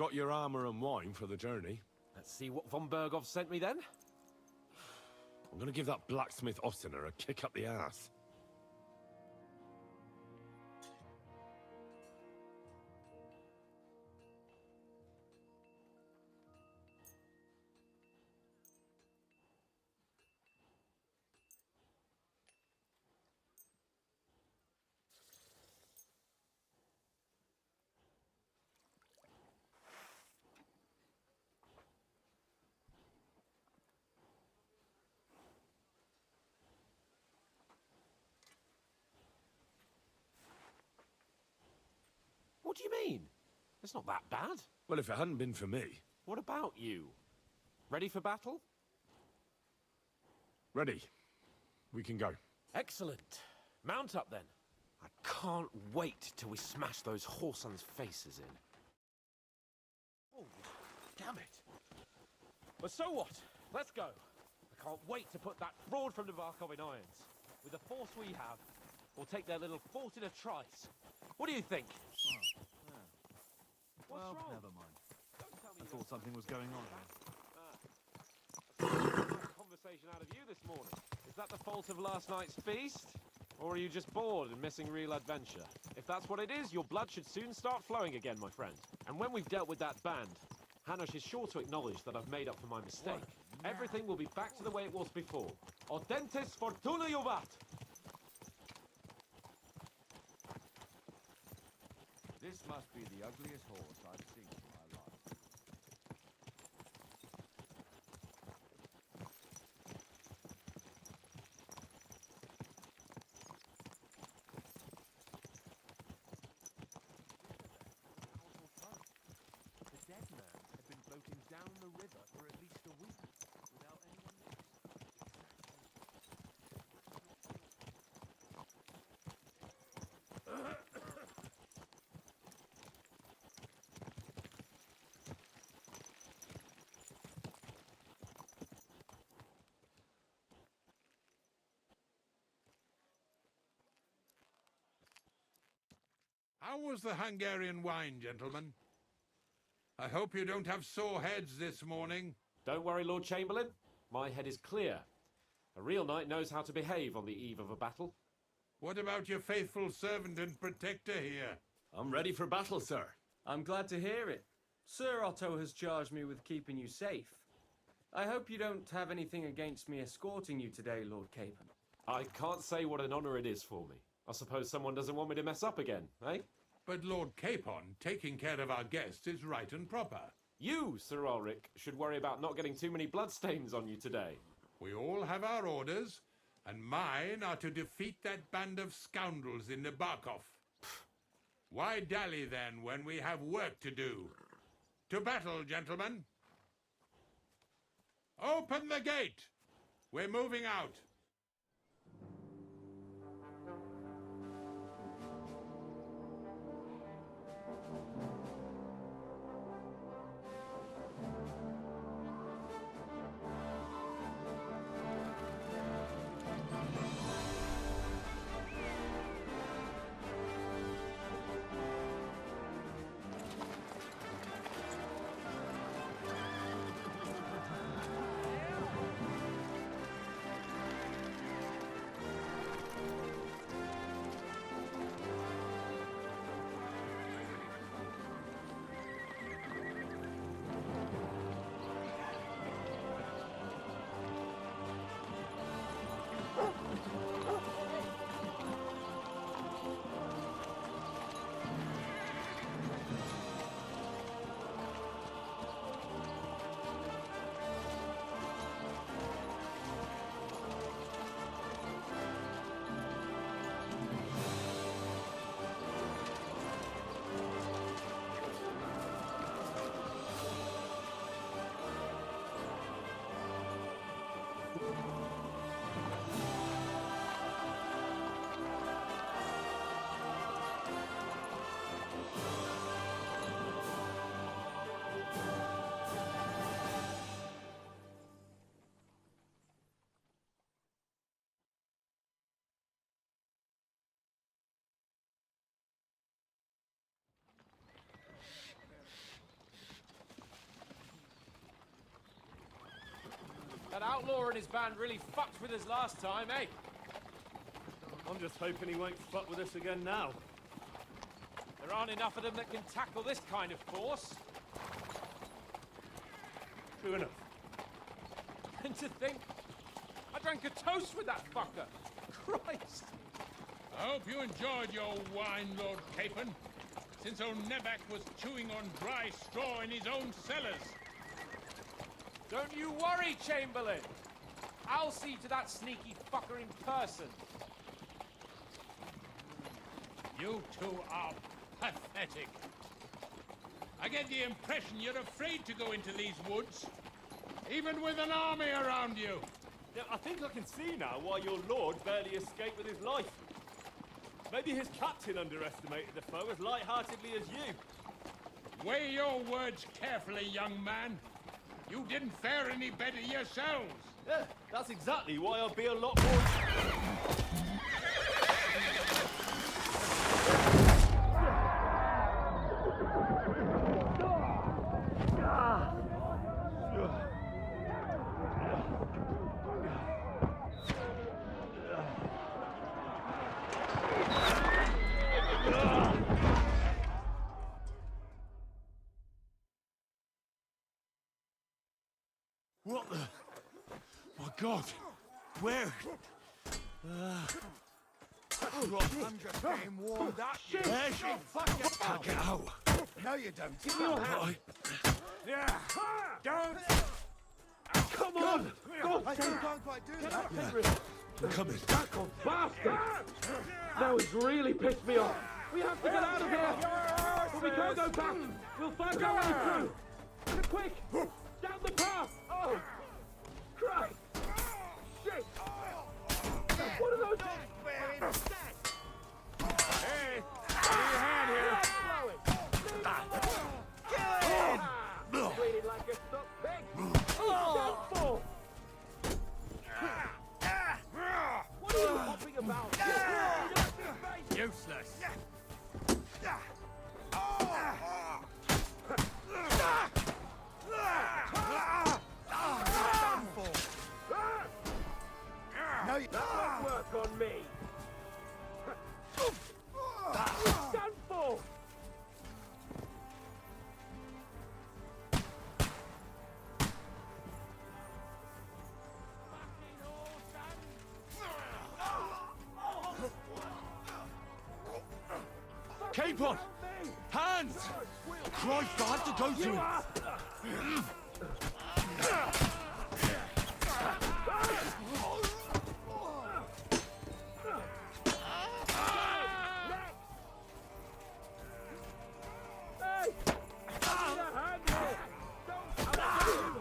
got your armor and wine for the journey. Let's see what von Berghoff sent me then. I'm gonna give that blacksmith Ostener a kick up the ass. What do you mean? It's not that bad. Well, if it hadn't been for me. What about you? Ready for battle? Ready. We can go. Excellent. Mount up then. I can't wait till we smash those whoresons' faces in. Oh, damn it. But so what? Let's go. I can't wait to put that fraud from Navarkov in irons. With the force we have, we'll take their little fort in a trice. What do you think? Oh, yeah. What's Well, wrong? never mind. Don't tell me I thought something was going on here. Conversation out of you this morning. Is that the fault of last night's feast? Or are you just bored and missing real adventure? If that's what it is, your blood should soon start flowing again, my friend. And when we've dealt with that band, Hanush is sure to acknowledge that I've made up for my mistake. Everything will be back to the way it was before. Audentes fortuna juvat! This must be the ugliest horse I've seen in my life. The dead man had been floating down the river for at least a week, without anyone How was the Hungarian wine, gentlemen? I hope you don't have sore heads this morning. Don't worry, Lord Chamberlain. My head is clear. A real knight knows how to behave on the eve of a battle. What about your faithful servant and protector here? I'm ready for battle, sir. I'm glad to hear it. Sir Otto has charged me with keeping you safe. I hope you don't have anything against me escorting you today, Lord Capon. I can't say what an honor it is for me. I suppose someone doesn't want me to mess up again, eh? But Lord Capon, taking care of our guests is right and proper. You, Sir Ulrich, should worry about not getting too many bloodstains on you today. We all have our orders, and mine are to defeat that band of scoundrels in the Barkov. Why dally then when we have work to do? To battle, gentlemen! Open the gate! We're moving out. That outlaw and his band really fucked with us last time, eh? I'm just hoping he won't fuck with us again now. There aren't enough of them that can tackle this kind of force. True enough. And to think, I drank a toast with that fucker. Christ. I hope you enjoyed your wine, Lord Capon, since old Neback was chewing on dry straw in his own cellars. Don't you worry, Chamberlain. I'll see to that sneaky fucker in person. You two are pathetic. I get the impression you're afraid to go into these woods, even with an army around you. Yeah, I think I can see now why your lord barely escaped with his life. Maybe his captain underestimated the foe as light-heartedly as you. Weigh your words carefully, young man. You didn't fare any better yourselves. Yeah, that's exactly why I'll be a lot more... What the? My God! Where? I'm just getting warmed up. Shit! Can't get out. No, you don't. Give me your hand. Yeah. Don't. Come on! I still can't quite do that. I'm coming. Bastard! Now he's really pissed me off. We have to get out of here! But we can't go back! We'll find our way through! Quick! Down the path! Oh! Christ! Shit! What are those? Hey, give me your hand here. Waiting like a stuck pig! Down for! What are you hopping about? Useless. No, you That won't work on me! Done for! Keep on! Hands! Christ, I have to go to him!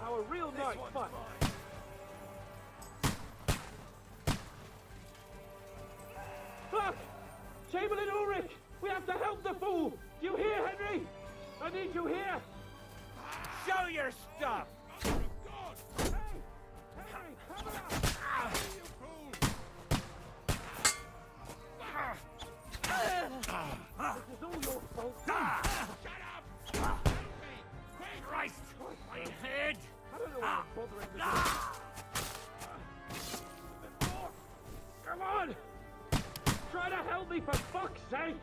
How a real night fight. Fuck! Chamberlain Ulrich! We have to help the fool! Do you hear, Henry? I need you here! show your stuff. Hey! Henry, come on! This is all your fault. Shut up! Help me! Christ! My head! I don't know why I'm bothering with this. Come on! Try to help me, for fuck's sake!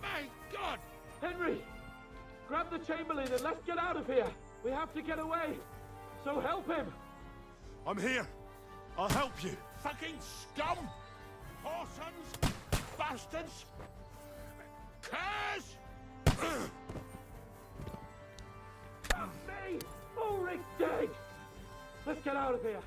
My God! Henry! Grab the Chamberlain and let's get out of here! We have to get away! So help him! I'm here. I'll help you. Fucking scum! Whoresons! Bastards! Curs! Me! Ulrich dead! Let's get out of here!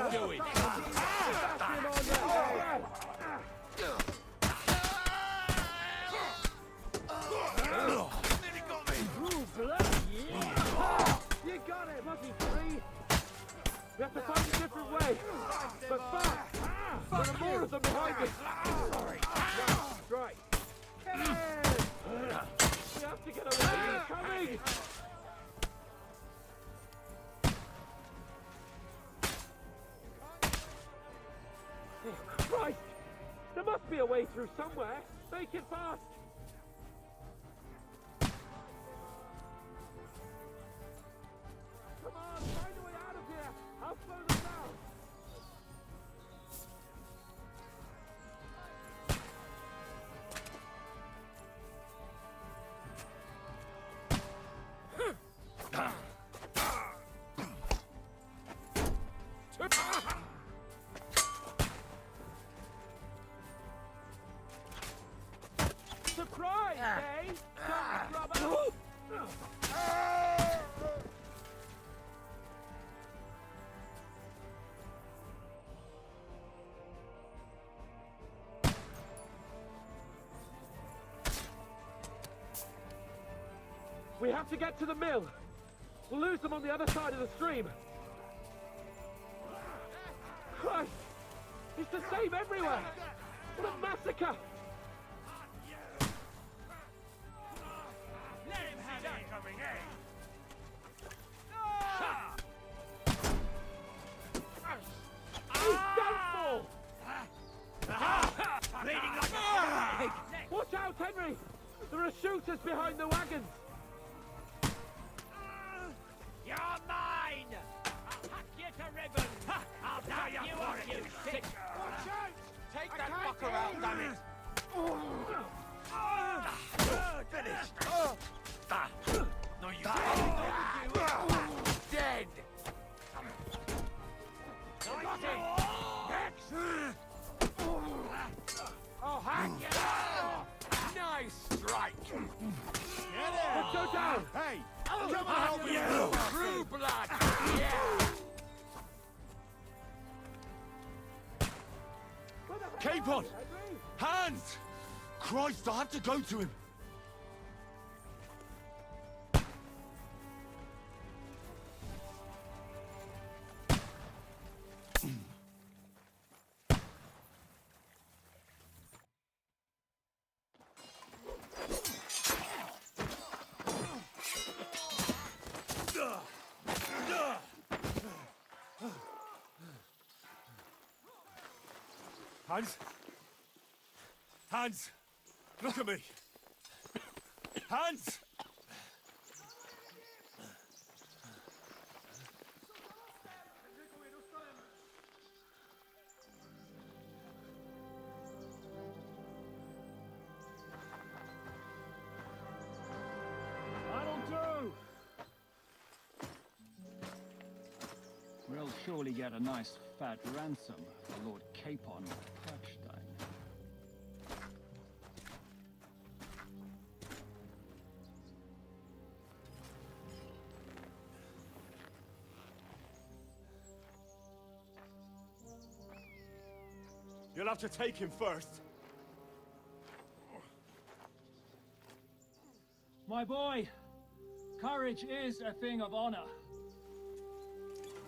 Do it! You got it! Lucky free! We have to find a different way! But fast! There are more of them behind us! Sorry. Right. We have to get away! They're coming! Oh, Christ! There must be a way through somewhere! Make it fast! Come on, find a way out of here! I'll slow them down! Surprise, eh? Rubber! We have to get to the mill. We'll lose them on the other side of the stream. Christ! It's the same everywhere! What a massacre! Let him have it! Coming in! He's done for! Bleeding like a pig! Watch out, Henry! There are shooters behind the wagons! You're mine! I'll hack you to ribbons! I'll tie you up, you sick! Watch out! Take that fucker out, damn it! Finished! No, you dead! Oh, hack you! Nice strike! Let's go down! Hey! Come on, help me! True blood! Yeah! Keep on! Hands! Christ, I have to go to him! Hans? Hans! Look at me! Hans! That'll do! We'll surely get a nice fat ransom for Lord Capon of Prachstein. You'll have to take him first. My boy, courage is a thing of honor.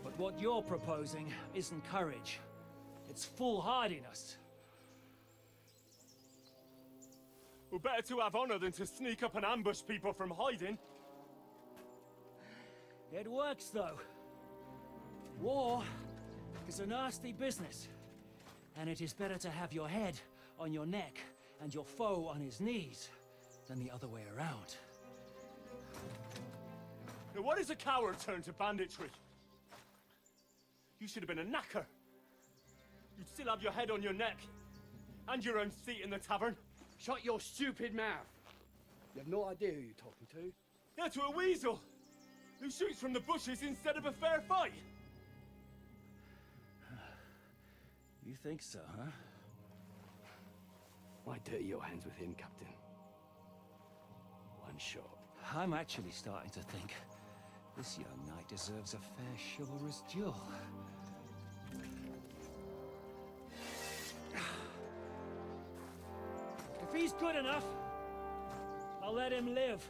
But what you're proposing isn't courage. It's foolhardiness. Well, better to have honor than to sneak up and ambush people from hiding. It works, though. War is a nasty business. And it is better to have your head on your neck and your foe on his knees than the other way around. Now, what is a coward turned to banditry? You should have been a knacker. You'd still have your head on your neck. And your own seat in the tavern. Shut your stupid mouth. You have no idea who you're talking to. Yeah, to a weasel. Who shoots from the bushes instead of a fair fight. You think so, huh? Why dirty your hands with him, Captain? One shot. I'm actually starting to think this young knight deserves a fair chivalrous duel. If he's good enough, I'll let him live.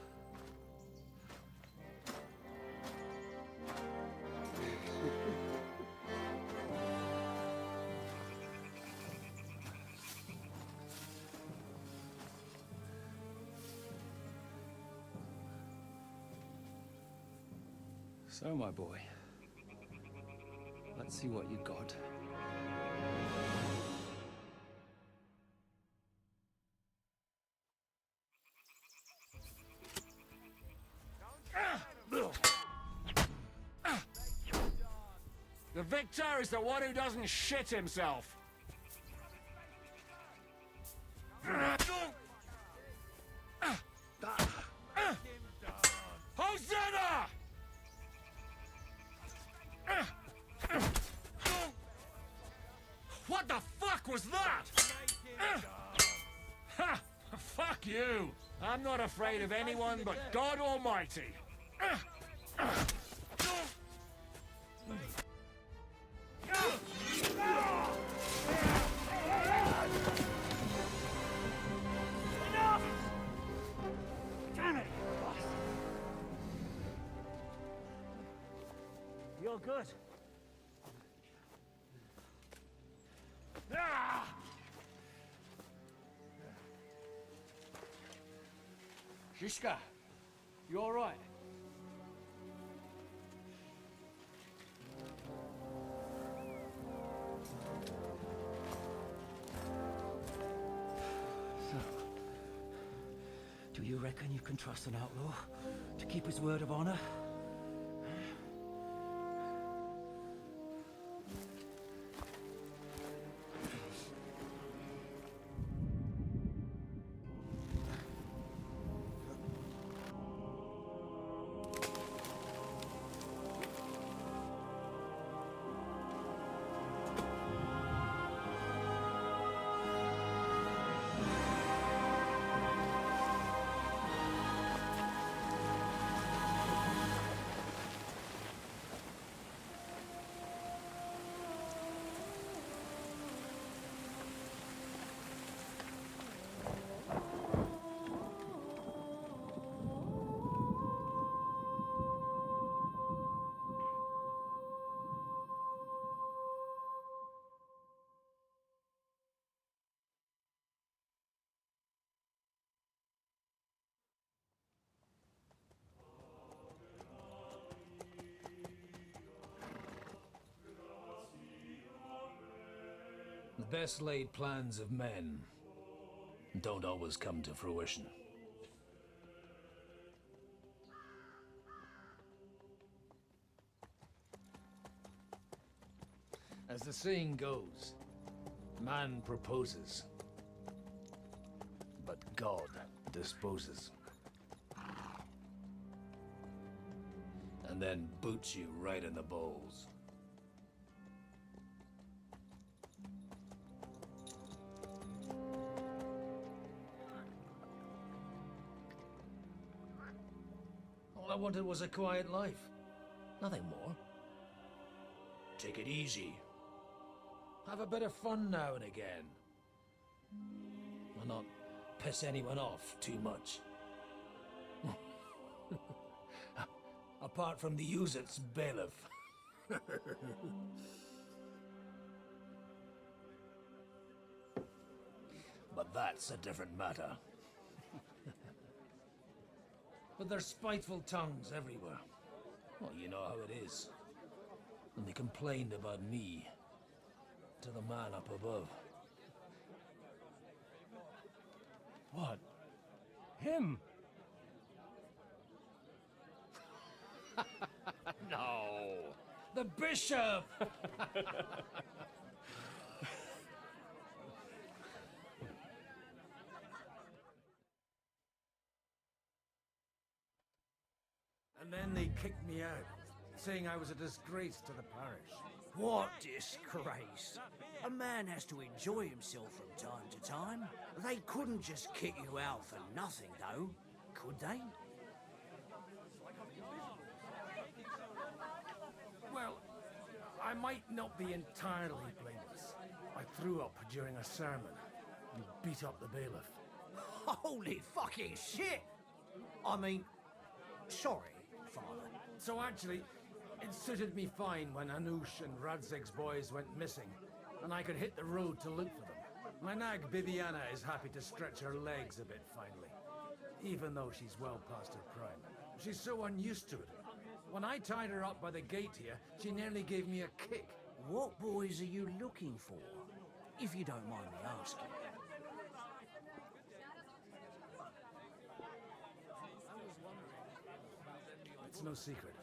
So, my boy, let's see what you got. The victor is the one who doesn't shit himself. Hosanna! What the fuck was that? Ha! Fuck you! I'm not afraid of anyone but God Almighty. Enough! Damn it, boss. You're good. Ah! Shishka, you all right? Do you reckon you can trust an outlaw to keep his word of honor? The best laid plans of men don't always come to fruition. As the saying goes, man proposes, but God disposes. And then boots you right in the balls. All I wanted was a quiet life. Nothing more. Take it easy. Have a bit of fun now and again. And not piss anyone off too much. Apart from the use-its bailiff. But that's a different matter. But there's spiteful tongues everywhere. Well, you know how it is. And they complained about me to the man up above. What? Him? No! The bishop! And then they kicked me out, saying I was a disgrace to the parish. What disgrace? A man has to enjoy himself from time to time. They couldn't just kick you out for nothing, though, could they? Well, I might not be entirely blameless. I threw up during a sermon and beat up the bailiff. Holy fucking shit! I mean, sorry, Father. So actually, it suited me fine when Anoush and Radzig's boys went missing, and I could hit the road to look for them. My nag Bibiana is happy to stretch her legs a bit finally, even though she's well past her prime. She's so unused to it. When I tied her up by the gate here, she nearly gave me a kick. What boys are you looking for? If you don't mind me asking. It's no secret.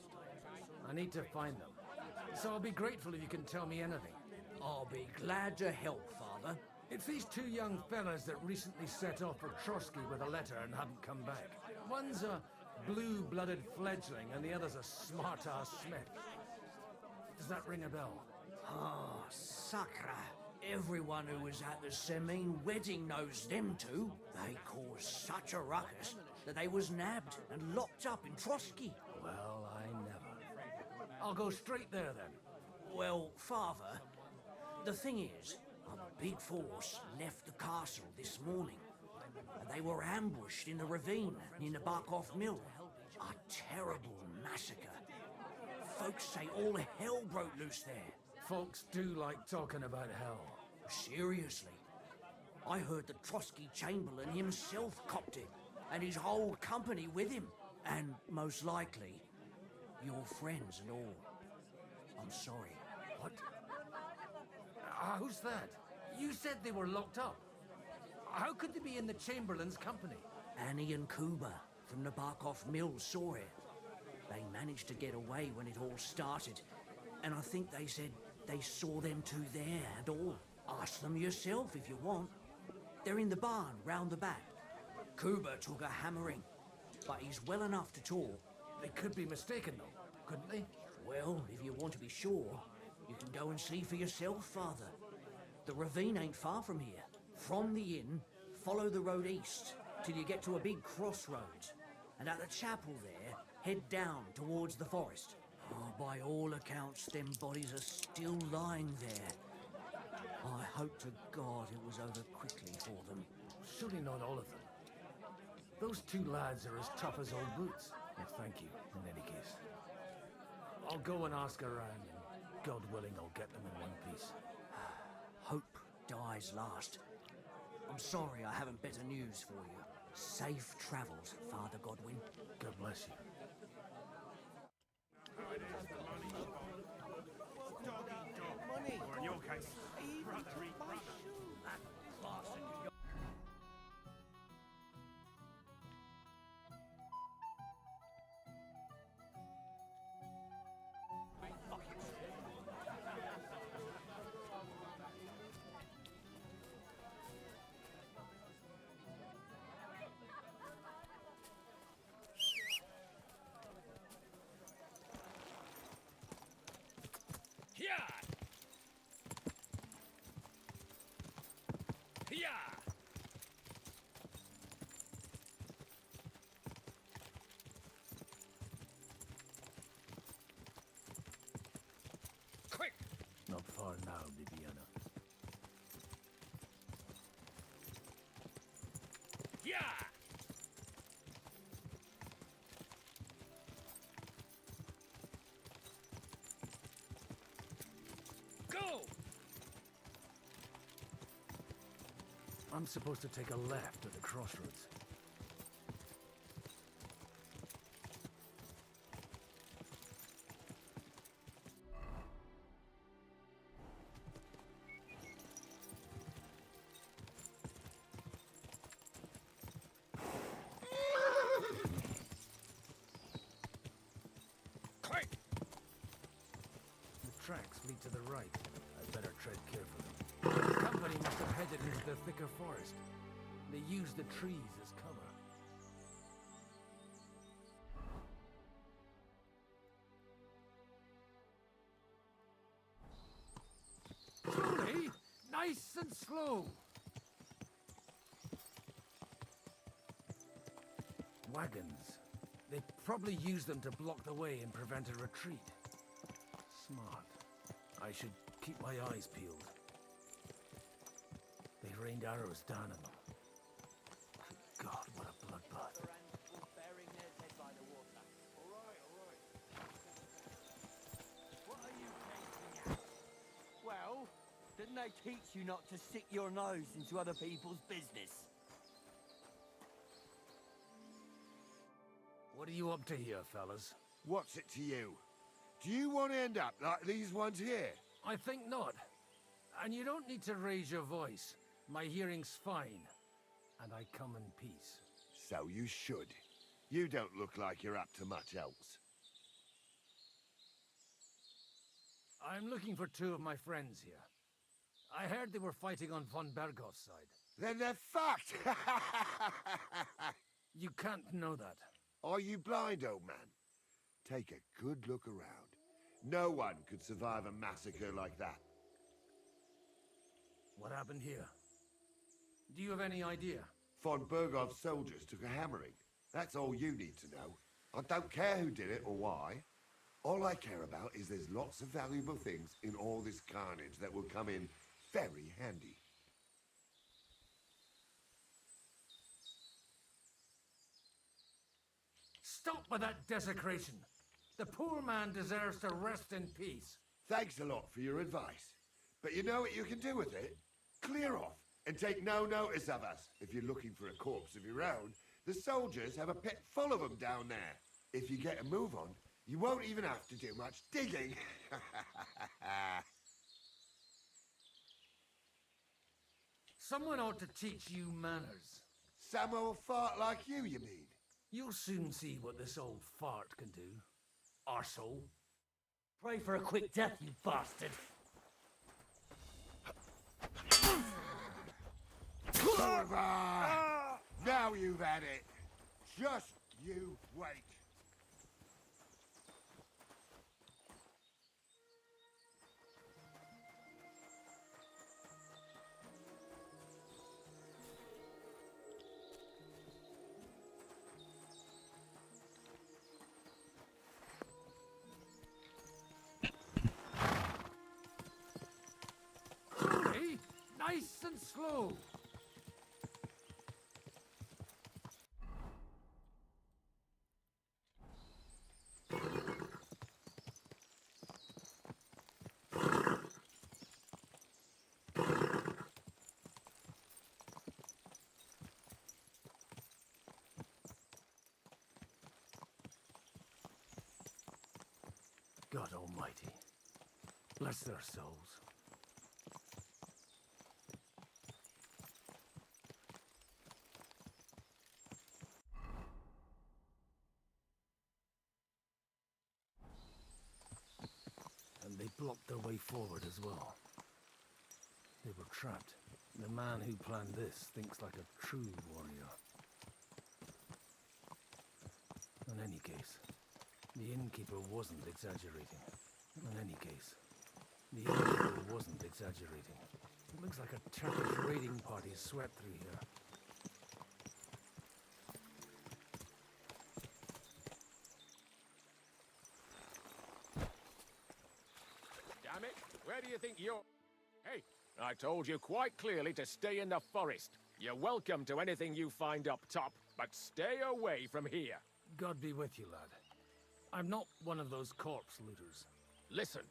I need to find them. So I'll be grateful if you can tell me anything. I'll be glad to help, Father. It's these two young fellas that recently set off for Trotsky with a letter and haven't come back. One's a blue-blooded fledgling and the other's a smart-ass smith. Does that ring a bell? Ah, Sakra. Everyone who was at the Semine wedding knows them two. They caused such a ruckus that they was nabbed and locked up in Trotsky. Well, I never. I'll go straight there then. Well, Father, the thing is, a big force left the castle this morning, and they were ambushed in the ravine near the Barkov Mill. A terrible massacre. Folks say all hell broke loose there. Folks do like talking about hell. Seriously. I heard the Trotsky Chamberlain himself copped it, and his whole company with him. And most likely, your friends and all. I'm sorry. What? Who's that? You said they were locked up. How could they be in the Chamberlain's company? Annie and Kuba from the Barkov Mill saw it. They managed to get away when it all started, and I think they said they saw them two there and all. Ask them yourself if you want. They're in the barn round the back. Kuba took a hammering, but he's well enough to talk. They could be mistaken though, couldn't they? Well, if you want to be sure, you can go and see for yourself, Father. The ravine ain't far from here. From the inn, follow the road east till you get to a big crossroads. And at the chapel there, head down towards the forest. Oh, by all accounts, them bodies are still lying there. I hope to God it was over quickly for them. Surely not all of them. Those two lads are as tough as old boots. Well, thank you, in any case. I'll go and ask around, and God willing, I'll get them in one piece. Hope dies last. I'm sorry I haven't better news for you. Safe travels, Father Godwin. God bless you. Or in your case, Not far now, Bibiana. yeah! Go! I'm supposed to take a left at the crossroads. Tracks lead to the right. I better tread carefully. The company must have headed into the thicker forest. They used the trees as cover. Slowly, nice and slow. Wagons. They probably used them to block the way and prevent a retreat. Smart. I should keep my eyes peeled. They rained arrows down on them. Good God, what a bloodbath. Well, didn't they teach you not to stick your nose into other people's business? What are you up to here, fellas? What's it to you? Do you want to end up like these ones here? I think not. And you don't need to raise your voice. My hearing's fine. And I come in peace. So you should. You don't look like you're up to much else. I'm looking for two of my friends here. I heard they were fighting on von Berghoff's side. Then they're fucked! You can't know that. Are you blind, old man? Take a good look around. No one could survive a massacre like that. What happened here? Do you have any idea? Von Berghoff's soldiers took a hammering. That's all you need to know. I don't care who did it or why. All I care about is there's lots of valuable things in all this carnage that will come in very handy. Stop with that desecration! The poor man deserves to rest in peace. Thanks a lot for your advice. But you know what you can do with it? Clear off and take no notice of us. If you're looking for a corpse of your own, the soldiers have a pit full of them down there. If you get a move on, you won't even have to do much digging. Someone ought to teach you manners. Some old fart like you mean? You'll soon see what this old fart can do. Arsehole. Pray for a quick death, you bastard. Now you've had it. Just you wait. Hey, nice and slow. God Almighty, bless their souls. And they blocked their way forward as well. They were trapped. The man who planned this thinks like a true warrior. In any case, the innkeeper wasn't exaggerating. In any case, the innkeeper wasn't exaggerating. It looks like a Turkish raiding party swept through here. Damn it! Where do you think you're... Hey, I told you quite clearly to stay in the forest. You're welcome to anything you find up top, but stay away from here. God be with you, lad. I'm not one of those corpse looters. Listen,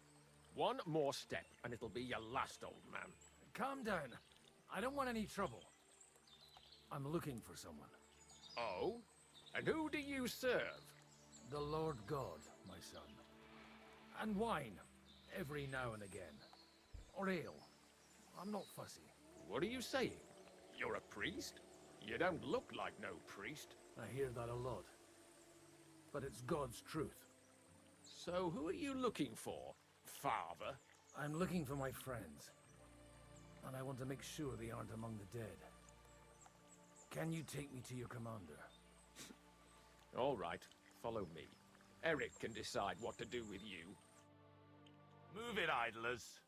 one more step and it'll be your last, old man. Calm down. I don't want any trouble. I'm looking for someone. Oh? And who do you serve? The Lord God, my son. And wine, every now and again. Or ale. I'm not fussy. What are you saying? You're a priest? You don't look like no priest. I hear that a lot. But it's God's truth. So who are you looking for, Father? I'm looking for my friends. And I want to make sure they aren't among the dead. Can you take me to your commander? All right, follow me. Eric can decide what to do with you. Move it, idlers.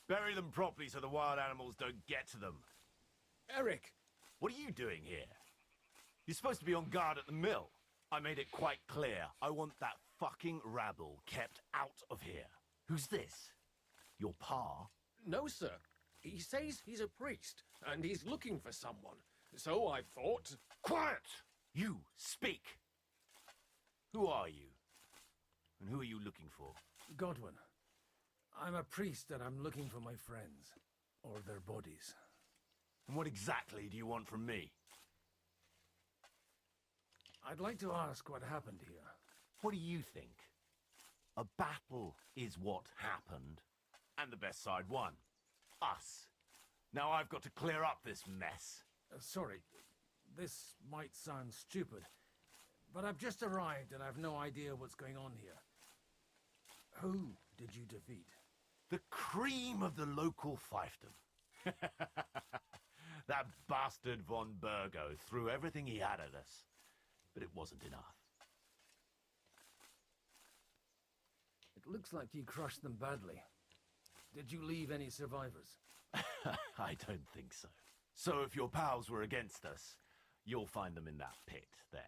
Bury them properly so the wild animals don't get to them. Eric! What are you doing here? You're supposed to be on guard at the mill. I made it quite clear. I want that fucking rabble kept out of here. Who's this? Your pa? No, sir. He says he's a priest, and he's looking for someone. So I thought... Quiet! You, speak! Who are you? And who are you looking for? Godwin. I'm a priest and I'm looking for my friends. Or their bodies. And what exactly do you want from me? I'd like to ask what happened here. What do you think? A battle is what happened, and the best side won. Us. Now I've got to clear up this mess. Sorry, this might sound stupid, but I've just arrived and I've no idea what's going on here. Who did you defeat? The cream of the local fiefdom. That bastard von Burgo threw everything he had at us, but it wasn't enough. It looks like you crushed them badly. Did you leave any survivors? I don't think so. So if your pals were against us, you'll find them in that pit there.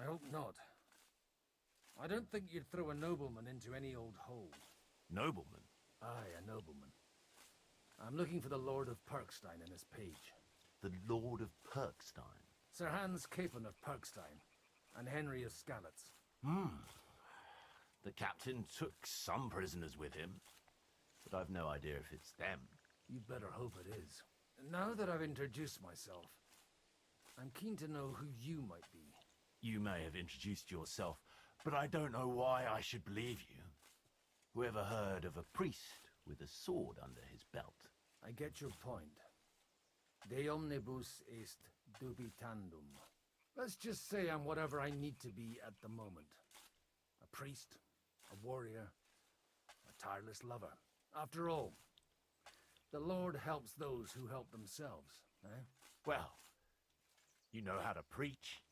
I hope not. I don't think you'd throw a nobleman into any old hole. Nobleman? Aye, a nobleman. I'm looking for the Lord of Perkstein and his page. The Lord of Perkstein? Sir Hans Capon of Perkstein, and Henry of Skalitz. The captain took some prisoners with him, but I've no idea if it's them. You'd better hope it is. Now that I've introduced myself, I'm keen to know who you might be. You may have introduced yourself, but I don't know why I should believe you. Whoever heard of a priest with a sword under his belt? I get your point. De omnibus est dubitandum. Let's just say I'm whatever I need to be at the moment. A priest, a warrior, a tireless lover. After all, the Lord helps those who help themselves, eh? Well, you know how to preach.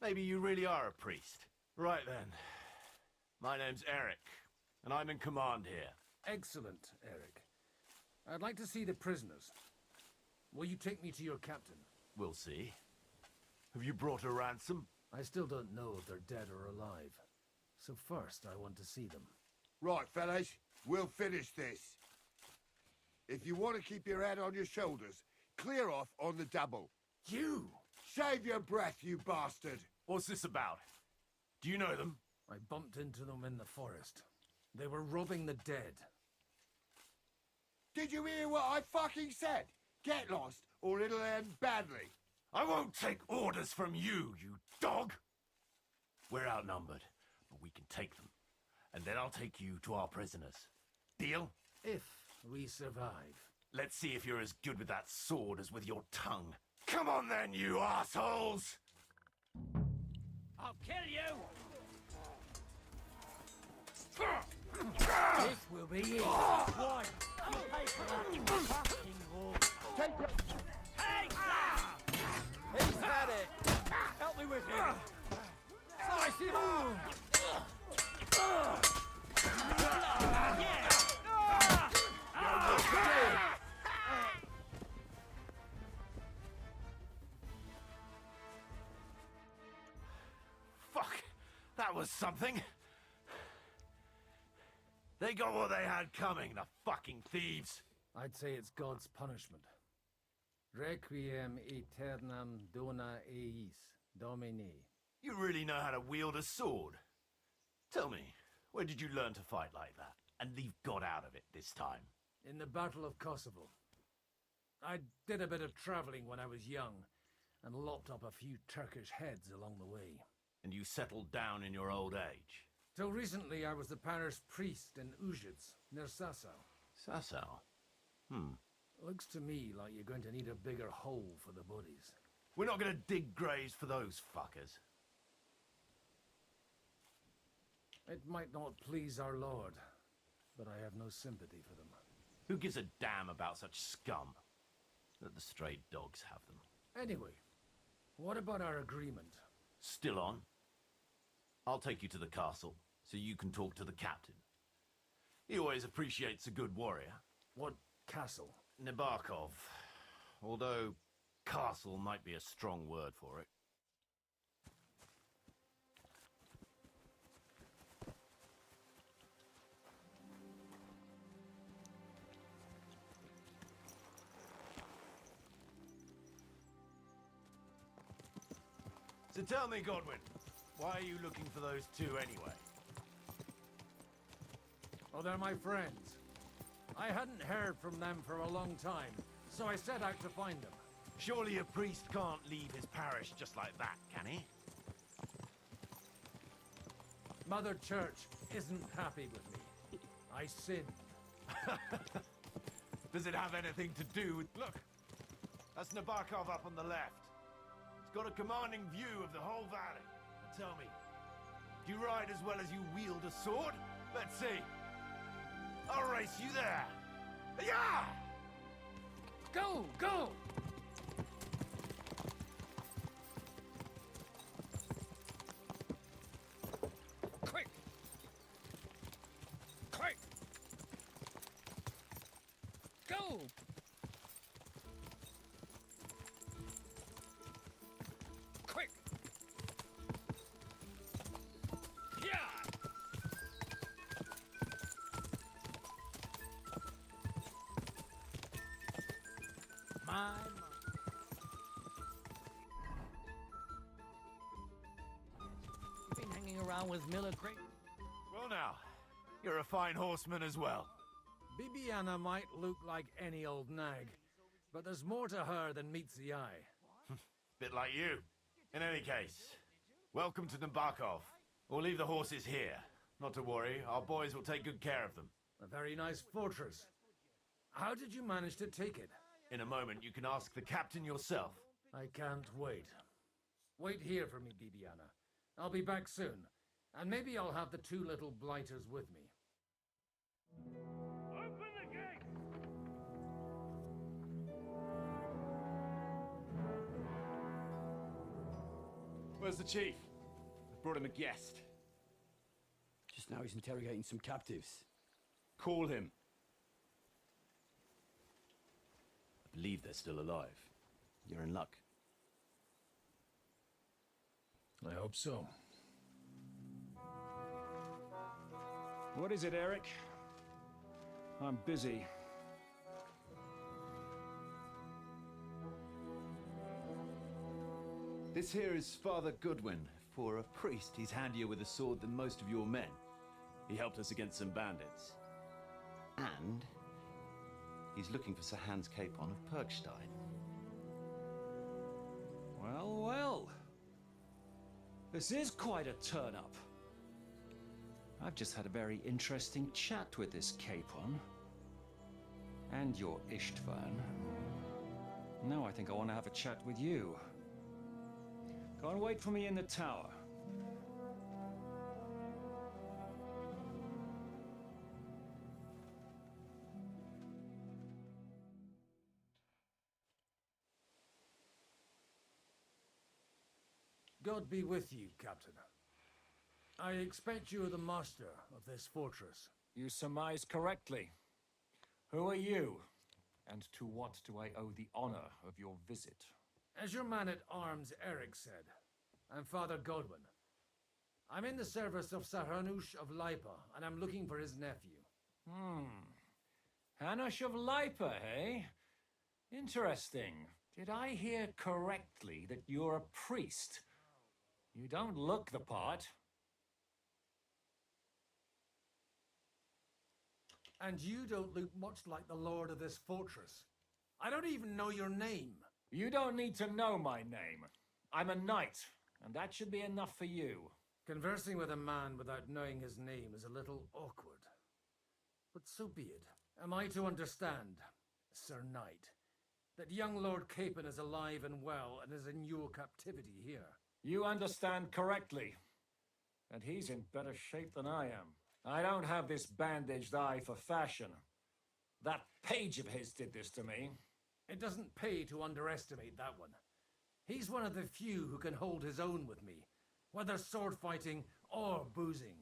Maybe you really are a priest. Right then. My name's Eric, and I'm in command here. Excellent, Eric. I'd like to see the prisoners. Will you take me to your captain? We'll see. Have you brought a ransom? I still don't know if they're dead or alive. So first, I want to see them. Right, fellas, we'll finish this. If you want to keep your head on your shoulders, clear off on the double. You! Save your breath, you bastard! What's this about? Do you know them? I bumped into them in the forest. They were robbing the dead. Did you hear what I fucking said? Get lost, or it'll end badly. I won't take orders from you, you dog! We're outnumbered, but we can take them. And then I'll take you to our prisoners. Deal? If we survive. Let's see if you're as good with that sword as with your tongue. Come on then, you assholes! I'll kill you! This will be it. Why? You pay for that fucking war. Take it! Hey! He's had it. Help me with him. Slice him up. Fuck! That was something! They got what they had coming, the fucking thieves! I'd say it's God's punishment. Requiem aeternam dona eis, Domine. You really know how to wield a sword. Tell me, where did you learn to fight like that? And leave God out of it this time? In the Battle of Kosovo. I did a bit of traveling when I was young, and lopped up a few Turkish heads along the way. And you settled down in your old age? Till recently I was the parish priest in Ujits, near Sasau. Sasau? Looks to me like you're going to need a bigger hole for the bodies. We're not gonna dig graves for those fuckers. It might not please our Lord, but I have no sympathy for them. Who gives a damn about such scum? Let the stray dogs have them. Anyway, what about our agreement? Still on? I'll take you to the castle, so you can talk to the captain. He always appreciates a good warrior. What castle? Nabokov. Although, castle might be a strong word for it. So tell me, Godwin, why are you looking for those two anyway? Oh, they're my friends. I hadn't heard from them for a long time, so I set out to find them. Surely a priest can't leave his parish just like that, can he? Mother Church isn't happy with me. I sinned. Does it have anything to do with... Look, that's Nabokov up on the left. It's got a commanding view of the whole valley. Now tell me, do you ride as well as you wield a sword? Let's see. I'll race you there. Yeah! Go, go! Quick! Quick! Go! Quick! Yeah! My. You've been hanging around with Miller Creek? Well now, you're a fine horseman as well. Bibiana might look like any old nag, but there's more to her than meets the eye. Bit like you. In any case, welcome to Nabokov. We'll leave the horses here. Not to worry, our boys will take good care of them. A very nice fortress. How did you manage to take it? In a moment, you can ask the captain yourself. I can't wait. Wait here for me, Bibiana. I'll be back soon, and maybe I'll have the two little blighters with me. Open the gate! Where's the chief? I brought him a guest. Just now he's interrogating some captives. Call him. I believe they're still alive. You're in luck. I hope so. What is it, Eric? I'm busy. This here is Father Goodwin. For a priest, he's handier with a sword than most of your men. He helped us against some bandits. And he's looking for Sir Hans Capon of Perkstein. Well, well. This is quite a turn-up. I've just had a very interesting chat with this Capon. And your Istvan. Now I think I want to have a chat with you. Go and wait for me in the tower. God be with you, Captain. I expect you are the master of this fortress. You surmise correctly. Who are you? And to what do I owe the honor of your visit? As your man-at-arms Eric said, I'm Father Godwin. I'm in the service of Sir Hanush of Lipa, and I'm looking for his nephew. Hanush of Lipa, eh? Interesting. Did I hear correctly that you're a priest? You don't look the part. And you don't look much like the lord of this fortress. I don't even know your name. You don't need to know my name. I'm a knight, and that should be enough for you. Conversing with a man without knowing his name is a little awkward. But so be it. Am I to understand, Sir Knight, that young Lord Capon is alive and well and is in your captivity here? You understand correctly. And he's in better shape than I am. I don't have this bandaged eye for fashion. That page of his did this to me. It doesn't pay to underestimate that one. He's one of the few who can hold his own with me, whether sword fighting or boozing.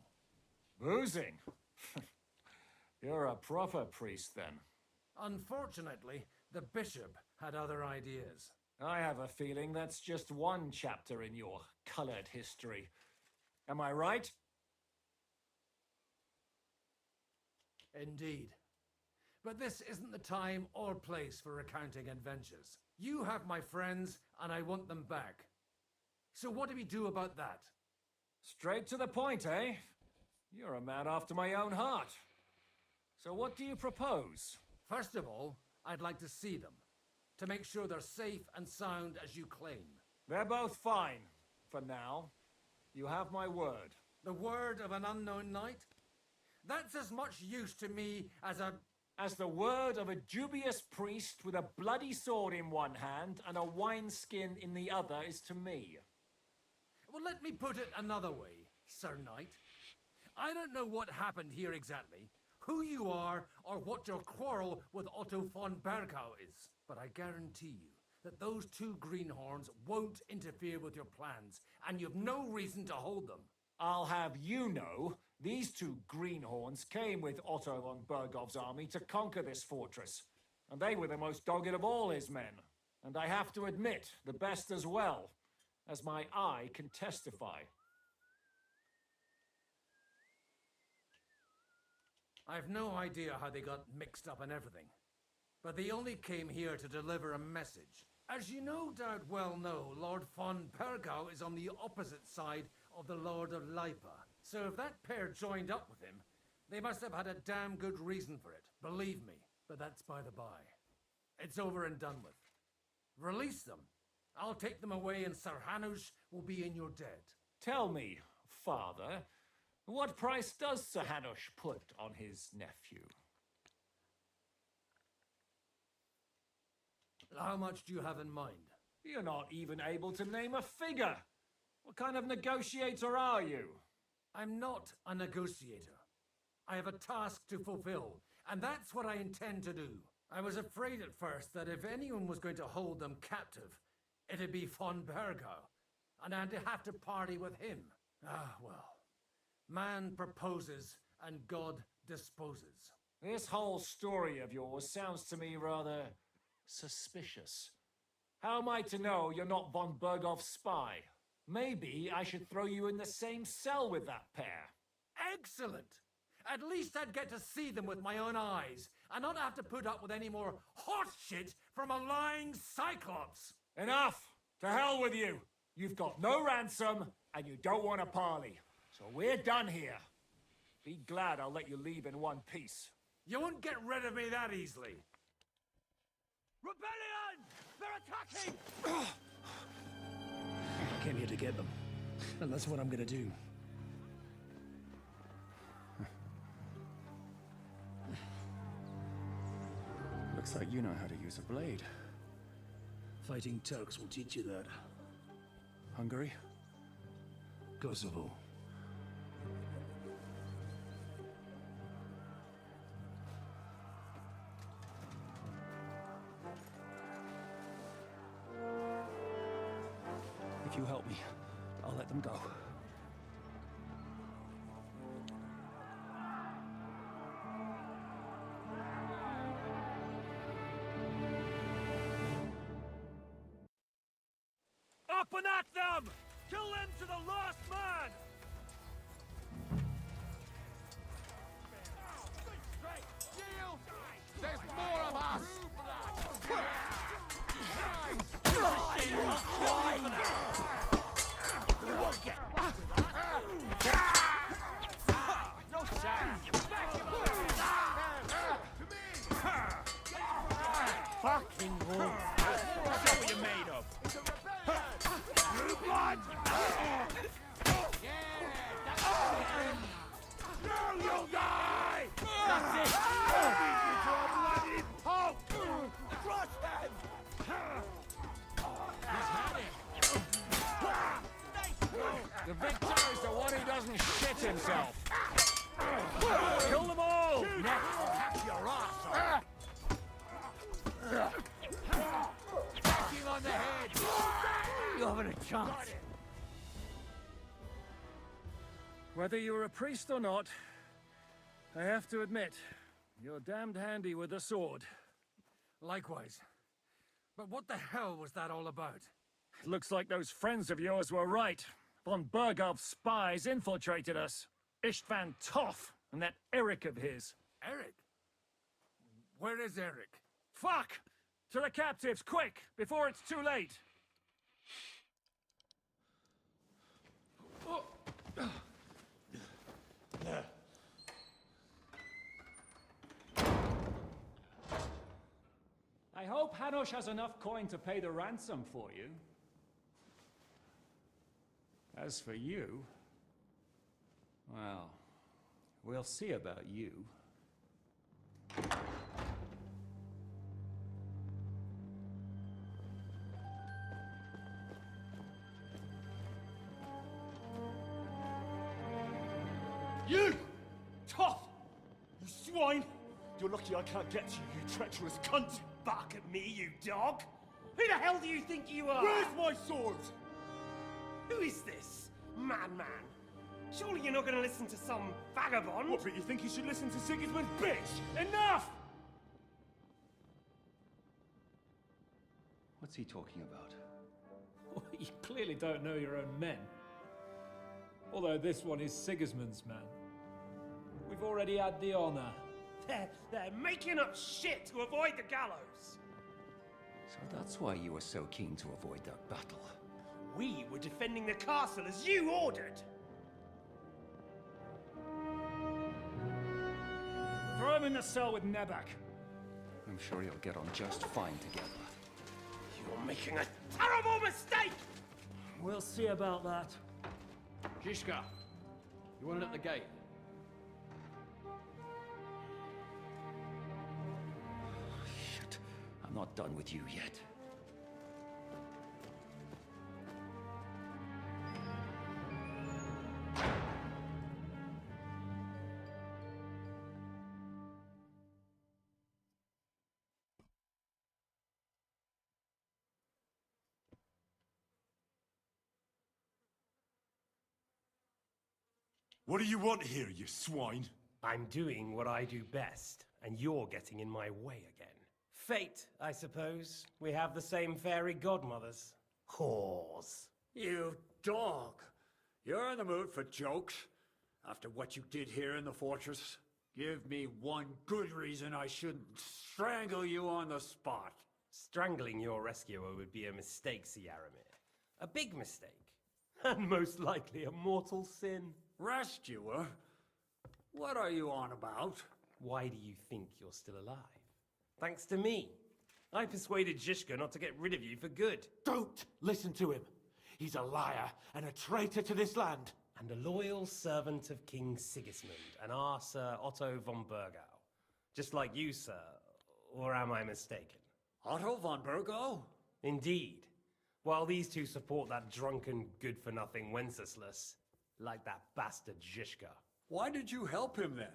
Boozing? You're a proper priest, then. Unfortunately, the bishop had other ideas. I have a feeling that's just one chapter in your colored history. Am I right? Indeed. But this isn't the time or place for recounting adventures. You have my friends, and I want them back. So what do we do about that? Straight to the point, eh? You're a man after my own heart. So what do you propose? First of all, I'd like to see them, to make sure they're safe and sound as you claim. They're both fine, for now. You have my word. The word of an unknown knight? That's as much use to me as the word of a dubious priest with a bloody sword in one hand and a wineskin in the other is to me. Well, let me put it another way, Sir Knight. I don't know what happened here exactly, who you are, or what your quarrel with Otto von Bergau is. But I guarantee you that those two greenhorns won't interfere with your plans, and you've no reason to hold them. I'll have you know, these two greenhorns came with Otto von Bergov's army to conquer this fortress, and they were the most dogged of all his men. And I have to admit, the best as well, as my eye can testify. I've no idea how they got mixed up in everything, but they only came here to deliver a message. As you no doubt well know, Lord von Bergau is on the opposite side of the Lord of Lipa. So if that pair joined up with him, they must have had a damn good reason for it, believe me. But that's by the by. It's over and done with. Release them. I'll take them away and Sir Hanush will be in your debt. Tell me, Father, what price does Sir Hanush put on his nephew? How much do you have in mind? You're not even able to name a figure. What kind of negotiator are you? I'm not a negotiator. I have a task to fulfill, and that's what I intend to do. I was afraid at first that if anyone was going to hold them captive, it'd be von Bergau, and I'd have to party with him. Ah, well. Man proposes, and God disposes. This whole story of yours sounds to me rather suspicious. How am I to know you're not von Bergov's spy? Maybe I should throw you in the same cell with that pair. Excellent! At least I'd get to see them with my own eyes, and not have to put up with any more hot shit from a lying cyclops! Enough! To hell with you! You've got no ransom, and you don't want a parley. So we're done here. Be glad I'll let you leave in one piece. You won't get rid of me that easily. Rebellion! They're attacking! I came here to get them, and that's what I'm gonna do. Looks like you know how to use a blade. Fighting Turks will teach you that. Hungary? Kosovo. If you help me, I'll let them go. Up and at them! Kill them to the last man! There's more of us! Fucking wolf! Show what you're made of! Blue blood! Now you'll die! That's it! Halt! Crush them! He's had it! The victor is the one who doesn't shit himself! Kill them all! Next, hack your ass! Backing on the head! You haven't a chance! Whether you're a priest or not, I have to admit, you're damned handy with a sword. Likewise. But what the hell was that all about? It looks like those friends of yours were right. Von Bergov's spies infiltrated us. Istvan Toff and that Eric of his. Eric? Where is Eric? Fuck! To the captives, quick, before it's too late! I hope Hanush has enough coin to pay the ransom for you. As for you, Well, we'll see about you. You! Tough! You swine! You're lucky I can't get to you, you treacherous cunt! Bark at me, you dog! Who the hell do you think you are? Where's my sword? Who is this? Madman! Surely you're not gonna listen to some vagabond? What, but you think you should listen to Sigismund's bitch? Enough! What's he talking about? Well, you clearly don't know your own men. Although this one is Sigismund's man. We've already had the honor. They're making up shit to avoid the gallows! So that's why you were so keen to avoid that battle. We were defending the castle as you ordered! Throw him in the cell with Nebak. I'm sure you'll get on just fine together. You're making a terrible mistake! We'll see about that. Zizka, you want it at the gate? Shit, I'm not done with you yet. What do you want here, you swine? I'm doing what I do best, and you're getting in my way again. Fate, I suppose. We have the same fairy godmothers. Whores. You dog! You're in the mood for jokes? After what you did here in the fortress? Give me one good reason I shouldn't strangle you on the spot. Strangling your rescuer would be a mistake, Sierramir. A big mistake. And most likely a mortal sin. Rescuer? What are you on about? Why do you think you're still alive? Thanks to me. I persuaded Zizka not to get rid of you for good. Don't listen to him. He's a liar and a traitor to this land. And a loyal servant of King Sigismund and our Sir Otto von Burgau. Just like you, sir. Or am I mistaken? Otto von Burgau? Indeed. While these two support that drunken, good-for-nothing Wenceslas, like that bastard Zizka. Why did you help him then?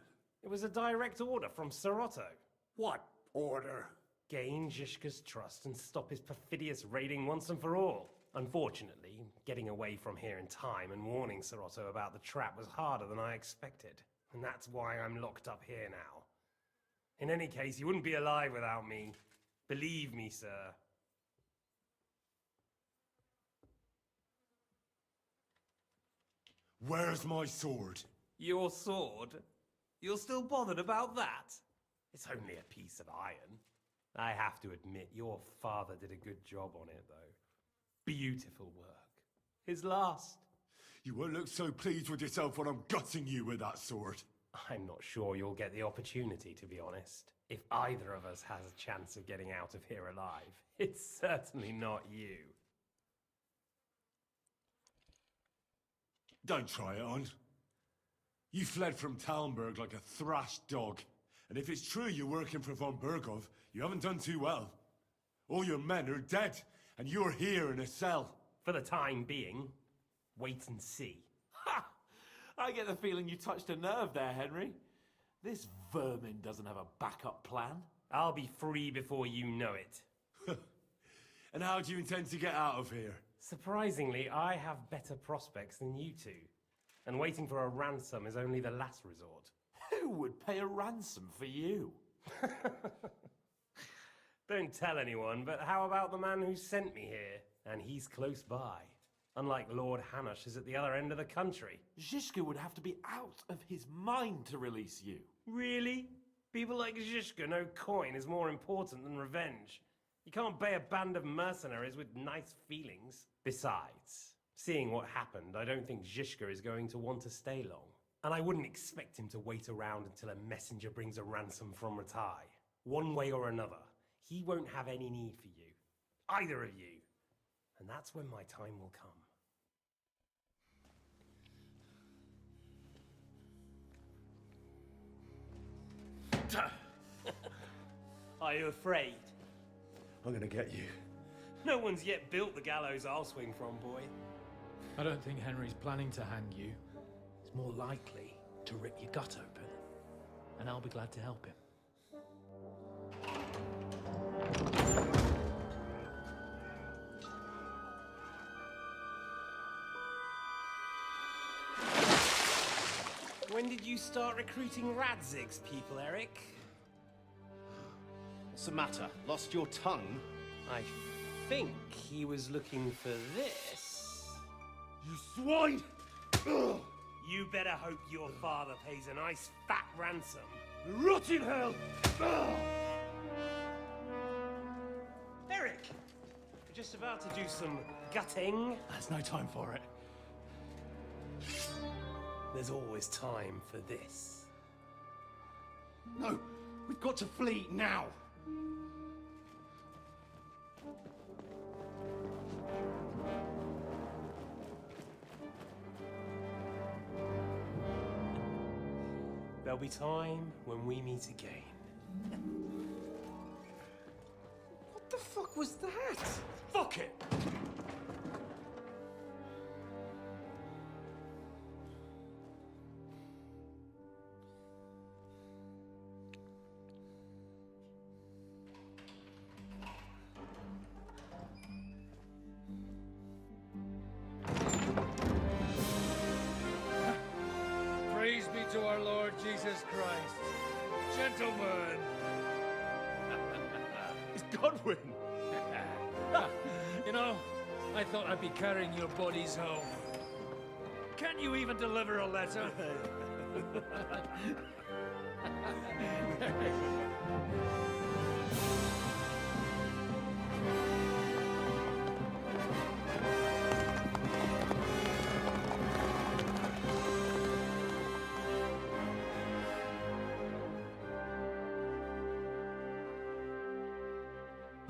It was a direct order from Sir Otto. What order? Gain Zizka's trust and stop his perfidious raiding once and for all. Unfortunately, getting away from here in time and warning Sir Otto about the trap was harder than I expected. And that's why I'm locked up here now. In any case, you wouldn't be alive without me. Believe me, sir. Where's my sword? Your sword? You're still bothered about that? It's only a piece of iron. I have to admit, your father did a good job on it, though. Beautiful work. His last. You won't look so pleased with yourself when I'm gutting you with that sword. I'm not sure you'll get the opportunity, to be honest. If either of us has a chance of getting out of here alive, it's certainly not you. Don't try it on. You fled from Talmberg like a thrashed dog. And if it's true you're working for von Bergov, you haven't done too well. All your men are dead, and you're here in a cell. For the time being, wait and see. Ha! I get the feeling you touched a nerve there, Henry. This vermin doesn't have a backup plan. I'll be free before you know it. And how do you intend to get out of here? Surprisingly, I have better prospects than you two. And waiting for a ransom is only the last resort. Who would pay a ransom for you? Don't tell anyone, but how about the man who sent me here? And he's close by. Unlike Lord Hanush is at the other end of the country. Zizka would have to be out of his mind to release you. Really? People like Zizka know coin is more important than revenge. You can't pay a band of mercenaries with nice feelings. Besides, seeing what happened, I don't think Zizka is going to want to stay long. And I wouldn't expect him to wait around until a messenger brings a ransom from Ratai. One way or another, he won't have any need for you. Either of you. And that's when my time will come. Are you afraid? I'm gonna get you. No one's yet built the gallows I'll swing from, boy. I don't think Henry's planning to hang you. He's more likely to rip your gut open. And I'll be glad to help him. When did you start recruiting Radzig's people, Eric? What's the matter? Lost your tongue? I think he was looking for this. You swine! Ugh. You better hope your father pays a nice fat ransom. Rot in hell! Ugh. Eric! We're just about to do some gutting. There's no time for it. There's always time for this. No, we've got to flee now. There'll be time when we meet again. What the fuck was that? Fuck it! Praise be to our Lord Jesus Christ. Gentlemen! It's Godwin! You know, I thought I'd be carrying your bodies home. Can you even deliver a letter?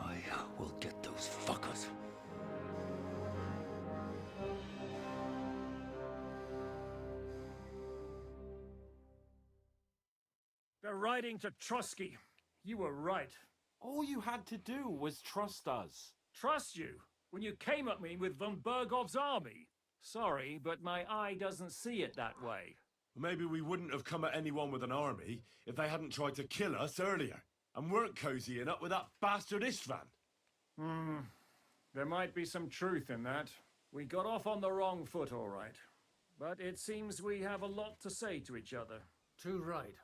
I will get those fuckers. They're riding to Trotsky. You were right. All you had to do was trust us. Trust you? When you came at me with von Bergov's army? Sorry, but my eye doesn't see it that way. Maybe we wouldn't have come at anyone with an army if they hadn't tried to kill us earlier and weren't cozying up with that bastard Istvan. There might be some truth in that. We got off on the wrong foot, all right. But it seems we have a lot to say to each other. Too right.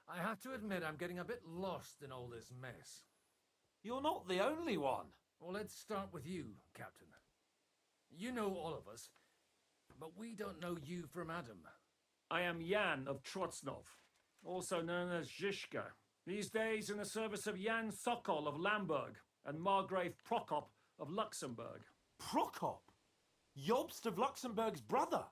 I have to admit I'm getting a bit lost in all this mess. You're not the only one. Well, let's start with you, Captain. You know all of us, but we don't know you from Adam. I am Jan of Trotsnov, also known as Zizka. These days in the service of Jan Sokol of Lamberg and Margrave Prokop of Luxembourg. Prokop? Jobst of Luxembourg's brother?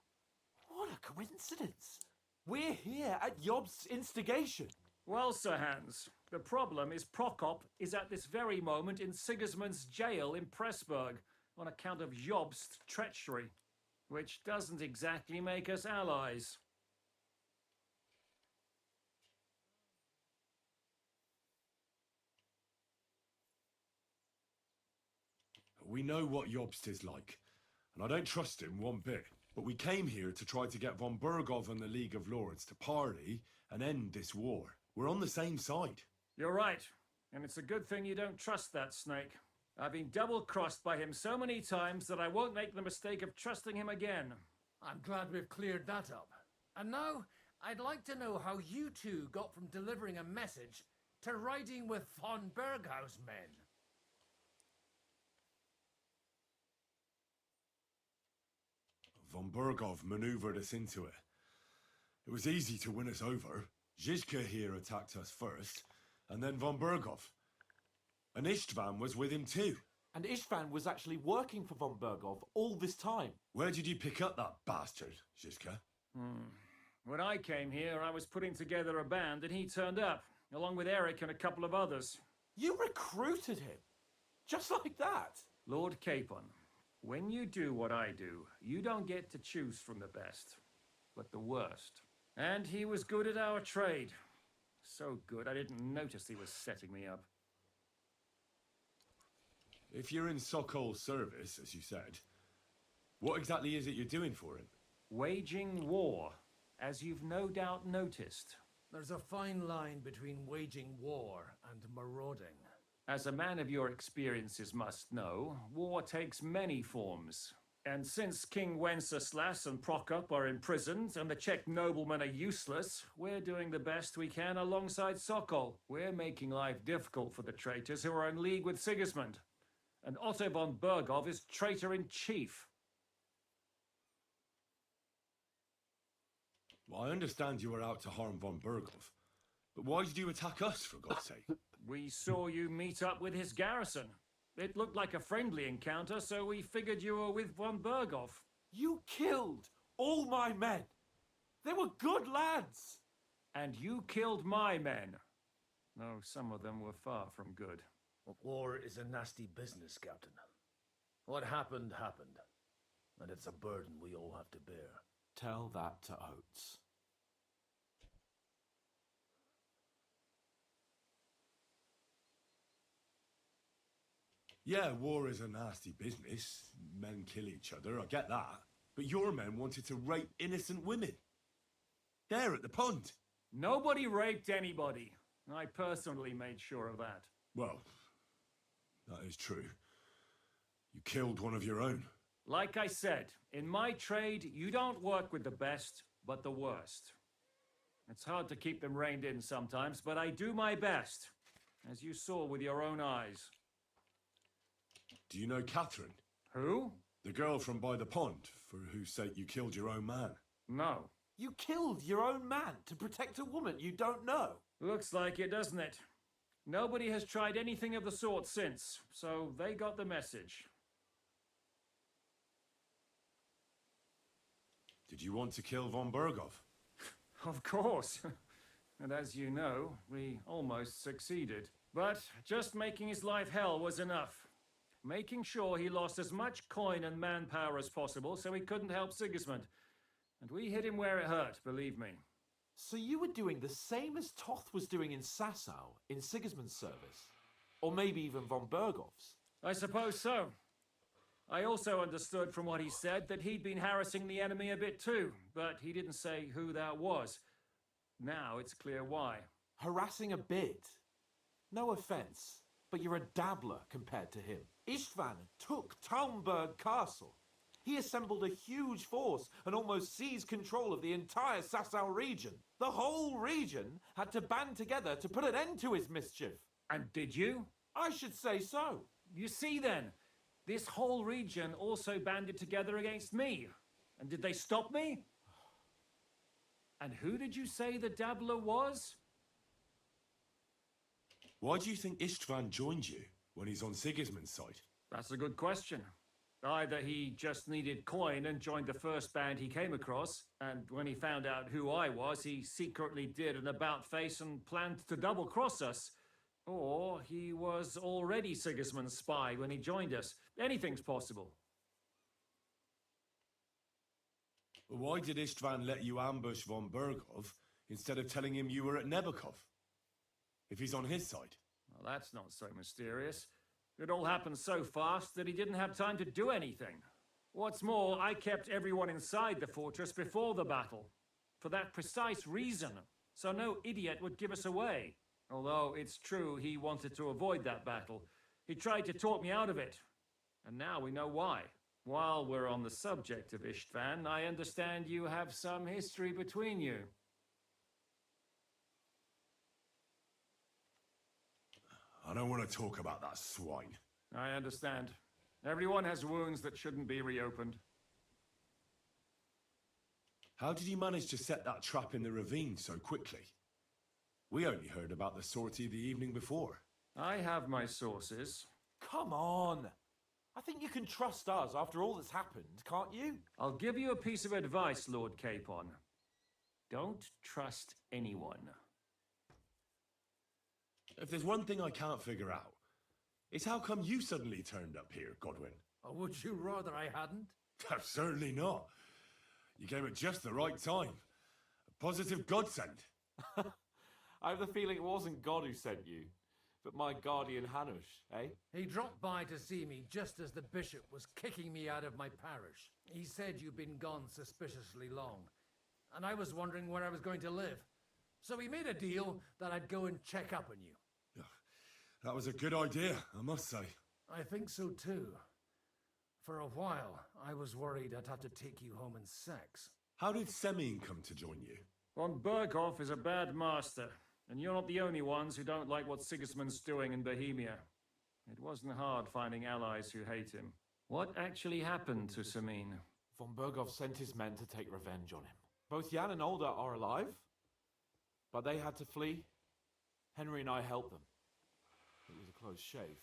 What a coincidence. We're here at Jobst's instigation. Well, Sir Hans, the problem is Prokop is at this very moment in Sigismund's jail in Pressburg on account of Jobst's treachery, which doesn't exactly make us allies. We know what Jobst is like, and I don't trust him one bit. But we came here to try to get von Bergov and the League of Lords to parley and end this war. We're on the same side. You're right, and it's a good thing you don't trust that snake. I've been double-crossed by him so many times that I won't make the mistake of trusting him again. I'm glad we've cleared that up. And now, I'd like to know how you two got from delivering a message to riding with von Berghaus men. Von Bergov maneuvered us into it. It was easy to win us over. Zizka here attacked us first, and then von Bergov. And Istvan was with him too. And Istvan was actually working for von Bergov all this time. Where did you pick up that bastard, Zizka? When I came here, I was putting together a band, and he turned up, along with Eric and a couple of others. You recruited him? Just like that? Lord Capon, when you do what I do, you don't get to choose from the best, but the worst. And he was good at our trade. So good, I didn't notice he was setting me up. If you're in Sokol's service, as you said, what exactly is it you're doing for him? Waging war, as you've no doubt noticed. There's a fine line between waging war and marauding. As a man of your experiences must know, war takes many forms. And since King Wenceslas and Prokop are imprisoned and the Czech noblemen are useless, we're doing the best we can alongside Sokol. We're making life difficult for the traitors who are in league with Sigismund. And Otto von Bergov is traitor-in-chief. Well, I understand you were out to harm von Bergov, but why did you attack us, for God's sake? We saw you meet up with his garrison. It looked like a friendly encounter, so we figured you were with von Bergov. You killed all my men. They were good lads. And you killed my men. Though some of them were far from good. War is a nasty business, Captain. What happened, happened. And it's a burden we all have to bear. Tell that to Oates. Yeah, war is a nasty business. Men kill each other, I get that. But your men wanted to rape innocent women. There at the pond. Nobody raped anybody. I personally made sure of that. Well, that is true. You killed one of your own. Like I said, in my trade, you don't work with the best, but the worst. It's hard to keep them reined in sometimes, but I do my best, as you saw with your own eyes. Do you know Catherine? Who? The girl from by the pond, for whose sake you killed your own man. No. You killed your own man to protect a woman you don't know. Looks like it, doesn't it? Nobody has tried anything of the sort since, so they got the message. Did you want to kill von Bergov? Of course. And as you know, we almost succeeded. But just making his life hell was enough. Making sure he lost as much coin and manpower as possible so he couldn't help Sigismund. And we hit him where it hurt, believe me. So you were doing the same as Toth was doing in Sasau, in Sigismund's service? Or maybe even von Bergov's? I suppose so. I also understood from what he said that he'd been harassing the enemy a bit too, but he didn't say who that was. Now it's clear why. Harassing a bit? No offense, but you're a dabbler compared to him. Istvan took Talmberg Castle. He assembled a huge force and almost seized control of the entire Sasau region. The whole region had to band together to put an end to his mischief. And did you? I should say so. You see then, this whole region also banded together against me. And did they stop me? And who did you say the dabbler was? Why do you think Istvan joined you when he's on Sigismund's side? That's a good question. Either he just needed coin and joined the first band he came across, and when he found out who I was, he secretly did an about-face and planned to double-cross us. Or he was already Sigismund's spy when he joined us. Anything's possible. Why did Istvan let you ambush von Bergov instead of telling him you were at Nebukov? If he's on his side. Well, that's not so mysterious. It all happened so fast that he didn't have time to do anything. What's more, I kept everyone inside the fortress before the battle. For that precise reason. So no idiot would give us away. Although it's true he wanted to avoid that battle. He tried to talk me out of it. And now we know why. While we're on the subject of Istvan, I understand you have some history between you. I don't want to talk about that swine. I understand. Everyone has wounds that shouldn't be reopened. How did you manage to set that trap in the ravine so quickly? We only heard about the sortie the evening before. I have my sources. Come on. I think you can trust us after all that's happened, can't you? I'll give you a piece of advice, Lord Capon. Don't trust anyone. If there's one thing I can't figure out, it's how come you suddenly turned up here, Godwin? Or would you rather I hadn't? Certainly not. You came at just the right time. A positive godsend. I have the feeling it wasn't God who sent you, but my guardian Hanush, eh? He dropped by to see me just as the bishop was kicking me out of my parish. He said you'd been gone suspiciously long, and I was wondering where I was going to live. So we made a deal that I'd go and check up on you. That was a good idea, I must say. I think so too. For a while, I was worried I'd have to take you home in sex. How did Semyon come to join you? Von Berghoff is a bad master, and you're not the only ones who don't like what Sigismund's doing in Bohemia. It wasn't hard finding allies who hate him. What actually happened to Semyon? Von Berghoff sent his men to take revenge on him. Both Jan and Olda are alive, but they had to flee. Henry and I helped them. It was a close shave.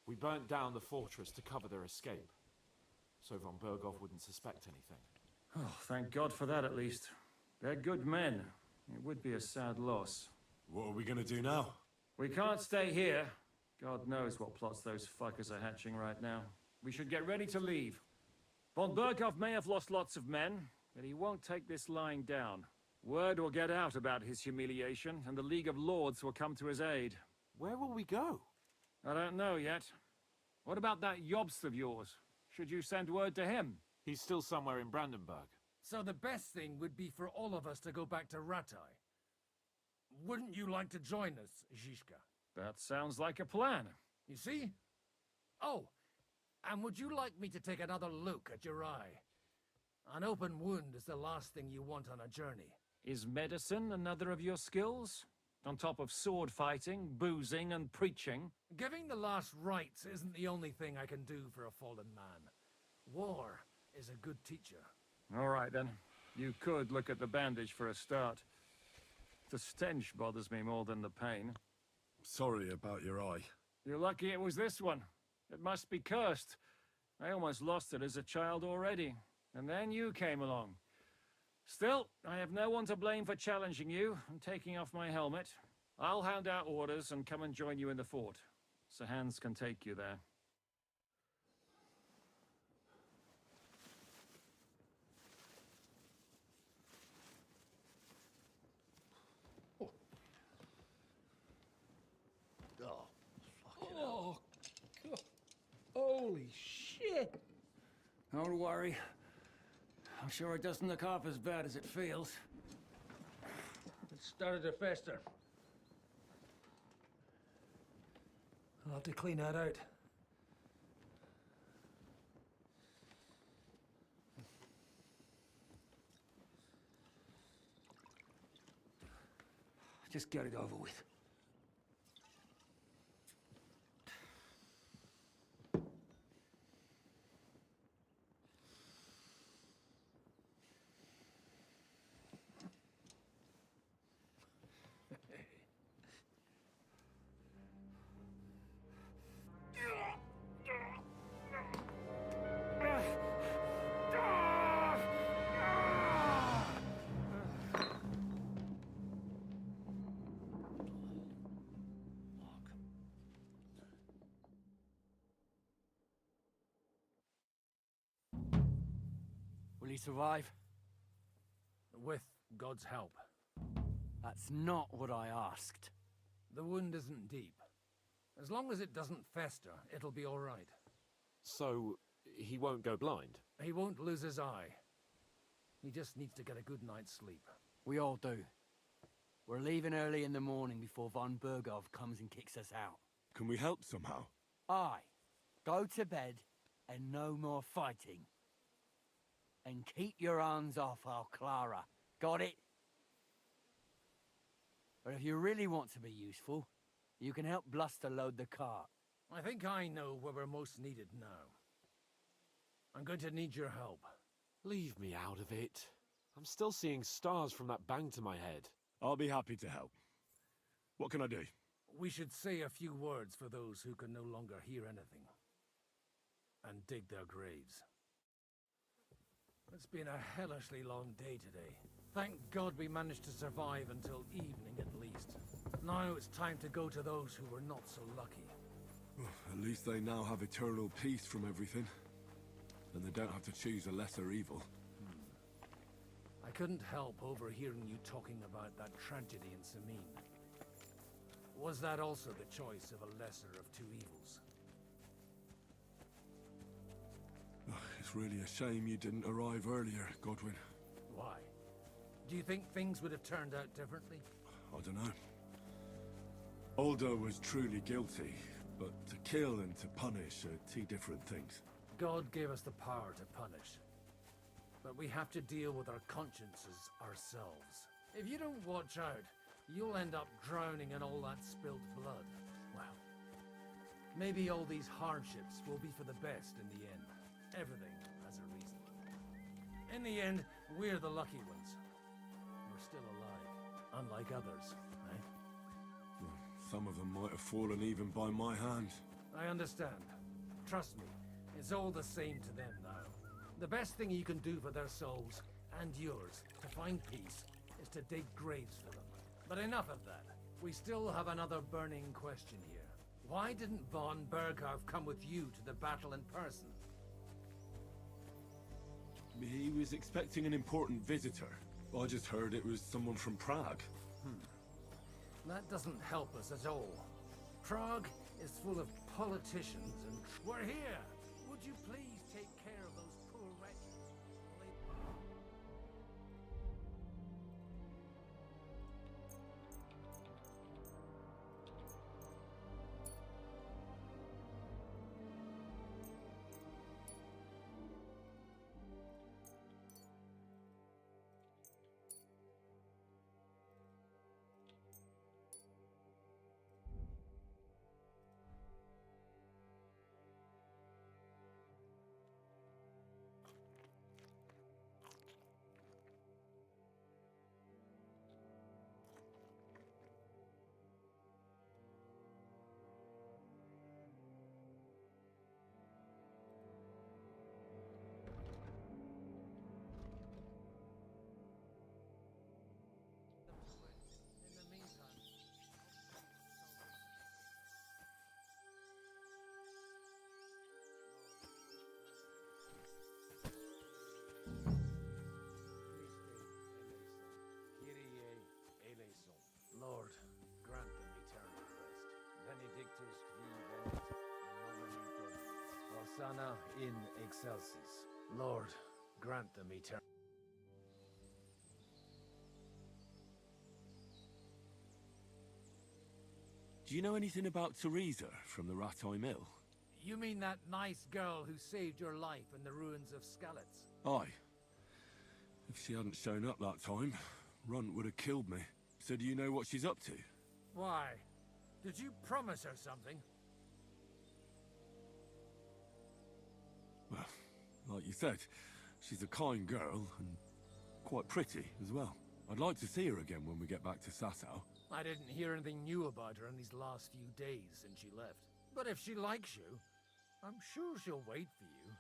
We burnt down the fortress to cover their escape, so Von Berghoff wouldn't suspect anything. Oh, thank God for that at least. They're good men. It would be a sad loss. What are we gonna do now? We can't stay here. God knows what plots those fuckers are hatching right now. We should get ready to leave. Von Berghoff may have lost lots of men, but he won't take this lying down. Word will get out about his humiliation, and the League of Lords will come to his aid. Where will we go? I don't know yet. What about that Jobst of yours? Should you send word to him? He's still somewhere in Brandenburg. So the best thing would be for all of us to go back to Ratai. Wouldn't you like to join us, Zizka? That sounds like a plan. You see? Oh, and would you like me to take another look at your eye? An open wound is the last thing you want on a journey. Is medicine another of your skills? On top of sword fighting, boozing, and preaching? Giving the last rites isn't the only thing I can do for a fallen man. War is a good teacher. All right, then. You could look at the bandage for a start. The stench bothers me more than the pain. Sorry about your eye. You're lucky it was this one. It must be cursed. I almost lost it as a child already. And then you came along. Still, I have no one to blame for challenging you and taking off my helmet. I'll hand out orders and come and join you in the fort. Sir Hans can take you there. Oh, God. Holy shit! Don't worry. I'm sure it doesn't look half as bad as it feels. It started to fester. I'll have to clean that out. Just get it over with. Will he survive? With God's help. That's not what I asked. The wound isn't deep. As long as it doesn't fester, it'll be all right. So, he won't go blind? He won't lose his eye. He just needs to get a good night's sleep. We all do. We're leaving early in the morning before Von Berghoff comes and kicks us out. Can we help somehow? Aye. Go to bed and no more fighting. And keep your hands off our Clara. Got it? But if you really want to be useful, you can help Bluster load the cart. I think I know where we're most needed now. I'm going to need your help. Leave me out of it. I'm still seeing stars from that bang to my head. I'll be happy to help. What can I do? We should say a few words for those who can no longer hear anything. And dig their graves. It's been a hellishly long day today. Thank God we managed to survive until evening at least. Now it's time to go to those who were not so lucky. At least they now have eternal peace from everything. And they don't have to choose a lesser evil. I couldn't help overhearing you talking about that tragedy in Samin. Was that also the choice of a lesser of two evils? It's really a shame you didn't arrive earlier, Godwin. Why? Do you think things would have turned out differently? I don't know. Aldo was truly guilty, but to kill and to punish are two different things. God gave us the power to punish. But we have to deal with our consciences ourselves. If you don't watch out, you'll end up drowning in all that spilt blood. Well, maybe all these hardships will be for the best in the end. Everything has a reason. In the end, we're the lucky ones. We're still alive, unlike others, right? Well, some of them might have fallen even by my hand. I understand. Trust me, it's all the same to them now. The best thing you can do for their souls, and yours, to find peace, is to dig graves for them. But enough of that. We still have another burning question here. Why didn't von Berghoff come with you to the battle in person? He was expecting an important visitor. I just heard it was someone from Prague. That doesn't help us at all. Prague is full of politicians and... We're here! Would you please take care of those poor wretches? Lord, grant them eternal rest. Benedictus qui venit in nomine Domini. Hosanna in excelsis. Lord, grant them eternal. Do you know anything about Teresa from the Rattay Mill? You mean that nice girl who saved your life in the ruins of Skalitz? Aye. If she hadn't shown up that time, Runt would have killed me. So do you know what she's up to? Why? Did you promise her something? Well, like you said, she's a kind girl and quite pretty as well. I'd like to see her again when we get back to Sasau. I didn't hear anything new about her in these last few days since she left. But if she likes you, I'm sure she'll wait for you.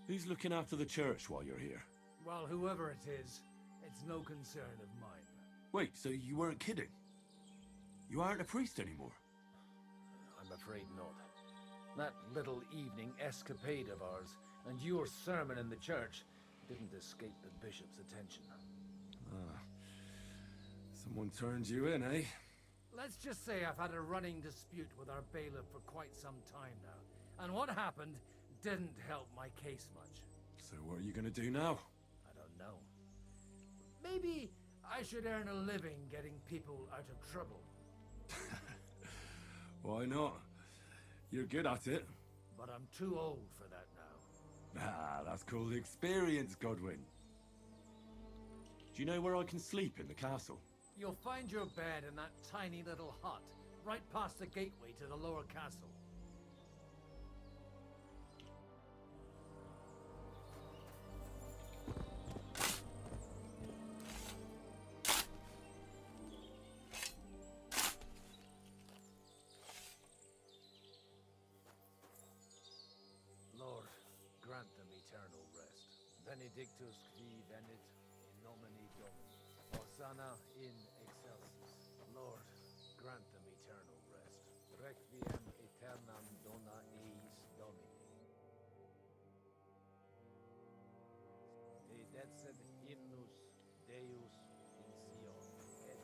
Who's looking after the church while you're here? Well, whoever it is, it's no concern of mine. Wait, so you weren't kidding? You aren't a priest anymore? I'm afraid not. That little evening escapade of ours, and your sermon in the church, didn't escape the bishop's attention. Ah. Someone turned you in, eh? Let's just say I've had a running dispute with our bailiff for quite some time now. And what happened didn't help my case much. So what are you gonna do now? I don't know. Maybe I should earn a living getting people out of trouble. Why not? You're good at it. But I'm too old for that now. Ah, that's called experience, Godwin. Do you know where I can sleep in the castle? You'll find your bed in that tiny little hut, right past the gateway to the lower castle. Lord, grant them eternal rest. Benedictus qui venit in nomine Domini. Hosanna in excelsis. Lord, grant them eternal rest. Requiem aeternam dona eis Domini. Te decet hymnus Deus in Sion, et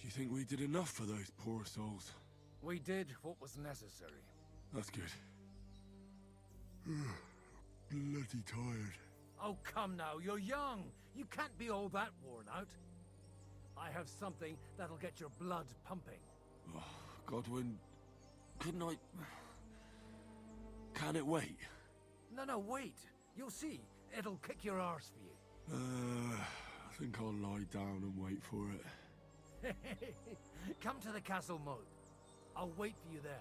you think we did enough for those poor souls? We did what was necessary. That's good. Bloody tired. Oh, come now, you're young. You can't be all that worn out. I have something that'll get your blood pumping. Oh, Godwin, couldn't I... Can it wait? No, wait. You'll see. It'll kick your arse for you. I think I'll lie down and wait for it. Come to the castle moat. I'll wait for you there.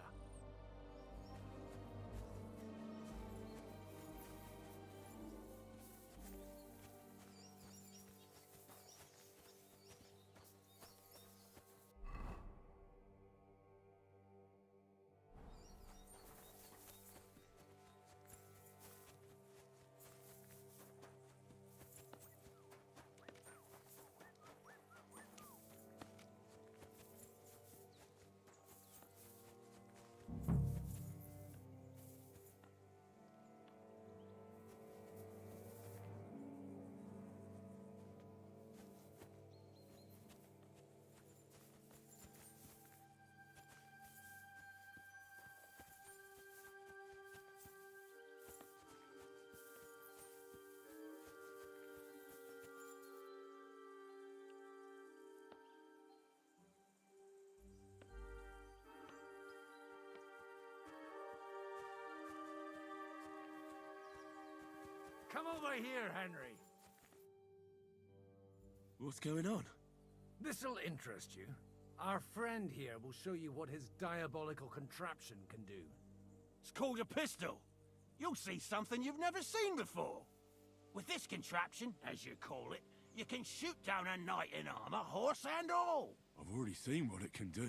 Come over here, Henry. What's going on? This'll interest you. Our friend here will show you what his diabolical contraption can do. It's called a pistol. You'll see something you've never seen before. With this contraption, as you call it, you can shoot down a knight in armor, horse and all. I've already seen what it can do.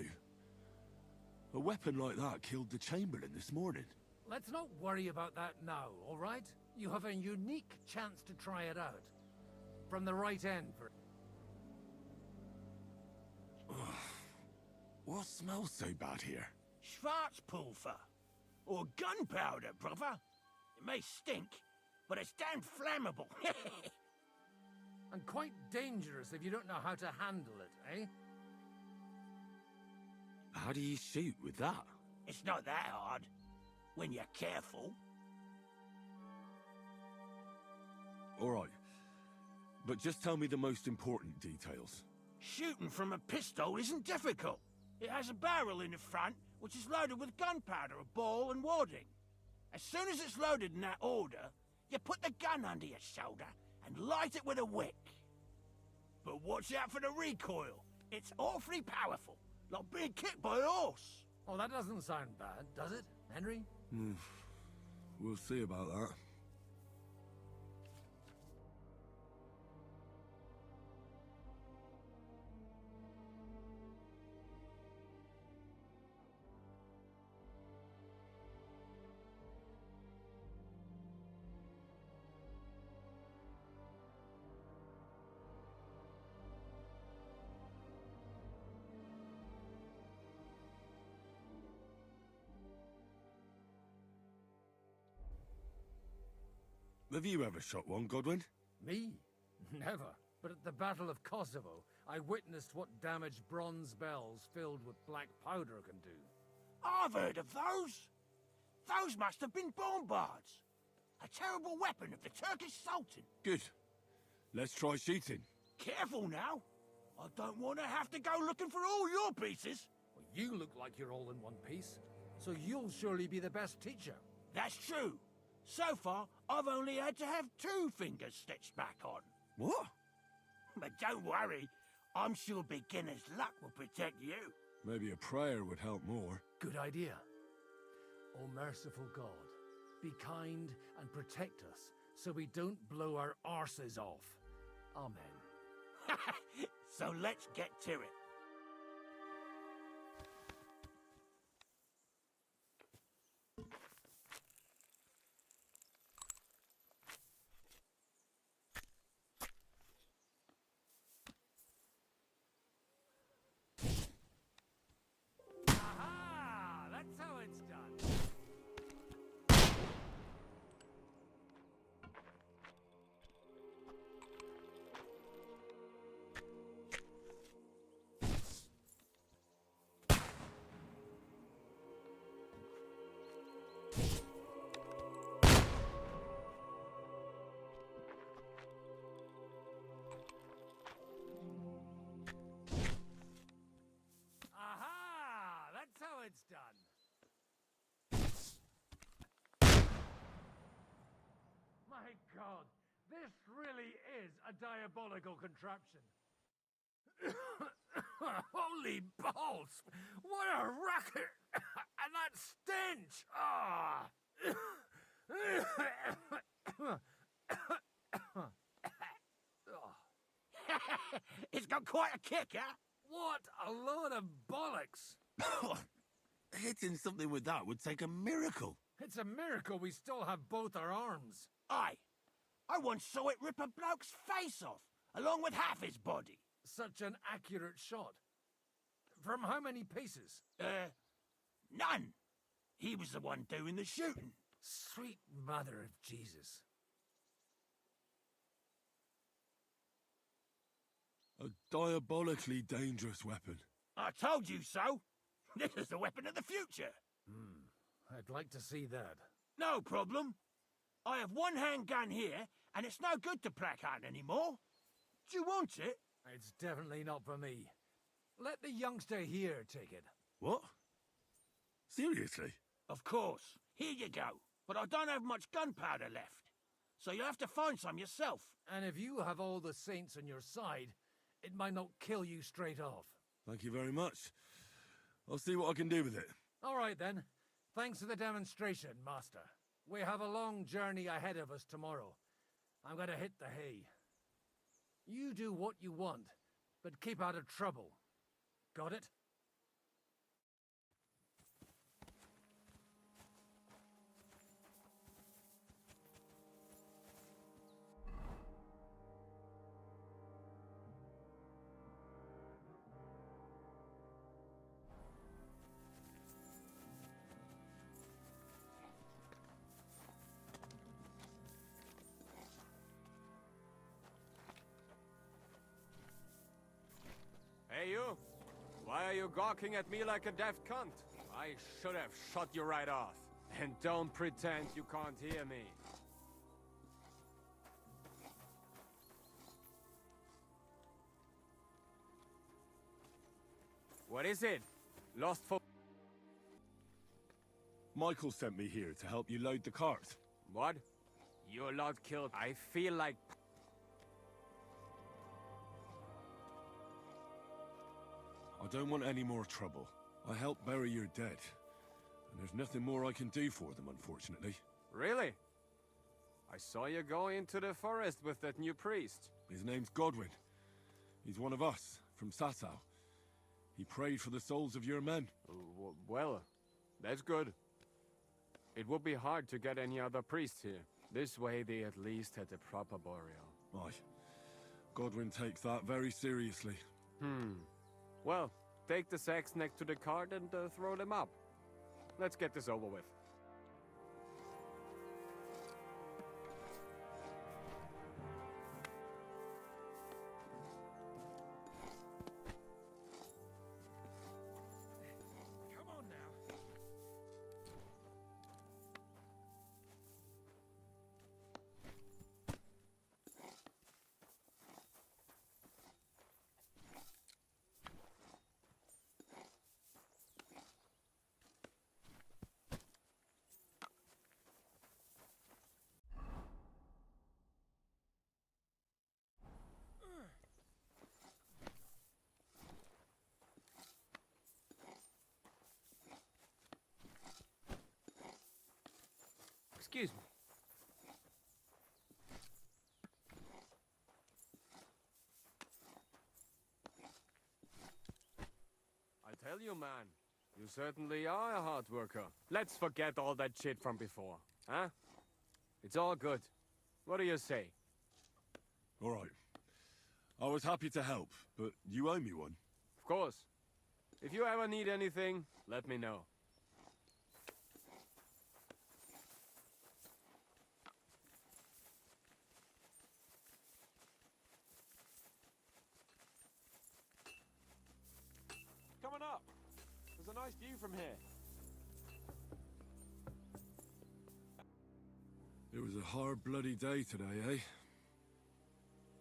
A weapon like that killed the Chamberlain this morning. Let's not worry about that now, all right? You have a unique chance to try it out. From the right end, for... What smells so bad here? Schwarzpulver. Or gunpowder, brother. It may stink, but it's damn flammable. And quite dangerous if you don't know how to handle it, eh? How do you shoot with that? It's not that hard, when you're careful. All right. But just tell me the most important details. Shooting from a pistol isn't difficult. It has a barrel in the front, which is loaded with gunpowder, a ball, and wadding. As soon as it's loaded in that order, you put the gun under your shoulder and light it with a wick. But watch out for the recoil. It's awfully powerful, like being kicked by a horse. Oh, that doesn't sound bad, does it, Henry? We'll see about that. Have you ever shot one, Godwin? Me? Never. But at the Battle of Kosovo, I witnessed what damage bronze bells filled with black powder can do. I've heard of those. Those must have been bombards. A terrible weapon of the Turkish Sultan. Good. Let's try shooting. Careful now. I don't want to have to go looking for all your pieces. Well, you look like you're all in one piece, so you'll surely be the best teacher. That's true. So far, I've only had to have 2 fingers stitched back on. What? But don't worry. I'm sure beginner's luck will protect you. Maybe a prayer would help more. Good idea. O merciful God, be kind and protect us so we don't blow our arses off. Amen. So let's get to it. God! This really is a diabolical contraption. Holy balls! What a racket! And that stench! Ah! It's got quite a kick, huh? What a load of bollocks! Hitting something with that would take a miracle. It's a miracle we still have both our arms. Aye. I once saw it rip a bloke's face off, along with half his body. Such an accurate shot. From how many pieces? None. He was the one doing the shooting. Sweet mother of Jesus. A diabolically dangerous weapon. I told you so. This is the weapon of the future. I'd like to see that. No problem. I have one handgun here, and it's no good to placard anymore. Do you want it? It's definitely not for me. Let the youngster here take it. What? Seriously? Of course. Here you go. But I don't have much gunpowder left. So you have to find some yourself. And if you have all the saints on your side, it might not kill you straight off. Thank you very much. I'll see what I can do with it. All right, then. Thanks for the demonstration, Master. We have a long journey ahead of us tomorrow. I'm gonna hit the hay. You do what you want, but keep out of trouble. Got it? Hey, you! Why are you gawking at me like a daft cunt? I should have shot you right off. And don't pretend you can't hear me. What is it? Lost for... Michael sent me here to help you load the cart. What? Your lot killed... I feel like... I don't want any more trouble. I helped bury your dead. And there's nothing more I can do for them, unfortunately. Really? I saw you go into the forest with that new priest. His name's Godwin. He's one of us, from Sasau. He prayed for the souls of your men. Well, that's good. It would be hard to get any other priests here. This way they at least had a proper burial. Aye. Godwin takes that very seriously. Well, take the sacks next to the cart and throw them up. Let's get this over with. Come on now. Excuse me. I tell you, man, you certainly are a hard worker. Let's forget all that shit from before, huh? It's all good. What do you say? All right. I was happy to help, but you owe me one. Of course. If you ever need anything, let me know. Come on up. There's a nice view from here. It was a hard bloody day today, eh?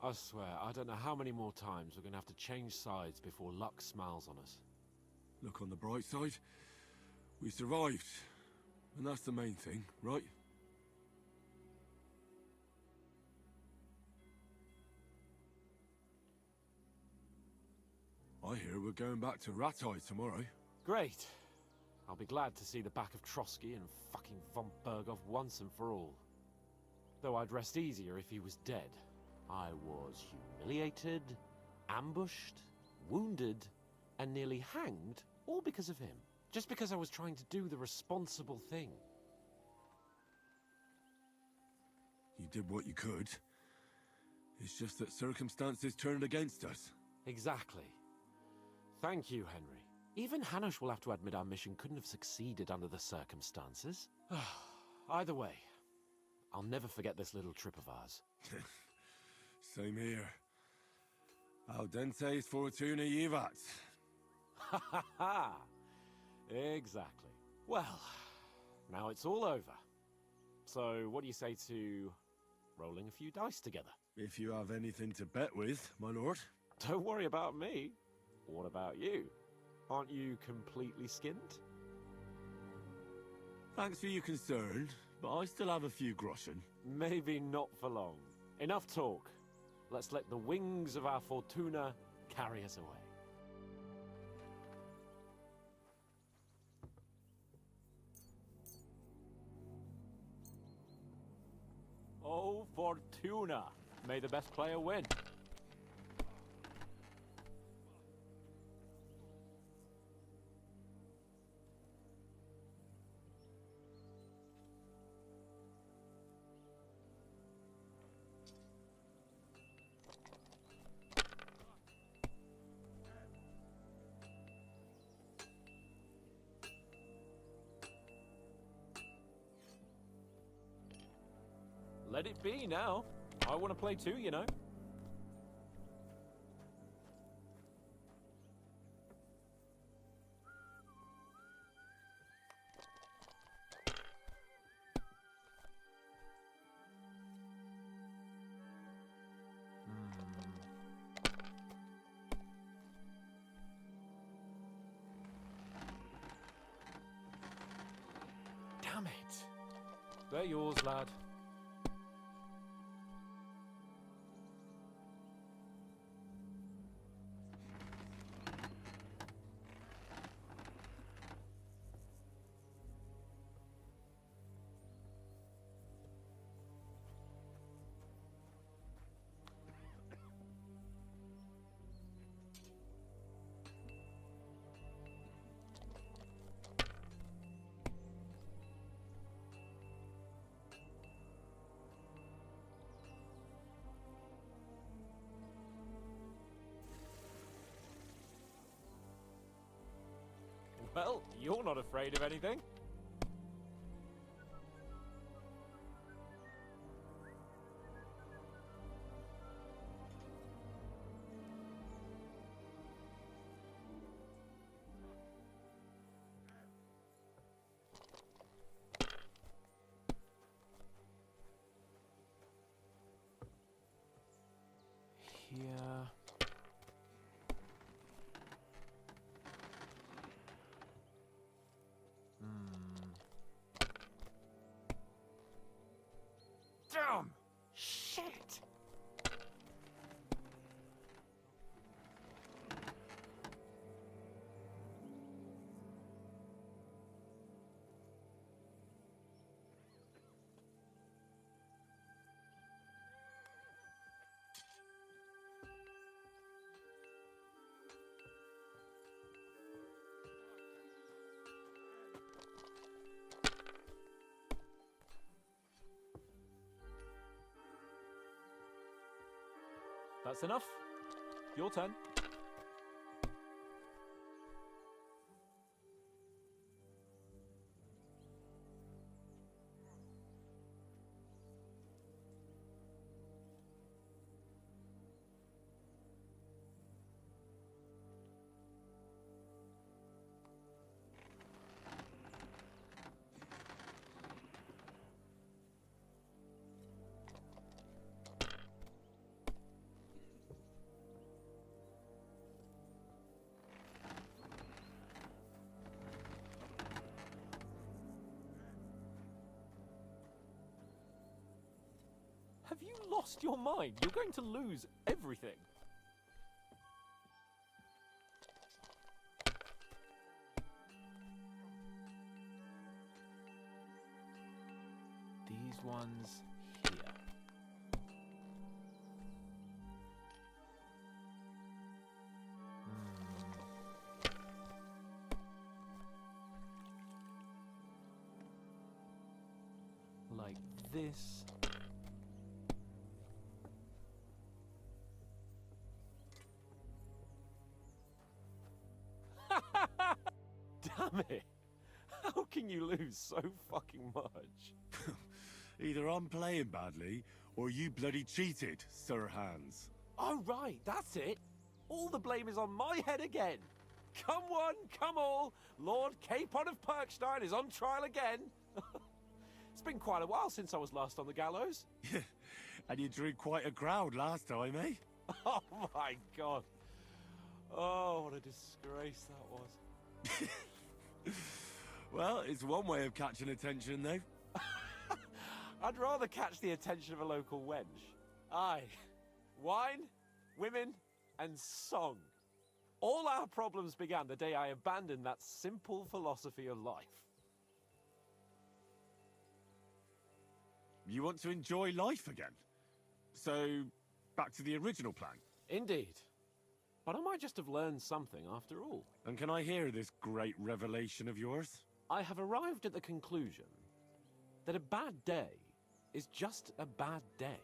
I swear, I don't know how many more times we're gonna have to change sides before luck smiles on us. Look on the bright side. We survived. And that's the main thing, right? I hear we're going back to Rattay tomorrow. Great. I'll be glad to see the back of Trotsky and fucking von Bergov once and for all. Though I'd rest easier if he was dead. I was humiliated, ambushed, wounded, and nearly hanged, all because of him. Just because I was trying to do the responsible thing. You did what you could. It's just that circumstances turned against us. Exactly. Thank you, Henry. Even Hanush will have to admit our mission couldn't have succeeded under the circumstances. Either way, I'll never forget this little trip of ours. Same here. Al dentes fortuna jivat. Ha ha ha! Exactly. Well, now it's all over. So, what do you say to rolling a few dice together? If you have anything to bet with, my lord. Don't worry about me. What about you? Aren't you completely skinned? Thanks for your concern, but I still have a few groschen. Maybe not for long. Enough talk. Let's let the wings of our fortuna carry us away. Oh, Fortuna! May the best player win. Let it be now. I want to play too, you know. Damn it. They're yours, lad. Well, you're not afraid of anything. Here. Damn! Shit! That's enough. Your turn. Have you lost your mind? You're going to lose everything. those ones here. Like this. Damn it! How can you lose so fucking much? Either I'm playing badly, or you bloody cheated, Sir Hans. Oh right, that's it. All the blame is on my head again. Come one, come all. Lord Capon of Perkstein is on trial again. It's been quite a while since I was last on the gallows. And you drew quite a crowd last time, eh? Oh my god. Oh, what a disgrace that was. Well, it's one way of catching attention, though. I'd rather catch the attention of a local wench. Aye. Wine, women, and song. All our problems began the day I abandoned that simple philosophy of life. You want to enjoy life again? So, back to the original plan? Indeed. But I might just have learned something after all. And can I hear this great revelation of yours? I have arrived at the conclusion that a bad day is just a bad day.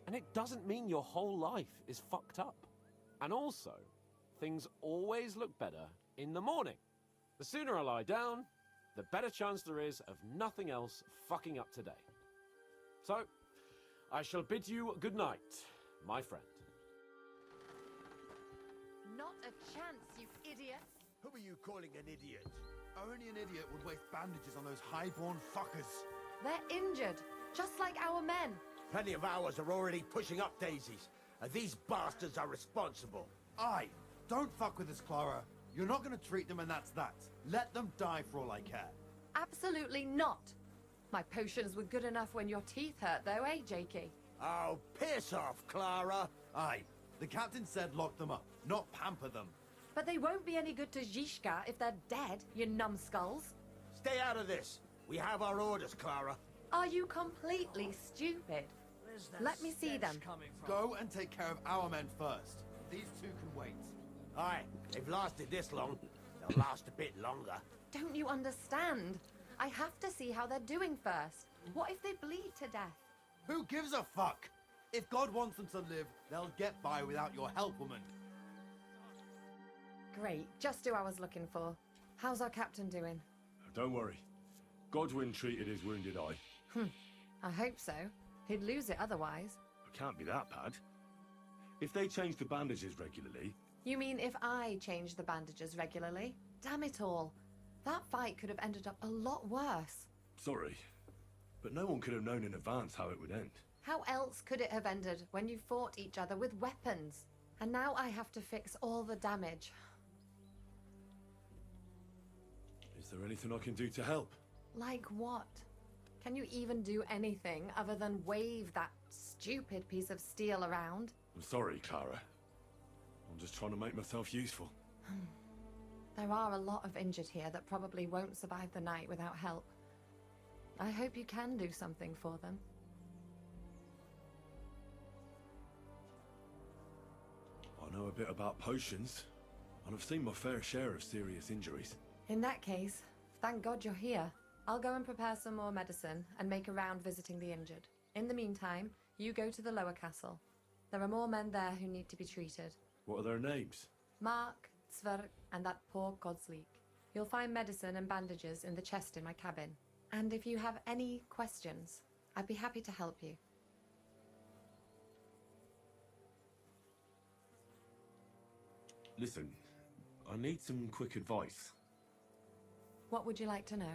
And it doesn't mean your whole life is fucked up. And also, things always look better in the morning. The sooner I lie down, the better chance there is of nothing else fucking up today. So, I shall bid you good night, my friend. Not a chance, you idiot. Who are you calling an idiot? Only an idiot would waste bandages on those highborn fuckers. They're injured, just like our men. Plenty of ours are already pushing up daisies, and these bastards are responsible. Aye, don't fuck with us, Clara. You're not going to treat them and that's that. Let them die for all I care. Absolutely not. My potions were good enough when your teeth hurt, though, eh, Jakey? Oh, piss off, Clara. Aye, the captain said lock them up, not pamper them. But they won't be any good to Zizka if they're dead, you numbskulls. Stay out of this. We have our orders, Clara. Are you completely stupid? Let me see them. Go and take care of our men first. These two can wait. Aye, they've lasted this long. They'll last a bit longer. Don't you understand? I have to see how they're doing first. What if they bleed to death? Who gives a fuck? If God wants them to live, they'll get by without your help, woman. Great, just who I was looking for. How's our captain doing? Don't worry. Godwin treated his wounded eye. I hope so. He'd lose it otherwise. It can't be that bad. If they change the bandages regularly... You mean if I change the bandages regularly? Damn it all. That fight could have ended up a lot worse. Sorry, but no one could have known in advance how it would end. How else could it have ended when you fought each other with weapons? And now I have to fix all the damage. Is there anything I can do to help? Like what? Can you even do anything other than wave that stupid piece of steel around? I'm sorry, Clara. I'm just trying to make myself useful. There are a lot of injured here that probably won't survive the night without help. I hope you can do something for them. I know a bit about potions, and I've seen my fair share of serious injuries. In that case, thank God you're here. I'll go and prepare some more medicine and make a round visiting the injured. In the meantime, you go to the lower castle. There are more men there who need to be treated. What are their names? Mark, Zver, and that poor Godsleek. You'll find medicine and bandages in the chest in my cabin. And if you have any questions, I'd be happy to help you. Listen, I need some quick advice. What would you like to know?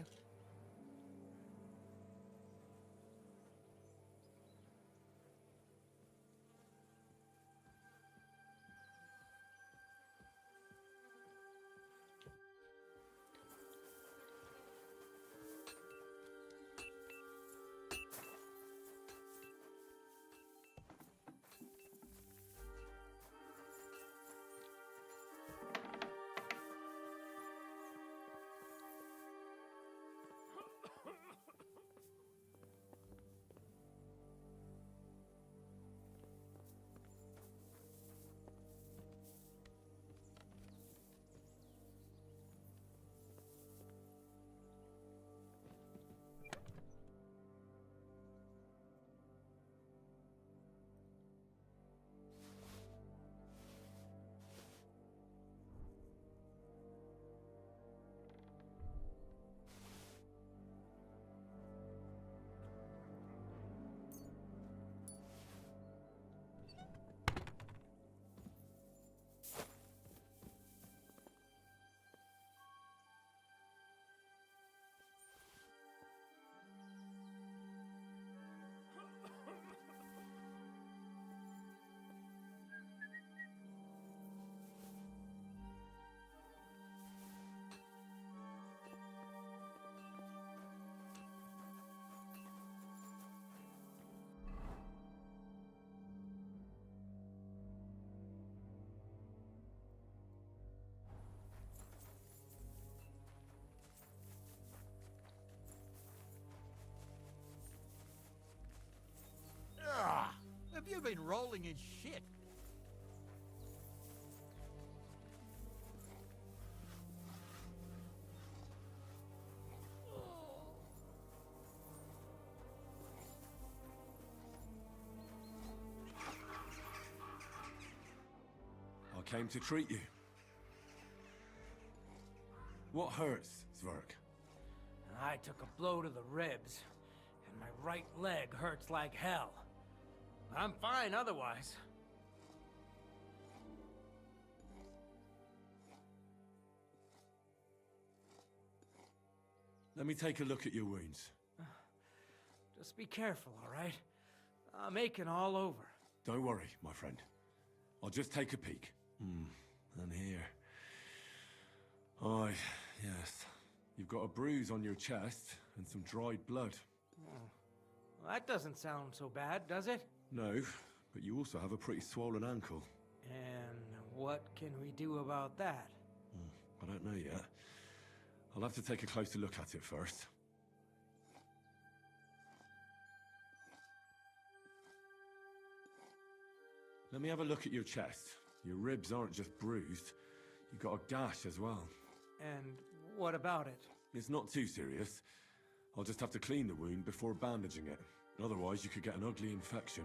been rolling in shit. I came to treat you. What hurts, Zwerg? I took a blow to the ribs, and my right leg hurts like hell. I'm fine otherwise. Let me take a look at your wounds. Just be careful, all right? I'm aching all over. Don't worry, my friend. I'll just take a peek. And here. Aye, yes. You've got a bruise on your chest and some dried blood. Well, that doesn't sound so bad, does it? No, but you also have a pretty swollen ankle. And what can we do about that? I don't know yet. I'll have to take a closer look at it first. Let me have a look at your chest. Your ribs aren't just bruised. You've got a gash as well. And what about it? It's not too serious. I'll just have to clean the wound before bandaging it. Otherwise, you could get an ugly infection.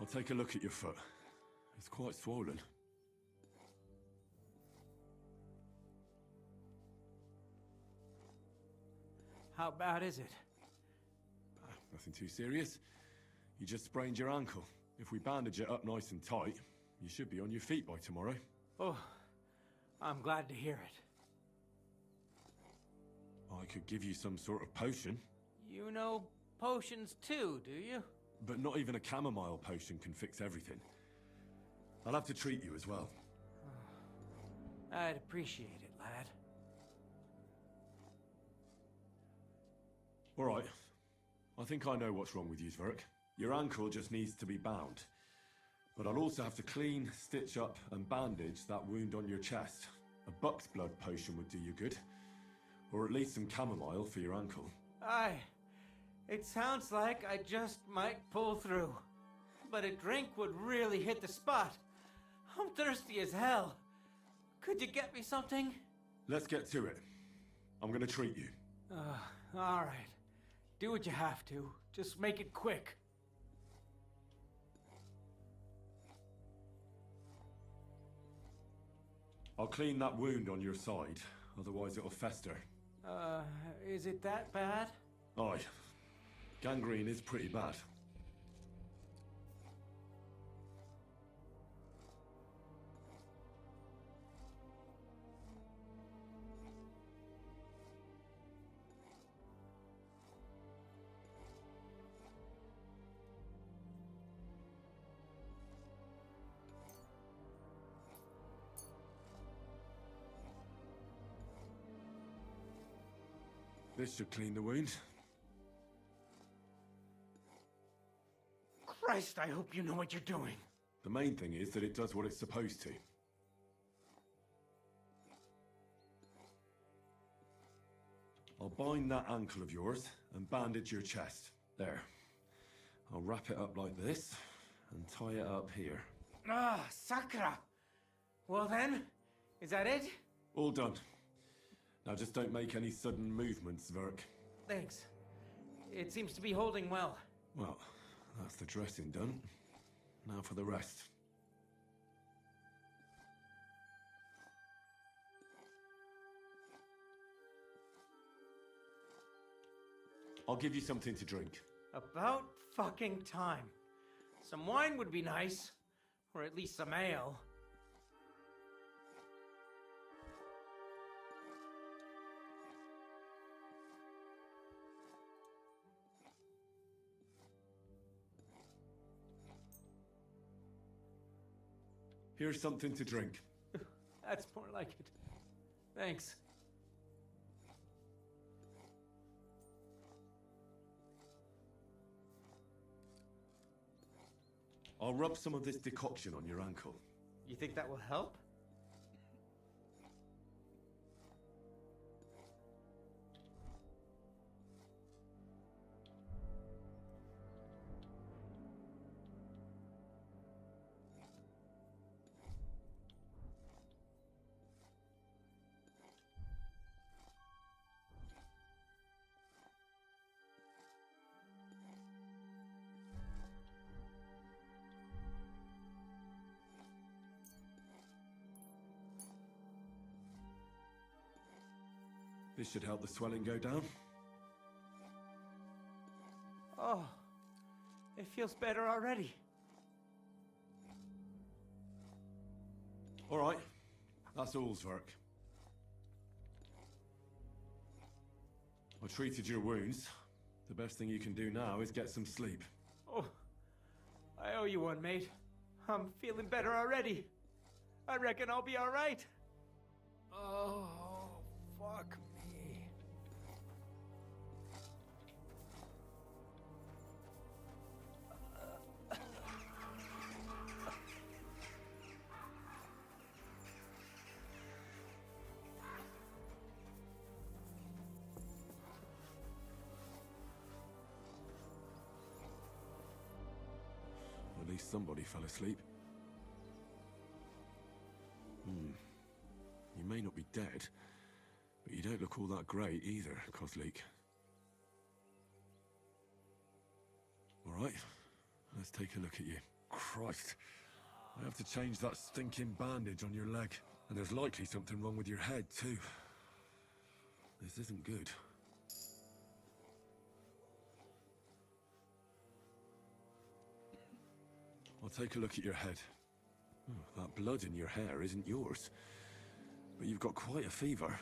I'll take a look at your foot. It's quite swollen. How bad is it? Nothing too serious. You just sprained your ankle. If we bandage it up nice and tight, you should be on your feet by tomorrow. Oh, I'm glad to hear it. I could give you some sort of potion. You know potions too, do you? But not even a chamomile potion can fix everything. I'll have to treat you as well. I'd appreciate it, lad. All right. I think I know what's wrong with you, Zwerg. Your ankle just needs to be bound. But I'll also have to clean, stitch up, and bandage that wound on your chest. A buck's blood potion would do you good. Or at least some chamomile for your ankle. Aye. It sounds like I just might pull through. But a drink would really hit the spot. I'm thirsty as hell. Could you get me something? Let's get to it. I'm gonna treat you. All right. Do what you have to. Just make it quick. I'll clean that wound on your side, otherwise it'll fester. Is it that bad? Aye. Gangrene is pretty bad. This should clean the wound. Christ, I hope you know what you're doing. The main thing is that it does what it's supposed to. I'll bind that ankle of yours and bandage your chest. There. I'll wrap it up like this and tie it up here. Ah, Sakra! Well then, is that it? All done. Now just don't make any sudden movements, Zwerg. Thanks. It seems to be holding well. Well, that's the dressing done. Now for the rest. I'll give you something to drink. About fucking time. Some wine would be nice. Or at least some ale. Here's something to drink. That's more like it. Thanks. I'll rub some of this decoction on your ankle. You think that will help? This should help the swelling go down. Oh, it feels better already. All right, that's all's work. I treated your wounds. The best thing you can do now is get some sleep. Oh, I owe you one, mate. I'm feeling better already. I reckon I'll be all right. Oh, fuck me. At least somebody fell asleep. You may not be dead, but you don't look all that great either, Kozlik. All right, let's take a look at you. Christ, I have to change that stinking bandage on your leg, and there's likely something wrong with your head too. This isn't good. I'll take a look at your head. Oh, that blood in your hair isn't yours. But you've got quite a fever.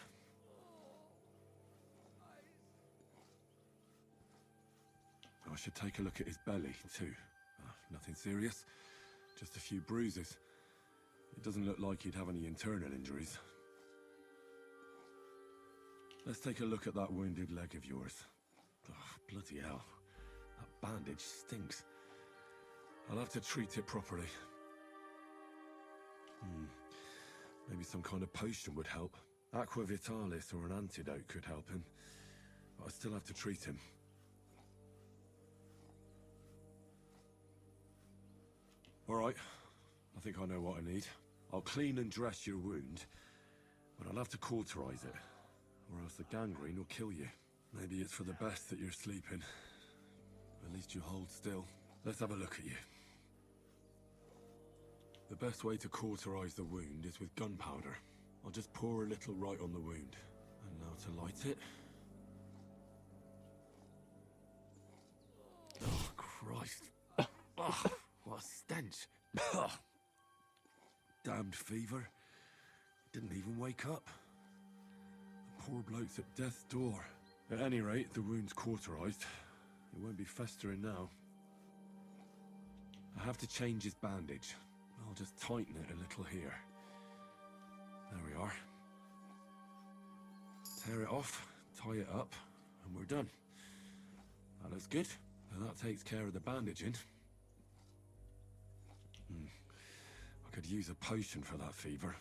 I should take a look at his belly, too. Nothing serious. Just a few bruises. It doesn't look like he'd have any internal injuries. Let's take a look at that wounded leg of yours. Oh, bloody hell. That bandage stinks. I'll have to treat it properly. Maybe some kind of potion would help. Aqua Vitalis or an antidote could help him. But I still have to treat him. Alright, I think I know what I need. I'll clean and dress your wound, but I'll have to cauterize it, or else the gangrene will kill you. Maybe it's for the best that you're sleeping. At least you hold still. Let's have a look at you. The best way to cauterize the wound is with gunpowder. I'll just pour a little right on the wound. And now to light it. Oh, Christ. Oh, what a stench. Damned fever. Didn't even wake up. The poor bloke's at death's door. At any rate, the wound's cauterized. It won't be festering now. I have to change his bandage. I'll just tighten it a little here. There we are. Tear it off, tie it up, and we're done. That looks good. And that takes care of the bandaging. I could use a potion for that fever.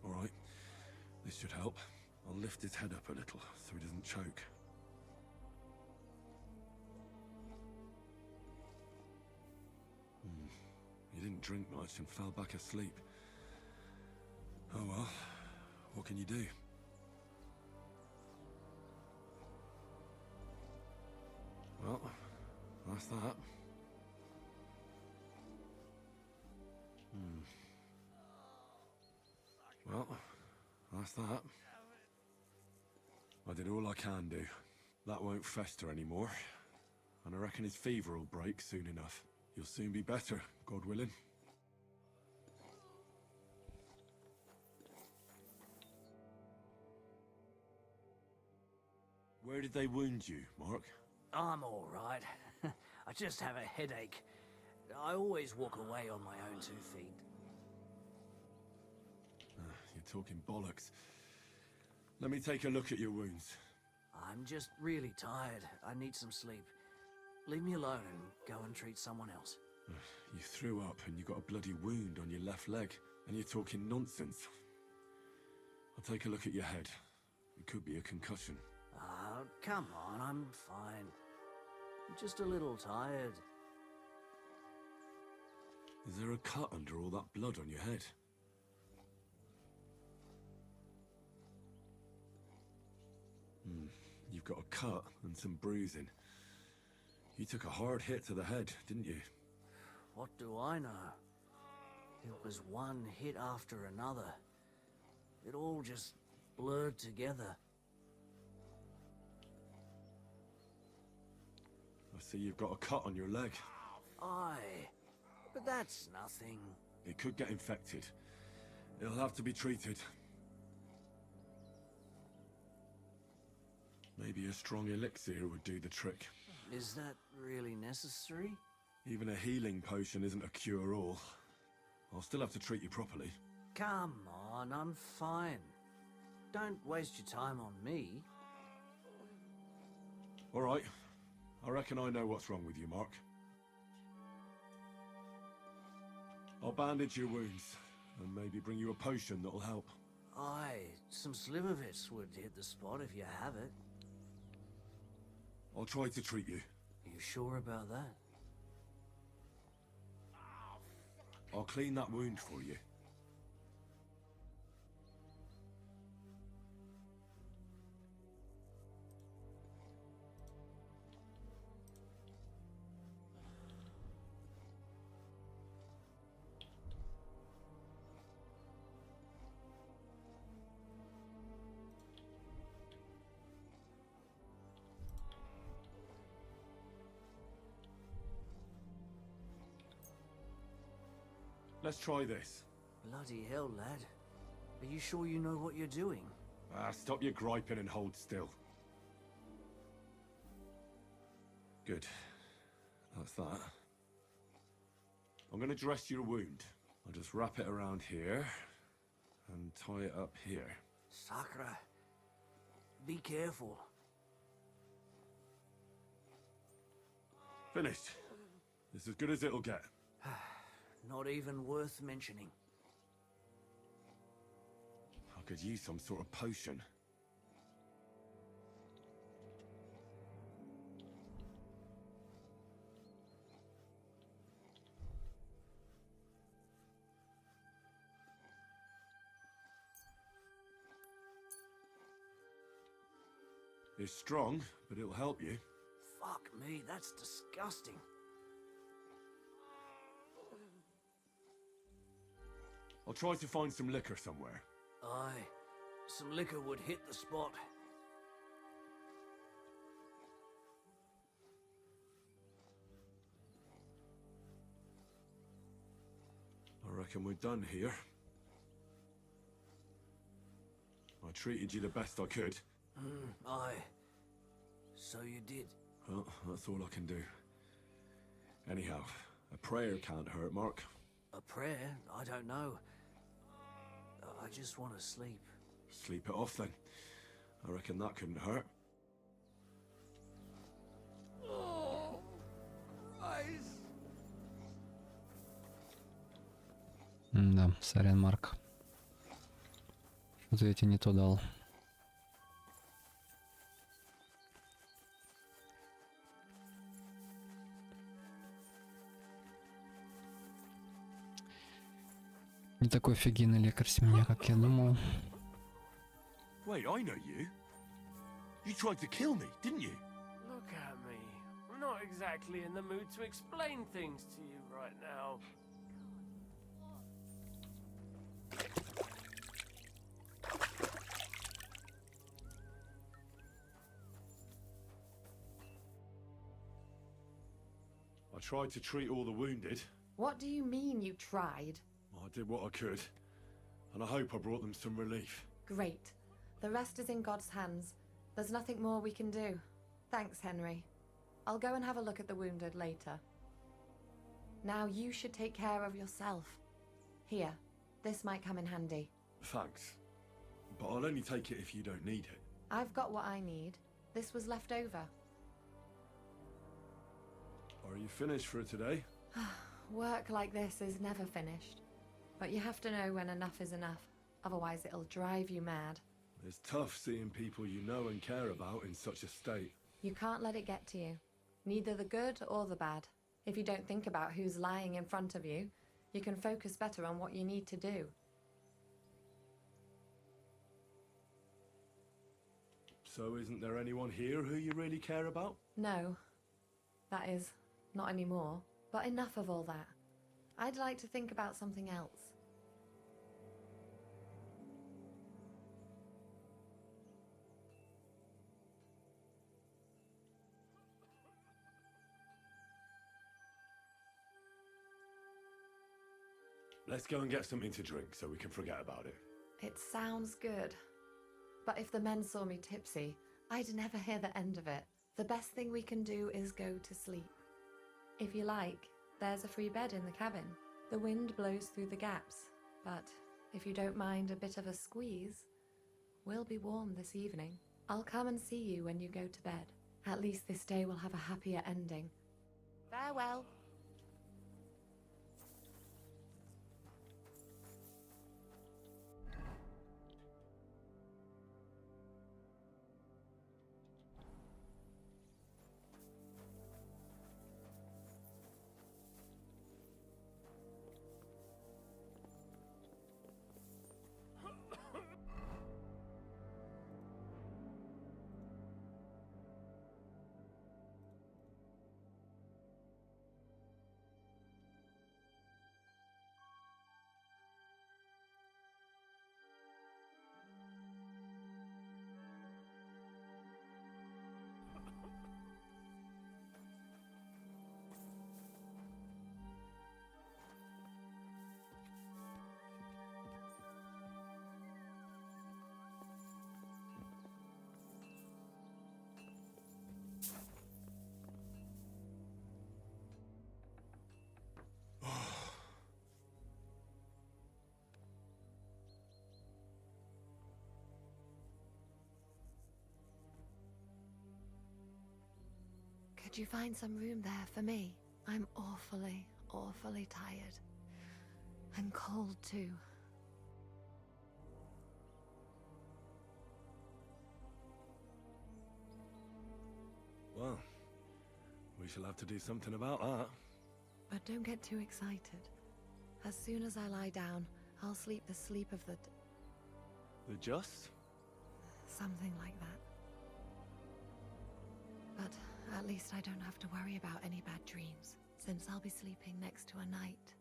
Alright, this should help. I'll lift his head up a little so he doesn't choke. He didn't drink much and fell back asleep. Oh well, what can you do? Well, that's that. Well, that's that. I did all I can do. That won't fester anymore. And I reckon his fever will break soon enough. You'll soon be better, God willing. Where did they wound you, Mark? I'm all right. I just have a headache. I always walk away on my own 2 feet. You're talking bollocks. Let me take a look at your wounds. I'm just really tired. I need some sleep. Leave me alone and go and treat someone else. You threw up and you got a bloody wound on your left leg, and you're talking nonsense. I'll take a look at your head. It could be a concussion. Oh, come on, I'm fine. I'm just a little tired. Is there a cut under all that blood on your head? you've got a cut and some bruising. You took a hard hit to the head, didn't you? What do I know? It was one hit after another. It all just blurred together. I see you've got a cut on your leg. Aye, but that's nothing. It could get infected. It'll have to be treated. Maybe a strong elixir would do the trick. Is that really necessary? Even a healing potion isn't a cure-all. I'll still have to treat you properly. Come on, I'm fine. Don't waste your time on me. All right. I reckon I know what's wrong with you, Mark. I'll bandage your wounds and maybe bring you a potion that'll help. Aye, some slivovitz would hit the spot if you have it. I'll try to treat you. You sure about that? I'll clean that wound for you. Let's try this. Bloody hell, lad. Are you sure you know what you're doing? Stop your griping and hold still. Good. That's that. I'm gonna dress your wound. I'll just wrap it around here and tie it up here. Sakra. Be careful. Finished. It's as good as it'll get. Not even worth mentioning. I could use some sort of potion. It's strong, but it'll help you. Fuck me, that's disgusting. I'll try to find some liquor somewhere. Aye, some liquor would hit the spot. I reckon we're done here. I treated you the best I could. Aye. So you did. Well, that's all I can do. Anyhow, a prayer can't hurt, Mark. A prayer? I don't know. I just want to sleep. Sleep it off then. I reckon that couldn't hurt. Oh, Christ. Да, сорян, Марк. Вот я тебе не то дал. Не такой офигенный лекарь с меня, как я думал. Wait, I know you. You tried to kill me, didn't you? Look at me. I'm not exactly in the mood to explain things to you right now. I tried to treat all the wounded. What do you mean you tried? I did what I could, and I hope I brought them some relief. Great. The rest is in God's hands. There's nothing more we can do. Thanks, Henry. I'll go and have a look at the wounded later. Now you should take care of yourself. Here, this might come in handy. Thanks. But I'll only take it if you don't need it. I've got what I need. This was left over. Are you finished for today? Work like this is never finished. But you have to know when enough is enough. Otherwise it'll drive you mad. It's tough seeing people you know and care about in such a state. You can't let it get to you. Neither the good or the bad. If you don't think about who's lying in front of you, you can focus better on what you need to do. So isn't there anyone here who you really care about? No. That is, not anymore. But enough of all that. I'd like to think about something else. Let's go and get something to drink so we can forget about it. It sounds good. But if the men saw me tipsy, I'd never hear the end of it. The best thing we can do is go to sleep. If you like, there's a free bed in the cabin. The wind blows through the gaps, but if you don't mind a bit of a squeeze, we'll be warm this evening. I'll come and see you when you go to bed. At least this day will have a happier ending. Farewell. Could you find some room there for me? I'm awfully, awfully tired. And cold too. Well, we shall have to do something about that. But don't get too excited. As soon as I lie down, I'll sleep the sleep of the... The just? Something like that. But at least I don't have to worry about any bad dreams, since I'll be sleeping next to a knight.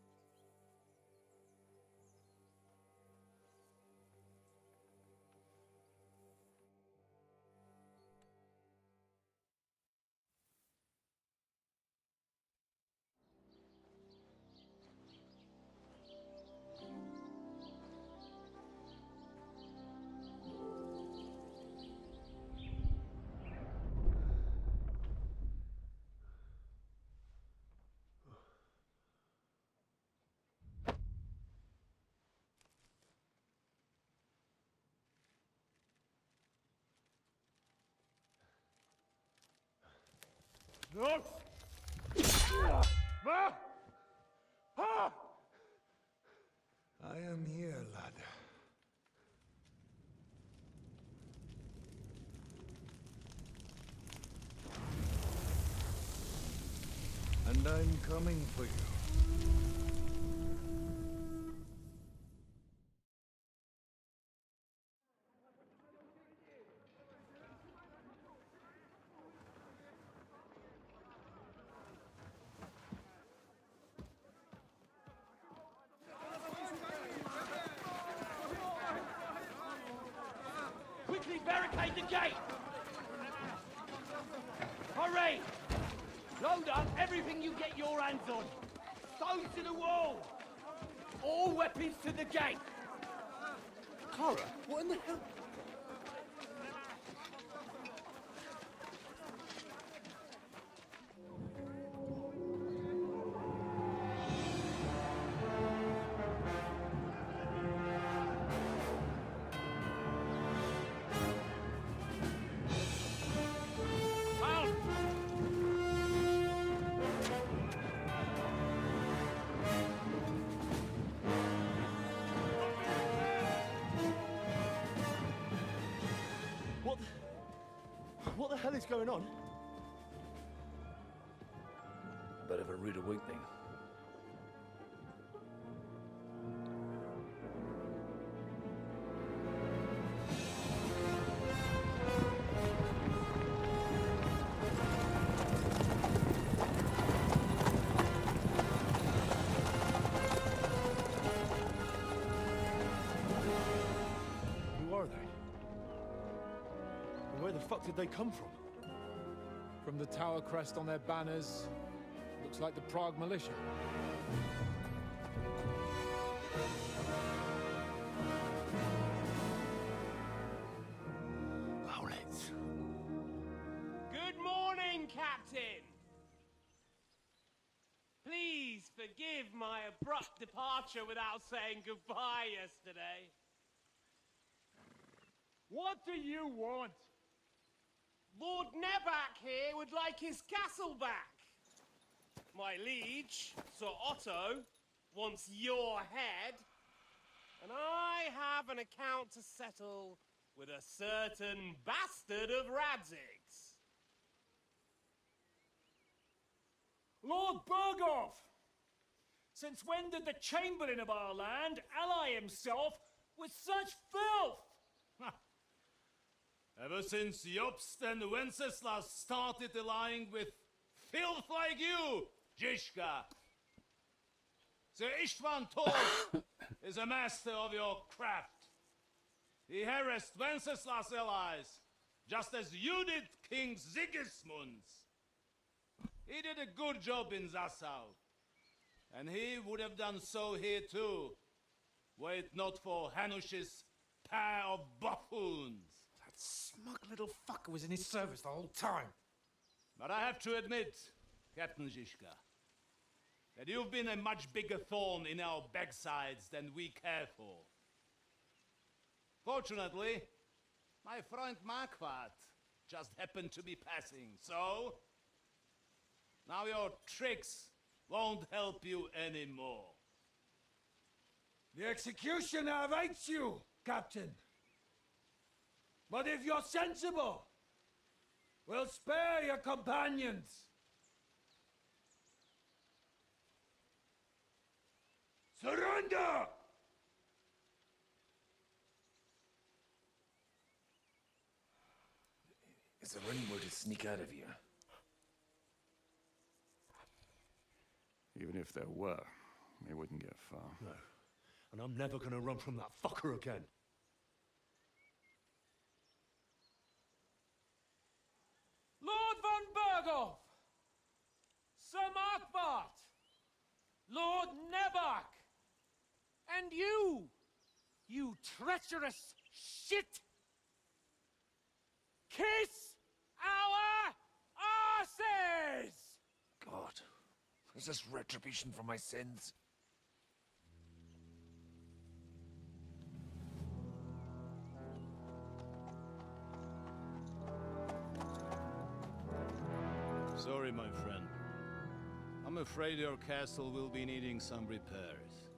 No! I am here, lad. And I'm coming for you. Quickly barricade the gate! Hurry! Load up everything you get your hands on. Stones to the wall! All weapons to the gate! Clara, what in the hell? What the hell is going on? A bit of a rude awakening. the fuck did they come from? From the tower crest on their banners, looks like the Prague militia. Owlets. Good morning, Captain! Please forgive my abrupt departure without saying goodbye yesterday. What do you want? Lord Nebak here would like his castle back. My liege, Sir Otto, wants your head. And I have an account to settle with a certain bastard of Radzig's. Lord Berghoff! Since when did the Chamberlain of our land ally himself with such filth? Ever since Jobst and Wenceslas started allying with filth like you, Zizka. Sir Istvan Tor is a master of your craft. He harassed Wenceslas' allies, just as you did King Sigismund's. He did a good job in Zassau, and he would have done so here too, were it not for Hanush's pair of buffoons. That smug little fucker was in his service the whole time. But I have to admit, Captain Zizka, that you've been a much bigger thorn in our backsides than we care for. Fortunately, my friend Marquardt just happened to be passing, so now your tricks won't help you anymore. The executioner awaits you, Captain. But if you're sensible, we'll spare your companions. Surrender! Is there anywhere to sneak out of here? Even if there were, we wouldn't get far. No. And I'm never gonna run from that fucker again. Lord von Berghoff! Sir Markbart! Lord Nebak! And you treacherous shit! Kiss our asses! God, is this retribution for my sins? Sorry, my friend. I'm afraid your castle will be needing some repairs.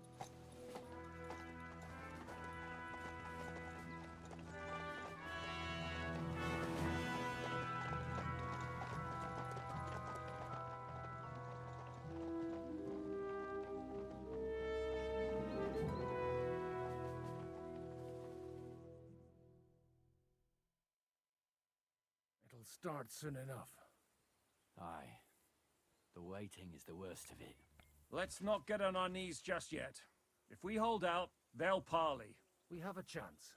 It'll start soon enough. Aye. The waiting is the worst of it. Let's not get on our knees just yet. If we hold out, they'll parley. We have a chance.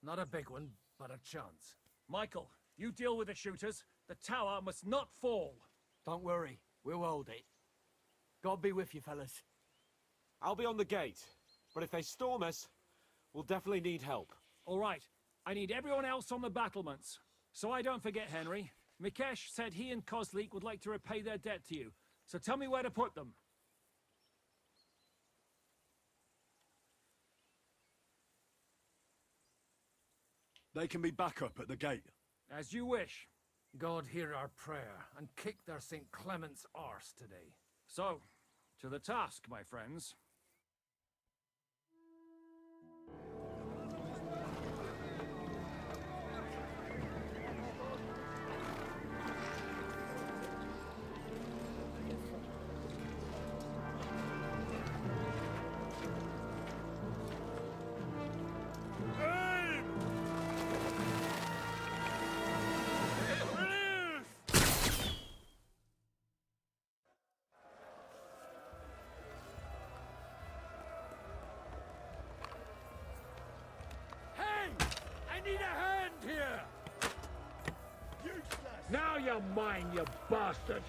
Not a big one, but a chance. Michael, you deal with the shooters. The tower must not fall. Don't worry, we'll hold it. God be with you, fellas. I'll be on the gate, but if they storm us, we'll definitely need help. All right, I need everyone else on the battlements. So I don't forget, Henry, Mikesh said he and Kozlik would like to repay their debt to you. So tell me where to put them. They can be back up at the gate. As you wish. God hear our prayer and kick their St. Clement's arse today. So, to the task, my friends. You're mine, you bastard!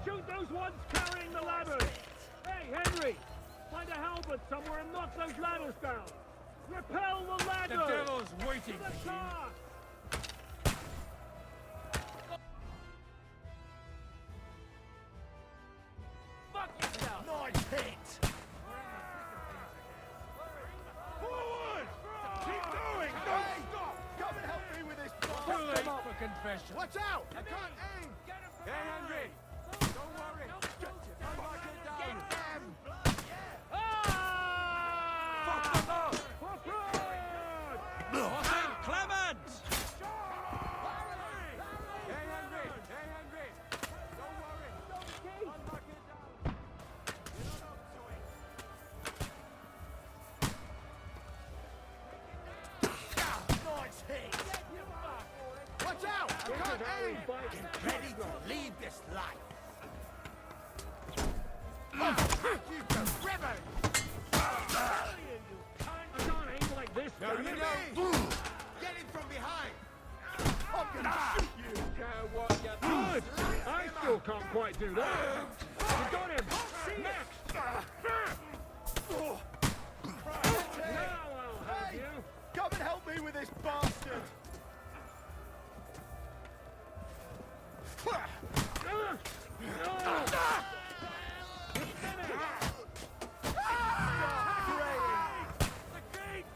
Shoot those ones carrying the ladders! Hey, Henry! Find a halberd somewhere and knock those ladders down! Repel the ladders! The devil's waiting To the car! Fuck yourself! Nice hit! Forward! Keep going! Don't stop! Come and help me with this bastard! Too late for confession. Watch out! I can't aim! Hey, Henry! Don't worry. I'll mark it down. Get them! Fuck them up! St. Clement! Hey, Henry! Hey, Henry! Don't worry. I'll mark it down. You're not up to it. Nice hit! Watch out! I can't aim! Get ready to leave this life! You go ribbon! I can't aim like this, No, damn you it. don't! Get him from behind! I'm gonna shoot you! Care what you Good! I still can't quite do that. You got him! Next! Now I'll have Hey! you! Come and help me with this bastard!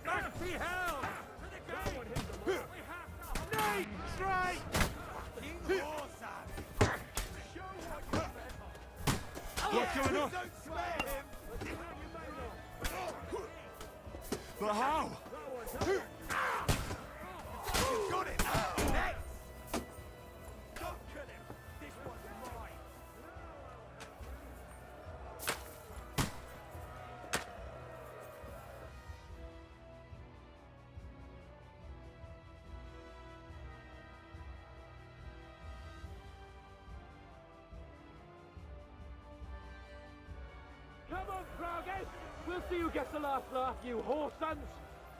Nasty hell! Nate! Straight! What's going on? Don't spare him! But how? You got it! Next! Don't kill him! This one's mine! Come on, Froggy! We'll see who gets the last laugh, you whore sons!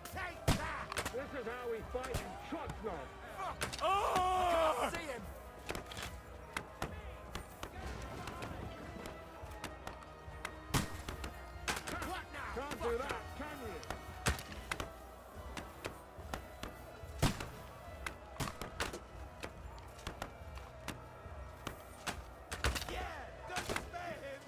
Take that! This is how we fight in Trotsnov! Oh! Can't see him! What now? Can't do that, can you? Yeah! Don't spare him!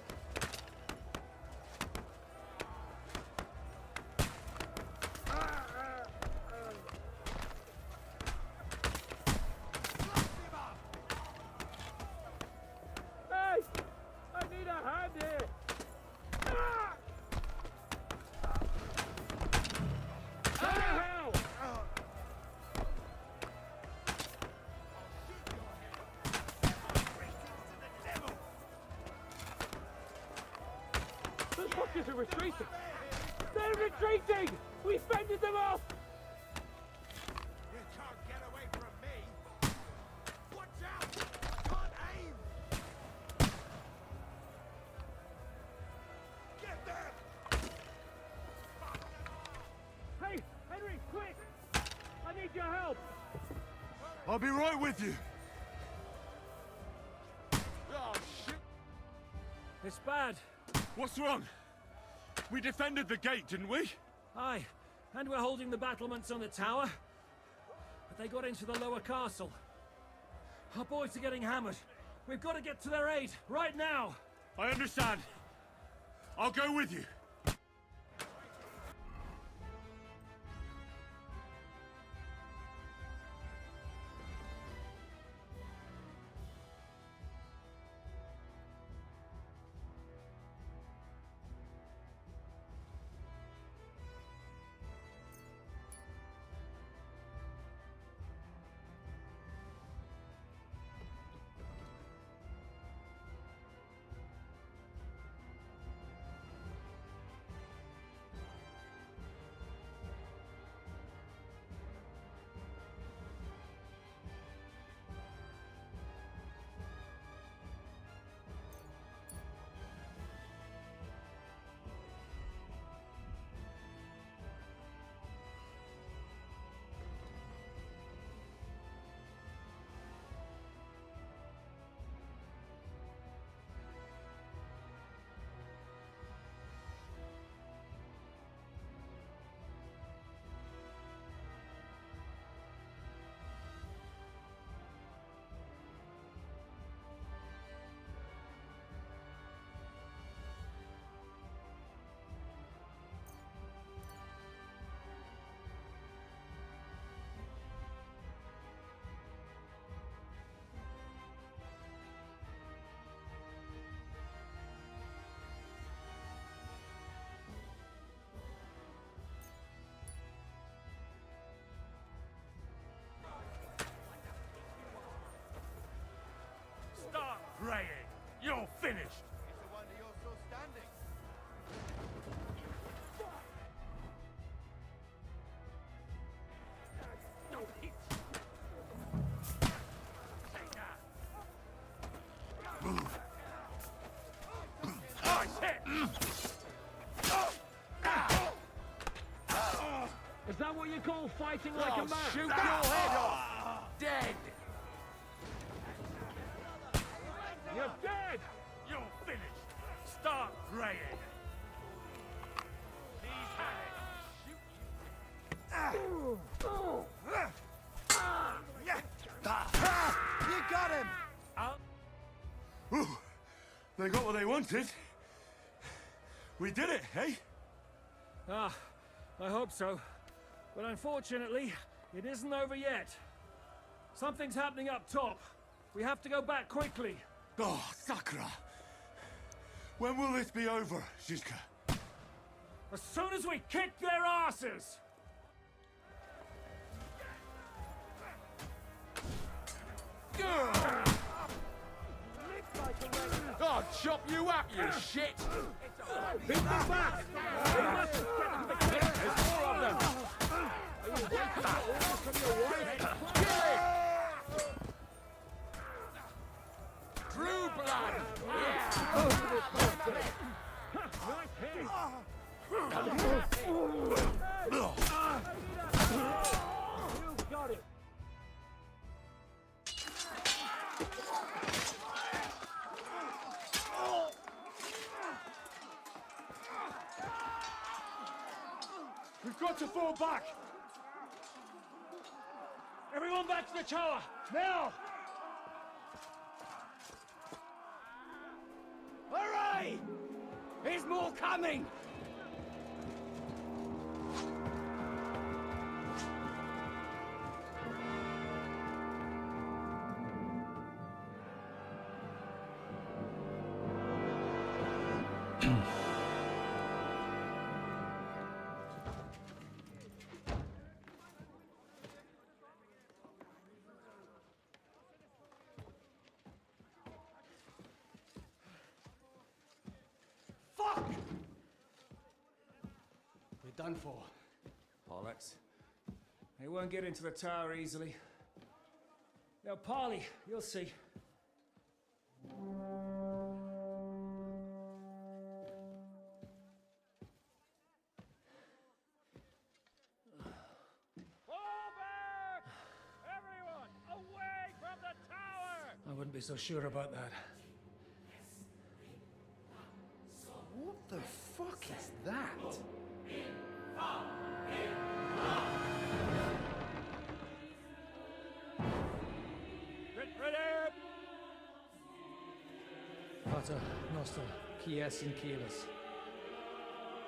Hey! I need a hand here! Ah! Go to hell! The fuckers are retreating! They're retreating! We fended them off! You can't get away from me! Watch out! I can't aim! Get them! Hey, Henry, quick! I need your help! I'll be right with you. Oh, shit! It's bad. What's wrong? We defended the gate, didn't we? Aye, and we're holding the battlements on the tower. But they got into the lower castle. Our boys are getting hammered. We've got to get to their aid, right now! I understand. I'll go with you. still fighting like a man. Shoot your head off! Dead! You're dead! You're finished! Start praying! He's had it! You got him! Ooh, they got what they wanted. We did it, eh? Ah, I hope so. But unfortunately, it isn't over yet. Something's happening up top. We have to go back quickly. Oh, Sakura! When will this be over, Shishka? As soon as we kick their asses! I'll chop you up, you shit! Beat them back! They must get to the cave! There's more of them! Are you waiting for orders from your wife? Kill it! True blood! Yeah! Nice hit! You got it! We've got to fall back! Everyone back to the tower! Now! Hooray! There's more coming! Fuck! We're done for. Bollocks. They won't get into the tower easily. Now, Polly, you'll see. Fall back! Everyone, away from the tower! I wouldn't be so sure about that. What the fuck is that? Ready! Pater noster, quies in cielis.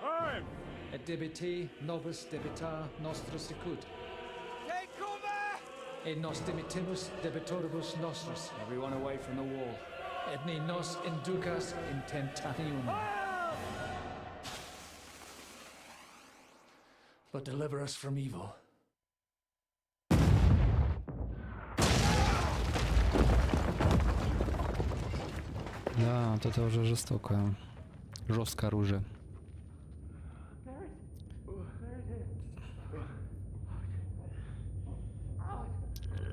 Time! Et debiti nobis debitar nostros sicut. Take cover! Et nos dimitimus debitoribus nostros. Everyone away from the wall. Et ni nos inducas in tentationem. But deliver us from evil. Да, вот это уже жестокое. Жесткое оружие.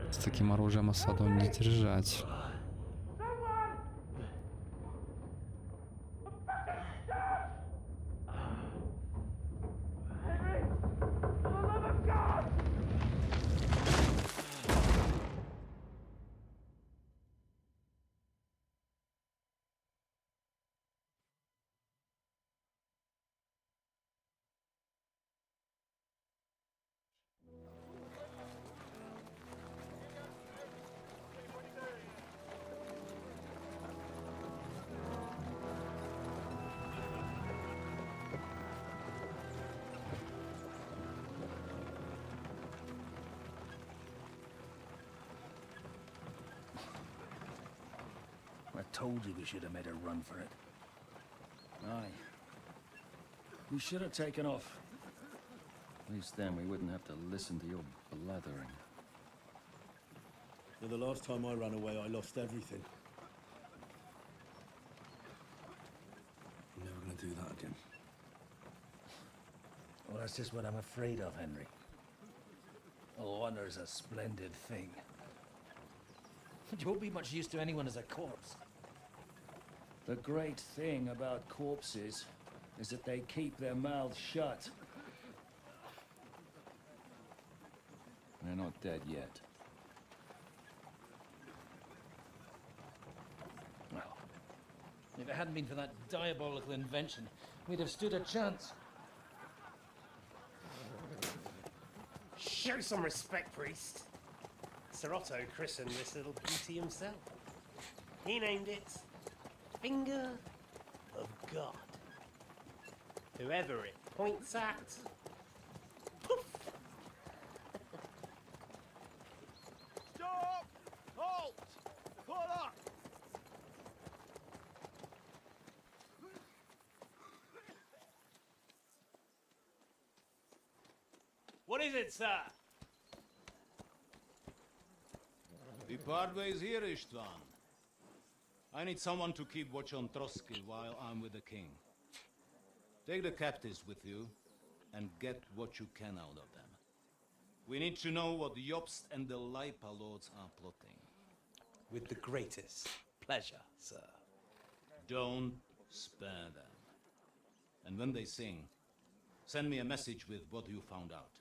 С таким оружием осаду не держать. I told you we should have made a run for it. Aye. We should have taken off. At least then we wouldn't have to listen to your blathering. Yeah, the last time I ran away, I lost everything. I'm never gonna do that again. Well, that's just what I'm afraid of, Henry. Honor's a splendid thing. You won't be much use to anyone as a corpse. The great thing about corpses is that they keep their mouths shut. They're not dead yet. Well, if it hadn't been for that diabolical invention, we'd have stood a chance. Show some respect, priest. Sir Otto christened this little beauty himself. He named it Finger of God. Whoever it points at, poof! Stop! Halt! Pull up! What is it, sir? We part ways here, Istvan. I need someone to keep watch on Troskil while I'm with the king. Take the captives with you, and get what you can out of them. We need to know what Jobst and the Leipa lords are plotting. With the greatest pleasure, sir. Don't spare them. And when they sing, send me a message with what you found out.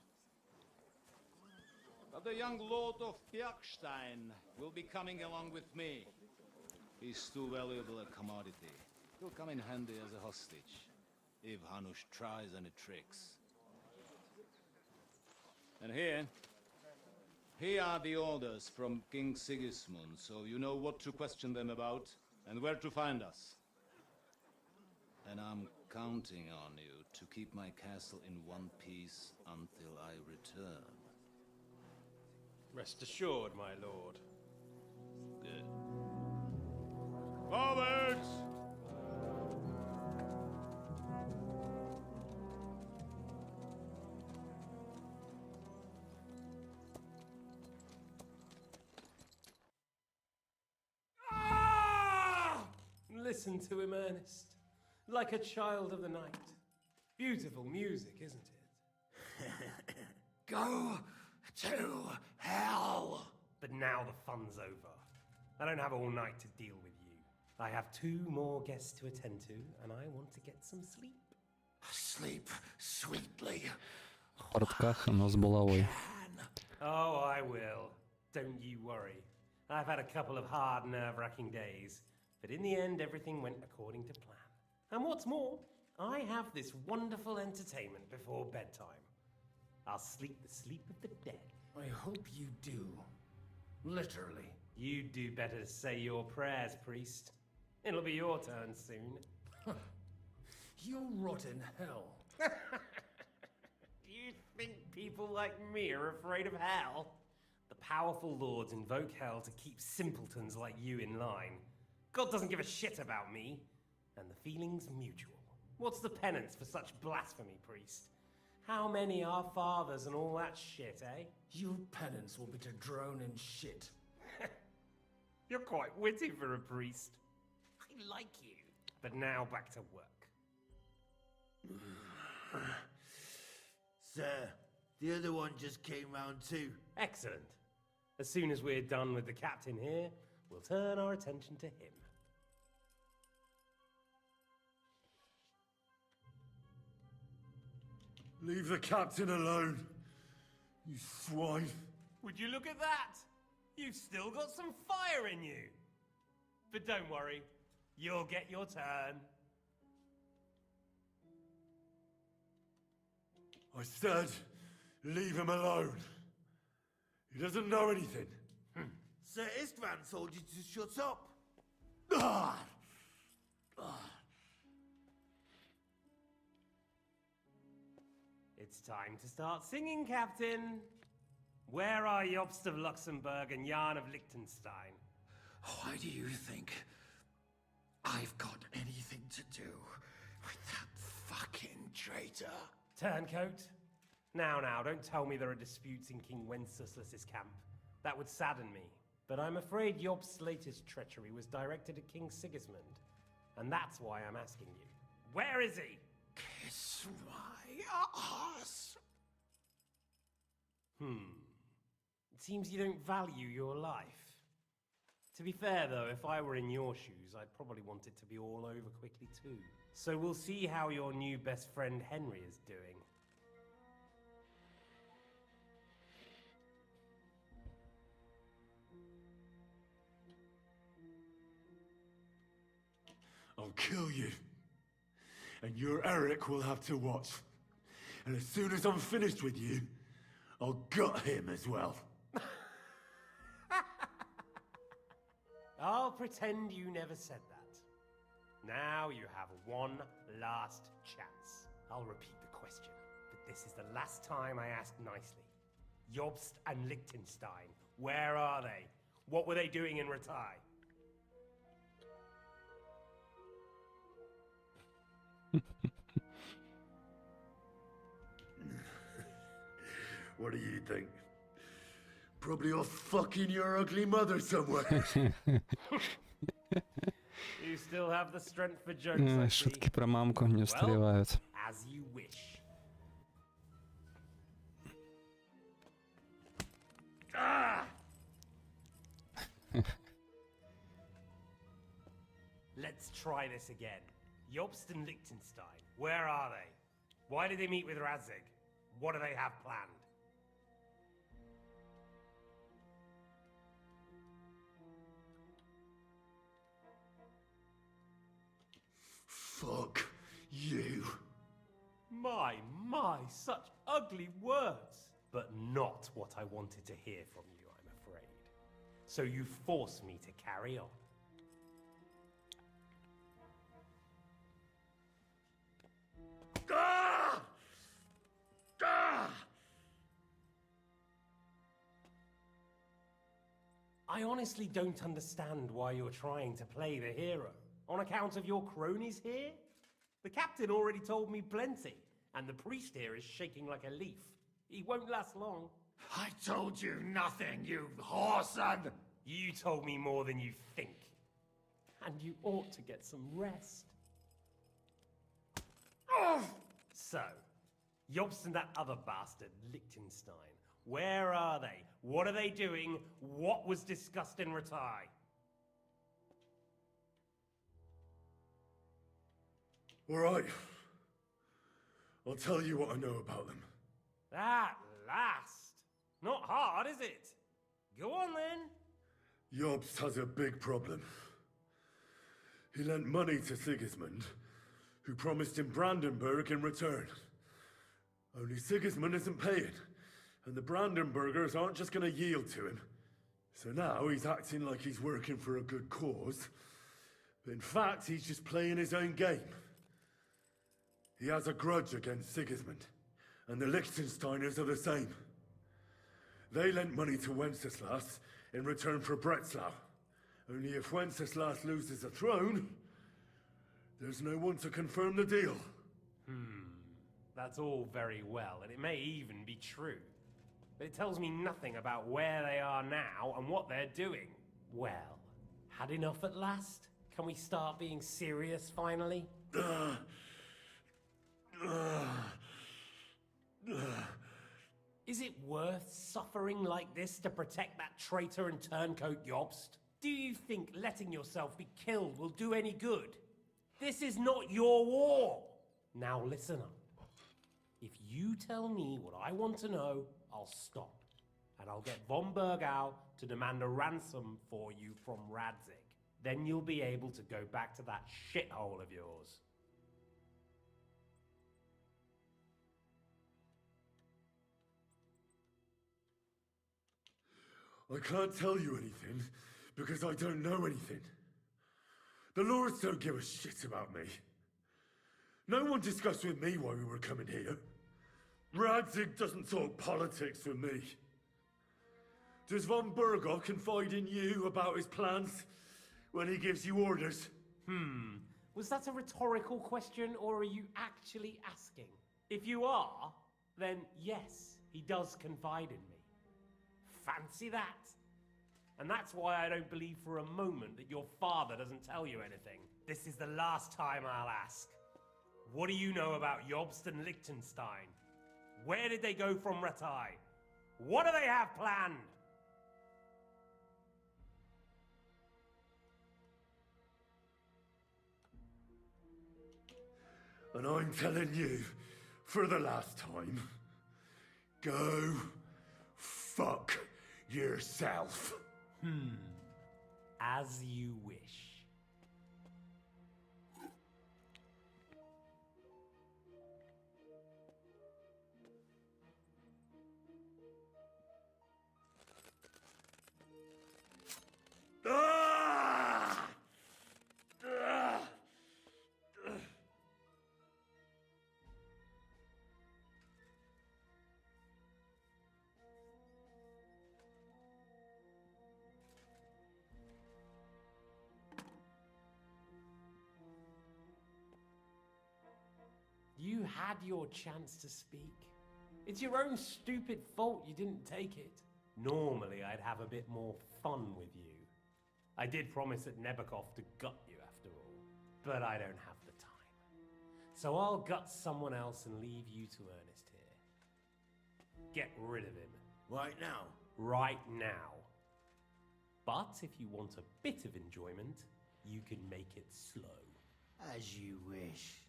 But the young lord of Bjergstein will be coming along with me. He's too valuable a commodity. He'll come in handy as a hostage, if Hanush tries any tricks. And here are the orders from King Sigismund, so you know what to question them about and where to find us. And I'm counting on you to keep my castle in one piece until I return. Rest assured, my lord. Good. Forwards! Listen to him, Ernest. Like a child of the night. Beautiful music, isn't it? Go to hell! But now the fun's over. I don't have all night to deal with you. I have 2 more guests to attend to, and I want to get some sleep. Sleep sweetly. В портках, но с булавой. Oh, I will. Don't you worry. I've had a couple of hard, nerve-wracking days, but in the end, everything went according to plan. And what's more, I have this wonderful entertainment before bedtime. I'll sleep the sleep of the dead. I hope you do. Literally. You'd do better to say your prayers, priest. It'll be your turn soon. You rot in hell. Do you think people like me are afraid of hell? The powerful lords invoke hell to keep simpletons like you in line. God doesn't give a shit about me, and the feeling's mutual. What's the penance for such blasphemy, priest? How many are fathers and all that shit, eh? Your penance will be to drown in shit. You're quite witty for a priest. I like you. But now back to work. Sir, the other one just came round too. Excellent. As soon as we're done with the captain here, we'll turn our attention to him. Leave the captain alone, you swine. Would you look at that? You've still got some fire in you. But don't worry, you'll get your turn. I said, leave him alone. He doesn't know anything. Sir Istvan told you to shut up. It's time to start singing, Captain. Where are Jobst of Luxembourg and Jan of Liechtenstein? Why do you think I've got anything to do with that fucking traitor? Turncoat. Now, don't tell me there are disputes in King Wenceslas's camp. That would sadden me. But I'm afraid Jobst's latest treachery was directed at King Sigismund. And that's why I'm asking you. Where is he? Kiss my ass. It seems you don't value your life. To be fair, though, if I were in your shoes, I'd probably want it to be all over quickly, too. So we'll see how your new best friend Henry is doing. I'll kill you. And your Eric will have to watch. And as soon as I'm finished with you, I'll gut him as well. I'll pretend you never said that. Now you have one last chance. I'll repeat the question, but this is the last time I ask nicely. Jobst and Liechtenstein, where are they? What were they doing in Ratai? What do you think? Probably off fucking your ugly mother somewhere. You still have the strength for jokes, I see. Шутки про мамку не устаревают. As you wish. Ah! Let's try this again. Jobst and Liechtenstein, where are they? Why did they meet with Radzig? What do they have planned? Fuck you. My, such ugly words. But not what I wanted to hear from you, I'm afraid. So you force me to carry on. Ah! Ah! I honestly don't understand why you're trying to play the hero. On account of your cronies here? The captain already told me plenty, and the priest here is shaking like a leaf. He won't last long. I told you nothing, you whoreson! You told me more than you think. And you ought to get some rest. Oh! So, Jobst and that other bastard, Liechtenstein, where are they? What are they doing? What was discussed in Ratai? All right. I'll tell you what I know about them. At last! Not hard, is it? Go on then. Jobst has a big problem. He lent money to Sigismund, who promised him Brandenburg in return. Only Sigismund isn't paying, and the Brandenburgers aren't just going to yield to him. So now he's acting like he's working for a good cause, but in fact he's just playing his own game. He has a grudge against Sigismund, and the Liechtensteiners are the same. They lent money to Wenceslas in return for Breslau. Only if Wenceslas loses the throne, there's no one to confirm the deal. That's all very well, and it may even be true. But it tells me nothing about where they are now and what they're doing. Well, had enough at last? Can we start being serious finally? Is it worth suffering like this to protect that traitor and turncoat Jobst? Do you think letting yourself be killed will do any good? This is not your war! Now listen up. If you tell me what I want to know, I'll stop. And I'll get von Bergau to demand a ransom for you from Radzig. Then you'll be able to go back to that shithole of yours. I can't tell you anything, because I don't know anything. The Lords don't give a shit about me. No one discussed with me why we were coming here. Radzig doesn't talk politics with me. Does von Bergau confide in you about his plans when he gives you orders? Was that a rhetorical question, or are you actually asking? If you are, then yes, he does confide in me. Fancy that. And that's why I don't believe for a moment that your father doesn't tell you anything. This is the last time I'll ask. What do you know about Jobst and Liechtenstein? Where did they go from Ratai? What do they have planned? And I'm telling you, for the last time, go fuck yourself. As you wish. You had your chance to speak. It's your own stupid fault you didn't take it. Normally, I'd have a bit more fun with you. I did promise at Nebakov to gut you after all, but I don't have the time. So I'll gut someone else and leave you to Ernest here. Get rid of him. Right now? Right now. But if you want a bit of enjoyment, you can make it slow. As you wish.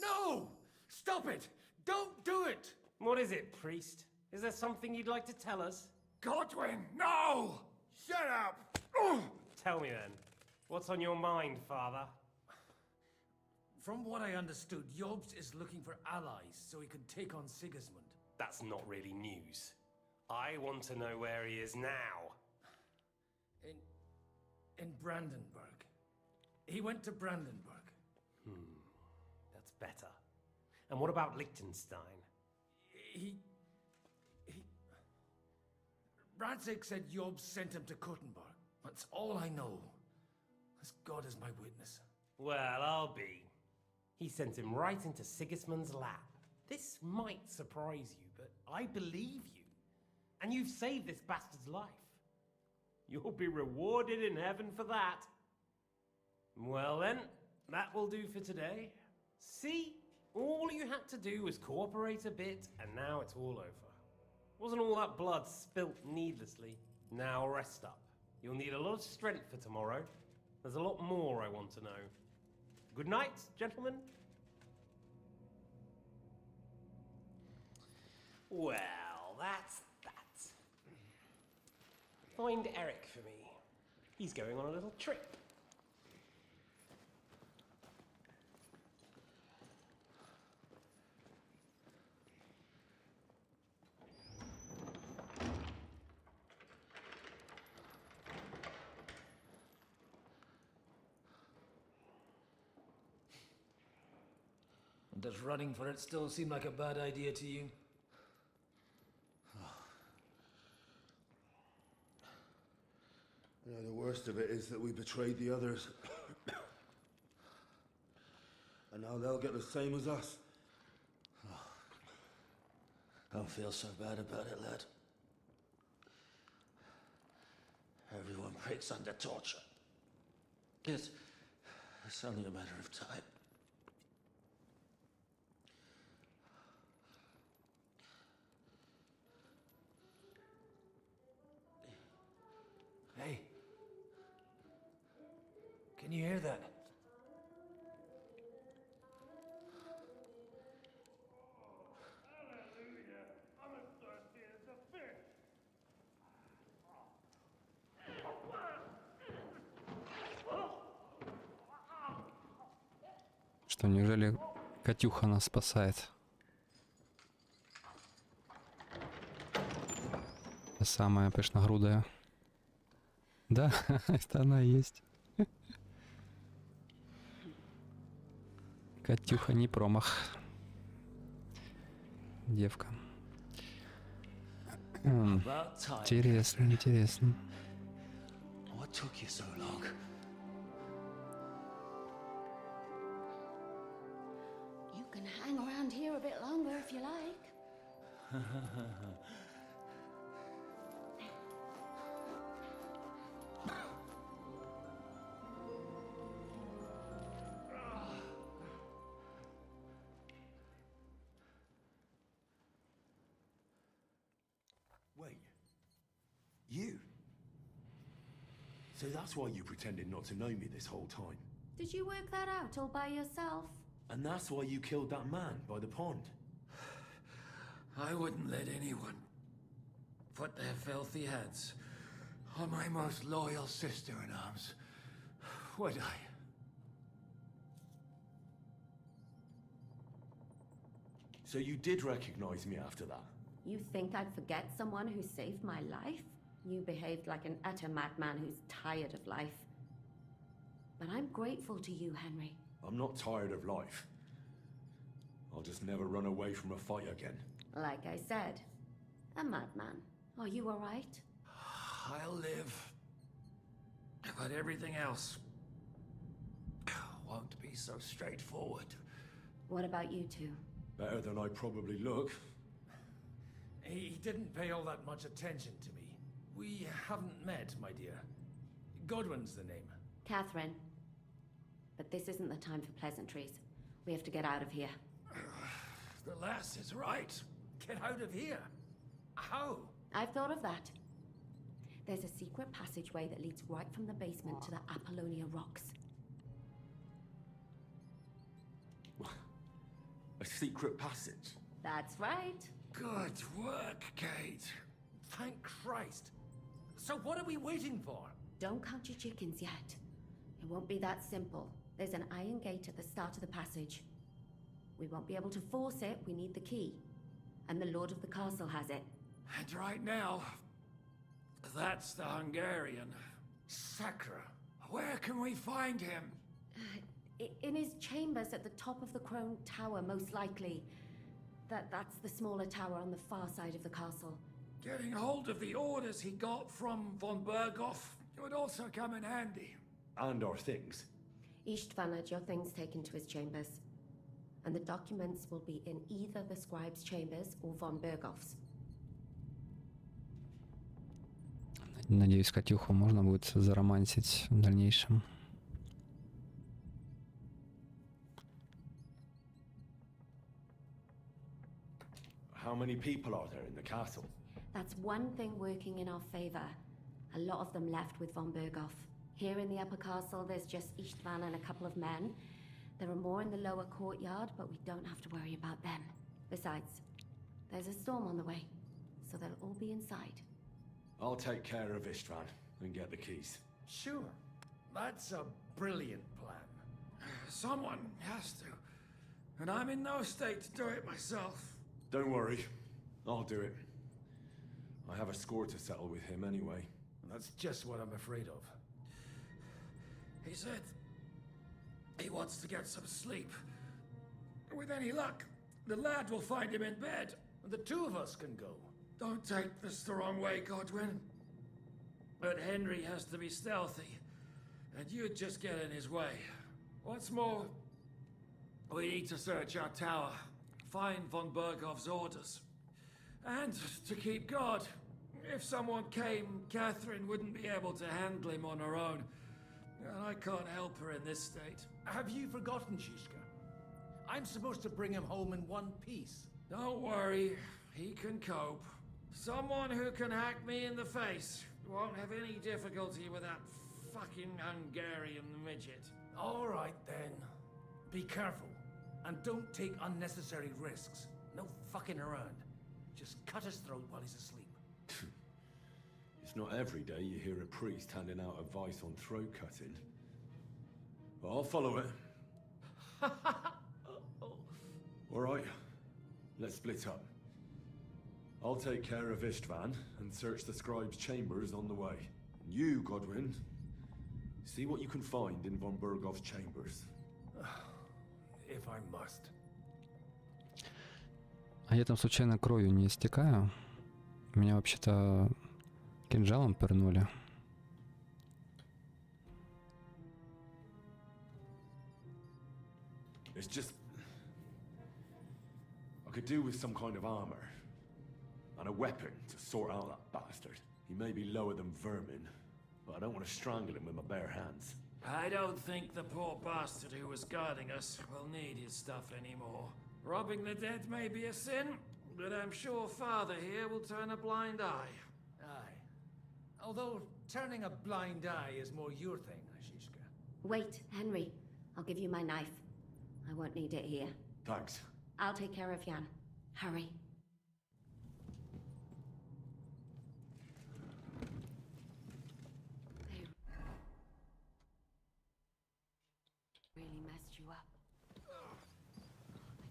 No! Stop it! Don't do it! What is it, priest? Is there something you'd like to tell us? Godwin, no! Shut up! Tell me then. What's on your mind, father? From what I understood, Jobs is looking for allies so he can take on Sigismund. That's not really news. I want to know where he is now. In Brandenburg. He went to Brandenburg. That's better. And what about Liechtenstein? Radzig said Jobs sent him to Kuttenberg. That's all I know. As God is my witness. Well, I'll be. He sent him right into Sigismund's lap. This might surprise you, but I believe you. And you've saved this bastard's life. You'll be rewarded in heaven for that. Well then, that will do for today. See? All you had to do was cooperate a bit, and now it's all over. Wasn't all that blood spilt needlessly. Now rest up. You'll need a lot of strength for tomorrow. There's a lot more I want to know. Good night, gentlemen. Well, that's that. Find Eric for me. He's going on a little trip. Does running for it still seem like a bad idea to you? You know, the worst of it is that we betrayed the others. And now they'll get the same as us. Don't feel so bad about it, lad. Everyone breaks under torture. It's only a matter of time. Hey. Can you hear that? Что, неужели Катюха нас спасает? Та самая пышногрудая. Да, это она и есть. Катюха не промах. Девка. Интересно, интересно. What took you so long? You can hang around here a bit longer if you like. Wait. You? So that's why you pretended not to know me this whole time? Did you work that out all by yourself? And that's why you killed that man by the pond? I wouldn't let anyone put their filthy hands on my most loyal sister-in-arms, would I? So you did recognize me after that? You think I'd forget someone who saved my life? You behaved like an utter madman who's tired of life. But I'm grateful to you, Henry. I'm not tired of life. I'll just never run away from a fight again. Like I said, a madman. Are you all right? I'll live. But everything else won't be so straightforward. What about you two? Better than I probably look. He didn't pay all that much attention to me. We haven't met, my dear. Godwin's the name. Catherine. But this isn't the time for pleasantries. We have to get out of here. The lass is right. Get out of here. How? I've thought of that. There's a secret passageway that leads right from the basement to the Apollonia Rocks. A secret passage? That's right. Good work, Kate. Thank Christ. So what are we waiting for? Don't count your chickens yet. It won't be that simple. There's an iron gate at the start of the passage. We won't be able to force it. We need the key. And the Lord of the Castle has it. And right now, that's the Hungarian. Sakra. Where can we find him? In his chambers at the top of the Crone Tower, most likely. That's the smaller tower on the far side of the castle. Getting hold of the orders he got from von Berghoff would also come in handy. And our things. Istvan had your things taken to his chambers. And the documents will be in either the scribe's chambers or von Berghoff's. Надеюсь, Катюху можно будет заромансить в дальнейшем. How many people are there in the castle? That's one thing working in our favor. A lot of them left with von Berghoff. Here in the upper castle, there's just Istvan and a couple of men. There are more in the lower courtyard, but we don't have to worry about them. Besides, there's a storm on the way, so they'll all be inside. I'll take care of Istvan and get the keys. Sure. That's a brilliant plan. Someone has to. And I'm in no state to do it myself. Don't worry. I'll do it. I have a score to settle with him anyway. That's just what I'm afraid of. He said he wants to get some sleep. With any luck, the lad will find him in bed. The two of us can go. Don't take this the wrong way, Godwin. But Henry has to be stealthy, and you'd just get in his way. What's more, we need to search our tower, find von Berghoff's orders, and to keep guard. If someone came, Catherine wouldn't be able to handle him on her own. And I can't help her in this state. Have you forgotten, Shishka? I'm supposed to bring him home in one piece. Don't worry, he can cope. Someone who can hack me in the face won't have any difficulty with that fucking Hungarian midget. All right, then. Be careful. And don't take unnecessary risks. No fucking around. Just cut his throat while he's asleep. It's not every day you hear a priest handing out advice on throat cutting. But I'll follow it. All right, let's split up. I'll take care of Istvan and search the scribe's chambers on the way. And you, Godwin, see what you can find in von Berghoff's chambers. If I must. А я там случайно кровью не истекаю? Меня вообще-то кинжалом пырнули. It's just... I could do with some kind of armor. And a weapon to sort out that bastard. He may be lower than vermin, but I don't want to strangle him with my bare hands. I don't think the poor bastard who was guarding us will need his stuff anymore. Robbing the dead may be a sin, but I'm sure Father here will turn a blind eye. Aye. Although turning a blind eye is more your thing, Ashishka. Wait, Henry. I'll give you my knife. I won't need it here. Thanks. I'll take care of Jan. Hurry. They really messed you up.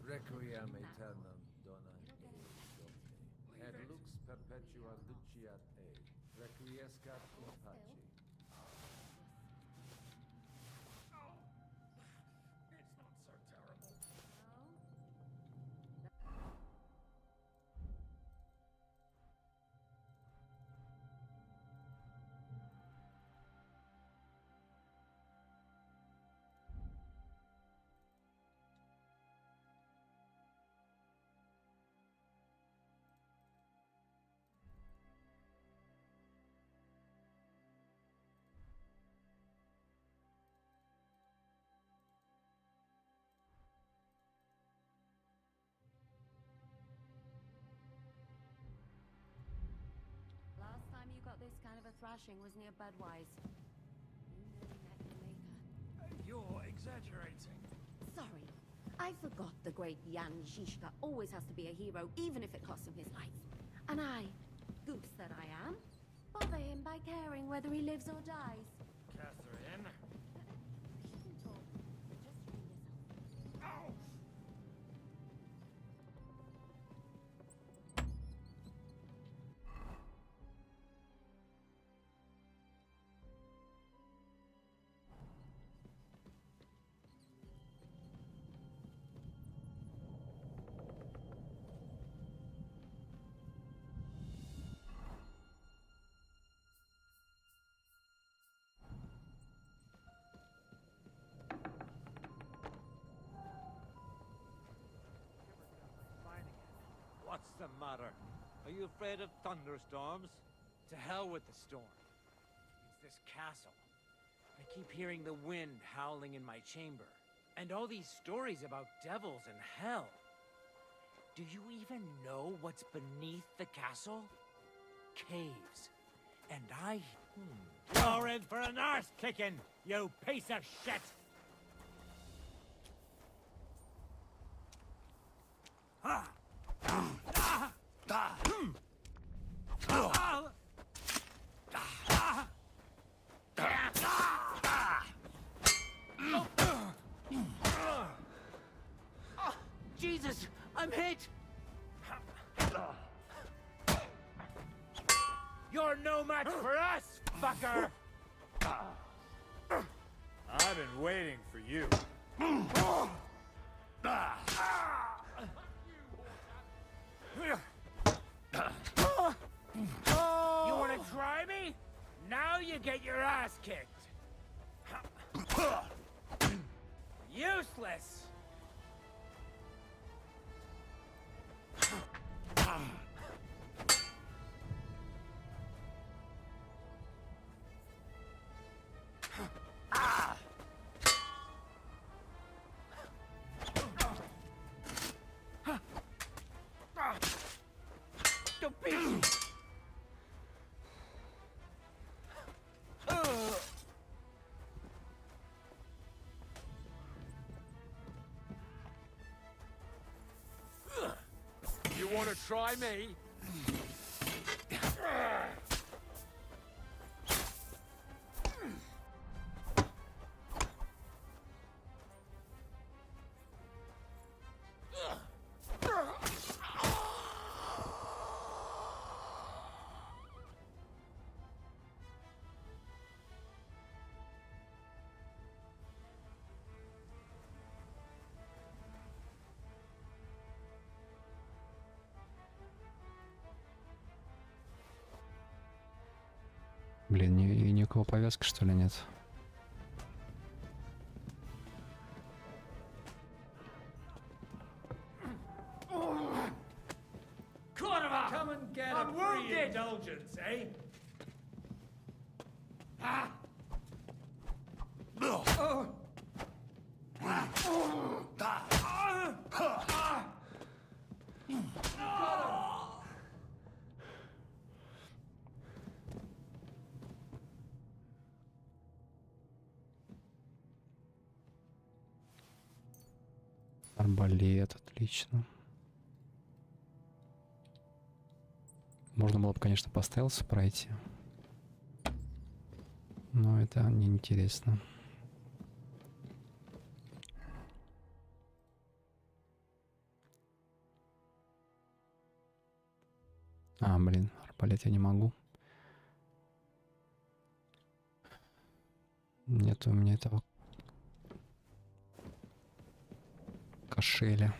Requiem aeternam dona Domini, et lux perpetua luciat ei, requiescat in pace. It's not so terrible. thrashing was near Budweiser. You nearly met your maker. You're exaggerating. Sorry. I forgot the great Jan Zizka always has to be a hero, even if it costs him his life. And I, goose that I am, bother him by caring whether he lives or dies. Catherine. You can talk, but just train yourself. Ow! What's the matter? Are you afraid of thunderstorms? To hell with the storm. It's this castle. I keep hearing the wind howling in my chamber. And all these stories about devils and hell. Do you even know what's beneath the castle? Caves. And I... You're in for an arse kicking, you piece of shit! Jesus! I'm hit! You're no match for us, fucker! I've been waiting for you. You wanna try me? Now you get your ass kicked. Useless! Don't beat me! You want to try me? Блин, ни у кого повязки, что ли, нет? Come and get a free indulgence, eh? Арбалет, отлично. Можно было бы, конечно, по стелсу пройти. Но это неинтересно. А, блин, арбалет я не могу. Нет у меня этого кошеля.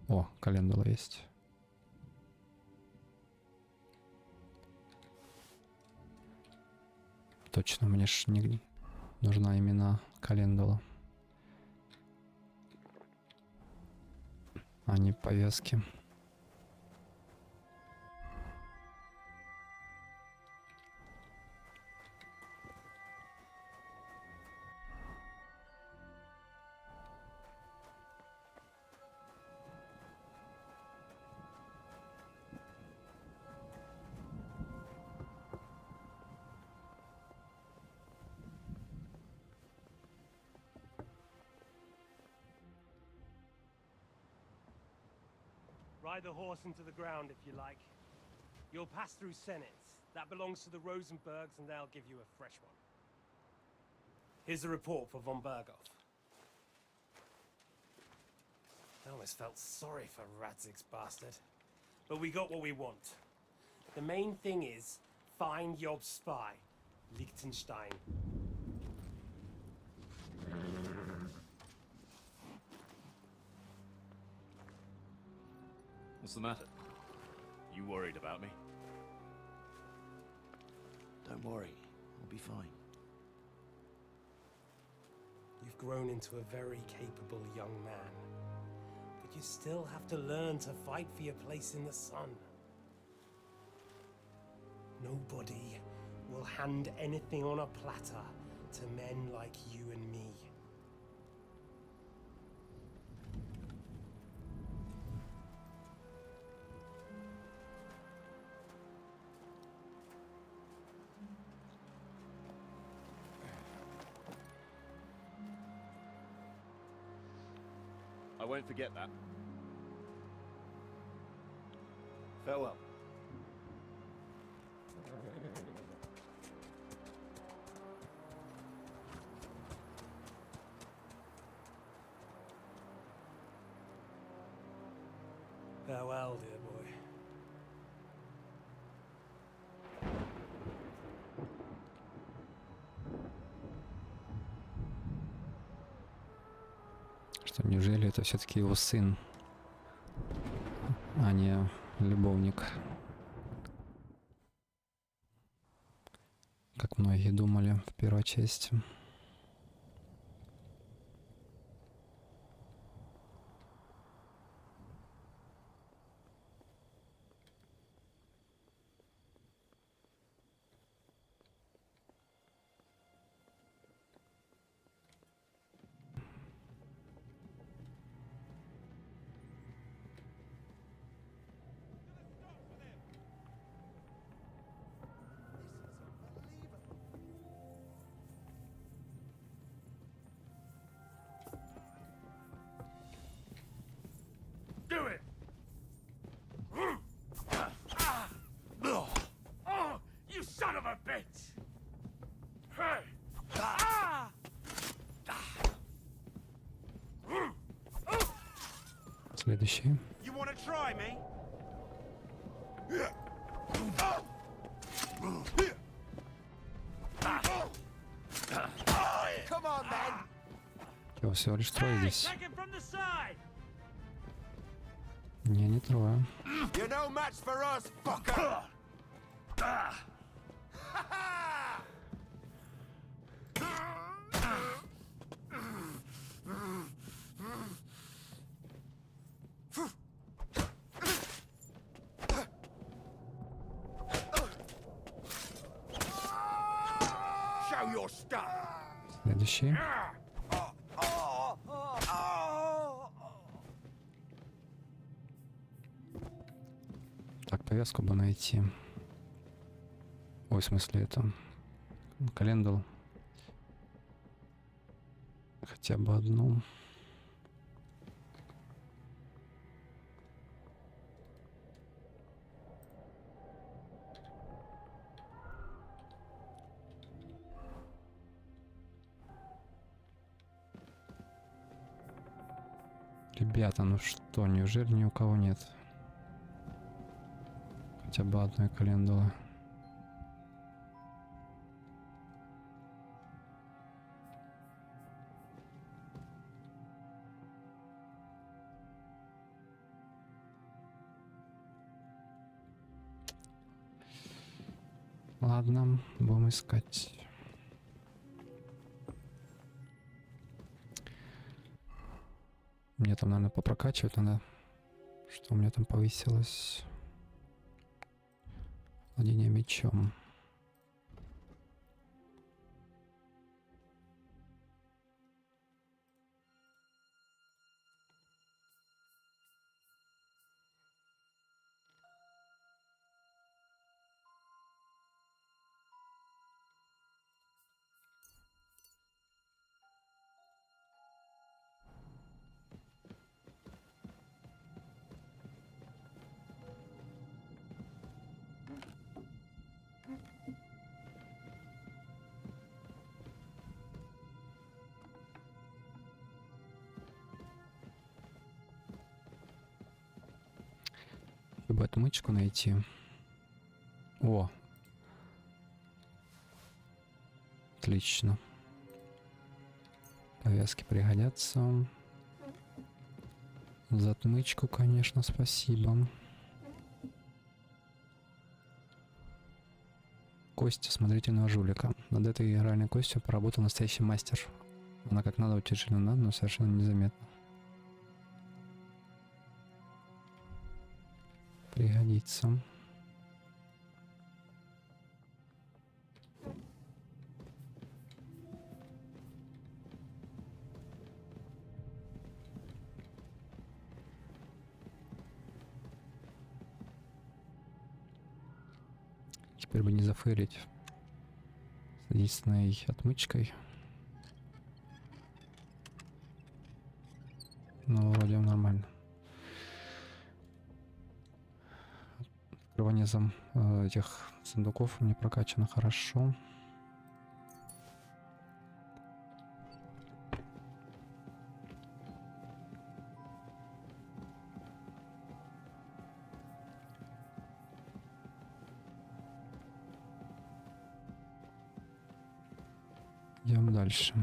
О, календула есть. Точно, мне ж не нужна именно календула, а не повязки. Ride the horse into the ground if you like. You'll pass through Senates. That belongs to the Rosenbergs, and they'll give you a fresh one. Here's the report for von Berghoff. I almost felt sorry for Radzig's bastard. But we got what we want. The main thing is, find Job's spy, Liechtenstein. What's the matter? You worried about me? Don't worry, we'll be fine. You've grown into a very capable young man. But you still have to learn to fight for your place in the sun. Nobody will hand anything on a platter to men like you and me. I won't forget that. Farewell. Farewell, dear boy. Что, неужели это все-таки его сын, а не любовник? Как многие думали в первой части. Do it! Oh, you son of a bitch! Hey! Следующий. You want to try me? Come on, man. Чего, всего лишь трое здесь? Take it from the side. Не, не трое. You're no match for us, fucker. Show your stuff. Следующий. Так, повязку бы найти. Ой, в смысле это... Календул. Хотя бы одну. Ребята, ну что, неужели ни у кого нет хотя бы одной календулы? Ладно, будем искать. Мне там, наверное, попрокачивать надо. Что у меня там повысилось? Владение мечом. бы отмычку найти. О! Отлично. Повязки пригодятся. За отмычку, конечно, спасибо. Кость осмотрительного жулика. Над этой игральной костью поработал настоящий мастер. Она как надо утяжелена, но совершенно незаметно. Пригодится. Теперь бы не зафейлить с единственной отмычкой. Ну, вроде нормально. Открывание этих сундуков не прокачано хорошо. Идем дальше.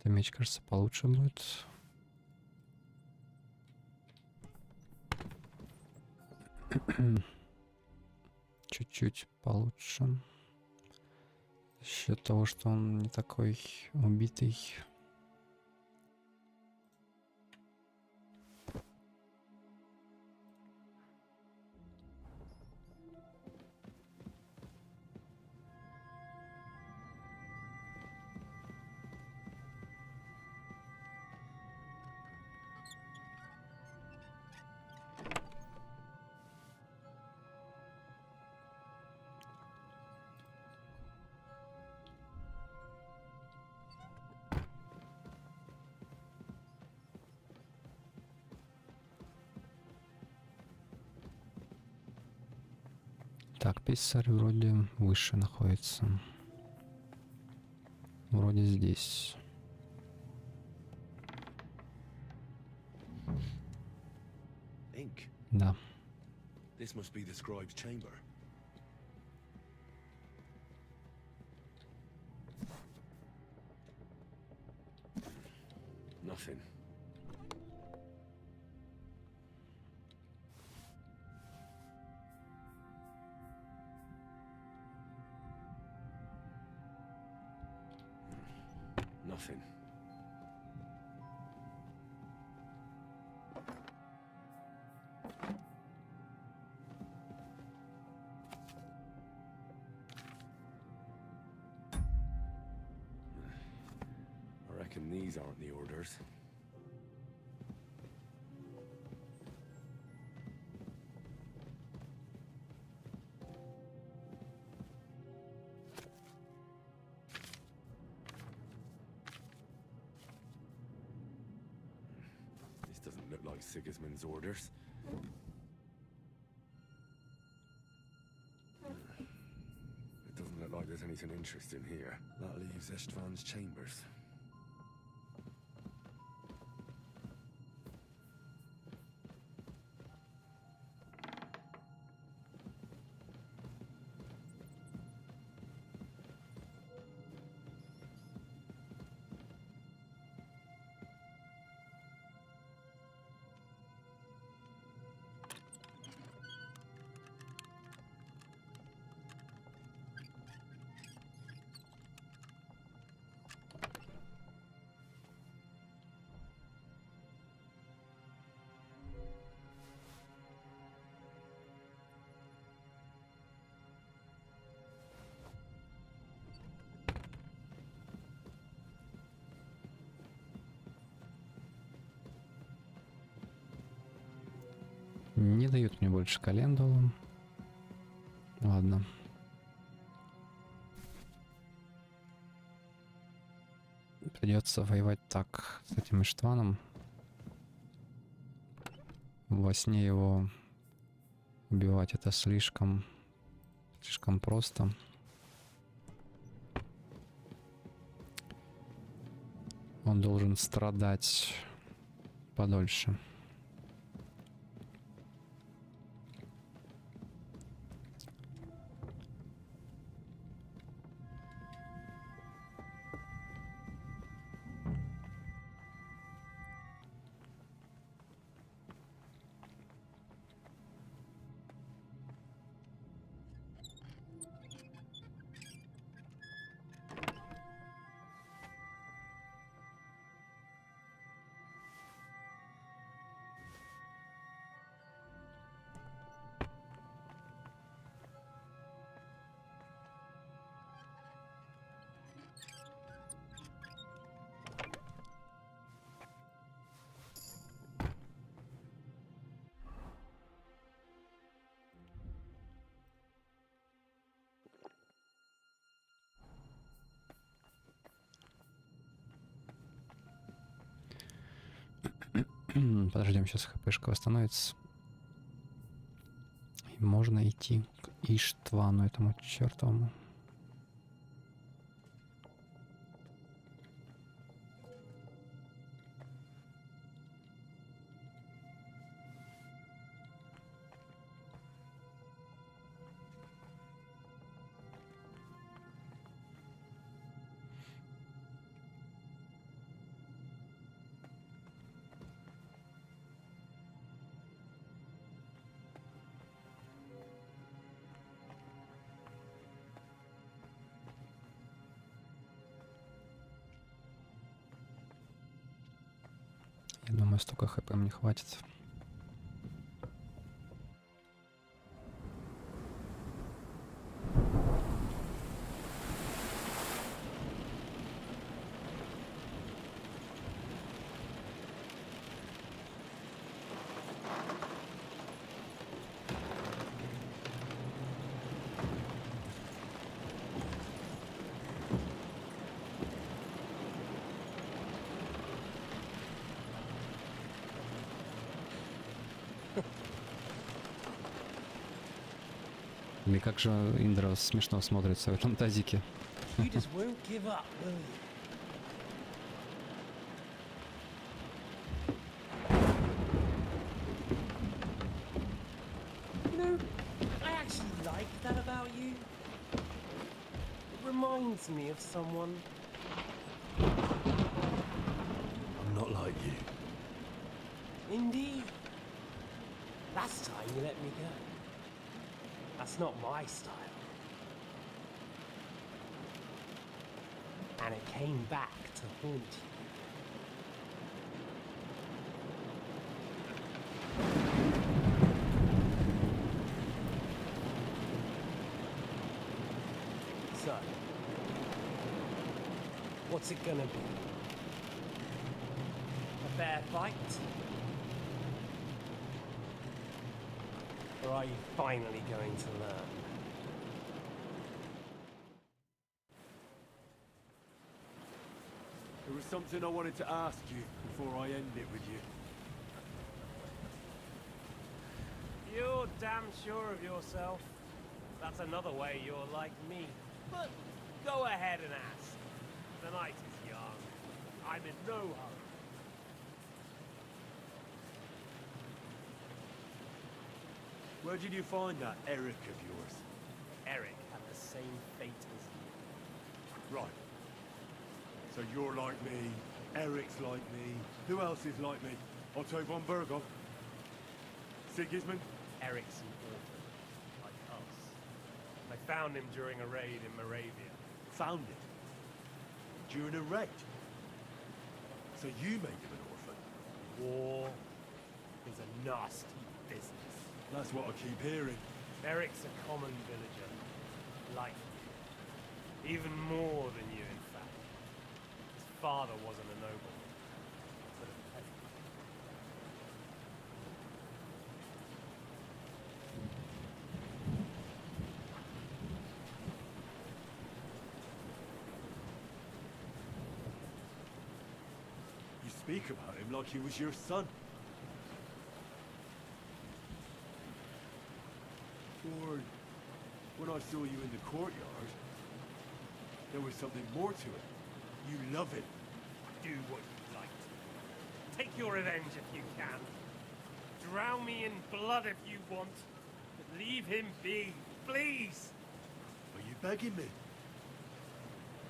Меч, кажется, получше будет. Чуть-чуть получше. За счет того, что он не такой убитый. Так, писарь вроде выше находится. Вроде здесь. Ink. Да. This must be the scribe's chamber. Nothing. Nothing. I reckon these aren't the orders. This doesn't doesn't look like Sigismund's orders. It doesn't look like there's anything interesting here. That leaves Istvan's chambers. Не дают мне больше календулу. Ладно. Придется воевать так с этим Иштваном. Во сне его убивать это слишком просто. Он должен страдать подольше. Подождем, сейчас хпшка восстановится. И можно идти к Иштвану, этому чертовому. Я думаю, столько хп мне хватит. И как же Индра смешно смотрится в этом тазике. You just won't give up, will you? You know, I actually like that about you. It reminds me of someone. I'm not like you. Indeed. Last time you let me go. That's not my style. And it came back to haunt you. So, what's it gonna be? A fair fight? Or are you finally going to learn? There was something I wanted to ask you before I end it with you. You're damn sure of yourself. That's another way you're like me. But go ahead and ask. The night is young. I'm in no hurry. Where did you find that Eric of yours? Eric had the same fate as you. Right. So you're like me, Eric's like me. Who else is like me? Otto von Berghoff? Sigismund? Eric's an orphan, like us. I found him during a raid in Moravia. Found it? During a raid? So you made him an orphan? War is a nasty business. That's what I keep hearing. Eric's a common villager, like you. Even more than you, in fact. His father wasn't a noble, but a peasant. You speak about him like he was your son. Or when I saw you in the courtyard, there was something more to it. You love it. Do what you like to. Take your revenge if you can. Drown me in blood if you want. But leave him be, please! Are you begging me?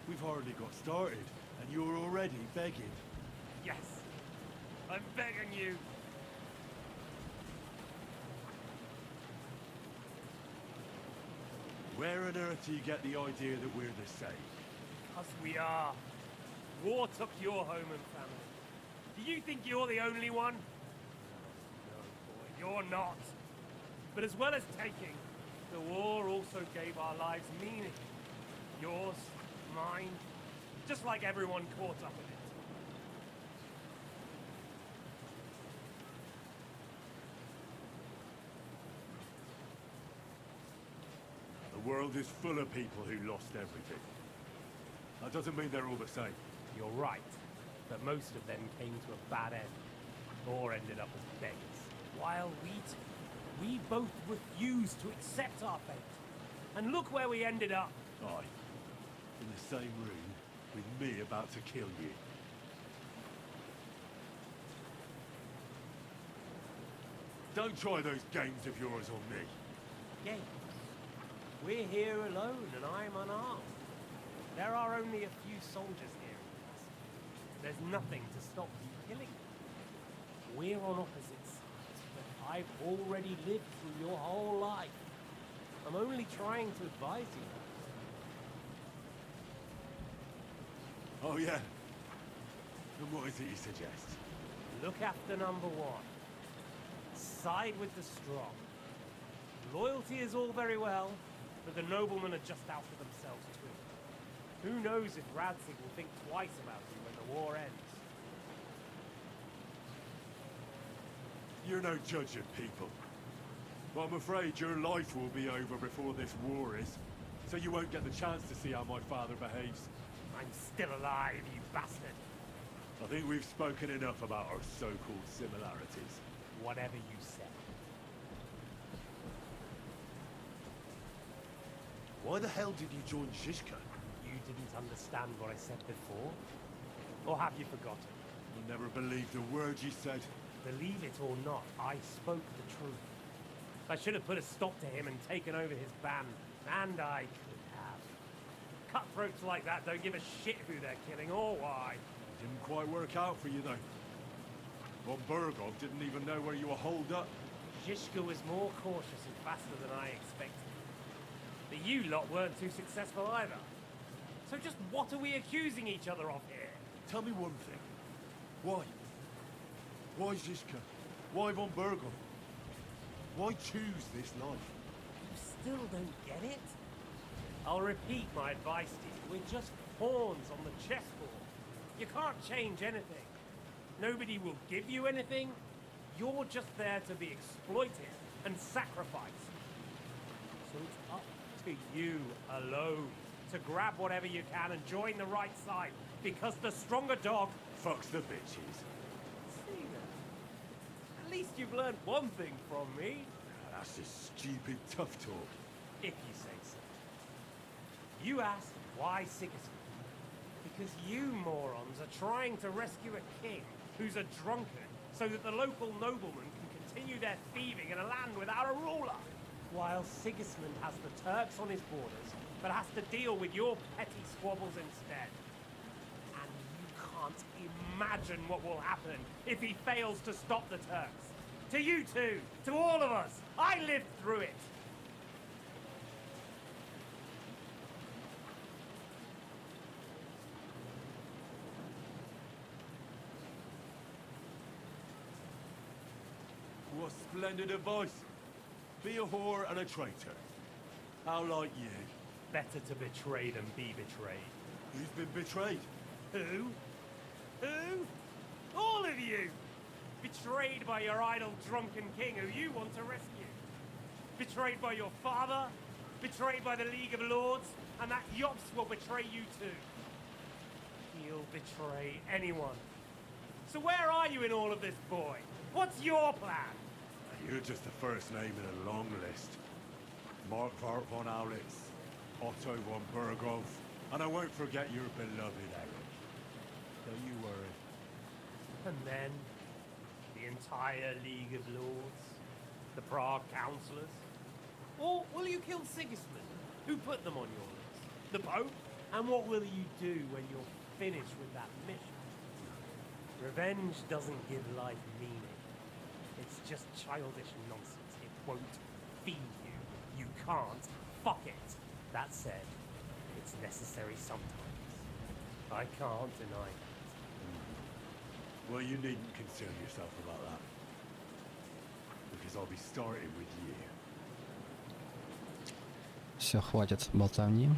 We've hardly got started, and you're already begging. Yes, I'm begging you. Where on earth do you get the idea that we're the same? Because we are. War took your home and family. Do you think you're the only one? No, boy, you're not. But as well as taking, the war also gave our lives meaning. Yours, mine, just like everyone caught up in it. The world is full of people who lost everything. That doesn't mean they're all the same. You're right, but most of them came to a bad end, or ended up as beggars. While we both refused to accept our fate. And look where we ended up. Aye. In the same room, with me about to kill you. Don't try those games of yours on me. Games? We're here alone, and I'm unarmed. There are only a few soldiers here with us. There's nothing to stop you killing them. We're on opposite sides, but I've already lived through your whole life. I'm only trying to advise you. Oh, yeah? And what is it you suggest? Look after number one. Side with the strong. Loyalty is all very well, but the noblemen are just out for themselves too. Who knows if Radzig will think twice about you when the war ends. You're no judge of people. But I'm afraid your life will be over before this war is, so you won't get the chance to see how my father behaves. I'm still alive, you bastard. I think we've spoken enough about our so-called similarities. Whatever you said. Why the hell did you join Shishka? You didn't understand what I said before? Or have you forgotten? You never believed a word you said. Believe it or not, I spoke the truth. I should have put a stop to him and taken over his band, and I could have. Cutthroats like that don't give a shit who they're killing or why. Didn't quite work out for you, though. Von Berghoff didn't even know where you were holed up. Zhishka was more cautious and faster than I expected. But you lot weren't too successful either. So just what are we accusing each other of here? Tell me one thing. Why? Why Zhishka? Why Von Berghoff? Why choose this life? You still don't get it? I'll repeat my advice to you. We're just pawns on the chessboard. You can't change anything. Nobody will give you anything. You're just there to be exploited and sacrificed. So it's up to you alone to grab whatever you can and join the right side, because the stronger dog fucks the bitches. See now. At least you've learned one thing from me. That's just stupid tough talk. If you say so. You asked why Sigismund? Because you morons are trying to rescue a king who's a drunkard so that the local noblemen can continue their thieving in a land without a ruler. While Sigismund has the Turks on his borders, but has to deal with your petty squabbles instead. And you can't imagine what will happen if he fails to stop the Turks. To you two, to all of us, I lived through it. What splendid advice. Be a whore and a traitor. How like you? Better to betray than be betrayed. Who's been betrayed? Who? Who? All of you! Betrayed by your idle drunken king who you want to rescue. Betrayed by your father, betrayed by the League of Lords, and that Yops will betray you too. He'll betray anyone. So where are you in all of this, boy? What's your plan? You're just the first name in a long list. Mark Vart von Aulitz, Otto von Burgov, and I won't forget your beloved Eric. Don't you worry. And then, the entire League of Lords? The Prague Councillors? Or will you kill Sigismund, who put them on your list? The Pope? And what will you do when you're finished with that mission? Revenge doesn't give life meaning. It's just childish nonsense. It won't feed you. You can't fuck it. That said, it's necessary sometimes. I can't deny that. Well, you needn't concern yourself about that. Because I'll be starting with you. Все, хватит болтовни.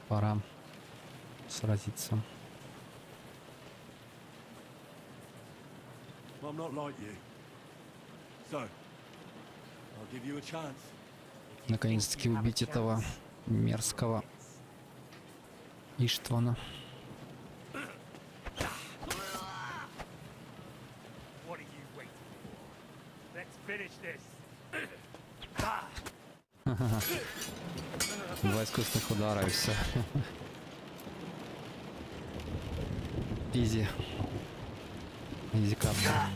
Пора сразиться. I'm not like you. So, I'll give you a chance. Наконец-таки убить этого мерзкого Иштвана. What are you waiting for? Let's finish this. Два искусственных удара и все. Изи. Изи карта.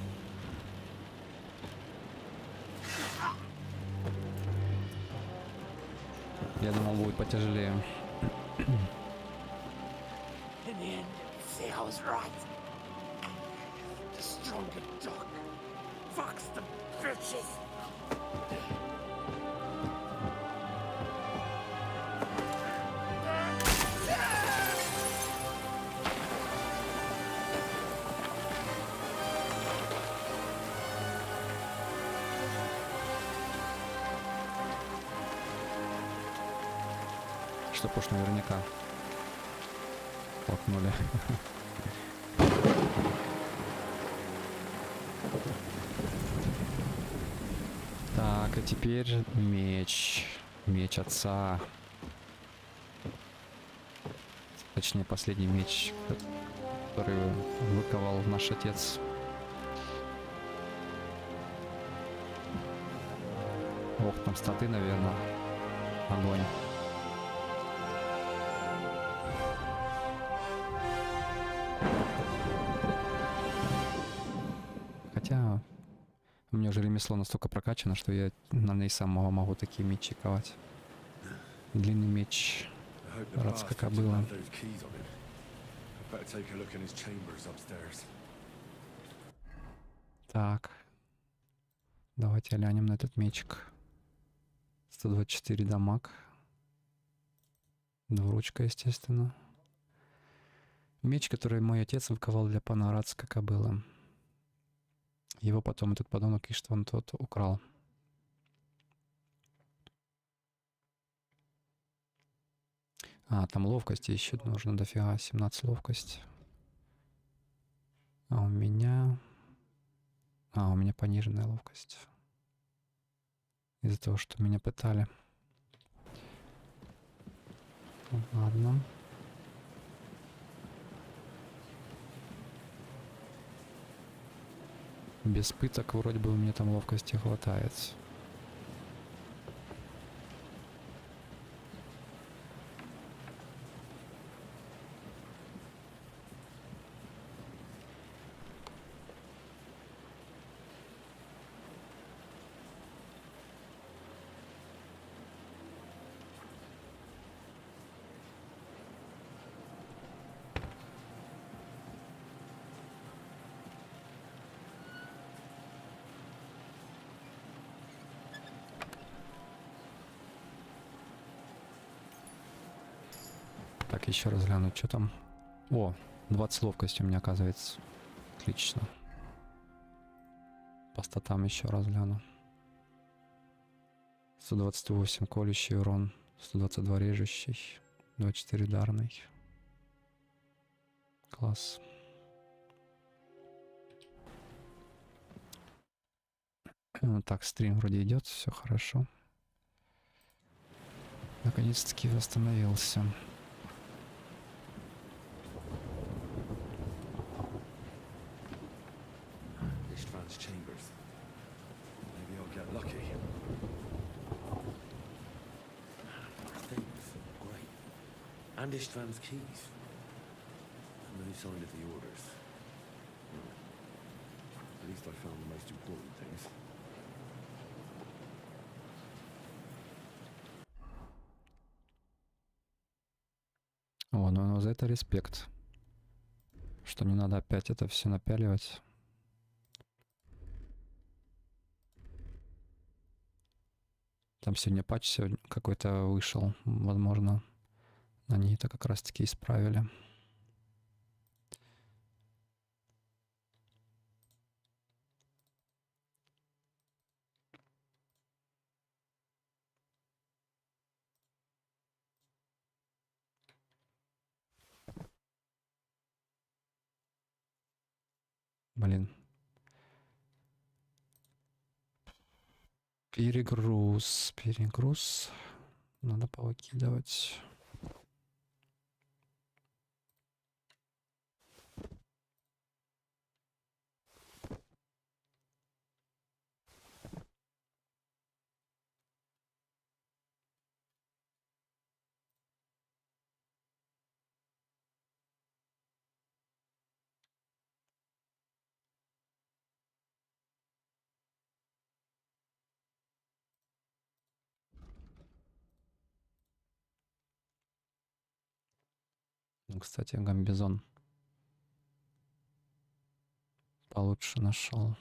Я думал, будет потяжелее. In the end, see, I was right. The stronger dog fucks the bitches. Чтоб уж наверняка толкнули. Так, а теперь меч. Меч отца. Точнее, последний меч, который выковал наш отец. Ох, там статы, наверное. Огонь. Хотя у меня уже ремесло настолько прокачано, что я, наверное, и сам могу такие мечи ковать. Длинный меч, раз как было. Так, давайте глянем на этот мечик. 124 дамаг. Двуручка, естественно. Меч, который мой отец выковал для пана Рацка кобылы. Его потом этот подонок Иштван тот украл. А, там ловкости еще нужно дофига. 17 ловкость. А у меня пониженная ловкость. Из-за того, что меня пытали. Ладно. Без пыток вроде бы у меня там ловкости хватает. Так, еще раз глянуть, что там. О, 20 ловкости у меня, оказывается. Отлично. По статам еще раз гляну. 128 колющий урон, 122 режущий, 24 ударный. Класс. Так, стрим вроде идет, все хорошо. Наконец-таки восстановился. And István's keys. No sign of the orders. At least I found the most important things. О, ну за это респект. Что не надо опять это все напяливать. Там сегодня патч сегодня какой-то вышел. Возможно, они это как раз таки исправили. Блин. Перегруз. Перегруз. Надо повыкидывать. Ну, кстати, гамбизон получше нашел.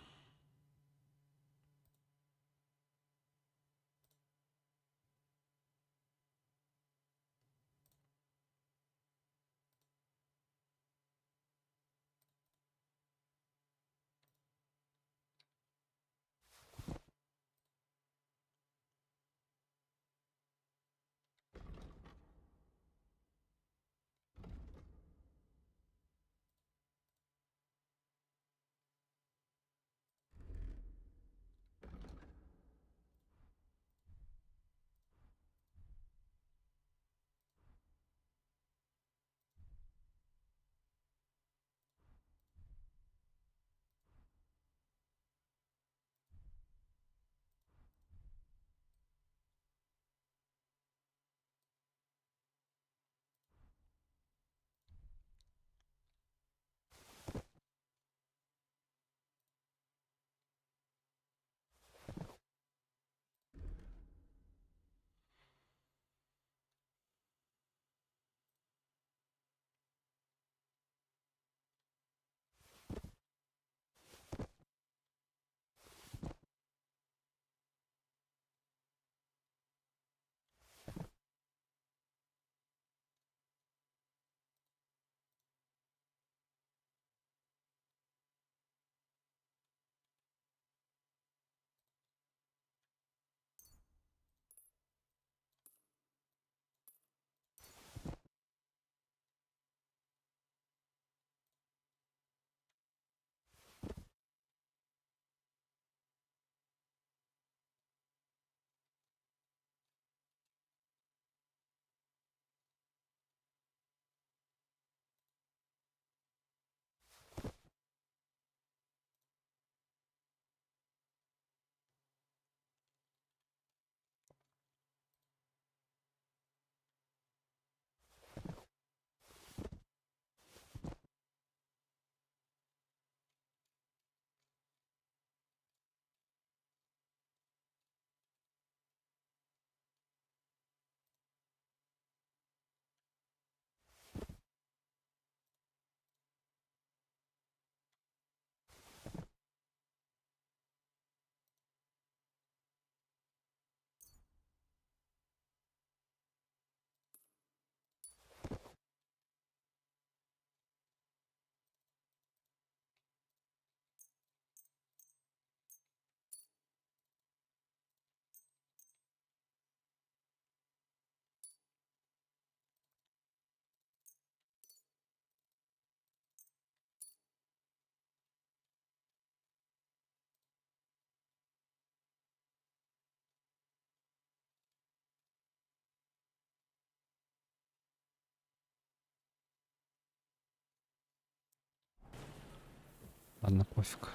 Ладно, пофиг.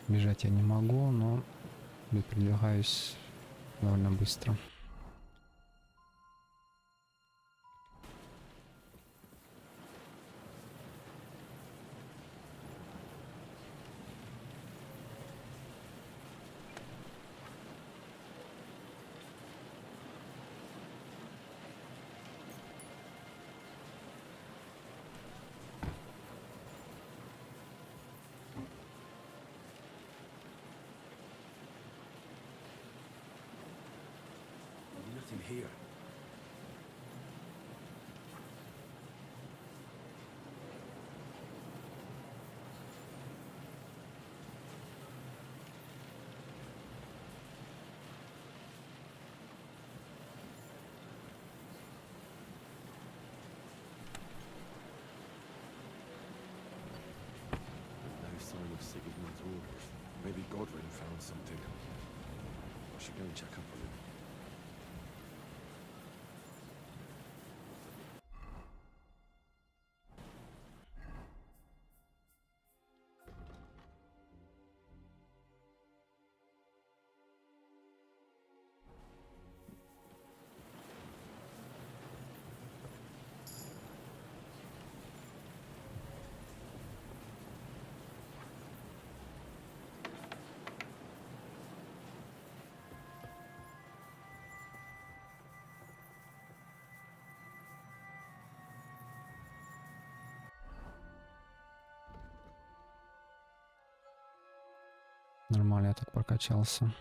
Бежать я не могу, но передвигаюсь довольно быстро. Nothing here. No sign of Sigismund's orders. Maybe Godwin found something. I should go and check up on him. Нормально я так прокачался.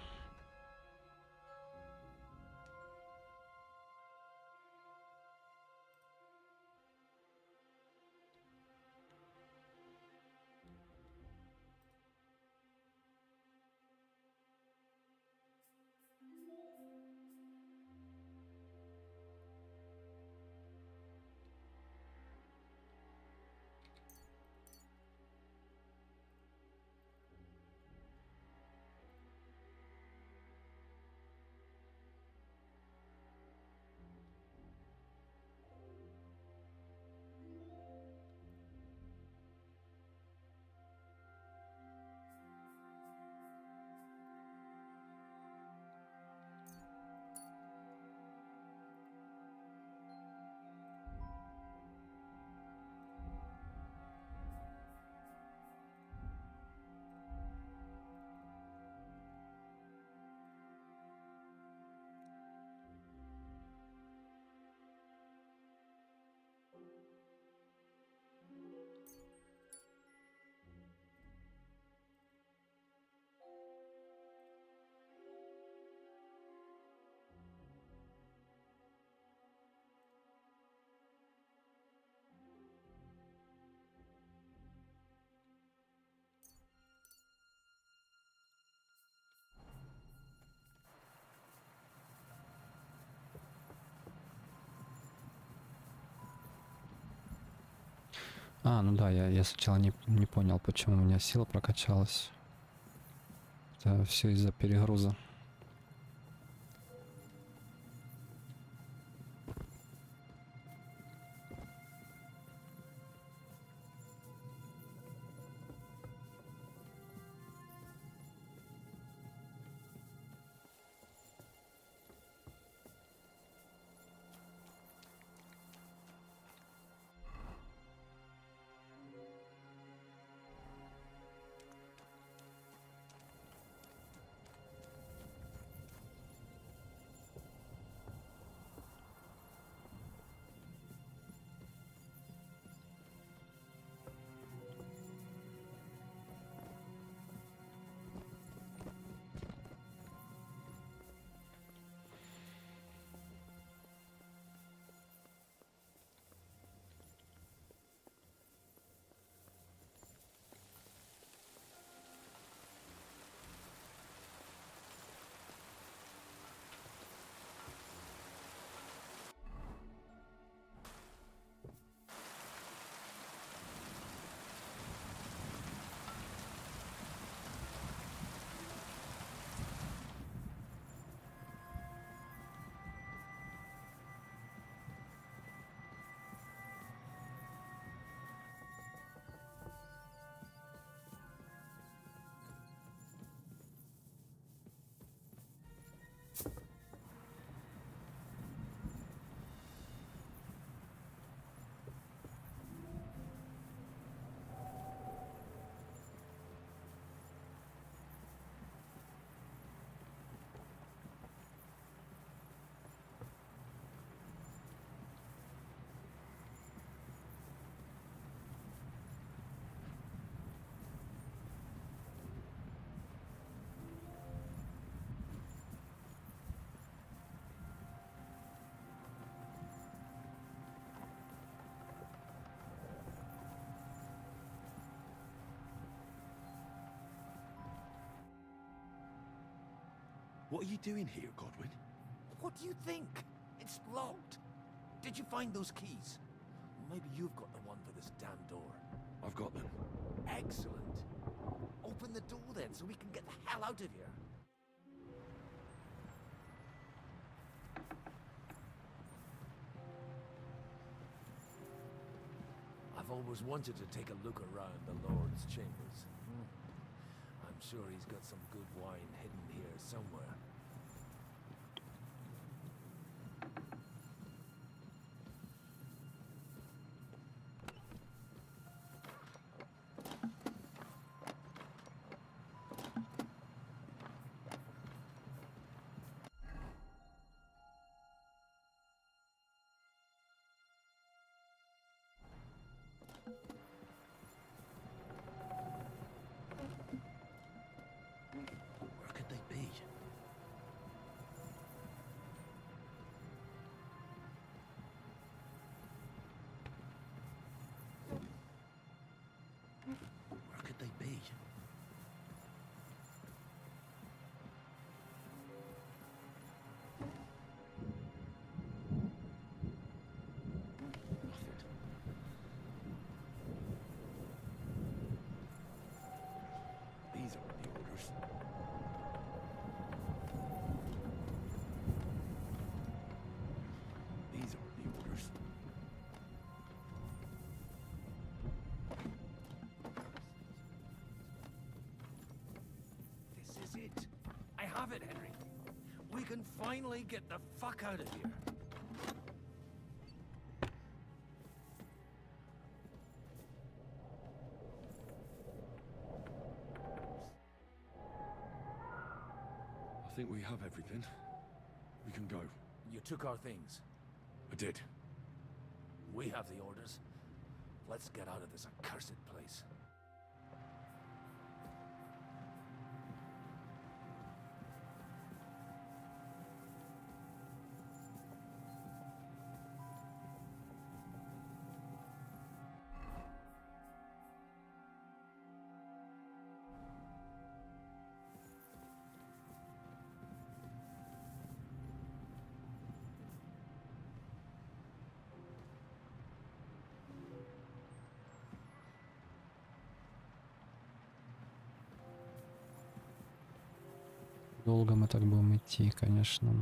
А, ну да, я сначала не понял, почему у меня сила прокачалась. Это все из-за перегруза. What are you doing here, Godwin? What do you think? It's locked. Did you find those keys? Maybe you've got the one for this damn door. I've got them. Excellent. Open the door then, so we can get the hell out of here. I've always wanted to take a look around the Lord's chambers. I'm sure he's got some good wine hidden here somewhere. Where could they be? Where could they be? These aren't the orders. These aren't the orders. This is it. I have it, Henry. We can finally get the fuck out of here. I think we have everything. We can go. You took our things. I did. We have the orders. Let's get out of this accursed place. Долго мы так будем идти, конечно.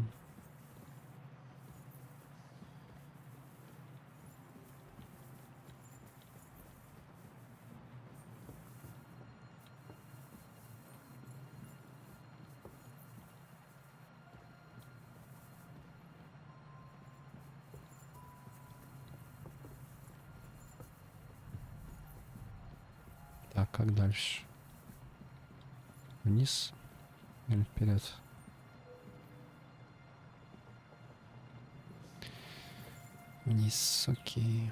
Так, как дальше? Вниз или вперед? Вниз, окей.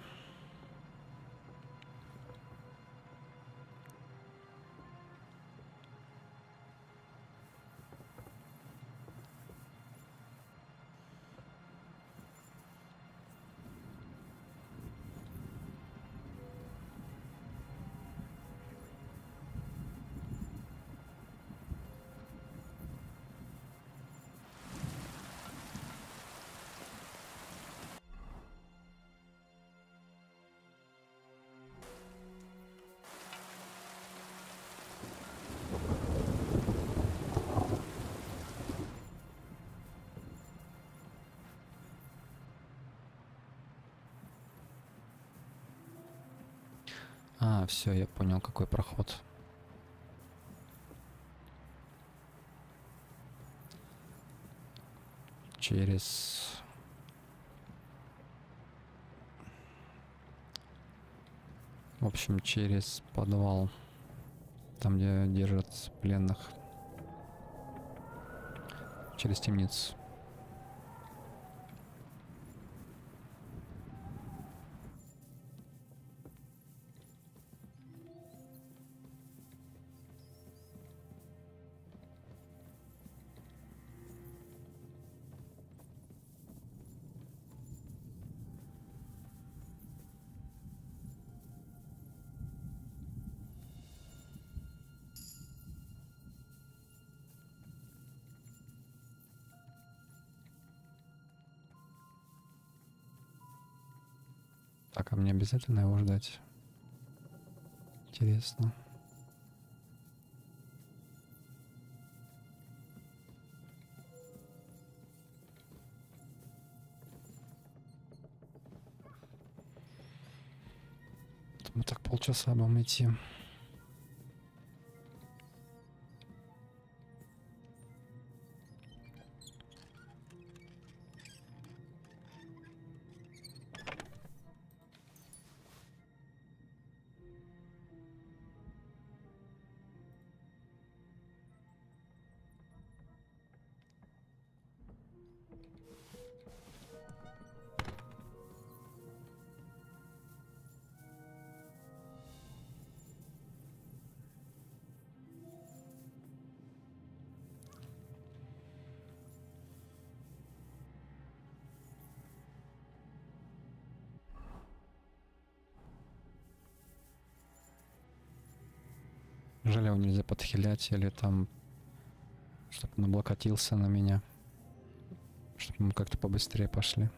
А, все, я понял, какой проход. Через... В общем, через подвал. Там, где держат пленных. Через темницу. Так, а мне обязательно его ждать? Интересно. Мы так полчаса будем идти. Жаль, его нельзя подхилять или там, чтобы он облокотился на меня. Чтобы мы как-то побыстрее пошли.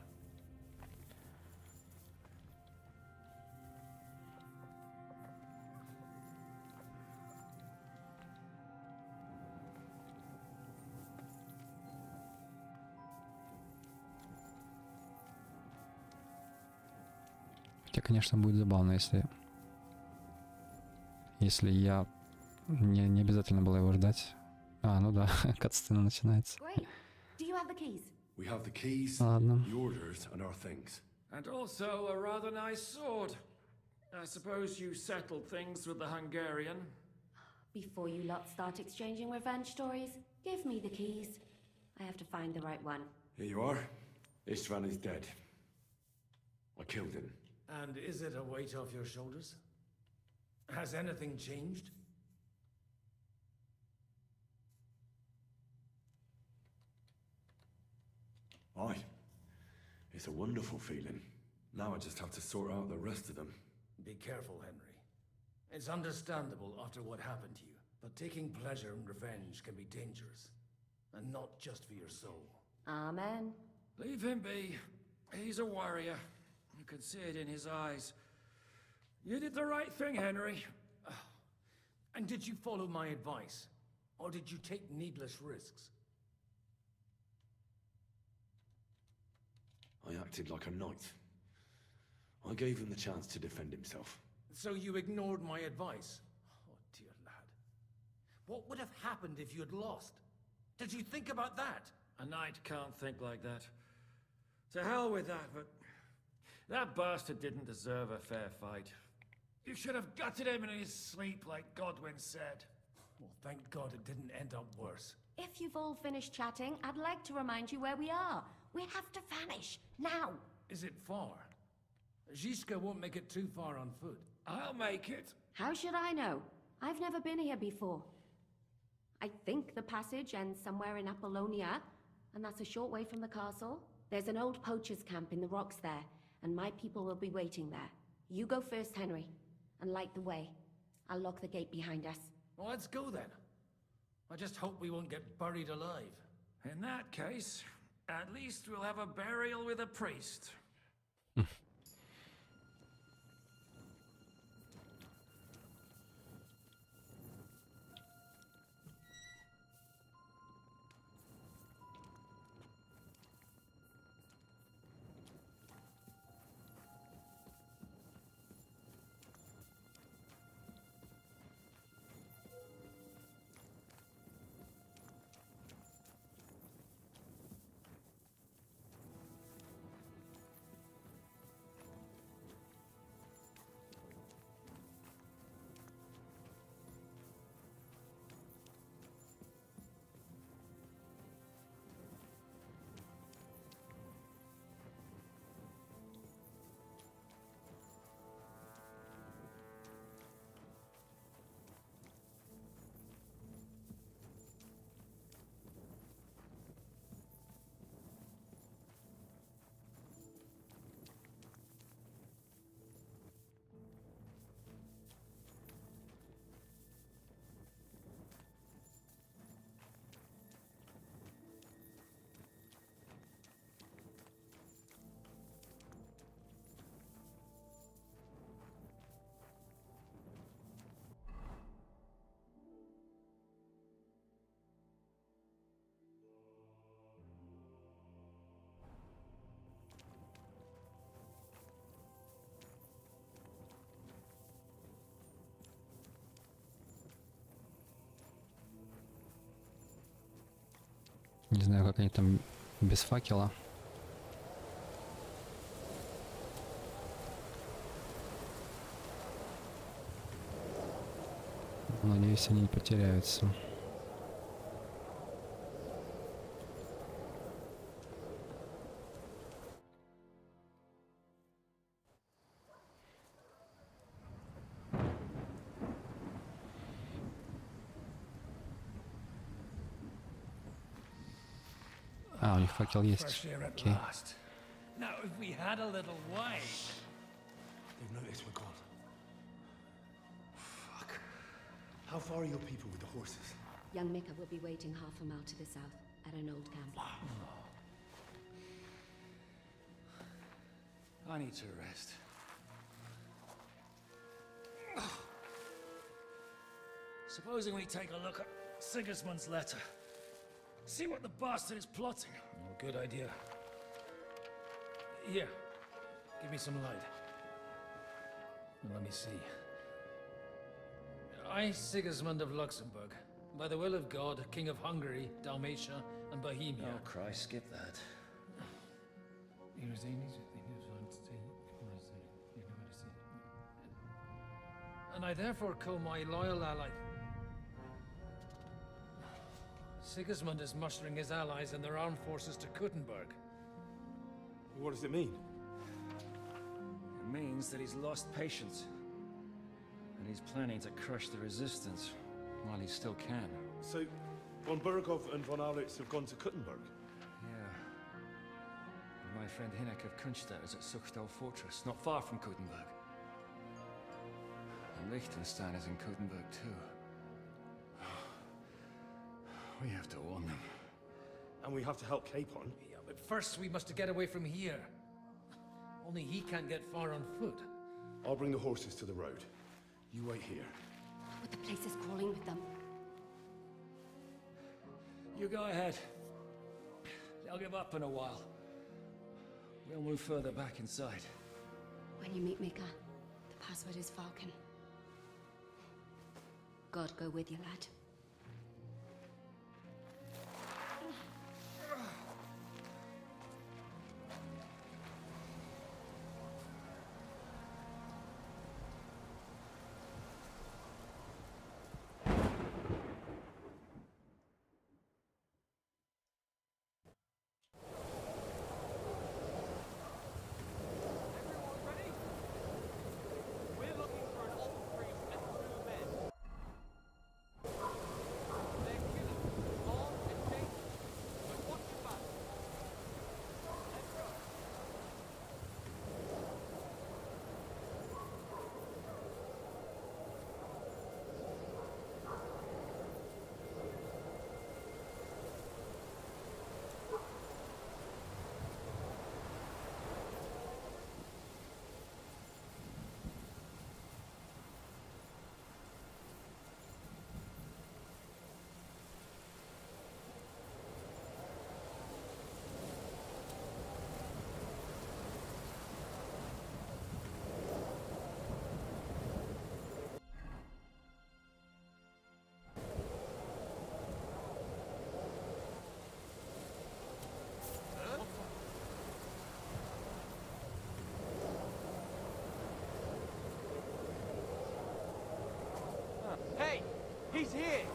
Хотя, конечно, будет забавно, если я не обязательно было его ждать. А, ну да, катсцена начинается. We have the keys, Ладно. the orders, and our things. And also a rather nice sword. I suppose you settled things with the Hungarian. Before you lot start exchanging revenge stories, give me the keys. I have to find the right one. Here you are. Istvan is dead. I killed him. And is it a weight off your shoulders? Has anything changed? Aye. It's a wonderful feeling. Now I just have to sort out the rest of them. Be careful, Henry. It's understandable after what happened to you, but taking pleasure in revenge can be dangerous. And not just for your soul. Amen. Leave him be. He's a warrior. You can see it in his eyes. You did the right thing, Henry. And did you follow my advice? Or did you take needless risks? I acted like a knight. I gave him the chance to defend himself. So you ignored my advice? Oh, dear lad. What would have happened if you had lost? Did you think about that? A knight can't think like that. To hell with that, but that bastard didn't deserve a fair fight. You should have gutted him in his sleep, like Godwin said. Well, thank God it didn't end up worse. If you've all finished chatting, I'd like to remind you where we are. We have to vanish, now. Is it far? Zizka won't make it too far on foot. I'll make it. How should I know? I've never been here before. I think the passage ends somewhere in Apollonia, and that's a short way from the castle. There's an old poacher's camp in the rocks there, and my people will be waiting there. You go first, Henry, and light the way. I'll lock the gate behind us. Well, let's go then. I just hope we won't get buried alive. In that case, at least we'll have a burial with a priest. Не знаю, как они там без факела. Надеюсь, они не потеряются. А, у них факел есть. Окей. Now, if we had a little wine. They've noticed we're gone. Fuck. How far are your people with the horses? Young Mika will be waiting half a mile to the south, at an old camp. I need to rest. Supposing we take a look at Sigismund's letter. See what the bastard is plotting. Oh, good idea. Here, give me some light. Let me see. I, Sigismund of Luxembourg, by the will of God, King of Hungary, Dalmatia, and Bohemia. Oh, Christ, skip that. And I therefore call my loyal ally... Sigismund is mustering his allies and their armed forces to Kuttenberg. What does it mean? It means that he's lost patience. And he's planning to crush the resistance while he still can. So, von Burgov and von Aritz have gone to Kuttenberg? Yeah. And my friend Hinek of Kunstadt is at Suchtal Fortress, not far from Kuttenberg. And Liechtenstein is in Kuttenberg too. We have to warn them. And we have to help Capon? Yeah, but first we must get away from here. Only he can't get far on foot. I'll bring the horses to the road. You wait here. But the place is crawling with them. You go ahead. They'll give up in a while. We'll move further back inside. When you meet Mika, the password is Falcon. God go with you, lad. Hey! He's here!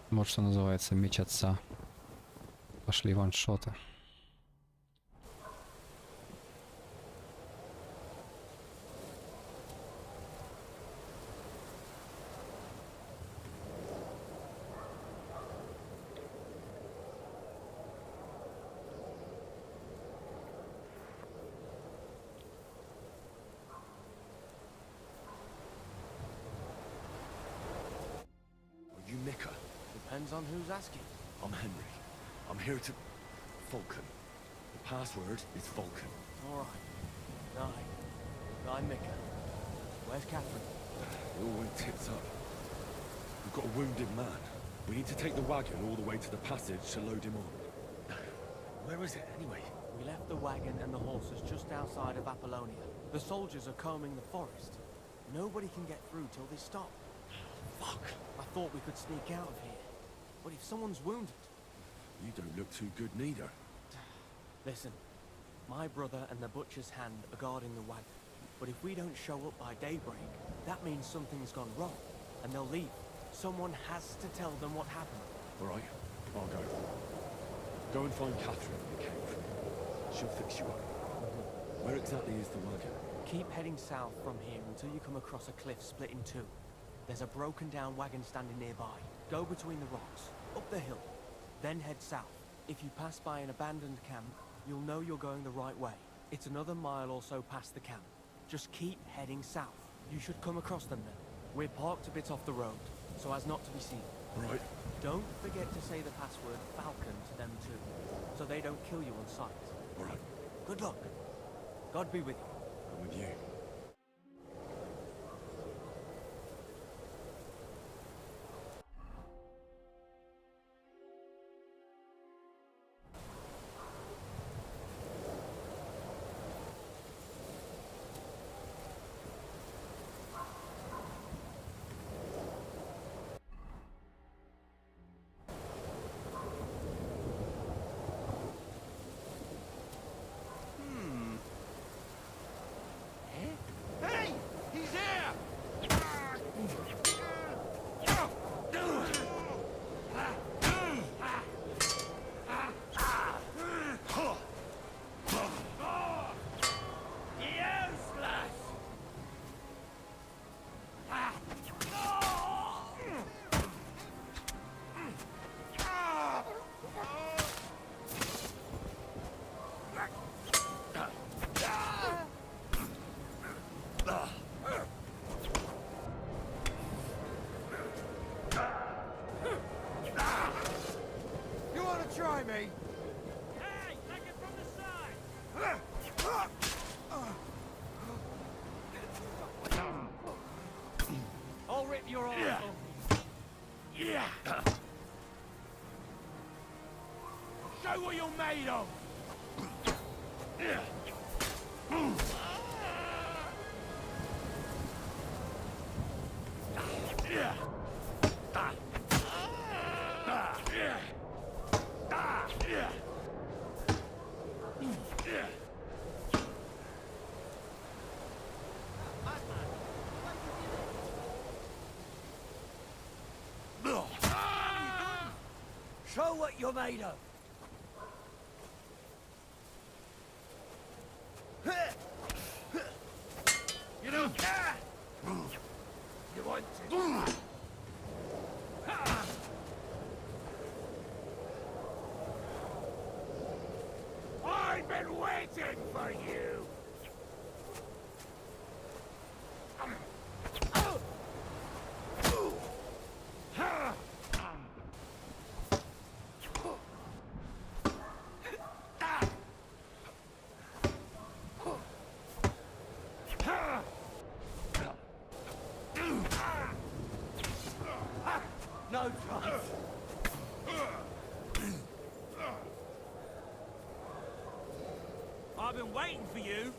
Вот что называется меч отца. Пошли ваншоты. Are you Mika? Depends on who's asking. I'm Henry. I'm here to... Vulcan. The password is Vulcan. All right. I'm Mika. Where's Catherine? It all went tits up. We've got a wounded man. We need to take the wagon all the way to the passage to load him on. Where is it, anyway? We left the wagon and the horses just outside of Apollonia. The soldiers are combing the forest. Nobody can get through till they stop. Fuck! I thought we could sneak out of here. But if someone's wounded... You don't look too good neither. Listen, my brother and the butcher's hand are guarding the wagon. But if we don't show up by daybreak, that means something's gone wrong. And they'll leave. Someone has to tell them what happened. All right, I'll go. Go and find Catherine in the cave. She'll fix you up. Where exactly is the wagon? Keep heading south from here until you come across a cliff split in two. There's a broken down wagon standing nearby. Go between the rocks, up the hill, then head south. If you pass by an abandoned camp, you'll know you're going the right way. It's another mile or so past the camp. Just keep heading south. You should come across them then. We're parked a bit off the road, so as not to be seen. Right. Don't forget to say the password Falcon to them too, so they don't kill you on sight. All right. Good luck. God be with you. I'm with you. Hey! He's here! You wanna try me? Hey, take it from the side! I'll rip your arm off. Yeah! Show what you're made of! Show what you're made of! You know, you want to... I've been waiting for you! No chance. I've been waiting for you.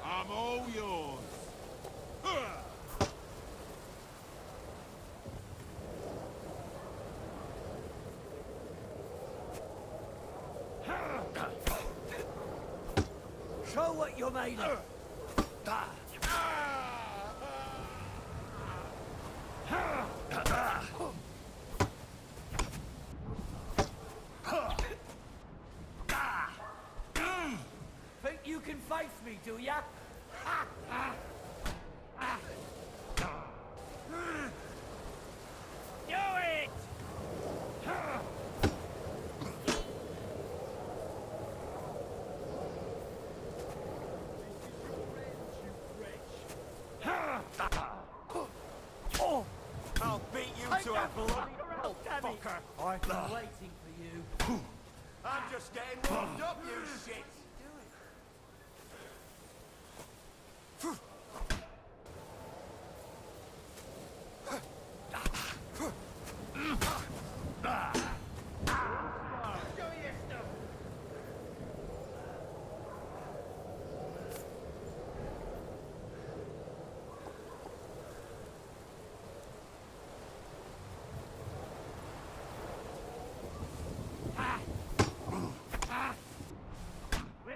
I'm all yours. Show what you're made of. Think you can face me, do ya? Do it! I'll beat you to a bloody fucker. I've been waiting for you. I'm just getting warmed up, you shit!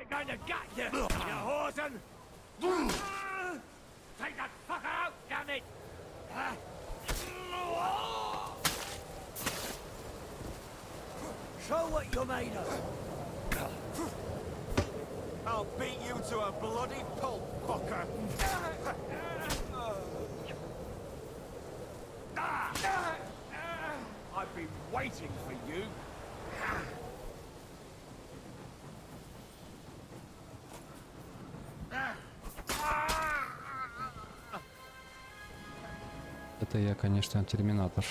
Going to get you, you hosen! Take that fucker out, damn it! Show what you're made of. I'll beat you to a bloody pulp, fucker! I've been waiting for you. Это я, конечно, терминатор.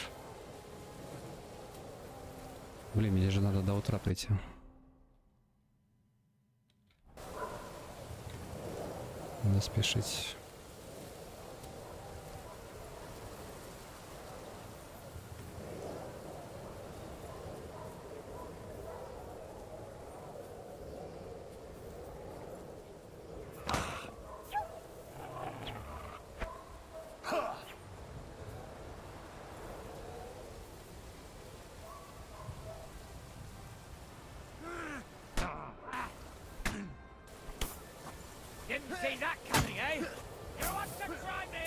Блин, мне же надо до утра прийти. Надо спешить. Didn't see that coming, eh? You want to try me?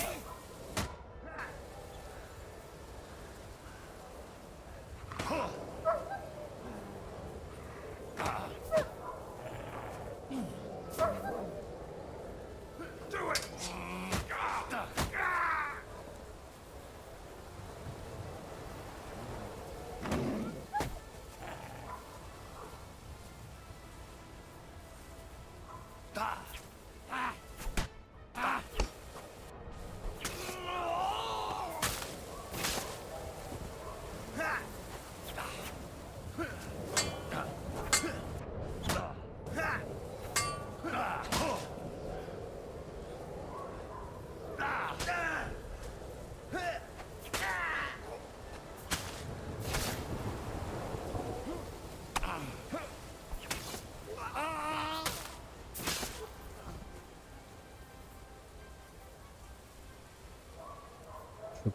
Do it!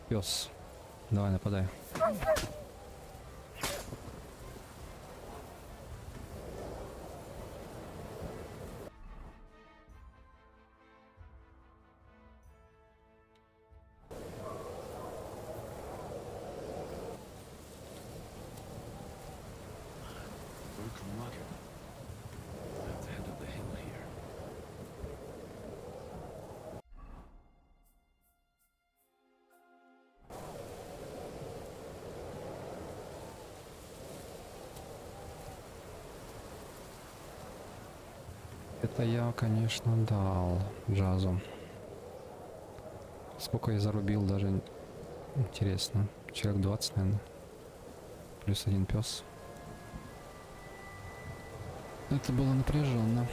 Пес. Давай, нападай. Это я, конечно, дал джазу. Сколько я зарубил, даже интересно. Человек 20, наверное. Плюс один пес. Это было напряженно.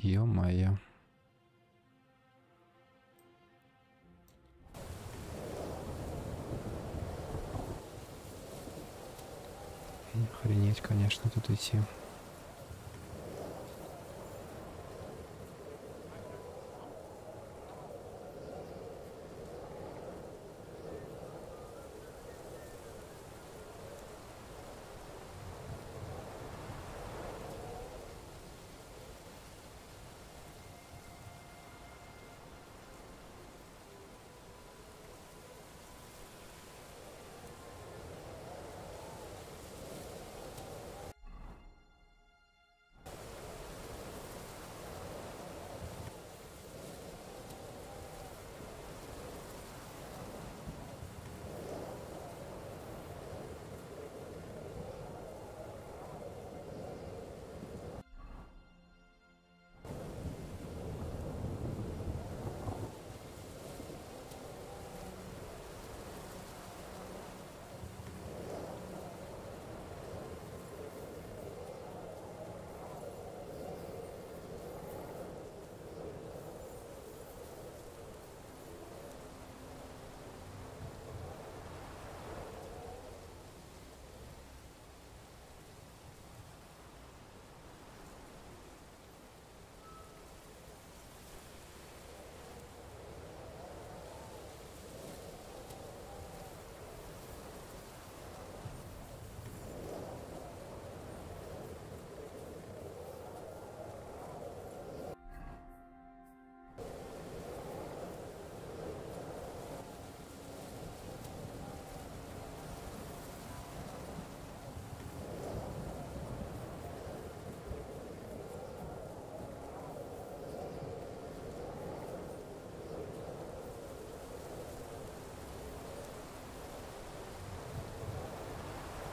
Ё-моё. Охренеть, конечно, тут идти.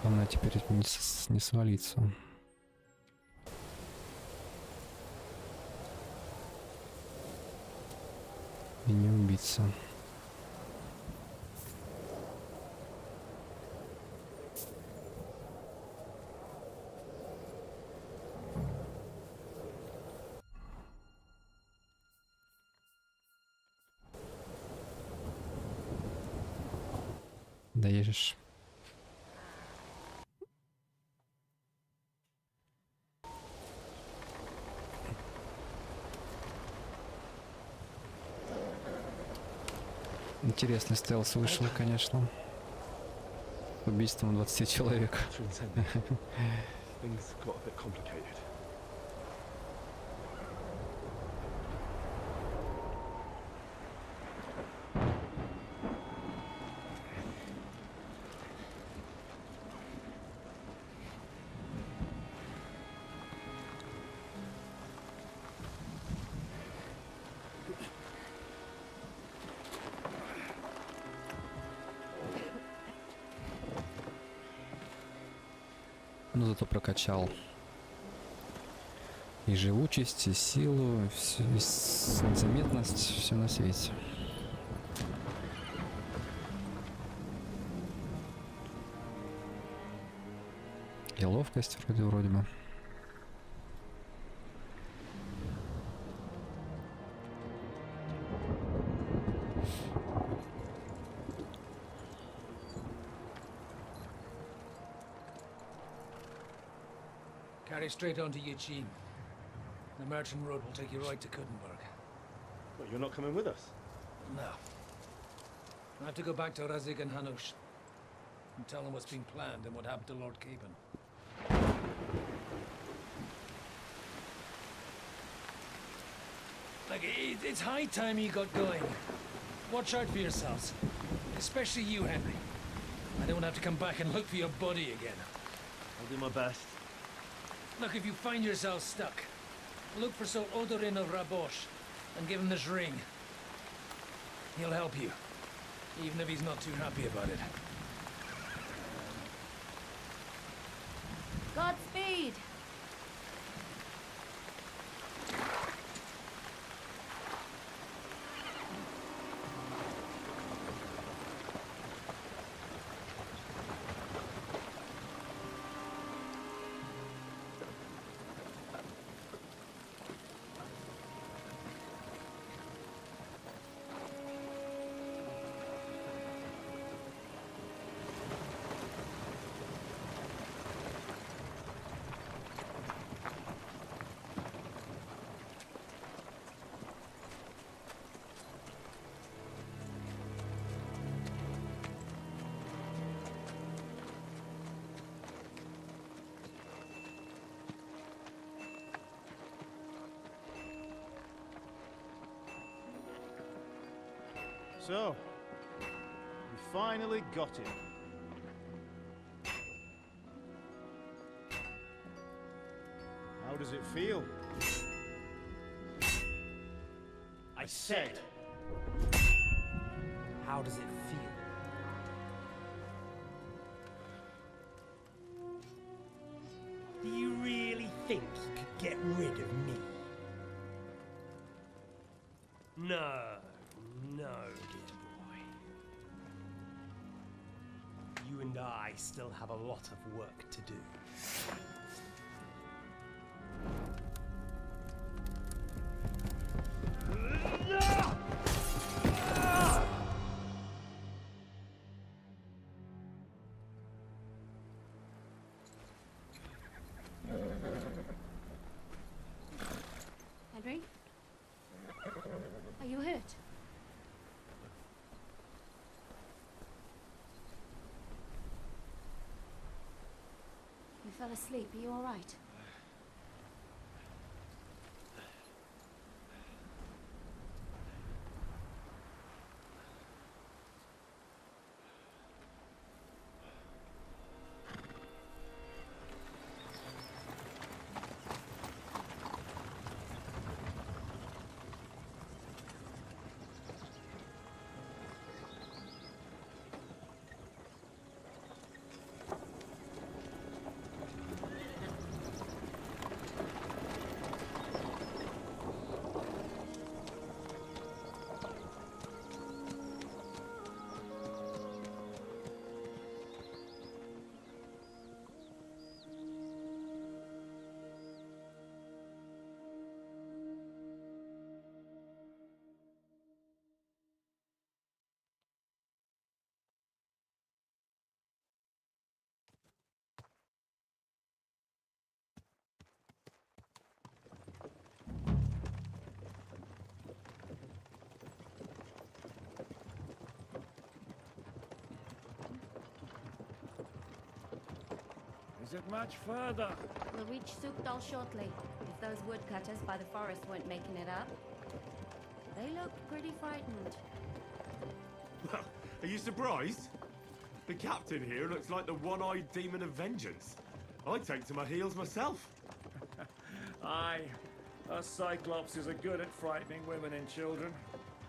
Главное теперь не свалиться. И не убиться. Доедешь. Интересный стелс вышел, конечно. Убийством 20 человек. Но зато прокачал и живучесть, и силу, и незаметность, все на свете. И ловкость вроде бы. Carry straight on to Yichin. The merchant road will take you right to Kudenberg. But you're not coming with us? No. I have to go back to Razik and Hanush and tell them what's been planned and what happened to Lord Capen. Like, it's high time you got going. Watch out for yourselves. Especially you, Henry. I don't have to come back and look for your body again. I'll do my best. Look, if you find yourself stuck, look for Sir Odorin of Rabosh and give him this ring. He'll help you, even if he's not too happy about it. Godspeed! So, we finally got him. How does it feel? I said, How does it feel? Do you really think you could get rid of me? No, no, dear boy. You and I still have a lot of work to do. Henry? Are you hurt? You fell asleep. Are you all right? Is it much further? We'll reach Ustal shortly, if those woodcutters by the forest weren't making it up. They looked pretty frightened. Well, are you surprised? The captain here looks like the one-eyed demon of vengeance. I'd take to my heels myself. Aye, us Cyclopses are good at frightening women and children.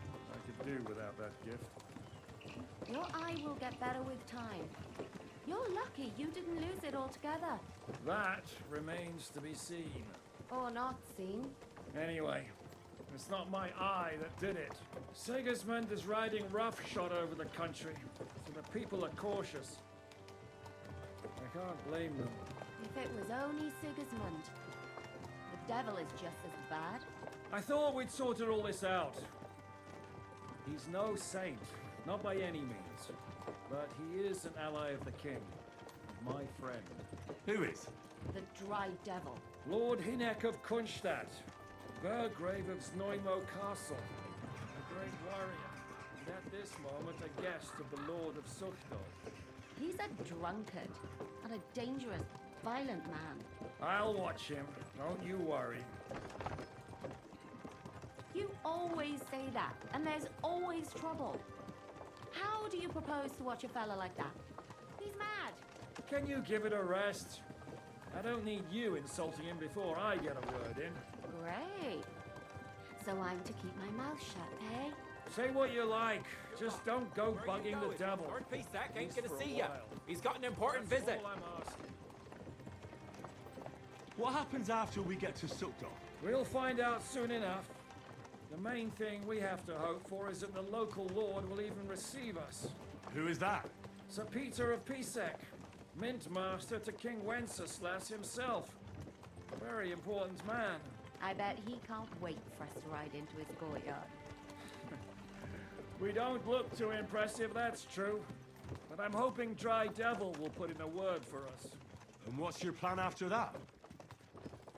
I could do without that gift. Your eye will get better with time. You're lucky you didn't lose it altogether. That remains to be seen. Or not seen. Anyway, it's not my eye that did it. Sigismund is riding roughshod over the country, so the people are cautious. I can't blame them. If it was only Sigismund. The devil is just as bad. I thought we'd sorted all this out. He's no saint, not by any means. But he is an ally of the king. My friend. Who is? The Dry Devil. Lord Hinek of Kunstadt. Burgrave of Znojmo Castle. A great warrior. And at this moment a guest of the Lord of Suchtdal. He's a drunkard. And a dangerous, violent man. I'll watch him. Don't you worry. You always say that, and there's always trouble. How do you propose to watch a fella like that? He's mad. Can you give it a rest? I don't need you insulting him before I get a word in. Great. So I'm to keep my mouth shut, eh? Say what you like. Just don't go bugging the devil. Lord Pisak ain't Just gonna for a see ya. while. He's got an important That's visit. all I'm asking. What happens after we get to Suchtdal? We'll find out soon enough. The main thing we have to hope for is that the local lord will even receive us. Who is that? Sir Peter of Pisek, Mint Master to King Wenceslas himself. A very important man. I bet he can't wait for us to ride into his courtyard. We don't look too impressive, that's true. But I'm hoping Dry Devil will put in a word for us. And what's your plan after that?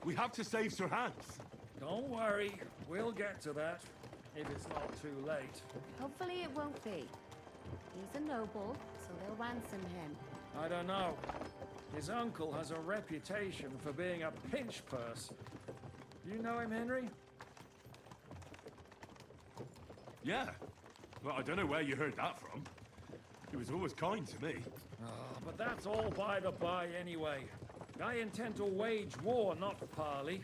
We have to save Sir Hans. Don't worry, we'll get to that, if it's not too late. Hopefully it won't be. He's a noble, so they'll ransom him. I don't know. His uncle has a reputation for being a pinch purse. You know him, Henry? Yeah. Well, I don't know where you heard that from. He was always kind to me. But that's all by the by anyway. I intend to wage war, not parley.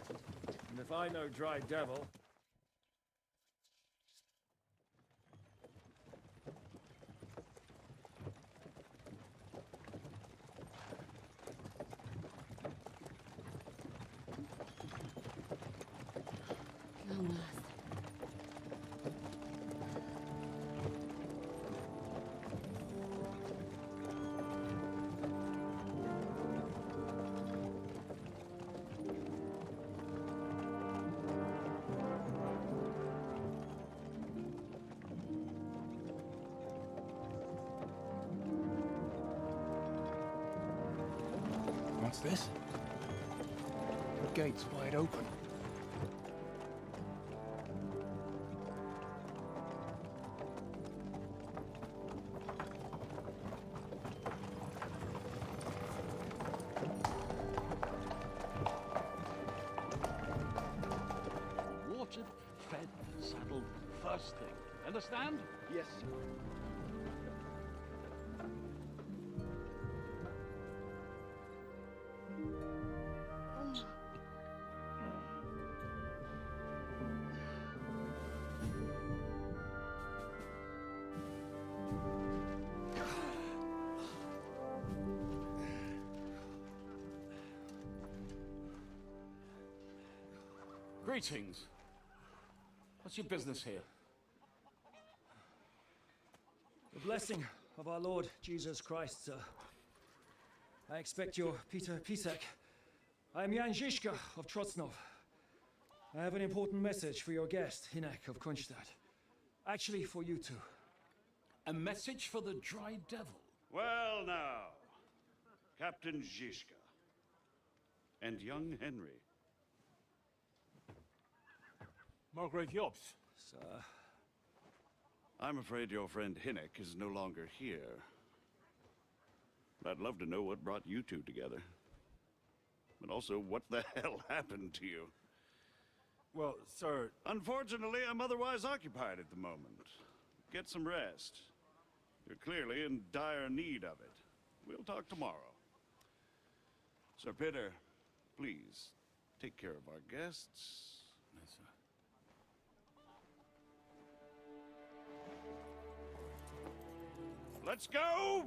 And if I know Dry Devil... Long last. What's this? The gate's wide open. Watered, fed, saddled, first thing. Understand? Yes, sir. Greetings. What's your business here? The blessing of our Lord Jesus Christ, sir. I expect your Peter Pisek. I am Jan Žižka of Trocnov. I have an important message for your guest, Hinek of Kunstadt. Actually, for you two. A message for the Dry Devil. Well now, Captain Žižka and young Henry. Margrave Jobs. Sir. I'm afraid your friend Hinek is no longer here. I'd love to know what brought you two together. but also what the hell happened to you. Well, sir... Unfortunately, I'm otherwise occupied at the moment. Get some rest. You're clearly in dire need of it. We'll talk tomorrow. Sir Peter, please, take care of our guests. Yes, sir. Let's go!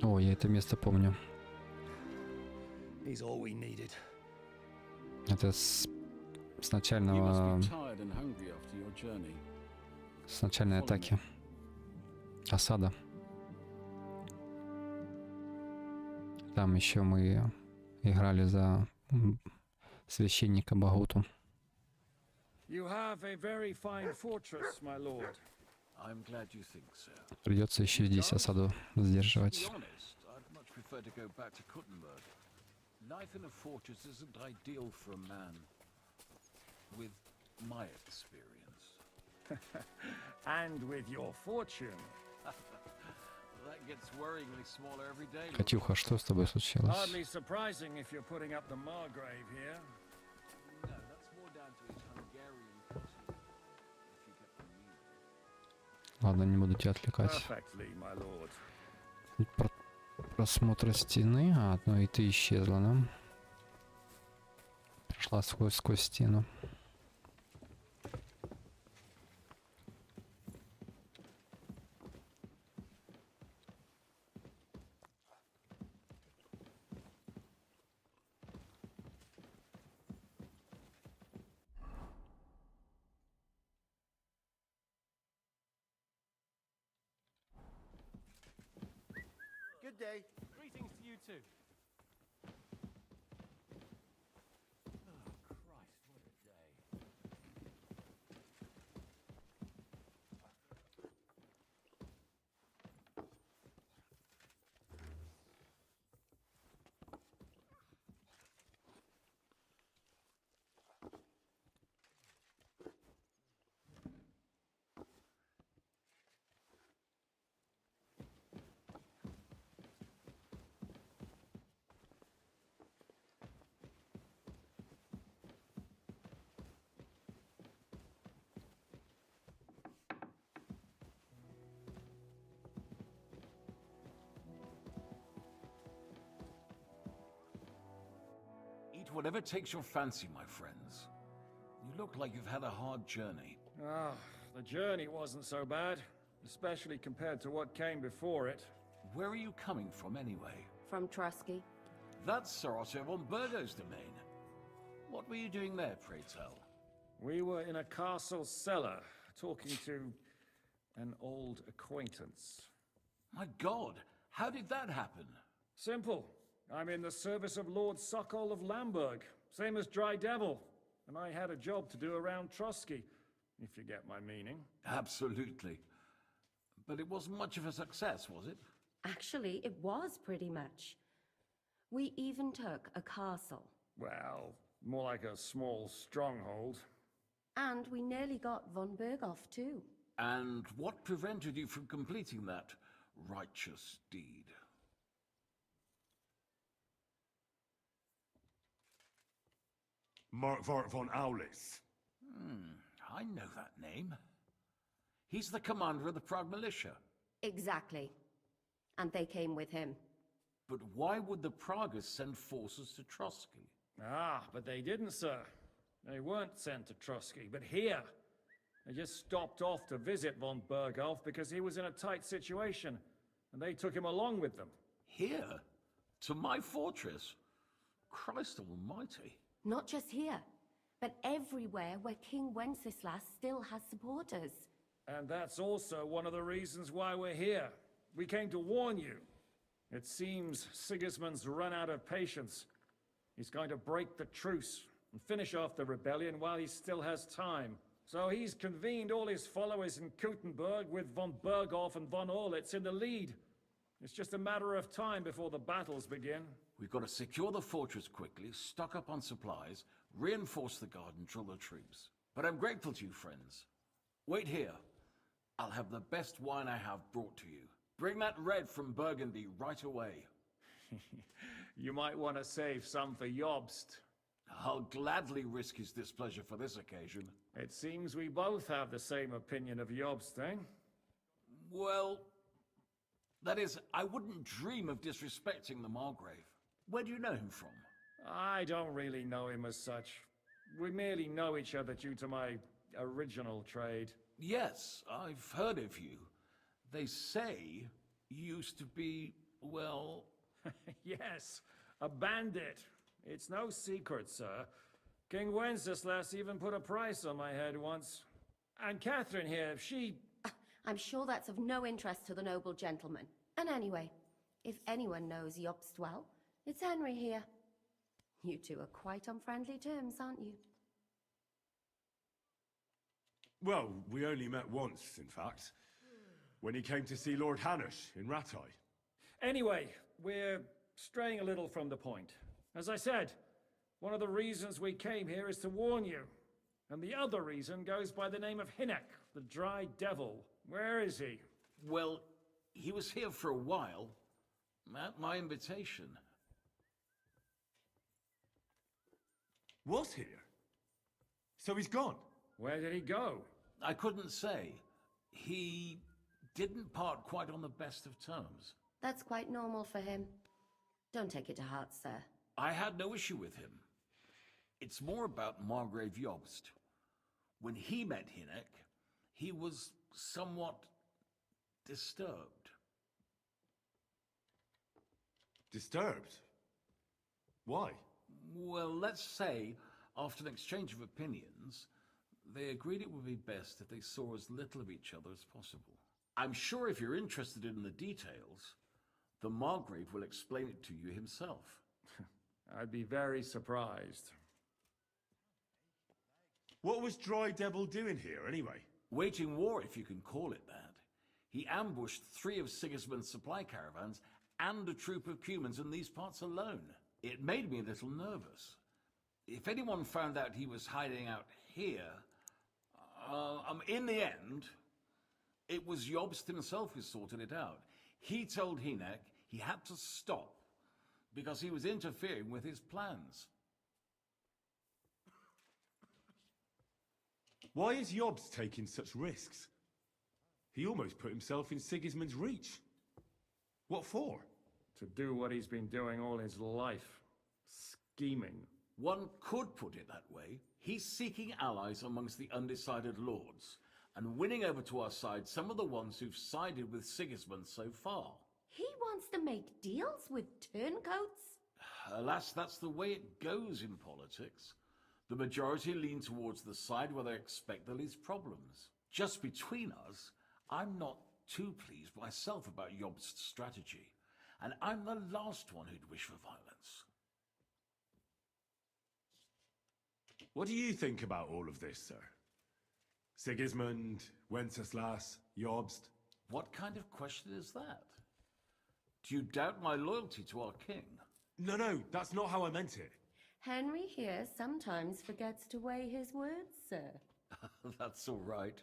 О, я это место помню. He's all we needed. Это с начального... С начальной атаки. Осада. Там еще мы играли за священника Багуту. You have a very fine fortress, my lord. I'm glad you think so. Придется еще здесь осаду сдерживать. Life in a fortress isn't ideal for a man with my experience. And with your fortune. That gets worryingly smaller every day. Катюха, что с тобой случилось? Hardly surprising if you're putting up the Margrave here. No, that's more down to his Hungarian cousin, if you get the meaning. Ладно, не буду тебя отвлекать. Perfectly, my lord. Просмотра стены. А, ну и ты исчезла, да? Прошла сквозь стену. Good day. Greetings to you too. Eat whatever takes your fancy, my friends. You look like you've had a hard journey. Ah, the journey wasn't so bad, especially compared to what came before it. Where are you coming from, anyway? From Trusky. That's Sir Otto von Burgo's domain. What were you doing there, pray tell? We were in a castle cellar, talking to an old acquaintance. My God, how did that happen? Simple. I'm in the service of Lord Sokol of Lamberg, same as Dry Devil, and I had a job to do around Trusky, if you get my meaning. Absolutely. But it wasn't much of a success, was it? Actually, it was pretty much. We even took a castle. Well, more like a small stronghold. And we nearly got von Berghoff too. And what prevented you from completing that righteous deed? Markvart von Aulis. I know that name. He's the commander of the Prague militia. Exactly. And they came with him. But why would the Praguers send forces to Trusky? Ah, but they didn't, sir. They weren't sent to Trusky, but here. They just stopped off to visit von Berghoff because he was in a tight situation, and they took him along with them. Here? To my fortress? Christ almighty. Not just here, but everywhere where King Wenceslas still has supporters. And that's also one of the reasons why we're here. We came to warn you. It seems Sigismund's run out of patience. He's going to break the truce and finish off the rebellion while he still has time. So he's convened all his followers in Kuttenberg with von Berghoff and von Orlitz in the lead. It's just a matter of time before the battles begin. We've got to secure the fortress quickly, stock up on supplies, reinforce the guard and drill the troops. But I'm grateful to you, friends. Wait here. I'll have the best wine I have brought to you. Bring that red from Burgundy right away. You might want to save some for Jobst. I'll gladly risk his displeasure for this occasion. It seems we both have the same opinion of Jobst, eh? Well, that is, I wouldn't dream of disrespecting the Margrave. Where do you know him from? I don't really know him as such. We merely know each other due to my original trade. Yes, I've heard of you. They say you used to be, well... Yes, a bandit. It's no secret, sir. King Wenceslas even put a price on my head once. And Catherine here, she... I'm sure that's of no interest to the noble gentleman. And anyway, if anyone knows Jobst well, it's Henry here. You two are quite on friendly terms, aren't you? Well, we only met once, in fact. When he came to see Lord Hanush in Rattay. Anyway, we're straying a little from the point. As I said, one of the reasons we came here is to warn you. And the other reason goes by the name of Hinnock, the Dry Devil. Where is he? Well, he was here for a while. At my invitation. Was here? So he's gone? Where did he go? I couldn't say. He didn't part quite on the best of terms. That's quite normal for him. Don't take it to heart, sir. I had no issue with him. It's more about Margrave Jobst. When he met Hinnock, he was somewhat disturbed. Disturbed? Why? Well, let's say, after an exchange of opinions, they agreed it would be best if they saw as little of each other as possible. I'm sure if you're interested in the details, the Margrave will explain it to you himself. I'd be very surprised. What was Dry Devil doing here, anyway? Waging war, if you can call it that. He ambushed 3 of Sigismund's supply caravans and a troop of Cumans in these parts alone. It made me a little nervous. If anyone found out he was hiding out here, in the end, it was Jobst himself who sorted it out. He told Hinnock he had to stop because he was interfering with his plans. Why is Jobst taking such risks? He almost put himself in Sigismund's reach. What for? To do what he's been doing all his life. Scheming. One could put it that way. He's seeking allies amongst the undecided lords, and winning over to our side some of the ones who've sided with Sigismund so far. He wants to make deals with turncoats? Alas, that's the way it goes in politics. The majority lean towards the side where they expect the least problems. Just between us, I'm not too pleased myself about Jobst's strategy, and I'm the last one who'd wish for violence. What do you think about all of this, sir? Sigismund, Wenceslas, Jobst? What kind of question is that? Do you doubt my loyalty to our king? No, that's not how I meant it. Henry here sometimes forgets to weigh his words, sir. That's all right.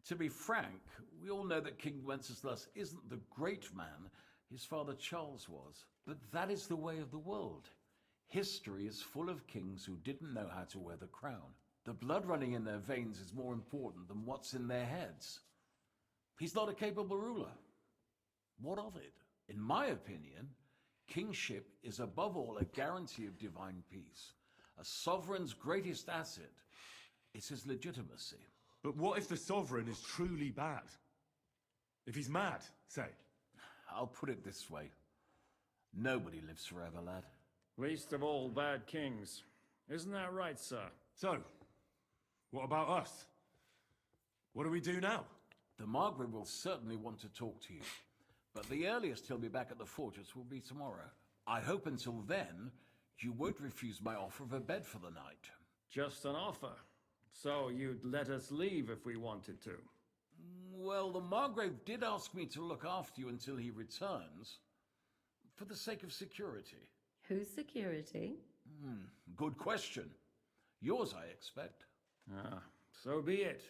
To be frank, we all know that King Wenceslas isn't the great man his father Charles was. But that is the way of the world. History is full of kings who didn't know how to wear the crown. The blood running in their veins is more important than what's in their heads. He's not a capable ruler. What of it? In my opinion, kingship is above all a guarantee of divine peace. A sovereign's greatest asset is his legitimacy. But what if the sovereign is truly bad? If he's mad, say? I'll put it this way. Nobody lives forever, lad. Least of all bad kings. Isn't that right, sir? So, what about us? What do we do now? The Margrave will certainly want to talk to you. But the earliest he'll be back at the fortress will be tomorrow. I hope until then, you won't refuse my offer of a bed for the night. Just an offer. So you'd let us leave if we wanted to? Well, the Margrave did ask me to look after you until he returns. For the sake of security. Whose security? Good question. Yours, I expect. Ah, So be it.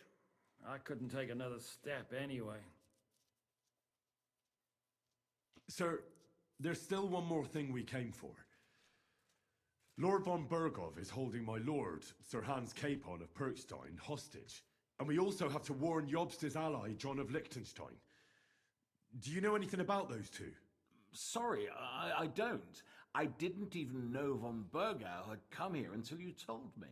I couldn't take another step anyway. Sir, there's still one more thing we came for. Lord von Bergov is holding my lord, Sir Hans Capon of Perkstein, hostage. And we also have to warn Jobst's ally, John of Liechtenstein. Do you know anything about those two? Sorry, I don't. I didn't even know von Bergau had come here until you told me.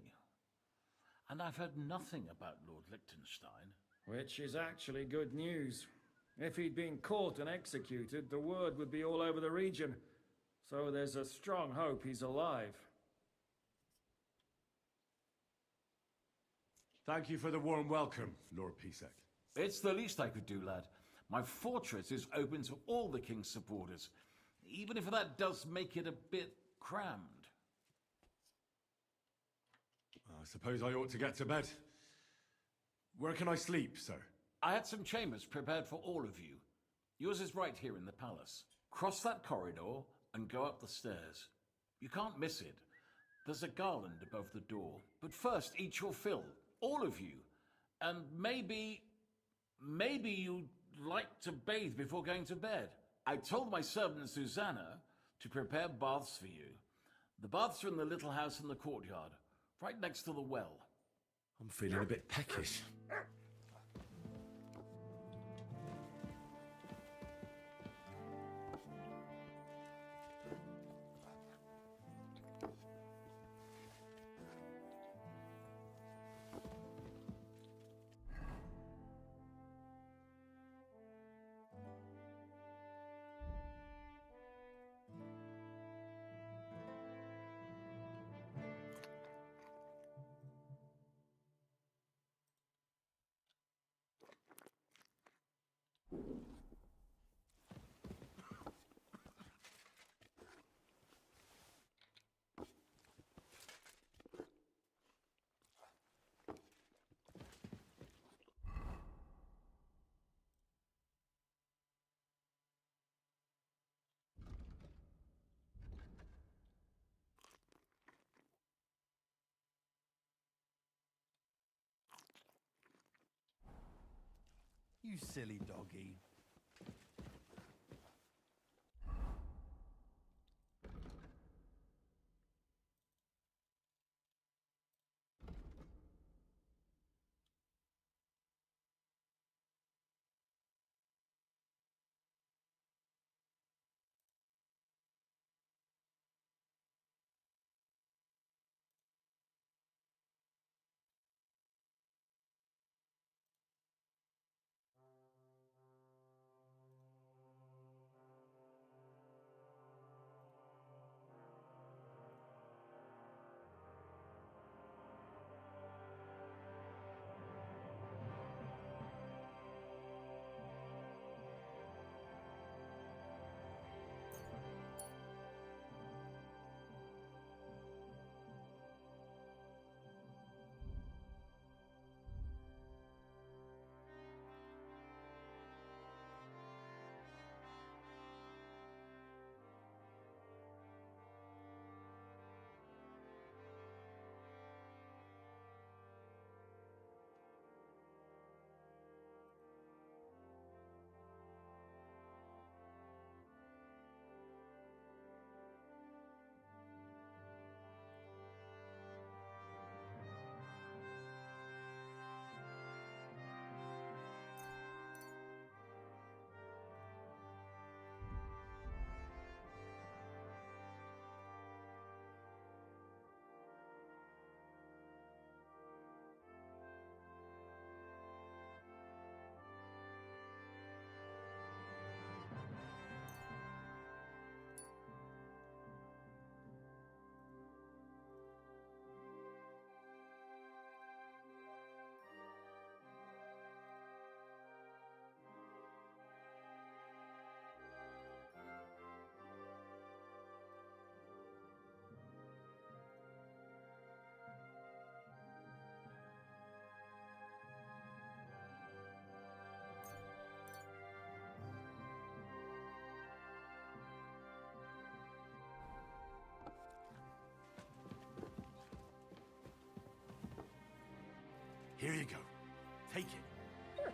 And I've heard nothing about Lord Liechtenstein. Which is actually good news. If he'd been caught and executed, the word would be all over the region. So there's a strong hope he's alive. Thank you for the warm welcome, Lord Pisek. It's the least I could do, lad. My fortress is open to all the king's supporters, even if that does make it a bit crammed. I suppose I ought to get to bed. Where can I sleep, sir? I had some chambers prepared for all of you. Yours is right here in the palace. Cross that corridor and go up the stairs. You can't miss it. There's a garland above the door. But first, eat your fill. All of you. And maybe you'd like to bathe before going to bed. I told my servant Susanna to prepare baths for you. The baths are in the little house in the courtyard, right next to the well. I'm feeling a bit peckish. You silly doggy. Here you go. Take it.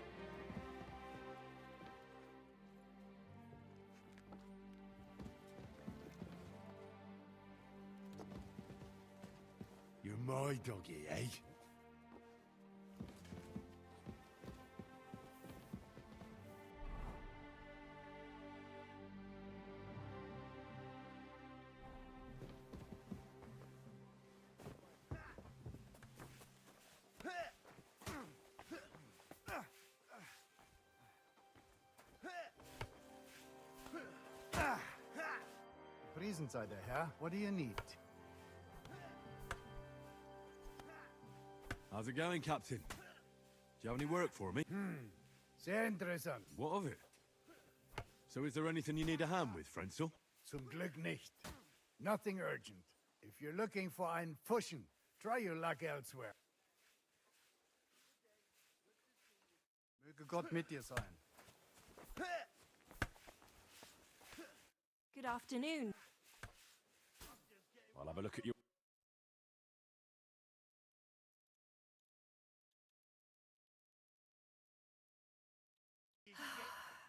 You're my doggy, eh? Riesenseite, Herr. What do you need? How's it going, Captain? Do you have any work for me? Sehr interessant. What of it? So is there anything you need a hand with, Frenzel? Zum Glück nicht. Nothing urgent. If you're looking for einen Fuschen, try your luck elsewhere. Möge Gott mit dir sein. Good afternoon. I'll have a look at you.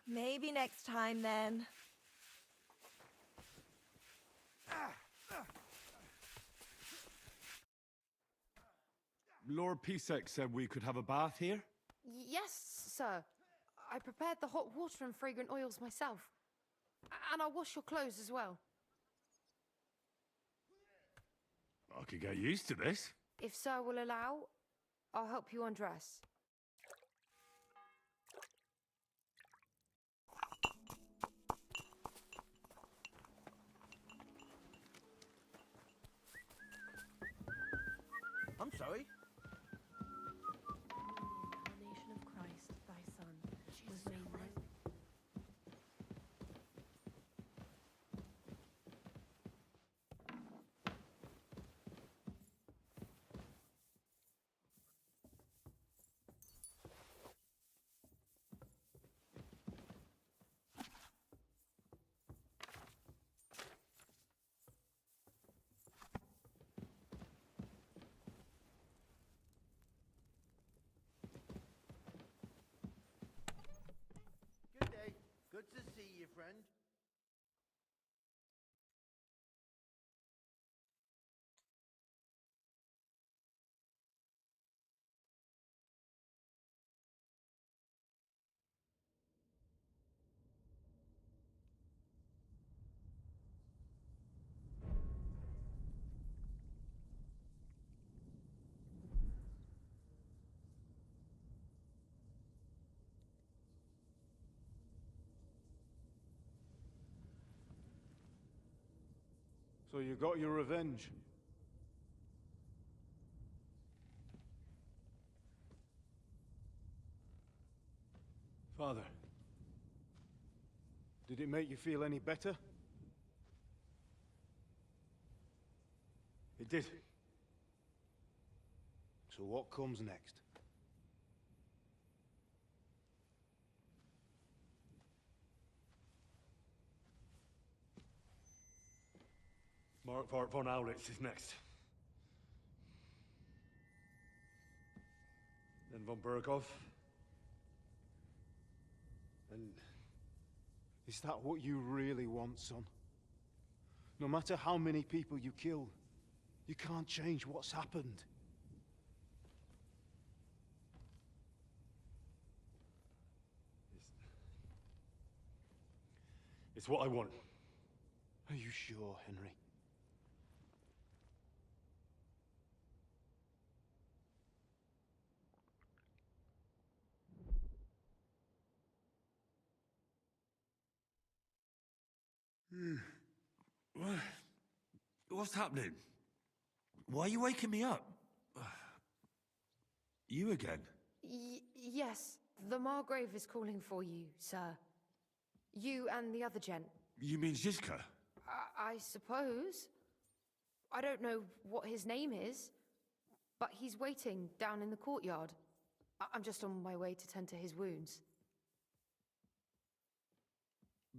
Maybe next time then. Lord Pisek said we could have a bath here? Yes, sir. I prepared the hot water and fragrant oils myself. And I'll wash your clothes as well. I could get used to this. If sir will allow, I'll help you undress. I'm sorry. Incarnation of Christ, thy Son, was made man. Good day. Good to see you, friend. So you got your revenge? Father, did it make you feel any better? It did. So what comes next? Mark von Aulitz is next. Then von Berghoff. And is that what you really want, son? No matter how many people you kill, you can't change what's happened. It's what I want. Are you sure, Henry? What's happening? Why are you waking me up? You again? Yes, the Margrave is calling for you, sir. You and the other gent. You mean Zizka? I suppose. I don't know what his name is, but he's waiting down in the courtyard. I'm just on my way to tend to his wounds.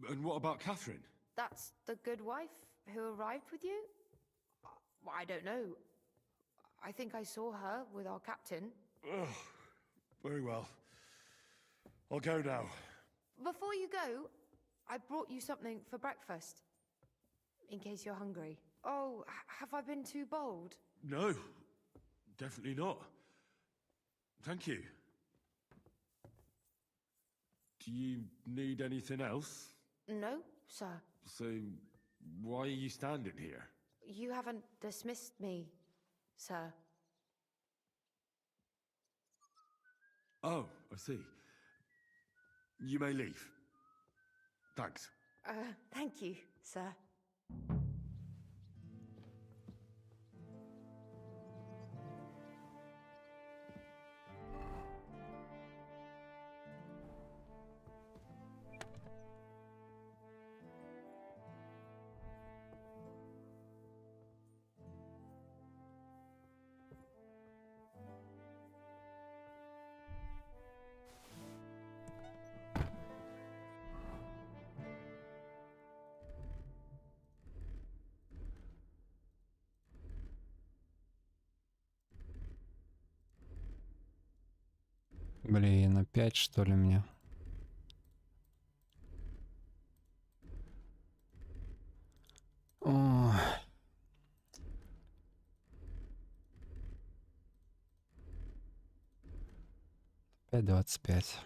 And what about Catherine? That's the good wife who arrived with you? I don't know. I think I saw her with our captain. Ugh. Very well. I'll go now. Before you go, I brought you something for breakfast. In case you're hungry. Oh, have I been too bold? No, definitely not. Thank you. Do you need anything else? No, sir. So, why are you standing here? You haven't dismissed me, sir. Oh, I see. You may leave. Thanks. Thank you, sir. Блин, опять что ли мне? О. 5:25.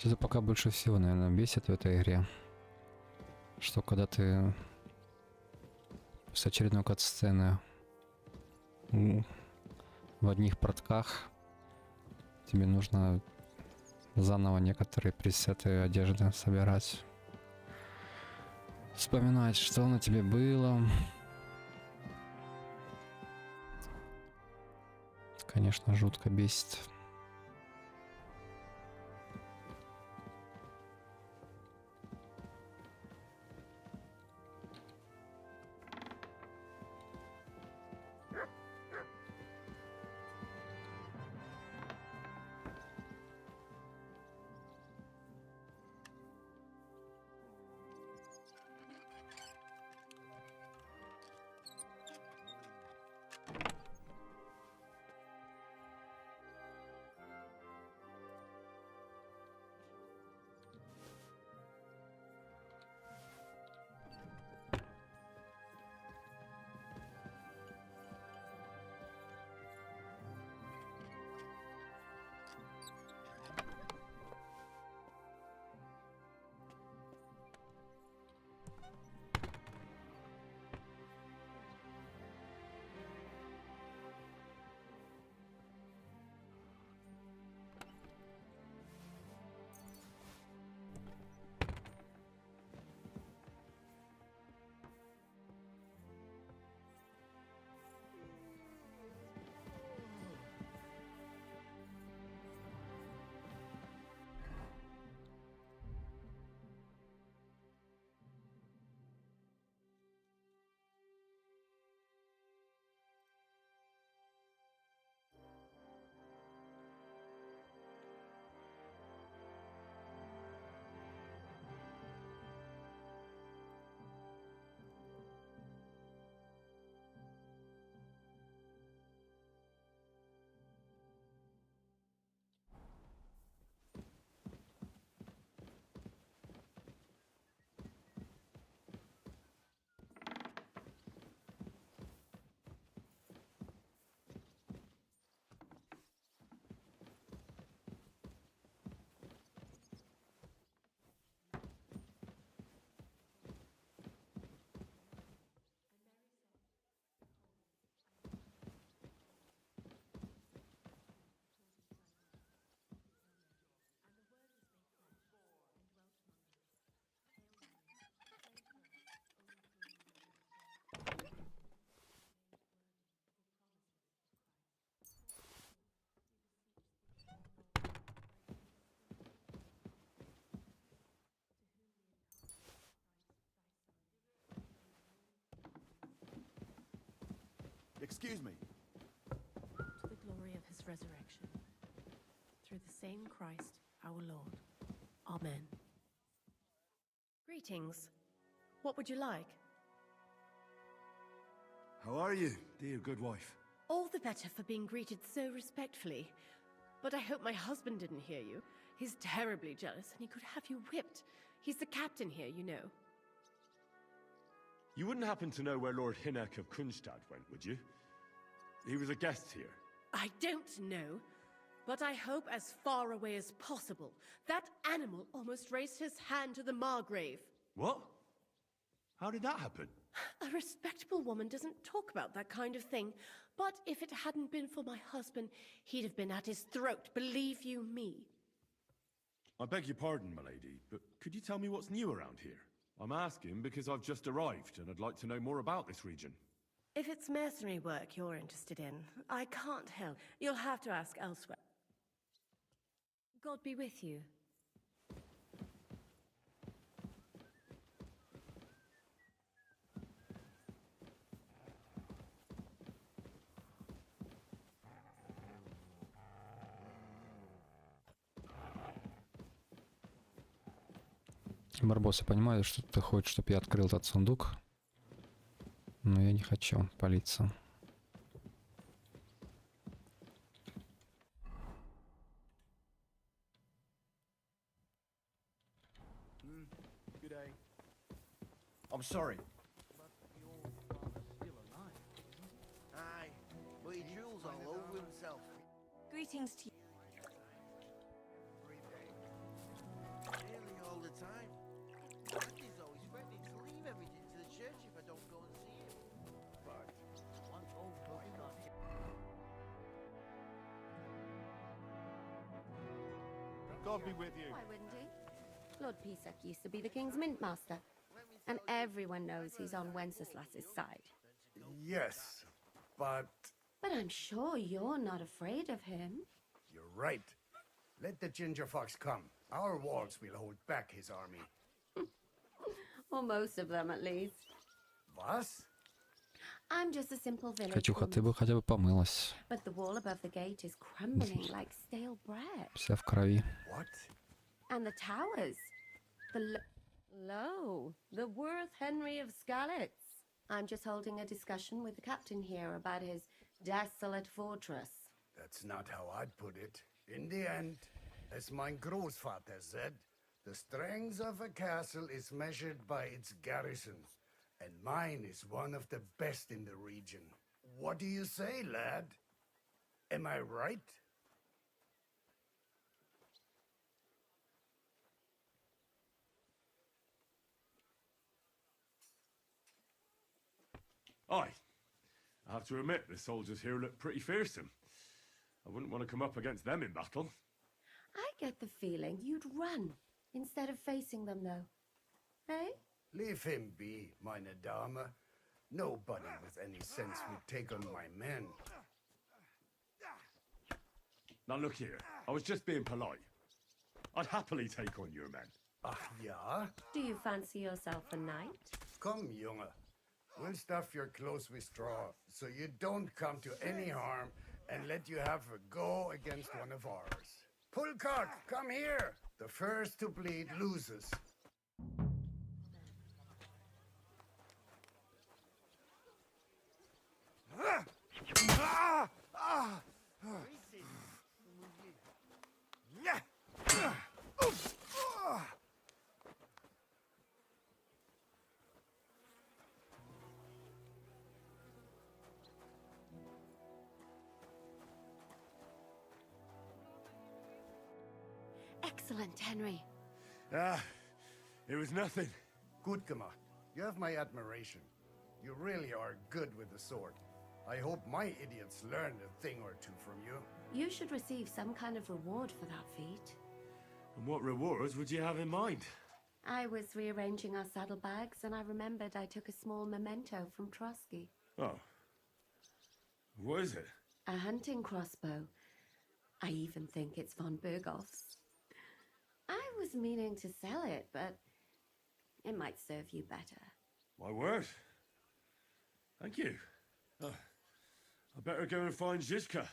Это пока больше всего, наверное, бесит в этой игре. Что когда ты с очередной кат-сцены в одних портках, тебе нужно заново некоторые пресеты одежды собирать. Вспоминать, что на тебе было. Конечно, жутко бесит. Excuse me. To the glory of his resurrection, through the same Christ our Lord. Amen. Greetings. What would you like? How are you, dear good wife? All the better for being greeted so respectfully. But I hope my husband didn't hear you. He's terribly jealous and he could have you whipped. He's the captain here, you know. You wouldn't happen to know where Lord Hinnock of Kunstad went, would you? He was a guest here. I don't know, but I hope as far away as possible. That animal almost raised his hand to the Margrave. What? How did that happen? A respectable woman doesn't talk about that kind of thing. But if it hadn't been for my husband, he'd have been at his throat, believe you me. I beg your pardon, my lady, but could you tell me what's new around here? I'm asking because I've just arrived and I'd like to know more about this region. If it's mercenary work you're interested in, I can't help. You'll have to ask elsewhere. God be with you. Барбос, я понимаю, что ты хочешь, чтобы я открыл этот сундук. Но я не хочу палиться. Good day. I'm sorry. Aye, but he drools all over himself. Greetings to you. Nearly all the time. Andy's always threatening to leave everything to the church if I don't go and see him. But once all going on here. God be with you. Why wouldn't he? Lord Pisak used to be the king's mint master. And everyone knows he's on Wenceslas's side. Yes, but... But I'm sure you're not afraid of him. You're right. Let the ginger fox come. Our walls will hold back his army. Or most of them, at least. Was? I'm just a simple village Катюха, ты woman. бы хотя бы помылась. But the wall above the gate is crumbling like stale bread. Вся в крови. What? And the towers. The the Worth Henry of Skalitz. I'm just holding a discussion with the captain here about his desolate fortress. That's not how I'd put it. In the end, as my Großvater said, the strength of a castle is measured by its garrison. And mine is one of the best in the region. What do you say, lad? Am I right? Aye. I have to admit, the soldiers here look pretty fearsome. I wouldn't want to come up against them in battle. I get the feeling you'd run instead of facing them, though. Eh? Leave him be, meine Dame. Nobody with any sense would take on my men. Now look here, I was just being polite. I'd happily take on your men. Ach ja? Do you fancy yourself a knight? Come, Junge. We'll stuff your clothes with straw, so you don't come to any harm, and let you have a go against one of ours. Pulcock, come here! The first to bleed loses. Excellent, Henry. It was nothing. Gut gemacht. You have my admiration. You really are good with the sword. I hope my idiots learned a thing or two from you. You should receive some kind of reward for that feat. And what rewards would you have in mind? I was rearranging our saddlebags, and I remembered I took a small memento from Trotsky. Oh. What is it? A hunting crossbow. I even think it's von Berghoff's. I was meaning to sell it, but it might serve you better. My word. Thank you. Oh, I better go and find Zizka.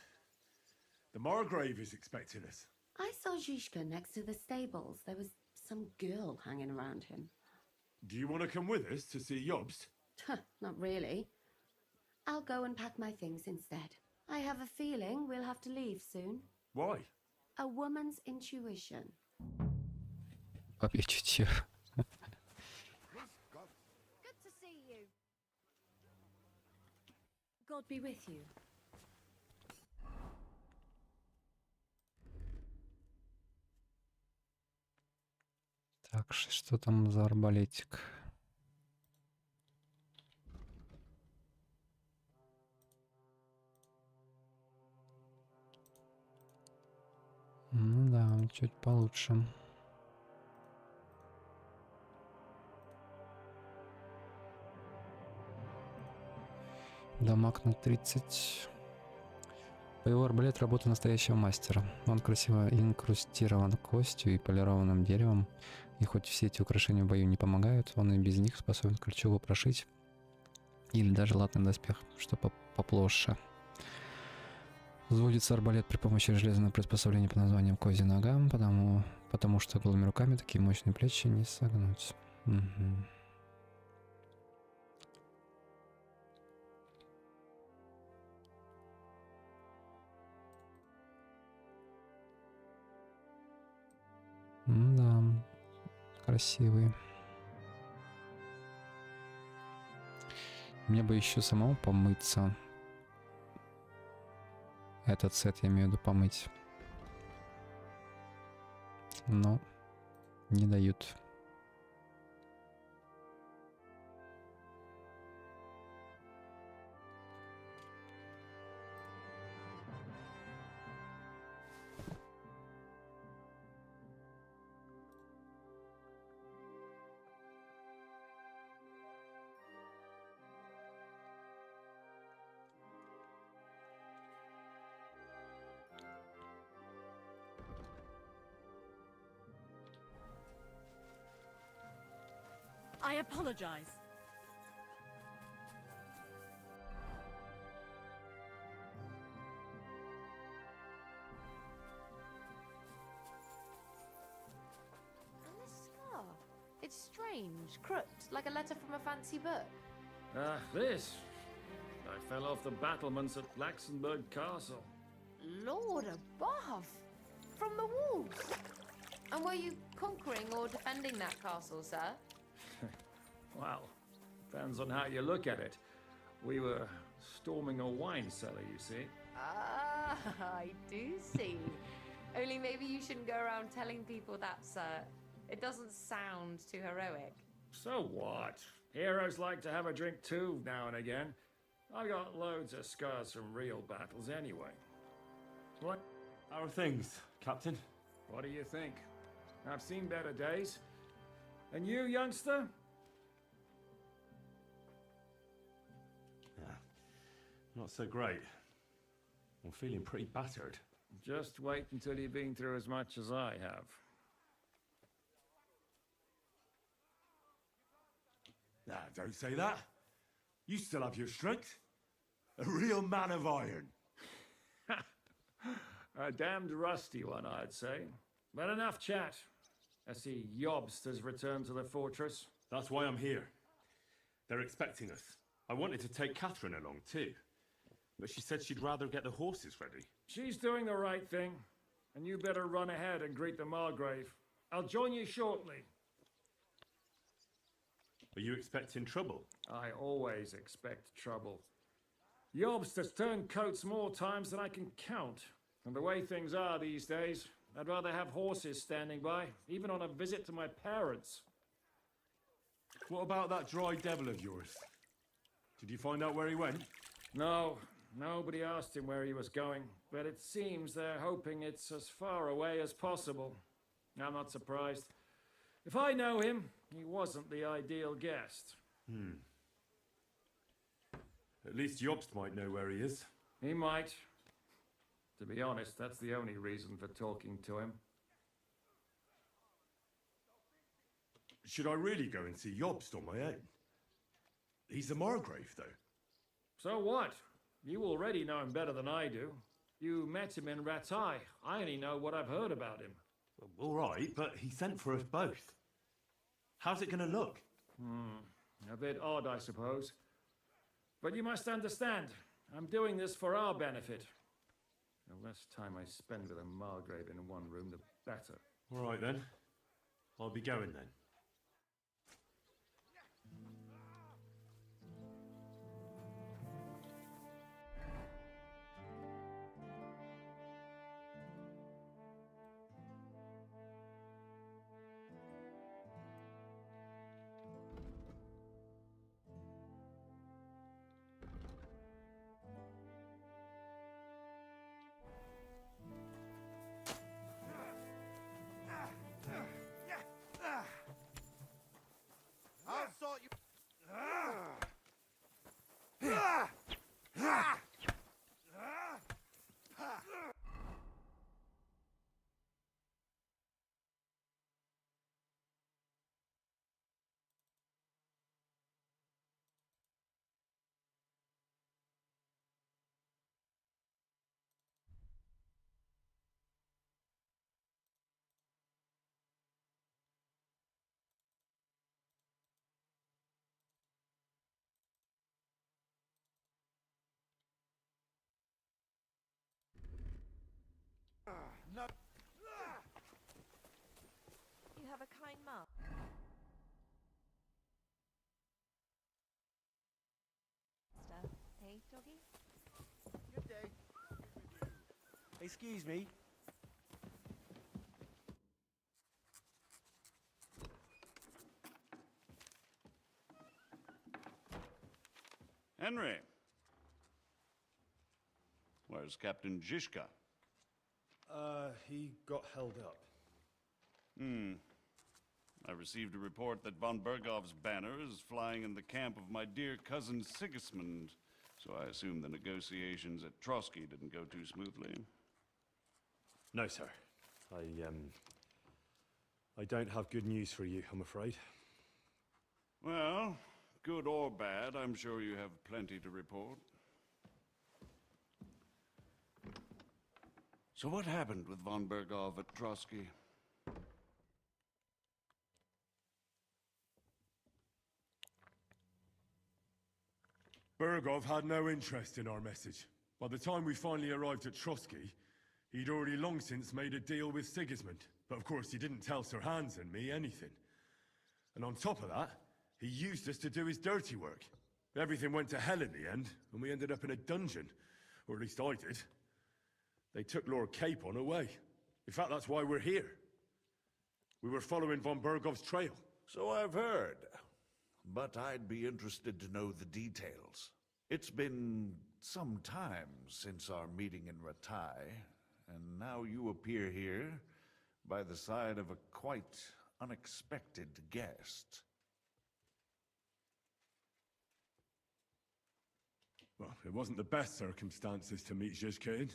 The Margrave is expecting us. I saw Zhishka next to the stables. There was some girl hanging around him. Do you want to come with us to see Jobst? Not really. I'll go and pack my things instead. I have a feeling we'll have to leave soon. Why? A woman's intuition. Бабье чутье. Good to see you. God be with you. Так, что там за арбалетик? Ну да, чуть получше. Дамаг на 30. Боевой арбалет — работа настоящего мастера. Он красиво инкрустирован костью и полированным деревом. И хоть все эти украшения в бою не помогают, он и без них способен кольчугу прошить. Или даже латный доспех, что поплоше. Взводится арбалет при помощи железного приспособления под названием козья нога, потому что голыми руками такие мощные плечи не согнуть. Угу. Да, красивый. Мне бы еще самому помыться. Этот сет я имею в виду помыть. Но не дают. I apologize. And this scar? It's strange, crooked, like a letter from a fancy book. This. I fell off the battlements at Laxenburg Castle. Lord above! From the wolves! And were you conquering or defending that castle, sir? Well, depends on how you look at it. We were storming a wine cellar, you see. Ah, I do see. Only maybe you shouldn't go around telling people that, sir. It doesn't sound too heroic. So what? Heroes like to have a drink too, now and again. I got loads of scars from real battles anyway. What? How are things, Captain? What do you think? I've seen better days. And you, youngster? Not so great. I'm feeling pretty battered. Just wait until you've been through as much as I have. Nah, don't say that. You still have your strength. A real man of iron. A damned rusty one, I'd say. But enough chat. I see Jobst has returned to the fortress. That's why I'm here. They're expecting us. I wanted to take Catherine along too. But she said she'd rather get the horses ready. She's doing the right thing. And you better run ahead and greet the Margrave. I'll join you shortly. Are you expecting trouble? I always expect trouble. Jobst has turned coats more times than I can count. And the way things are these days, I'd rather have horses standing by, even on a visit to my parents. What about that dry devil of yours? Did you find out where he went? No, nobody asked him where he was going, but it seems they're hoping it's as far away as possible. I'm not surprised. If I know him, he wasn't the ideal guest. At least Jobst might know where he is. He might. To be honest, that's the only reason for talking to him. Should I really go and see Jobst on my own? He's a Margrave, though. So what? You already know him better than I do. You met him in Ratai. I only know what I've heard about him. All right, but he sent for us both. How's it going to look? A bit odd, I suppose. But you must understand, I'm doing this for our benefit. The less time I spend with a Margrave in one room, the better. All right, then. I'll be going, then. I'll sort you. No. You have a kind master, hey, doggy? Good day. Excuse me. Henry. Where's Captain Zizka? He got held up. I received a report that von Bergov's banner is flying in the camp of my dear cousin Sigismund, so I assume the negotiations at Trotsky didn't go too smoothly. No, sir. I don't have good news for you, I'm afraid. Well, good or bad, I'm sure you have plenty to report. So what happened with von Bergov at Trotsky? Bergov had no interest in our message. By the time we finally arrived at Trotsky, he'd already long since made a deal with Sigismund. But of course, he didn't tell Sir Hans and me anything. And on top of that, he used us to do his dirty work. Everything went to hell in the end, and we ended up in a dungeon. Or at least I did. They took Lord Capon away. In fact, that's why we're here. We were following von Bergov's trail. So I've heard. But I'd be interested to know the details. It's been some time since our meeting in Ratai, and now you appear here by the side of a quite unexpected guest. Well, it wasn't the best circumstances to meet Zizka in.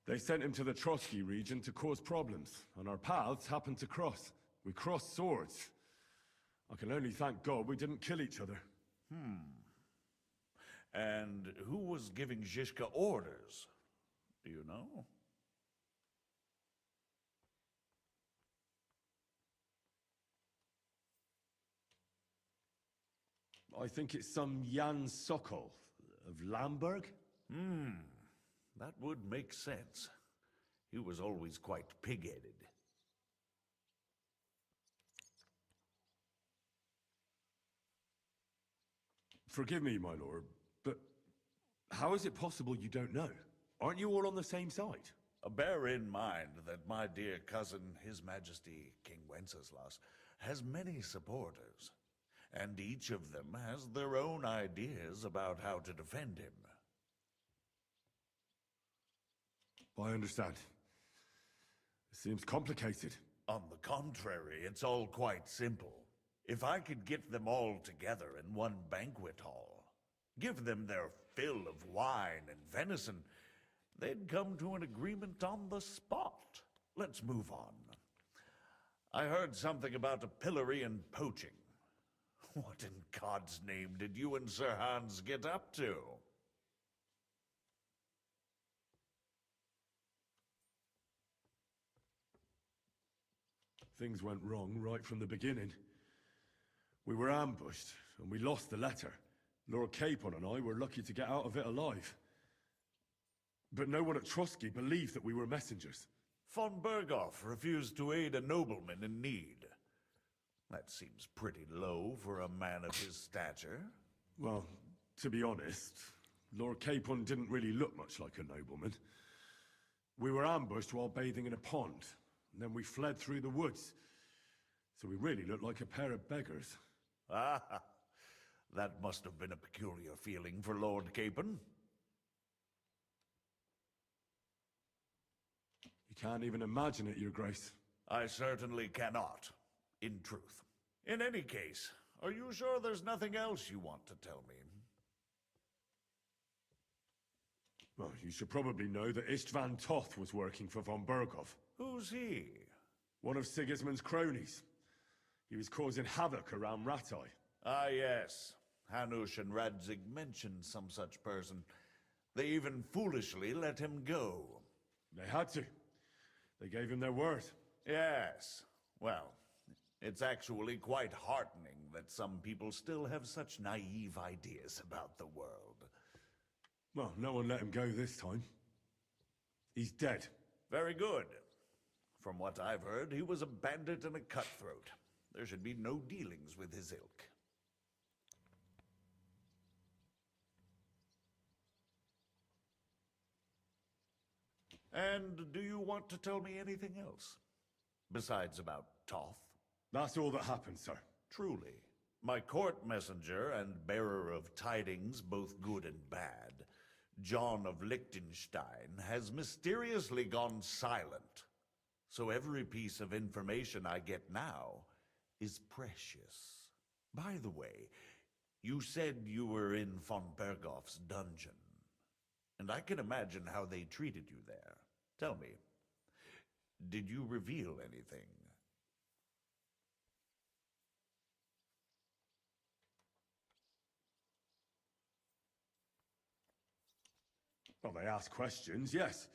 They sent him to the Trotsky region to cause problems, and our paths happened to cross. We crossed swords. I can only thank God we didn't kill each other. And who was giving Zizka orders? Do you know? I think it's some Jan Sokol of Lamberg. That would make sense. He was always quite pig-headed. Forgive me, my lord, but how is it possible you don't know? Aren't you all on the same side? Bear in mind that my dear cousin, His Majesty King Wenceslas, has many supporters, and each of them has their own ideas about how to defend him. I understand. It seems complicated. On the contrary, it's all quite simple. If I could get them all together in one banquet hall, give them their fill of wine and venison, they'd come to an agreement on the spot. Let's move on. I heard something about a pillory and poaching. What in God's name did you and Sir Hans get up to? things went wrong right from the beginning. We were ambushed, and we lost the letter. Lord Capon and I were lucky to get out of it alive. But no one at Trotsky believed that we were messengers. Von Berghoff refused to aid a nobleman in need. That seems pretty low for a man of his stature. Well, to be honest, Lord Capon didn't really look much like a nobleman. We were ambushed while bathing in a pond, and then we fled through the woods. So we really looked like a pair of beggars. Ah, that must have been a peculiar feeling for Lord Capon. You can't even imagine it, Your Grace. I certainly cannot, in truth. In any case, are you sure there's nothing else you want to tell me? Well, you should probably know that Istvan Toth was working for von Berghoff. Who's he? One of Sigismund's cronies. He was causing havoc around Ratai. Ah, yes. Hanush and Radzig mentioned some such person. They even foolishly let him go. They had to. They gave him their word. Yes. Well, it's actually quite heartening that some people still have such naive ideas about the world. Well, no one let him go this time. He's dead. Very good. From what I've heard, he was a bandit and a cutthroat. There should be no dealings with his ilk. And do you want to tell me anything else? Besides about Toth? That's all that happened, sir. Truly. My court messenger and bearer of tidings, both good and bad, John of Liechtenstein, has mysteriously gone silent. So every piece of information I get now is precious. By the way, you said you were in von Berghoff's dungeon. And I can imagine how they treated you there. Tell me, did you reveal anything? Well, they asked questions, yes.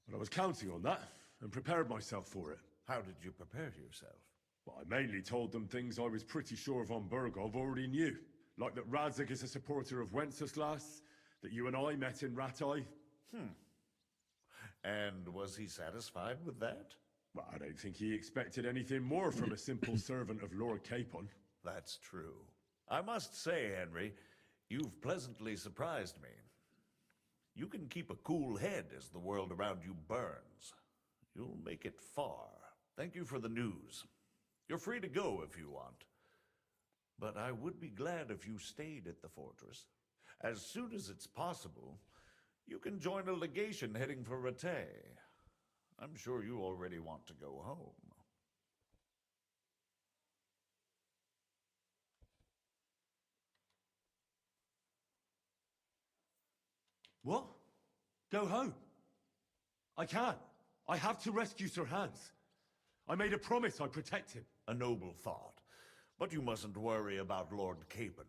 But I was counting on that, and prepared myself for it. How did you prepare yourself? Well, I mainly told them things I was pretty sure von Berghoff already knew. Like that Radzig is a supporter of Wenceslas, that you and I met in Ratai. And was he satisfied with that? Well, I don't think he expected anything more from a simple servant of Lord Capon. That's true. I must say, Henry, you've pleasantly surprised me. You can keep a cool head as the world around you burns. You'll make it far. Thank you for the news. You're free to go if you want. But I would be glad if you stayed at the fortress. As soon as it's possible, you can join a legation heading for Rattay. I'm sure you already want to go home. What? Go home? I can't. I have to rescue Sir Hans. I made a promise I'd protect him. A noble thought. But you mustn't worry about Lord Capon.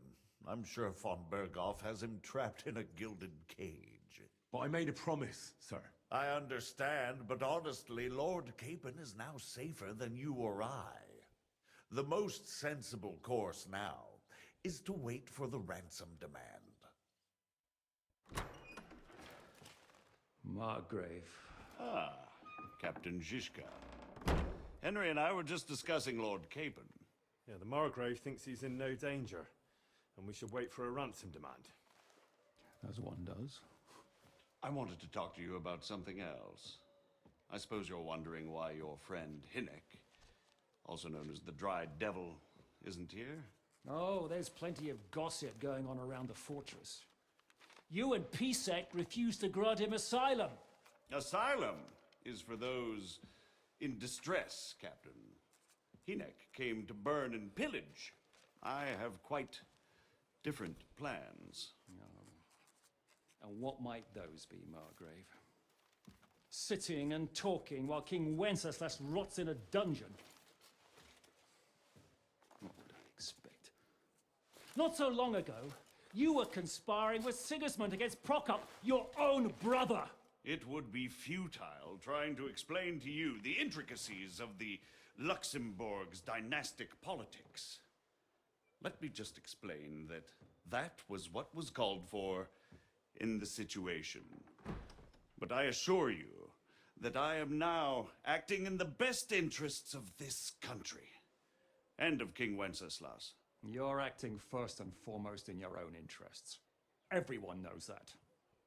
I'm sure von Berghoff has him trapped in a gilded cage. But I made a promise, sir. I understand, but honestly, Lord Capon is now safer than you or I. The most sensible course now is to wait for the ransom demand. Margrave. Ah, Captain Zizka. Henry and I were just discussing Lord Capon. Yeah, the Margrave thinks he's in no danger, and we should wait for a ransom demand. As one does. I wanted to talk to you about something else. I suppose you're wondering why your friend Hinnek, also known as the Dry Devil, isn't here? Oh, there's plenty of gossip going on around the fortress. You and Pisek refused to grant him asylum. Asylum is for those in distress, Captain. Hinnek came to burn and pillage. I have quite different plans. And what might those be, Margrave? Sitting and talking while King Wenceslas rots in a dungeon. What would I expect? Not so long ago, you were conspiring with Sigismund against Prokop, your own brother. It would be futile trying to explain to you the intricacies of the Luxembourg's dynastic politics. Let me just explain that that was what was called for in the situation. But I assure you that I am now acting in the best interests of this country and of King Wenceslas. You're acting first and foremost in your own interests. Everyone knows that.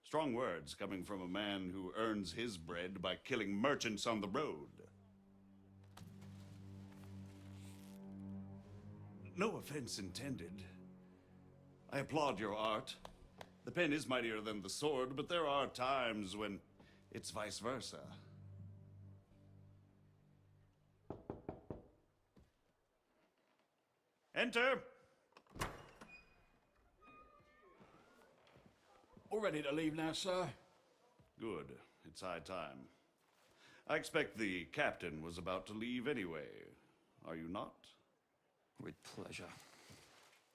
Strong words coming from a man who earns his bread by killing merchants on the road. No offense intended. I applaud your art. The pen is mightier than the sword, but there are times when it's vice versa. Enter! All ready to leave now, sir? Good. It's high time. I expect the captain was about to leave anyway. Are you not? With pleasure.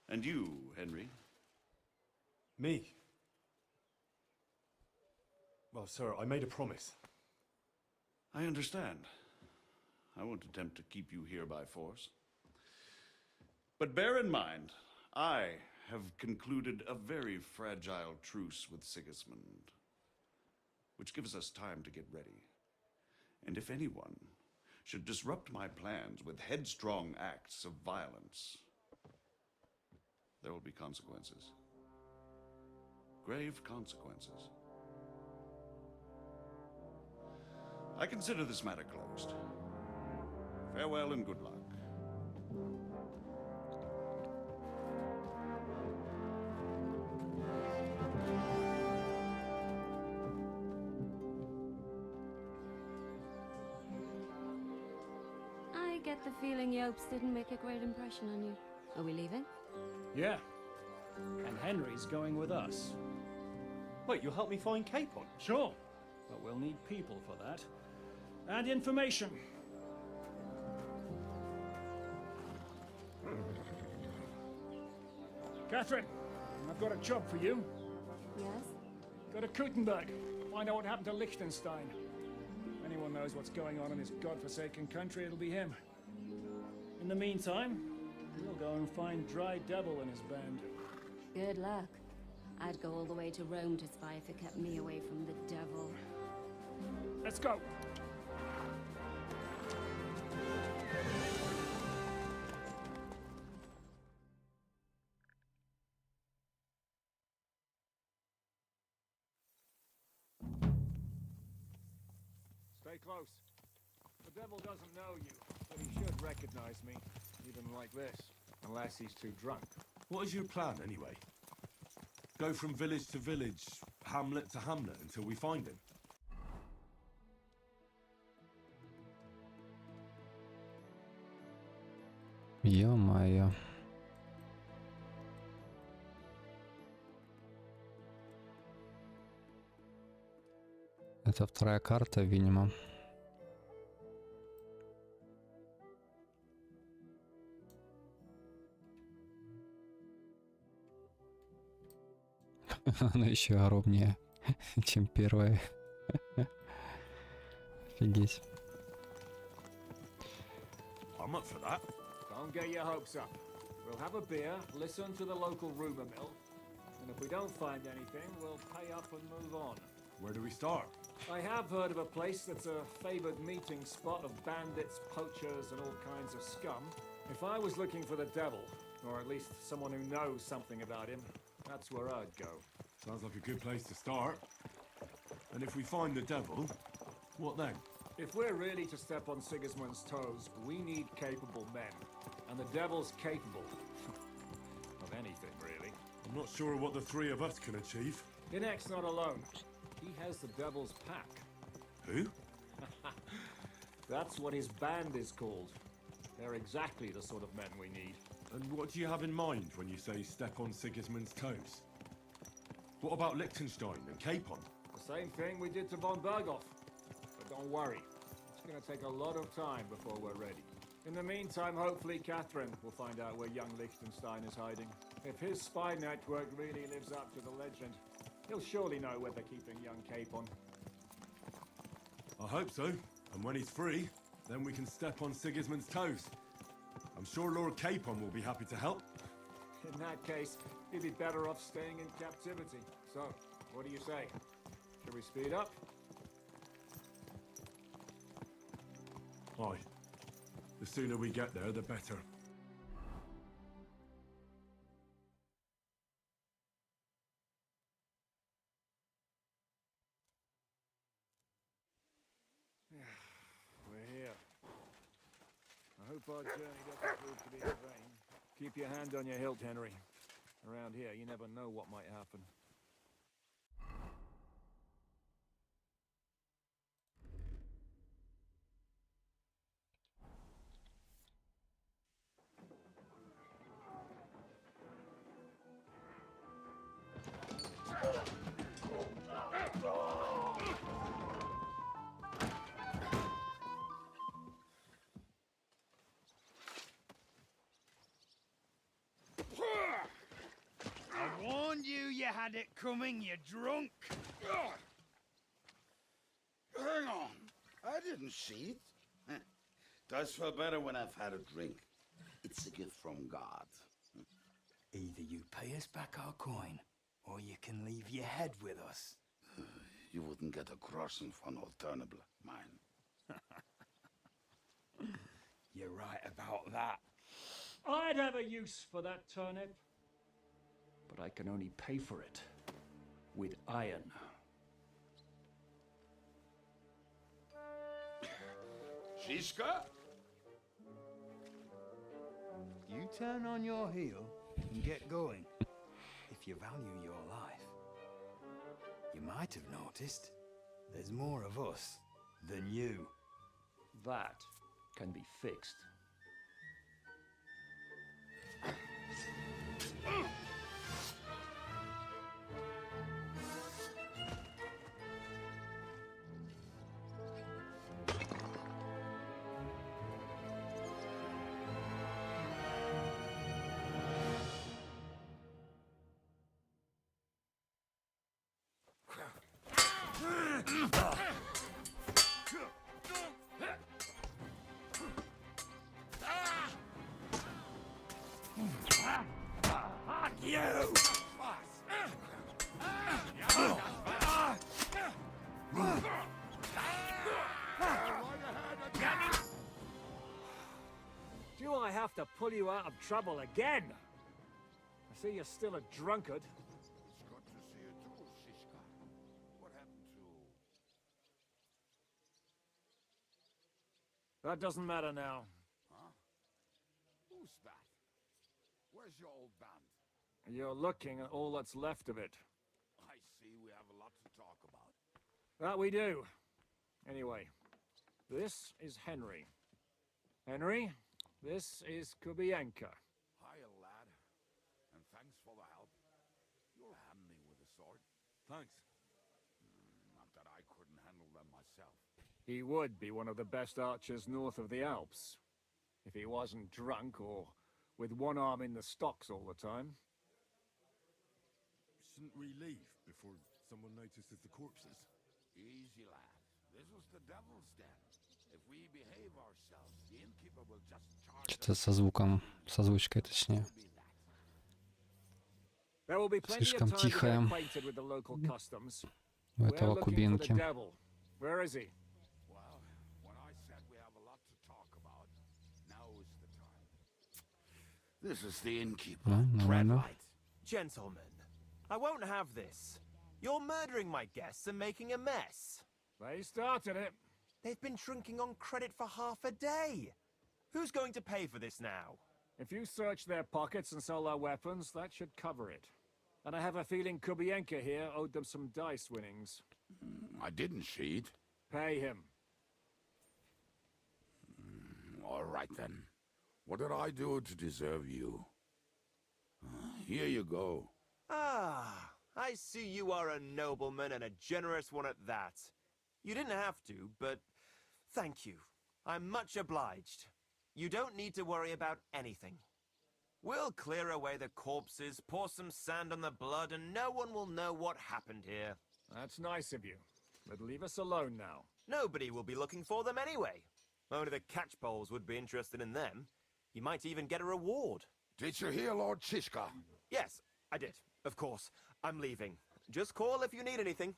And you, Henry? Me? Well, sir, I made a promise. I understand. I won't attempt to keep you here by force. But bear in mind, I have concluded a very fragile truce with Sigismund, which gives us time to get ready. And if anyone should disrupt my plans with headstrong acts of violence, there will be consequences. Grave consequences. I consider this matter closed. Farewell and good luck. I get the feeling Yopes didn't make a great impression on you. Are we leaving? Yeah. And Henry's going with us. Wait, you'll help me find Capon? Sure. But we'll need people for that. And information. Catherine, I've got a job for you. Yes? Go to Kuttenberg. Find out what happened to Liechtenstein. If anyone knows what's going on in this godforsaken country, it'll be him. In the meantime, we'll go and find Dry Devil and his band. Good luck. I'd go all the way to Rome to spy if it kept me away from the devil. Let's go. Stay close. The devil doesn't know you, but he should recognize me, even like this, unless he's too drunk. What is your plan, anyway? Go from village to village, hamlet to hamlet, until we find him? Ё-моё. Это вторая карта, видимо. Она еще огромнее, чем первая. Офигеть. I'm up for that. Don't get your hopes up. We'll have a beer, listen to the local rumor mill, and if we don't find anything, we'll pay up and move on. Where do we start? I have heard of a place that's a favored meeting spot of bandits, poachers, and all kinds of scum. If I was looking for the devil, or at least someone who knows something about him, that's where I'd go. Sounds like a good place to start. And if we find the devil, what then? If we're really to step on Sigismund's toes, we need capable men. And the devil's capable of anything, really. I'm not sure what the three of us can achieve. Inek's not alone. He has the devil's pack. Who? That's what his band is called. They're exactly the sort of men we need. And what do you have in mind when you say step on Sigismund's toes? What about Liechtenstein and Capon? The same thing we did to von Berghoff. But don't worry, it's going to take a lot of time before we're ready. In the meantime, hopefully Catherine will find out where young Liechtenstein is hiding. If his spy network really lives up to the legend, he'll surely know where they're keeping young Capon. I hope so. And when he's free, then we can step on Sigismund's toes. I'm sure Lord Capon will be happy to help. In that case, he'd be better off staying in captivity. So, what do you say? Should we speed up? Aye. The sooner we get there, the better. We're here. I hope our journey doesn't prove to be in vain. Keep your hand on your hilt, Henry. Around here, you never know what might happen. I warned you you had it coming, you drunk. Hang on. I didn't see it. Does feel better when I've had a drink. It's a gift from God. Either you pay us back our coin, or you can leave your head with us. You wouldn't get a crossing for an alternative, mine. You're right about that. I'd have a use for that turnip. But I can only pay for it with iron. Shiska? You turn on your heel and get going. If you value your life. You might have noticed there's more of us than you. That can be fixed. Do I have to pull you out of trouble again? I see you're still a drunkard. It's good to see you too, Shiska. What happened to... That doesn't matter now. Huh? Who's that? Where's your old band? You're looking at all that's left of it. I see we have a lot to talk about. That we do. Anyway, this is Henry. Henry, this is Kubienka. Hiya, lad. And thanks for the help. You'll hand me with a sword. Thanks. Not that I couldn't handle them myself. He would be one of the best archers north of the Alps. If he wasn't drunk or with one arm in the stocks all the time. Shouldn't we leave before someone notices the corpses? Easy, lad. This was the devil's den. If we behave ourselves, the innkeeper will just charge Что-то со звуком, с озвучкой точнее. There will be plenty Слишком of time to get тихая acquainted with the local customs. у We're этого looking for Кубинки. the devil. Where is he? Well, when I said we have a lot to talk about, now is the time. This is the innkeeper. Нормально. Gentlemen, I won't have this. You're murdering my guests and making a mess. They started it. They've been drinking on credit for half a day. Who's going to pay for this now? If you search their pockets and sell their weapons, that should cover it. And I have a feeling Kubienka here owed them some dice winnings. I didn't cheat. Pay him. All right, then. What did I do to deserve you? Here you go. Ah, I see you are a nobleman and a generous one at that. You didn't have to, but thank you. I'm much obliged. You don't need to worry about anything. We'll clear away the corpses, pour some sand on the blood, and no one will know what happened here. That's nice of you. But leave us alone now. Nobody will be looking for them anyway. Only the catchpoles would be interested in them. You might even get a reward. Did you hear Lord Chishka? Yes, I did. Of course. I'm leaving. Just call if you need anything.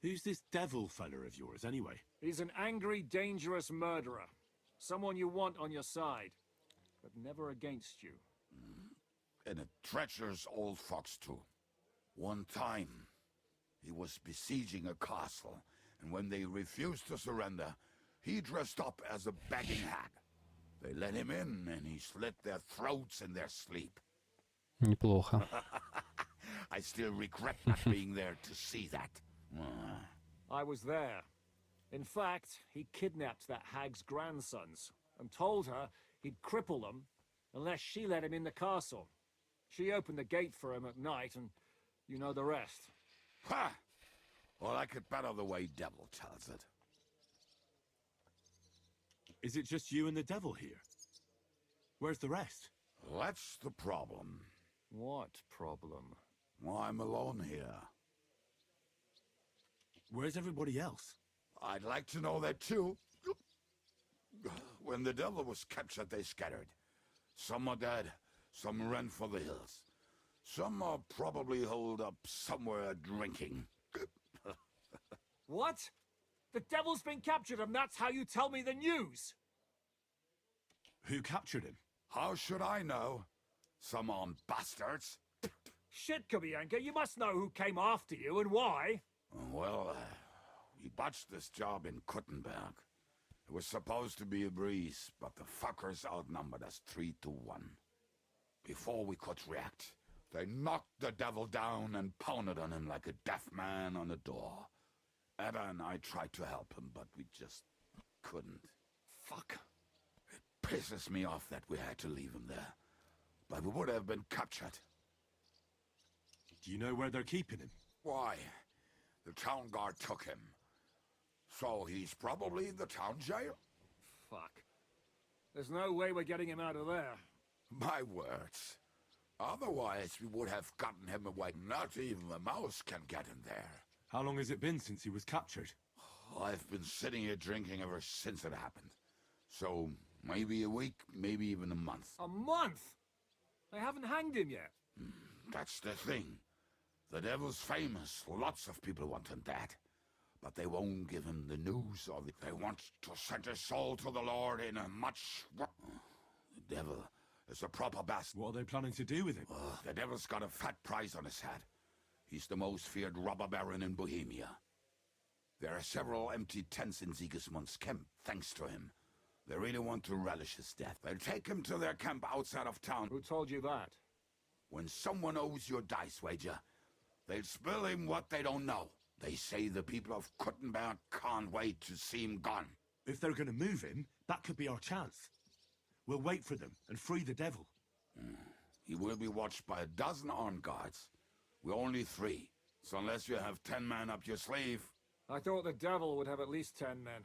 Who's this devil fella of yours, anyway? He's an angry, dangerous murderer. Someone you want on your side, but never against you. And a treacherous old fox, too. One time, he was besieging a castle, and when they refused to surrender, he dressed up as a begging hag. They let him in, and he slit their throats in their sleep. Неплохо. I still regret not being there to see that. I was there. In fact, he kidnapped that hag's grandsons and told her he'd cripple them unless she let him in the castle. She opened the gate for him at night, and you know the rest. Ha! Well, I could bet on the way Devil tells it. Is it just you and the devil here? Where's the rest? That's the problem. What problem? Well, I'm alone here. Where's everybody else? I'd like to know that too. When the devil was captured, they scattered. Some are dead, some ran for the hills. Some are probably holed up somewhere drinking. What? The devil's been captured and that's how you tell me the news? Who captured him? How should I know? Some armed bastards. Shit, Kobianka, you must know who came after you and why. Well, we botched this job in Kuttenberg. It was supposed to be a breeze, but the fuckers outnumbered us 3-1. Before we could react, they knocked the devil down and pounded on him like a deaf man on a door. Ada and I tried to help him, but we just couldn't. Fuck. It pisses me off that we had to leave him there. But we would have been captured. Do you know where they're keeping him? Why? The town guard took him. So he's probably in the town jail? Fuck. There's no way we're getting him out of there. My words. Otherwise, we would have gotten him away. Not even a mouse can get in there. How long has it been since he was captured? I've been sitting here drinking ever since it happened. So, maybe a week, maybe even a month. A month? They haven't hanged him yet. That's the thing. The devil's famous. Lots of people want him dead. But they won't give him the news, or they want to send his soul to the Lord in a much... The devil is a proper bastard. What are they planning to do with him? The devil's got a fat price on his head. He's the most feared robber baron in Bohemia. There are several empty tents in Sigismund's camp, thanks to him. They really want to relish his death. They'll take him to their camp outside of town. Who told you that? When someone owes you a dice wager, they'll spill him what they don't know. They say the people of Kuttenberg can't wait to see him gone. If they're going to move him, that could be our chance. We'll wait for them and free the devil. He will be watched by a dozen armed guards. We're only 3, so unless you have 10 men up your sleeve... I thought the devil would have at least 10 men.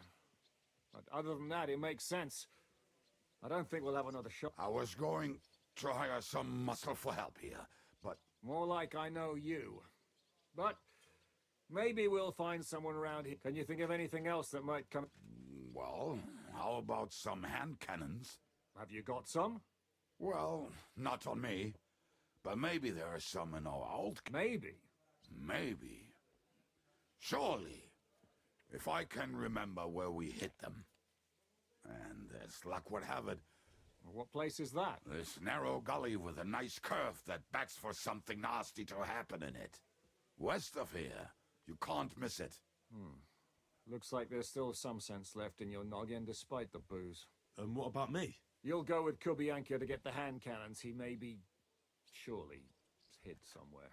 But other than that, it makes sense. I don't think we'll have another shot. I was going to hire some muscle for help here, but... More like I know you. But maybe we'll find someone around here. Can you think of anything else that might come? Well, how about some hand cannons? Have you got some? Well, not on me. But maybe there are some in our old... Maybe? Maybe. Surely. If I can remember where we hit them. And as luck would have it... What place is that? This narrow gully with a nice curve that backs for something nasty to happen in it. West of here. You can't miss it. Looks like there's still some sense left in your noggin despite the booze. And what about me? You'll go with Kubianka to get the hand cannons. He may be... surely hid somewhere.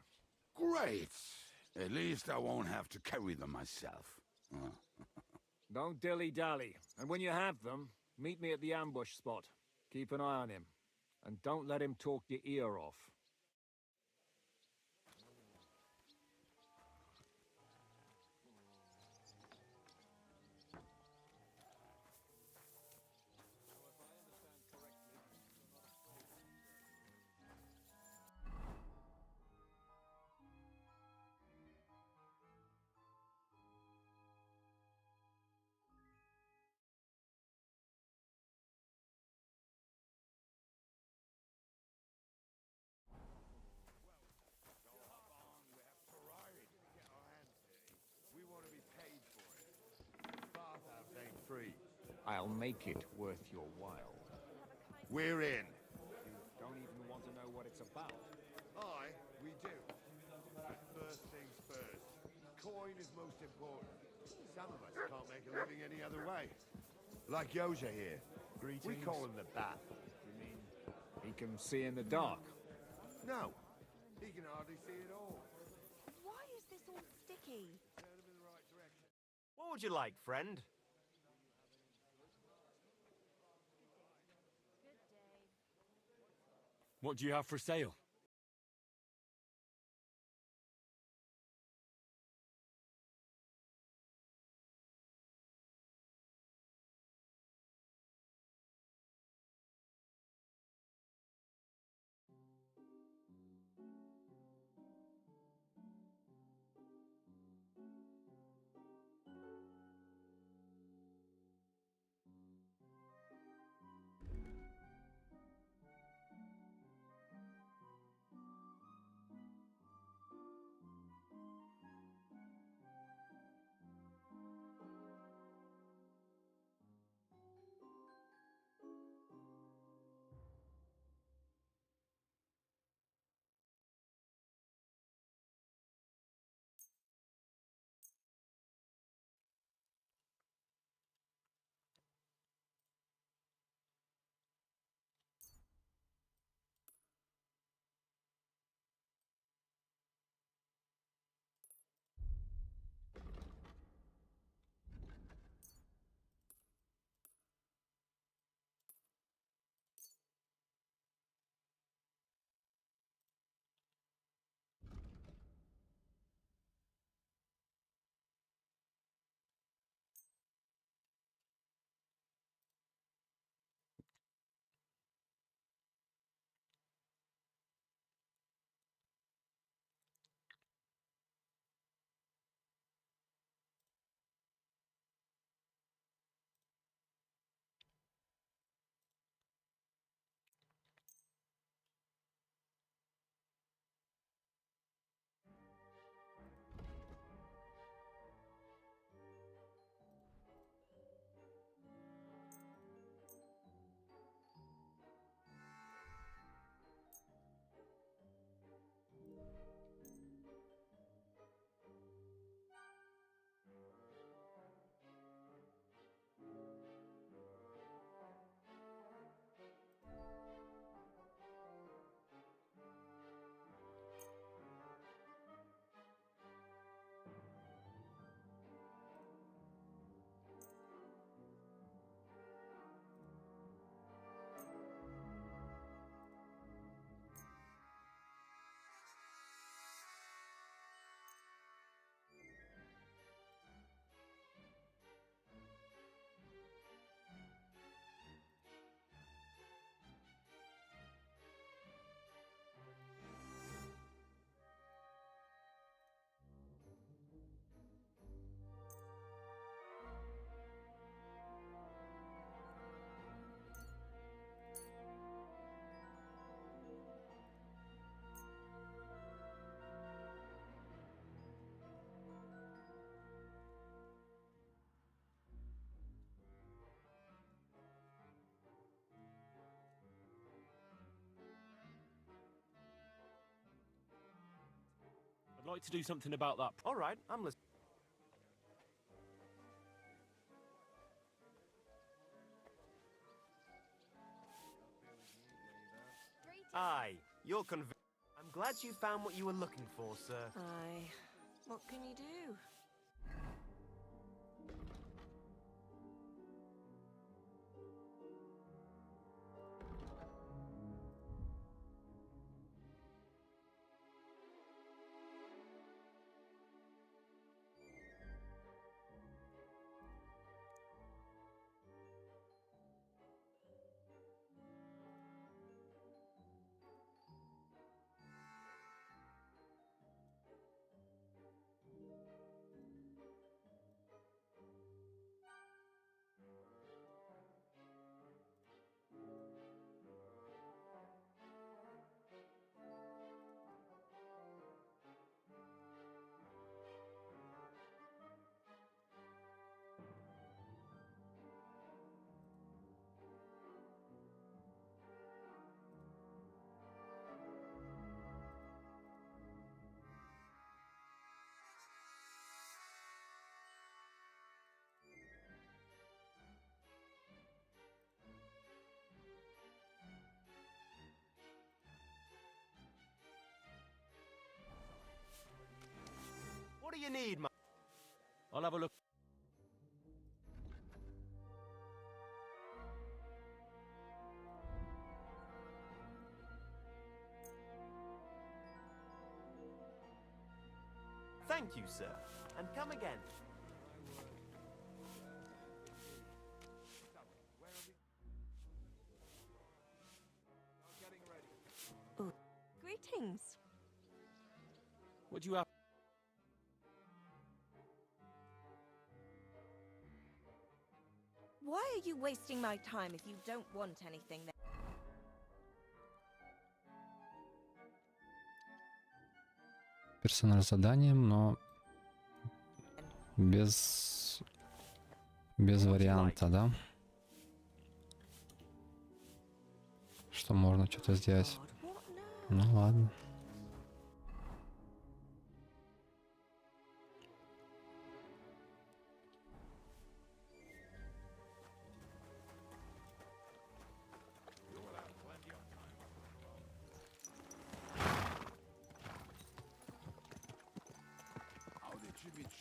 Great. At least I won't have to carry them myself. Don't dilly-dally. And when you have them, meet me at the ambush spot. Keep an eye on him. And don't let him talk your ear off. I'll make it worth your while. We're in. You don't even want to know what it's about. Aye, we do. But first things first. Coin is most important. Some of us can't make a living any other way. Like Yoja here. We Greetings. call him the Bat. You mean he can see in the dark? No, he can hardly see at all. Why is this all sticky? What would you like, friend? What do you have for sale? I'd like to do something about that. All right, I'm listening. Aye, you're convinced. I'm glad you found what you were looking for, sir. Aye. What can you do? need, my... I'll have a look. Thank you, sir. And come again. Ooh. Greetings. What do you have? Why are you wasting my time if you don't want anything then? Персонаж с заданием, но без варианта, да? Что можно что-то сделать. Ну ладно.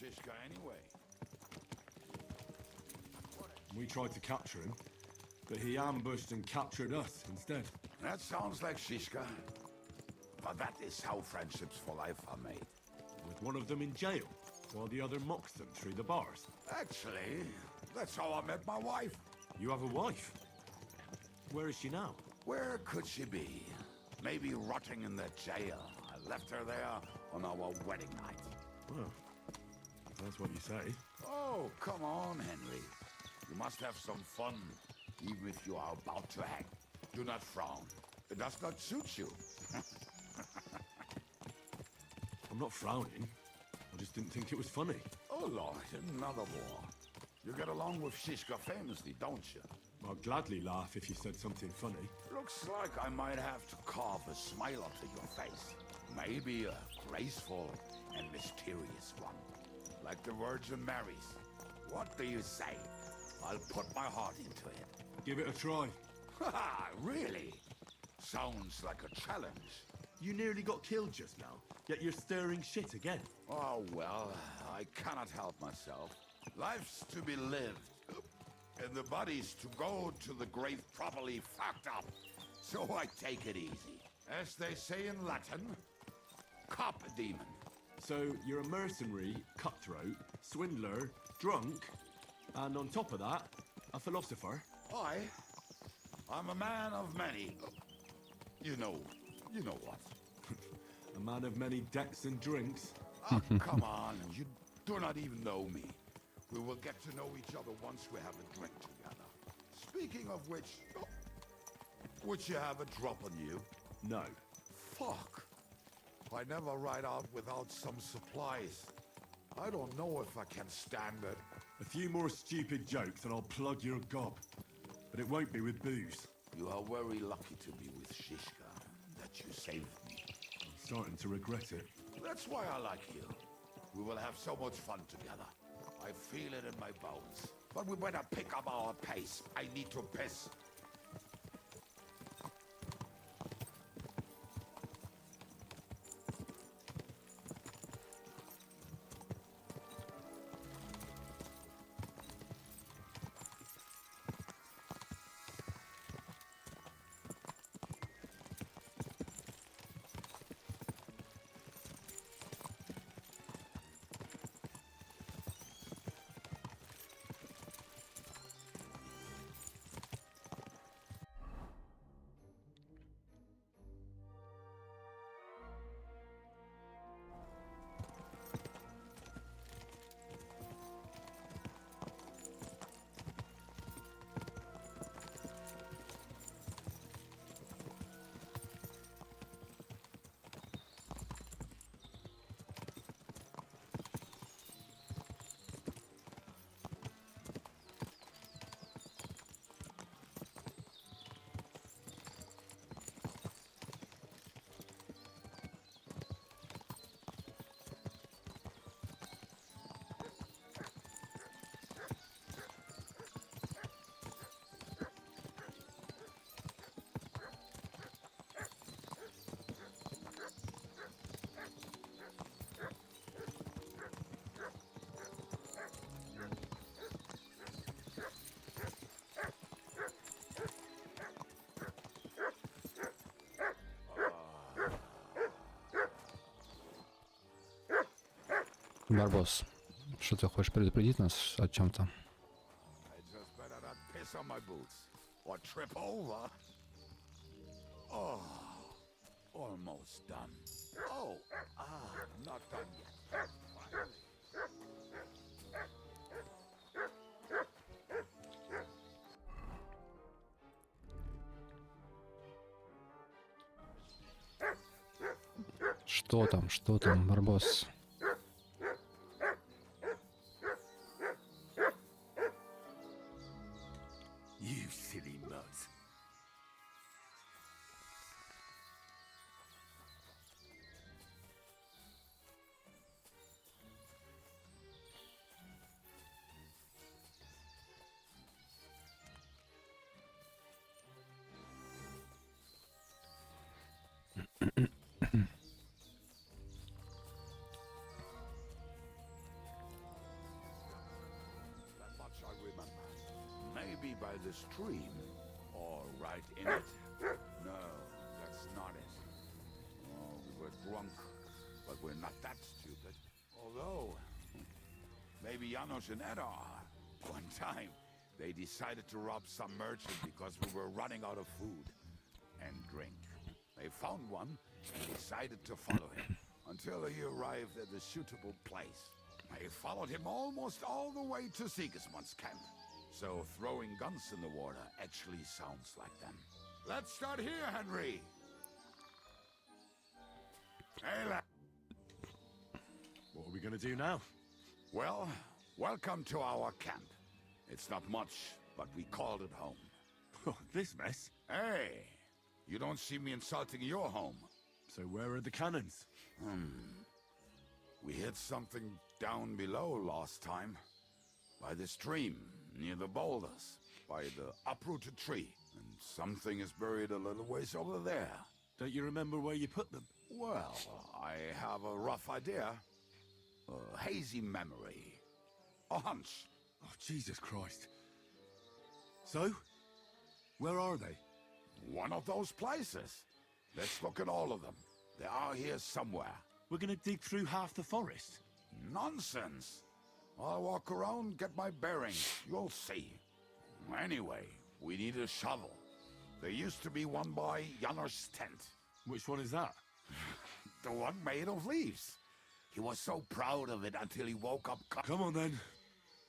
Shishka anyway. We tried to capture him, but he ambushed and captured us instead. That sounds like Shishka. But that is how friendships for life are made. With one of them in jail, while the other mocks them through the bars. Actually, that's how I met my wife. You have a wife? Where is she now? Where could she be? Maybe rotting in the jail. I left her there on our wedding night. Well, that's what you say. Oh, come on, Henry. You must have some fun, even if you are about to hang. Do not frown. It does not suit you. I'm not frowning. I just didn't think it was funny. Oh, Lord, another war. You get along with Shishka famously, don't you? I'd gladly laugh if you said something funny. Looks like I might have to carve a smile onto your face. Maybe a graceful and mysterious one. Like the Virgin Mary's. What do you say? I'll put my heart into it. Give it a try. Ha! Really? Sounds like a challenge. You nearly got killed just now, yet you're stirring shit again. Oh, well, I cannot help myself. Life's to be lived. And the body's to go to the grave properly fucked up. So I take it easy. As they say in Latin, cop a demon. So you're a mercenary, cutthroat, swindler, drunk, and on top of that, a philosopher? I'm a man of many... You know what. A man of many decks and drinks? Oh, come on, you do not even know me. We will get to know each other once we have a drink together. Speaking of which... Would you have a drop on you? No. Fuck. I never ride out without some supplies. I don't know if I can stand it. A few more stupid jokes and I'll plug your gob. But it won't be with booze. You are very lucky to be with Shishka, that you saved me. I'm starting to regret it. That's why I like you. We will have so much fun together. I feel it in my bones. But we better pick up our pace. I need to piss. Барбос, что ты хочешь предупредить нас о чем-то? I just better not piss on my boots or trip over. Oh, almost done. Oh, not done yet. Finally. Что там, Барбос? You silly nuts. Maybe by the stream, or right in it. No, that's not it. Oh, we were drunk, but we're not that stupid. Although, maybe Janos and Ed are. One time, they decided to rob some merchant because we were running out of food and drink. They found one and decided to follow him until he arrived at a suitable place. They followed him almost all the way to Sigismund's camp. So throwing guns in the water actually sounds like them. Let's start here, Henry. Hey, lad. What are we gonna do now? Well, welcome to our camp. It's not much, but we called it home. This mess? Hey, you don't see me insulting your home. So where are the cannons? We hit something down below last time. By the stream, near the boulders. By the uprooted tree. And something is buried a little ways over there. Don't you remember where you put them? Well, I have a rough idea. A hazy memory. A hunch. Oh, Jesus Christ. So? Where are they? One of those places. Let's look at all of them. They are here somewhere. We're gonna dig through half the forest. Nonsense. I'll walk around, get my bearings. You'll see. Anyway, we need a shovel. There used to be one by Janos' tent. Which one is that? The one made of leaves. He was so proud of it until he woke up. Come on then.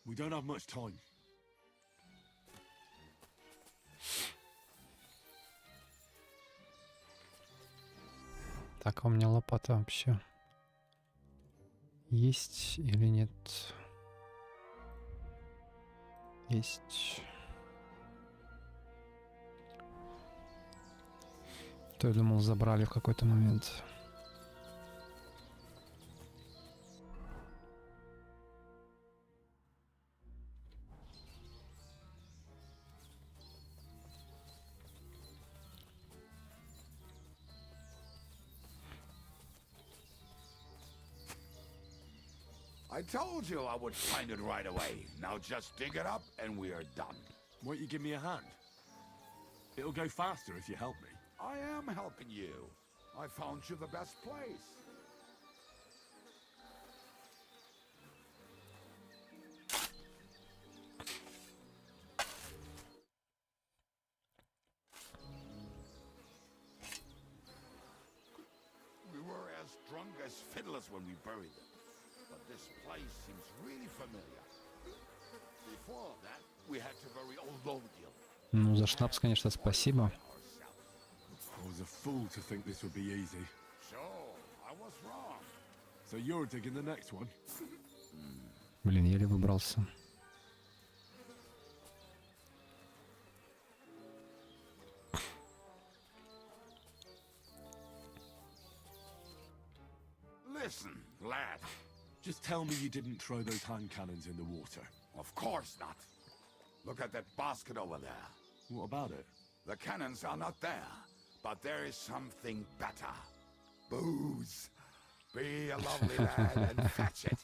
We don't have much time. Так, а у меня лопата вообще есть или нет? Есть. То я думал, забрали в какой-то момент. I told you I would find it right away. Now just dig it up and we are done. Won't you give me a hand? It'll go faster if you help me. I am helping you. I found you the best place. We were as drunk as fiddlers when we buried them. But this place seems really familiar. Before that, we had to bury old Longdeal. Ну, за шнапс, конечно, спасибо. I was a fool to think this would be easy. So, I was wrong. So you're digging the next one? Блин, еле выбрался. Listen, lad. Just tell me you didn't throw those hand cannons in the water. Of course not. Look at that basket over there. What about it? The cannons are not there, but there is something better. Booze. Be a lovely lad and fetch it.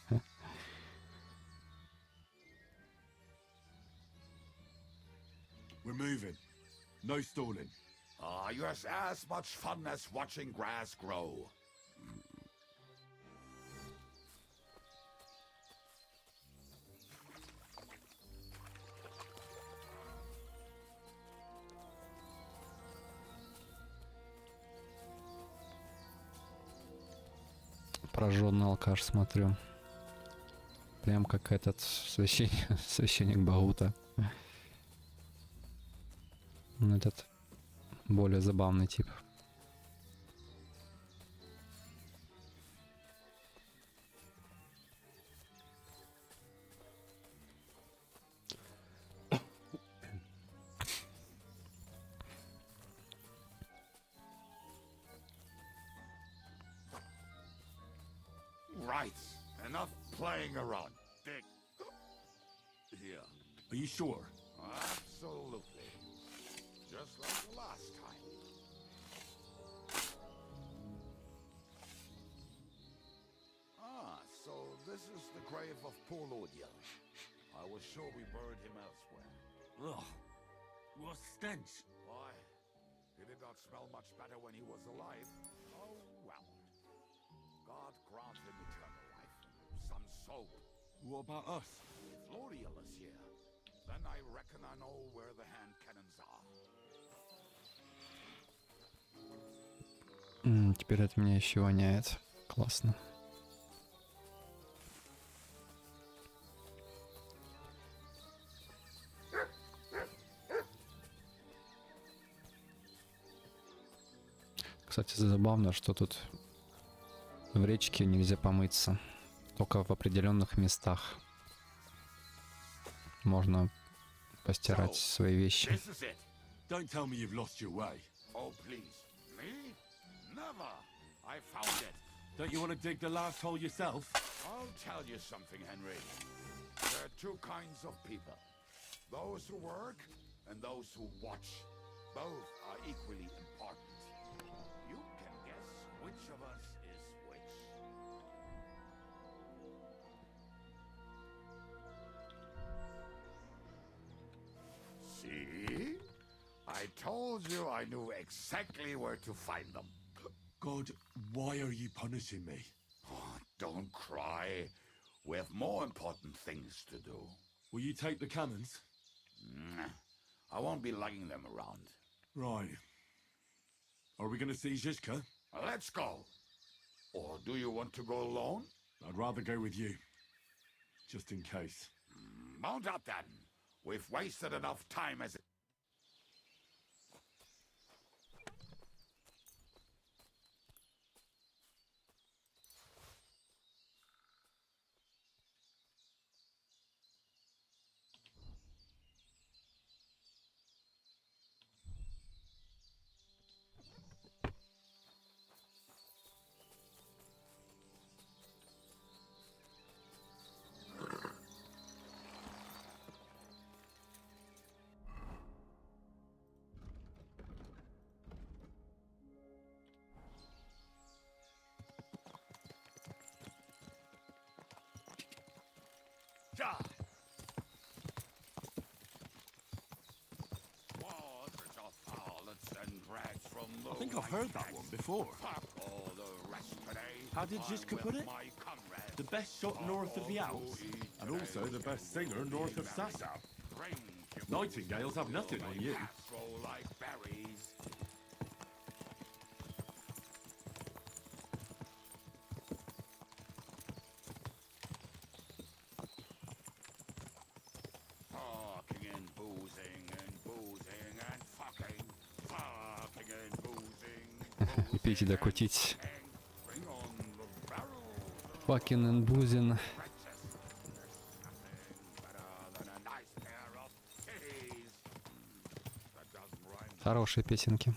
We're moving. No stalling. Yours as much fun as watching grass grow. Прожженный алкаш смотрю. Прям как этот священник Баута. Ну, этот более забавный тип. Right. Enough playing around. Dig. Here. Are you sure? Absolutely. Just like the last time. So this is the grave of poor Lord Yell. I was sure we buried him elsewhere. Ugh. What stench. Why? He did not smell much better when he was alive. Oh, well. God grant him eternal life. Some soap. What about us? If Lord Yell is here, then I reckon I know where the hand cannons are. Теперь от меня еще воняет. Классно. Кстати, забавно, что тут в речке нельзя помыться. Только в определенных местах можно постирать свои вещи. Don't tell me you've lost your way. Oh, please. Me? Never. I found it. Don't you want to dig the last hole yourself? I'll tell you something, Henry. There are two kinds of people. Those who work and those who watch. Both are equally important. You can guess which of us is which. See? I told you I knew exactly where to find them. God, why are you punishing me? Oh, don't cry. We have more important things to do. Will you take the cannons? I won't be lugging them around. Right. Are we going to see Zizka? Let's go. Or do you want to go alone? I'd rather go with you. Just in case. Mount up then. We've wasted enough time as it... I think I've heard that one before. How did Zizka put it? The best shot north of the Alps, and also the best singer north of Sassa. Nightingales have nothing on you. И пить и докутить. Fucking and boozing. Хорошие песенки.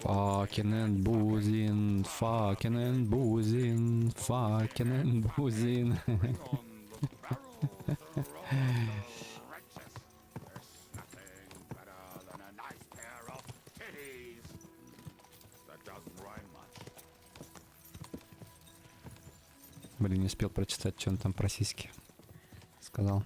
Fucking and boozing, fucking and boozing, fucking and boozing. Блин, не успел прочитать, что он там про сиськи сказал.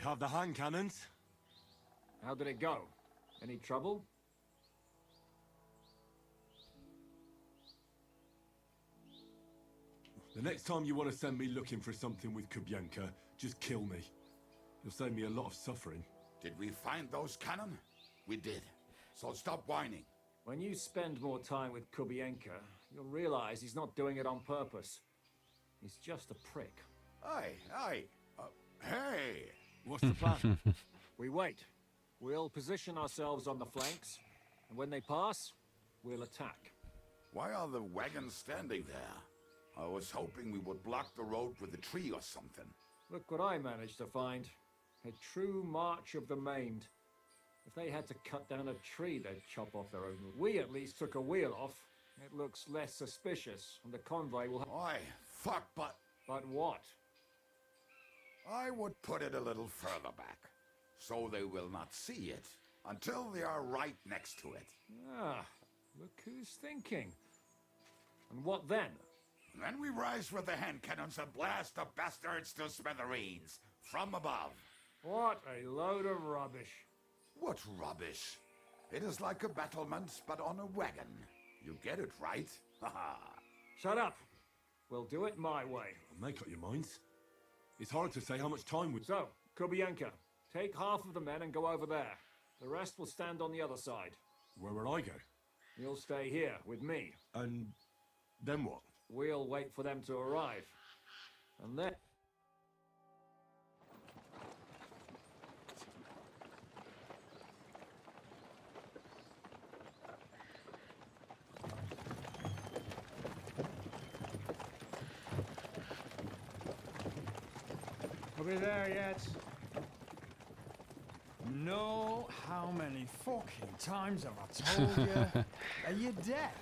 have the hand cannons. How did it go? Any trouble? The next time you want to send me looking for something with Kubienka, just kill me. You'll save me a lot of suffering. Did we find those cannon? We did. So stop whining. When you spend more time with Kubienka, you'll realize he's not doing it on purpose. He's just a prick. Hey! What's the plan? We wait. We'll position ourselves on the flanks, and when they pass, we'll attack. Why are the wagons standing there? I was hoping we would block the road with a tree or something. Look what I managed to find. A true march of the maimed. If they had to cut down a tree, they'd chop off their own. We at least took a wheel off. It looks less suspicious, and the convoy will have... Oi, fuck, but... But what? I would put it a little further back, so they will not see it until they are right next to it. Ah, look who's thinking. And what then? Then we rise with the hand cannons and blast the bastards to smithereens, from above. What a load of rubbish. What rubbish? It is like a battlement, but on a wagon. You get it, right? Haha. Shut up. We'll do it my way. Make up your minds. It's hard to say how much time we... So, Kubienka, take half of the men and go over there. The rest will stand on the other side. Where will I go? You'll stay here with me. And then what? We'll wait for them to arrive. And then... Are we there yet? No, how many fucking times have I told you? Are you deaf?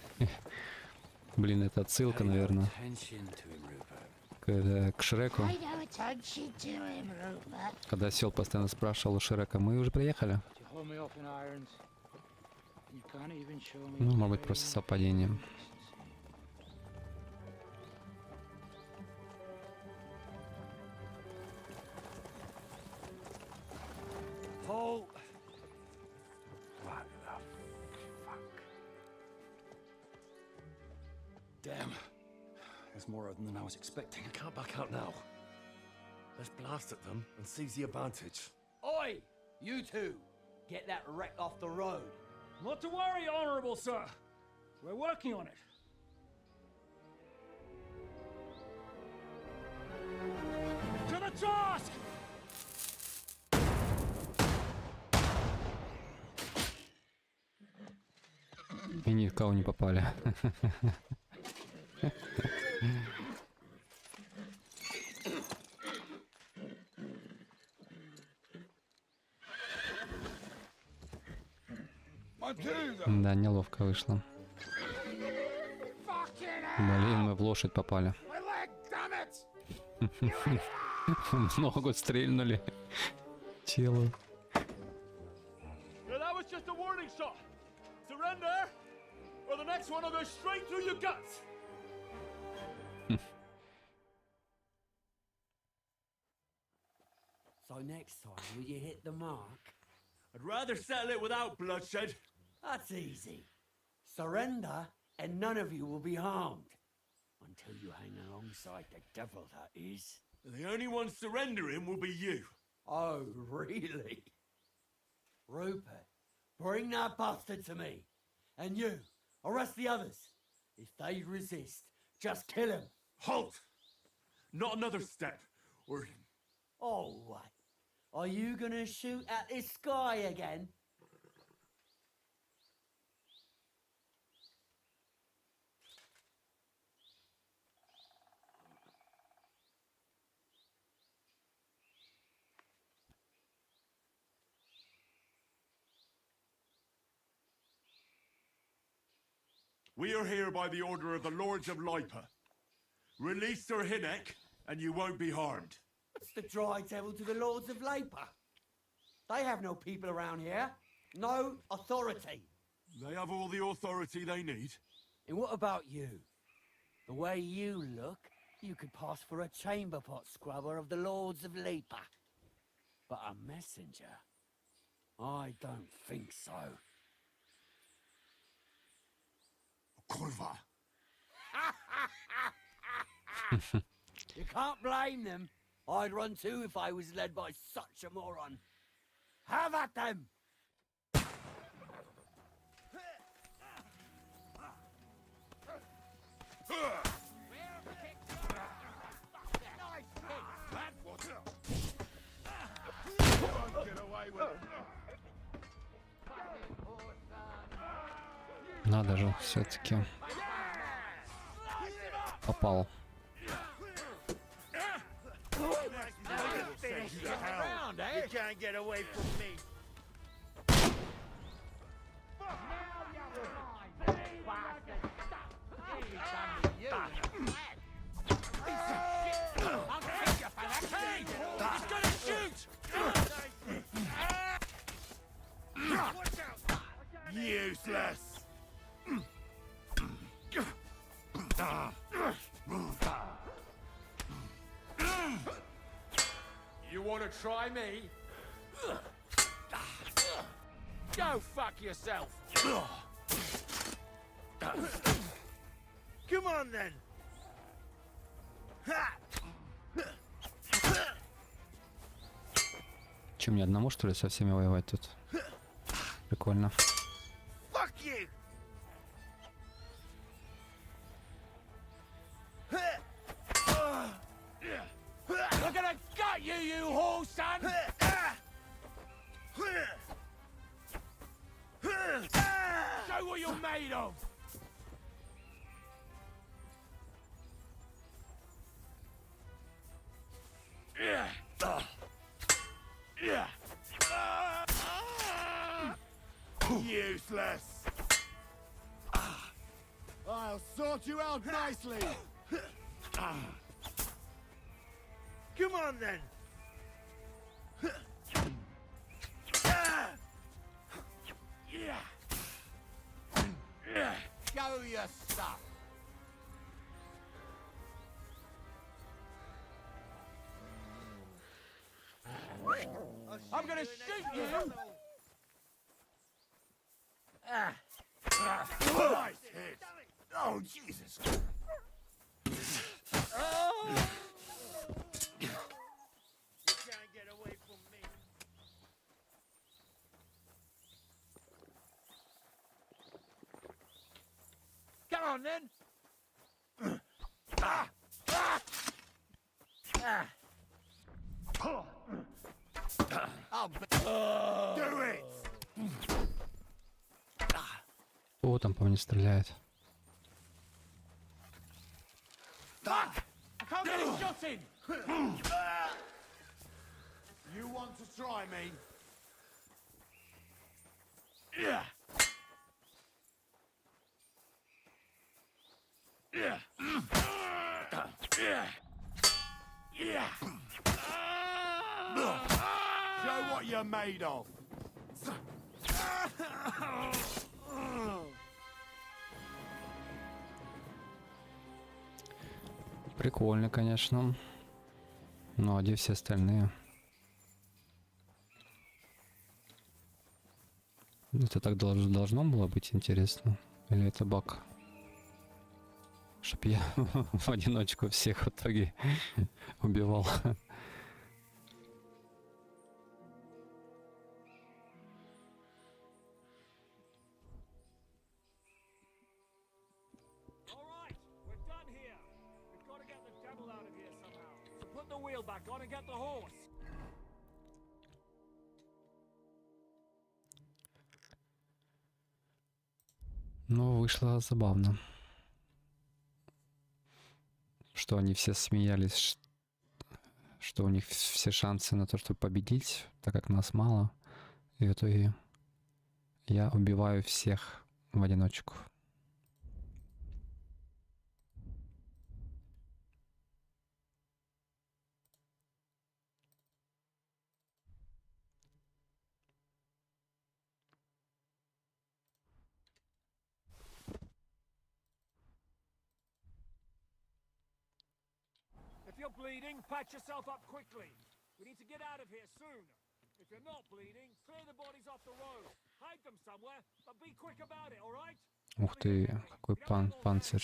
Блин, это отсылка, наверное, к Шреку. Когда осел постоянно спрашивал у Шрека: мы уже приехали? Ну, может быть, просто совпадение. Paul. What the fuck? Damn. There's more of them than I was expecting. I can't back out now. Let's blast at them and seize the advantage. Oi! You two! Get that wreck off the road. Not to worry, Honorable Sir. We're working on it. To the task! И ни в кого не попали. Да, неловко вышло. Блин, мы в лошадь попали. В ногу стрельнули. Тело. That was just a warning shot. Surrender, or the next one will go straight through your guts. So next time, will you hit the mark? I'd rather settle it without bloodshed. That's easy. Surrender, and none of you will be harmed. Until you hang alongside the devil, that is. The only one surrendering will be you. Oh, really? Rupert, bring that bastard to me. And you, arrest the others. If they resist, just kill him. Halt! Not another step, or... Oh, what? Are you gonna shoot at this sky again? We are here by the order of the Lords of Lipa. Release Sir Hinnek, and you won't be harmed. What's the dry devil to the Lords of Labour? They have no people around here. No authority. They have all the authority they need. And what about you? The way you look, you could pass for a chamber pot scrubber of the Lords of Labour. but a messenger? I don't think so. Kurva. You can't blame them. I'd run too if I was led by such a moron. Have at them! Надо же, все-таки попал. You can't get away from me. Useless. You want to try me? Go fuck yourself. Come on then. Че, мне одному, что ли, со всеми воевать тут? Прикольно. Fuck you. We're gonna gut you, you whore son! Show what you're made of! Useless. I'll sort you out nicely! Come on then! Show your stuff! I'm gonna shoot you! Nice hit. Oh, Jesus. You can't get away from me. Come on then. Do it. О, там по мне стреляет. I can't get a shot in. You want to try me? Show what you're made of. Прикольно, конечно. Ну, а где все остальные? Это так должно было быть интересно? Или это баг? Чтоб я в одиночку всех в итоге убивал. Ну, вышло забавно. Что они все смеялись, что у них все шансы на то, чтобы победить, так как нас мало. И в итоге я убиваю всех в одиночку. If you're bleeding, patch yourself up quickly. We need to get out of here soon. If you're not bleeding, clear the bodies off the road. Hide them somewhere, but be quick about it, all right? Ух ты, какой панцирь.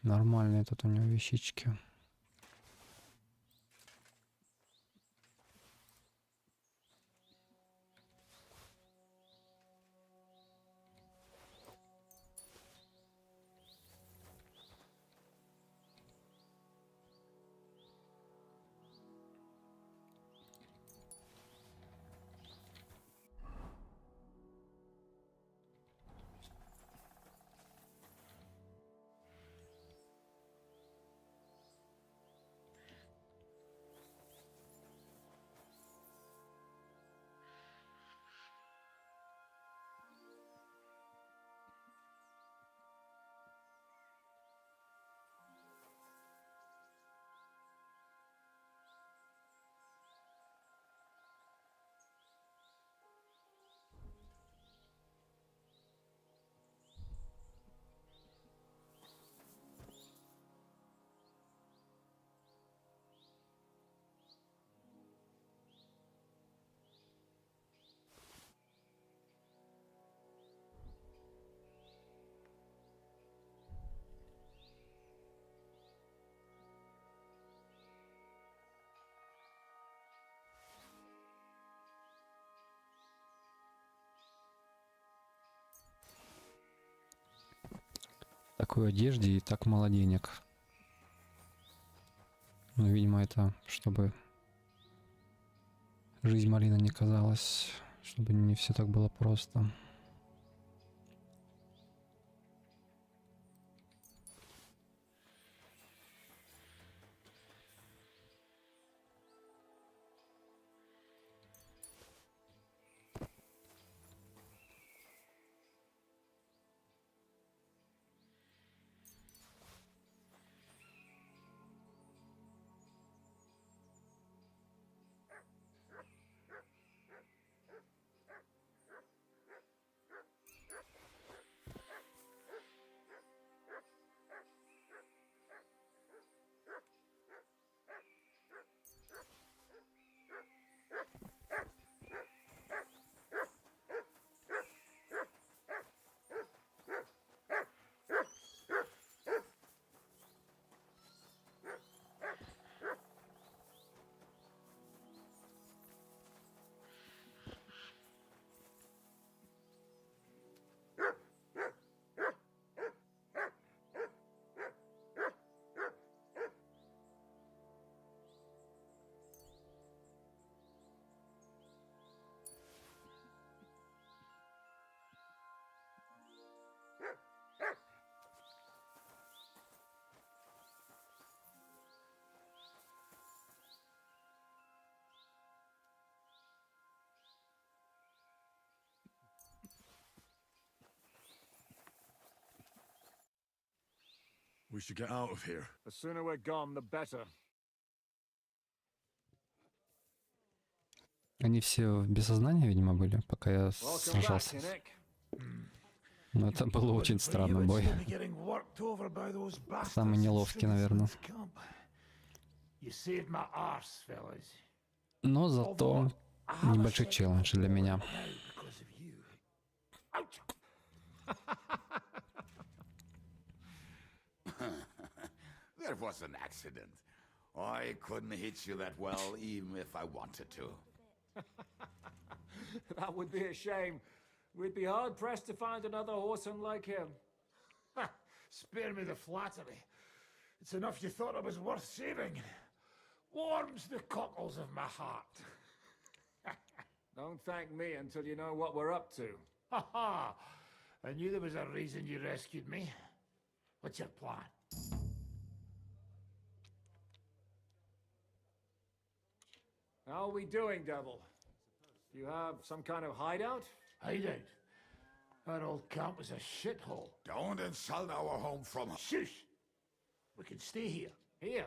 Нормальные тут у него вещички. В такой одежде и так мало денег. Ну, видимо, это чтобы жизнь Марина не казалась, чтобы не все так было просто. We should get out of here. The sooner we're gone, the better. Они все без сознания, видимо, были, пока я сражался. Но это было очень странный бой. Самый неловкий, наверное. Но зато небольшой челлендж для меня. That was an accident. I couldn't hit you that well, even if I wanted to. That would be a shame. We'd be hard-pressed to find another horseman like him. Spare me the flattery. It's enough you thought I was worth saving. Warms the cockles of my heart. Don't thank me until you know what we're up to. Ha ha! I knew there was a reason you rescued me. What's your plan? How are we doing, Devil? Do you have some kind of hideout? Hideout? Our old camp was a shithole. Don't insult our home from... Shush! We can stay here. Here?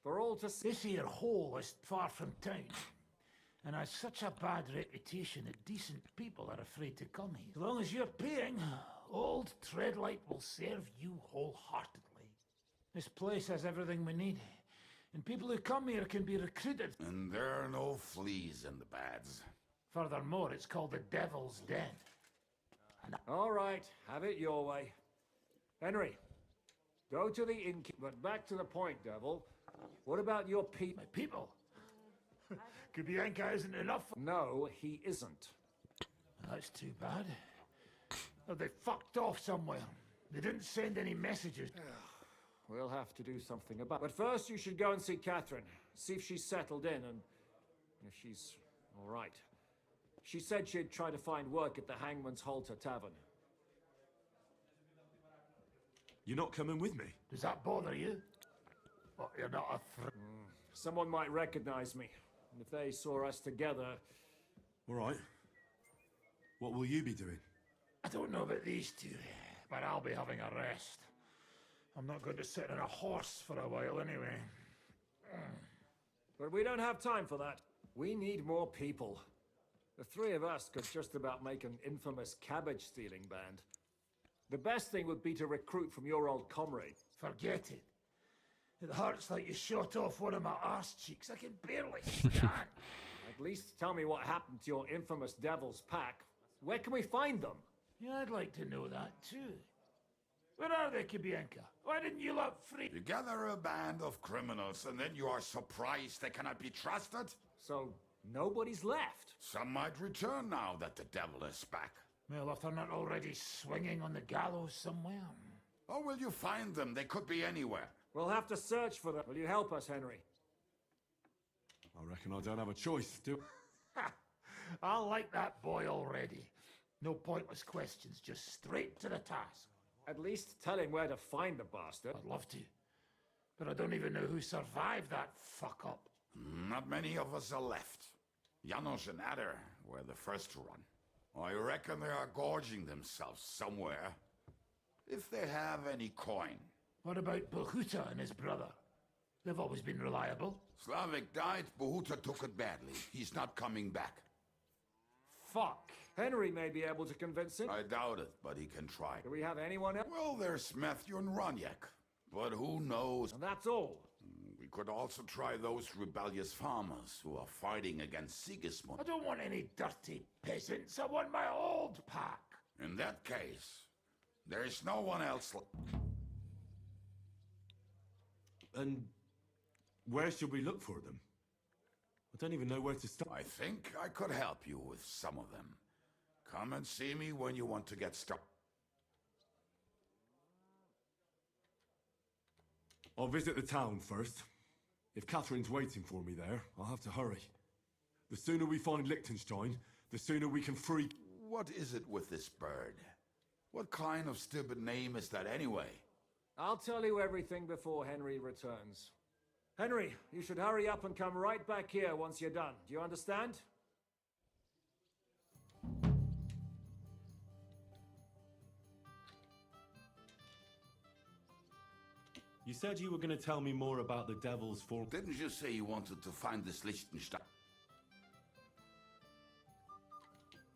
For all to see? This here hole is far from town. And has such a bad reputation that decent people are afraid to come here. As long as you're paying, Old Treadlight will serve you wholeheartedly. This place has everything we need, and people who come here can be recruited. And there are no fleas in the beds. Furthermore, it's called the Devil's Den. All right, have it your way. Henry, go to the innkeeper. But back to the point, Devil. What about your people? My people? Kubienka isn't enough. No, he isn't. That's too bad. Oh, they fucked off somewhere. They didn't send any messages. We'll have to do something about it. But first you should go and see Catherine. See if she's settled in and if she's all right. She said she'd try to find work at the Hangman's Halter Tavern. You're not coming with me? Does that bother you? What, you're not a Someone might recognize me. And if they saw us together... All right. What will you be doing? I don't know about these two, but I'll be having a rest. I'm not going to sit on a horse for a while anyway. But we don't have time for that. We need more people. The three of us could just about make an infamous cabbage-stealing band. The best thing would be to recruit from your old comrade. Forget it. It hurts like you shot off one of my arse cheeks. I can barely stand. At least tell me what happened to your infamous Devil's Pack. Where can we find them? Yeah, I'd like to know that too. Where are they, Kubienka? Why didn't you lot free? You gather a band of criminals and then you are surprised they cannot be trusted? So, nobody's left? Some might return now that the devil is back. Well, if they're not already swinging on the gallows somewhere. Or will you find them? They could be anywhere. We'll have to search for them. Will you help us, Henry? I reckon I don't have a choice, do I like that boy already. No pointless questions, just straight to the task. At least tell him where to find the bastard. I'd love to. But I don't even know who survived that fuck-up. Not many of us are left. Janos and Adder were the first to run. I reckon they are gorging themselves somewhere. If they have any coin. What about Bohuta and his brother? They've always been reliable. Slavik died, Bohuta took it badly. He's not coming back. Fuck. Henry may be able to convince him. I doubt it, but he can try. Do we have anyone else? Well, there's Matthew and Roniak. But who knows? And that's all. We could also try those rebellious farmers who are fighting against Sigismund. I don't want any dirty peasants. I want my old pack. In that case, there's no one else. And where should we look for them? I don't even know where to start. I think I could help you with some of them. Come and see me when you want to get started. I'll visit the town first. If Catherine's waiting for me there, I'll have to hurry. The sooner we find Liechtenstein, the sooner we can free... What is it with this bird? What kind of stupid name is that anyway? I'll tell you everything before Henry returns. Henry, you should hurry up and come right back here once you're done. Do you understand? You said you were going to tell me more about the Devil's Fall. Didn't you say you wanted to find this Liechtenstein?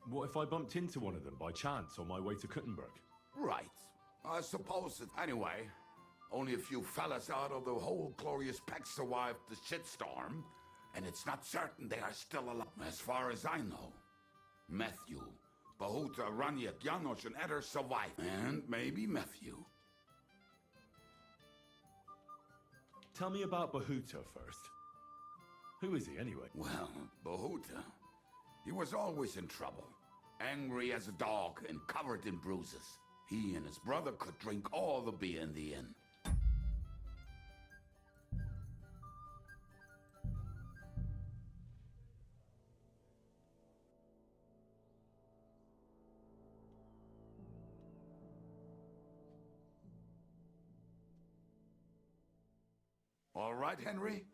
What if I bumped into one of them by chance on my way to Kuttenberg? Right. I suppose it. Anyway, only a few fellas out of the whole glorious pack survived the shitstorm, and it's not certain they are still alive. As far as I know, Matthew, Bohuta, Raniak, Janos, and Eder survived. And maybe Matthew. Tell me about Bohuta first. Who is he anyway? Well, Bohuta, he was always in trouble. Angry as a dog and covered in bruises. He and his brother could drink all the beer in the inn. All right, Henry?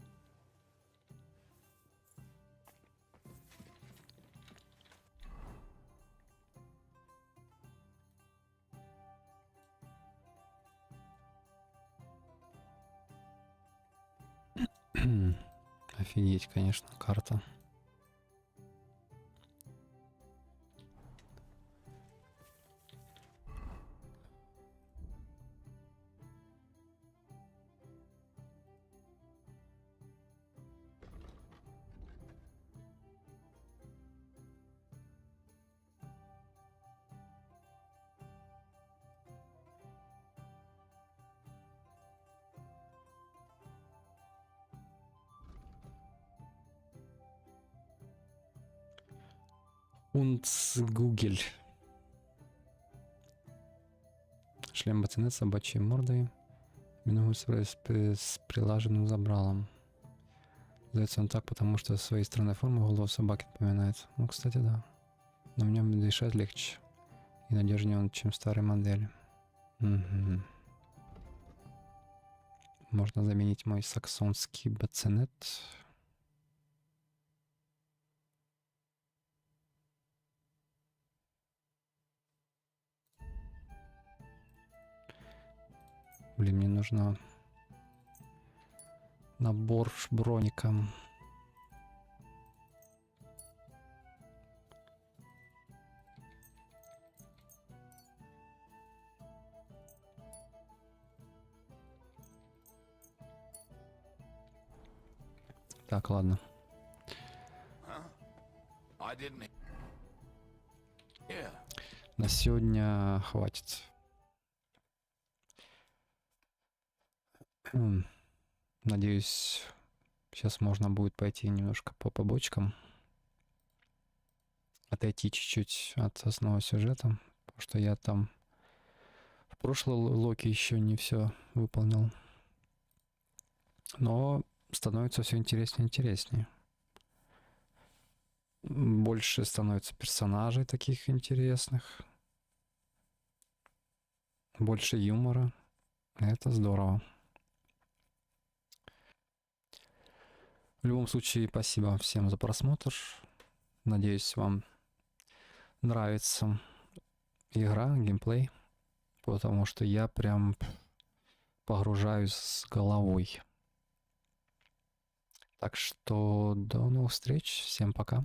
Офигеть, конечно, карта. Унцгугель. Шлем ботинет с собачьей мордой. Минуется с прилаженным забралом. Зовется он так, потому что своей странной формы голову собаки напоминает. Ну, кстати, да. Но в нем дышать легче. И надежнее он, чем старые модели. Угу. Можно заменить мой саксонский бацинет. Блин, мне нужно набор броника. Так, ладно. На сегодня хватит. Надеюсь, сейчас можно будет пойти немножко по побочкам. Отойти чуть-чуть от основного сюжета. Потому что я там в прошлой Локи еще не все выполнил. Но становится все интереснее и интереснее. Больше становится персонажей таких интересных. Больше юмора. Это здорово. В любом случае, спасибо всем за просмотр. Надеюсь, вам нравится игра, геймплей. Потому что я прям погружаюсь с головой. Так что до новых встреч. Всем пока.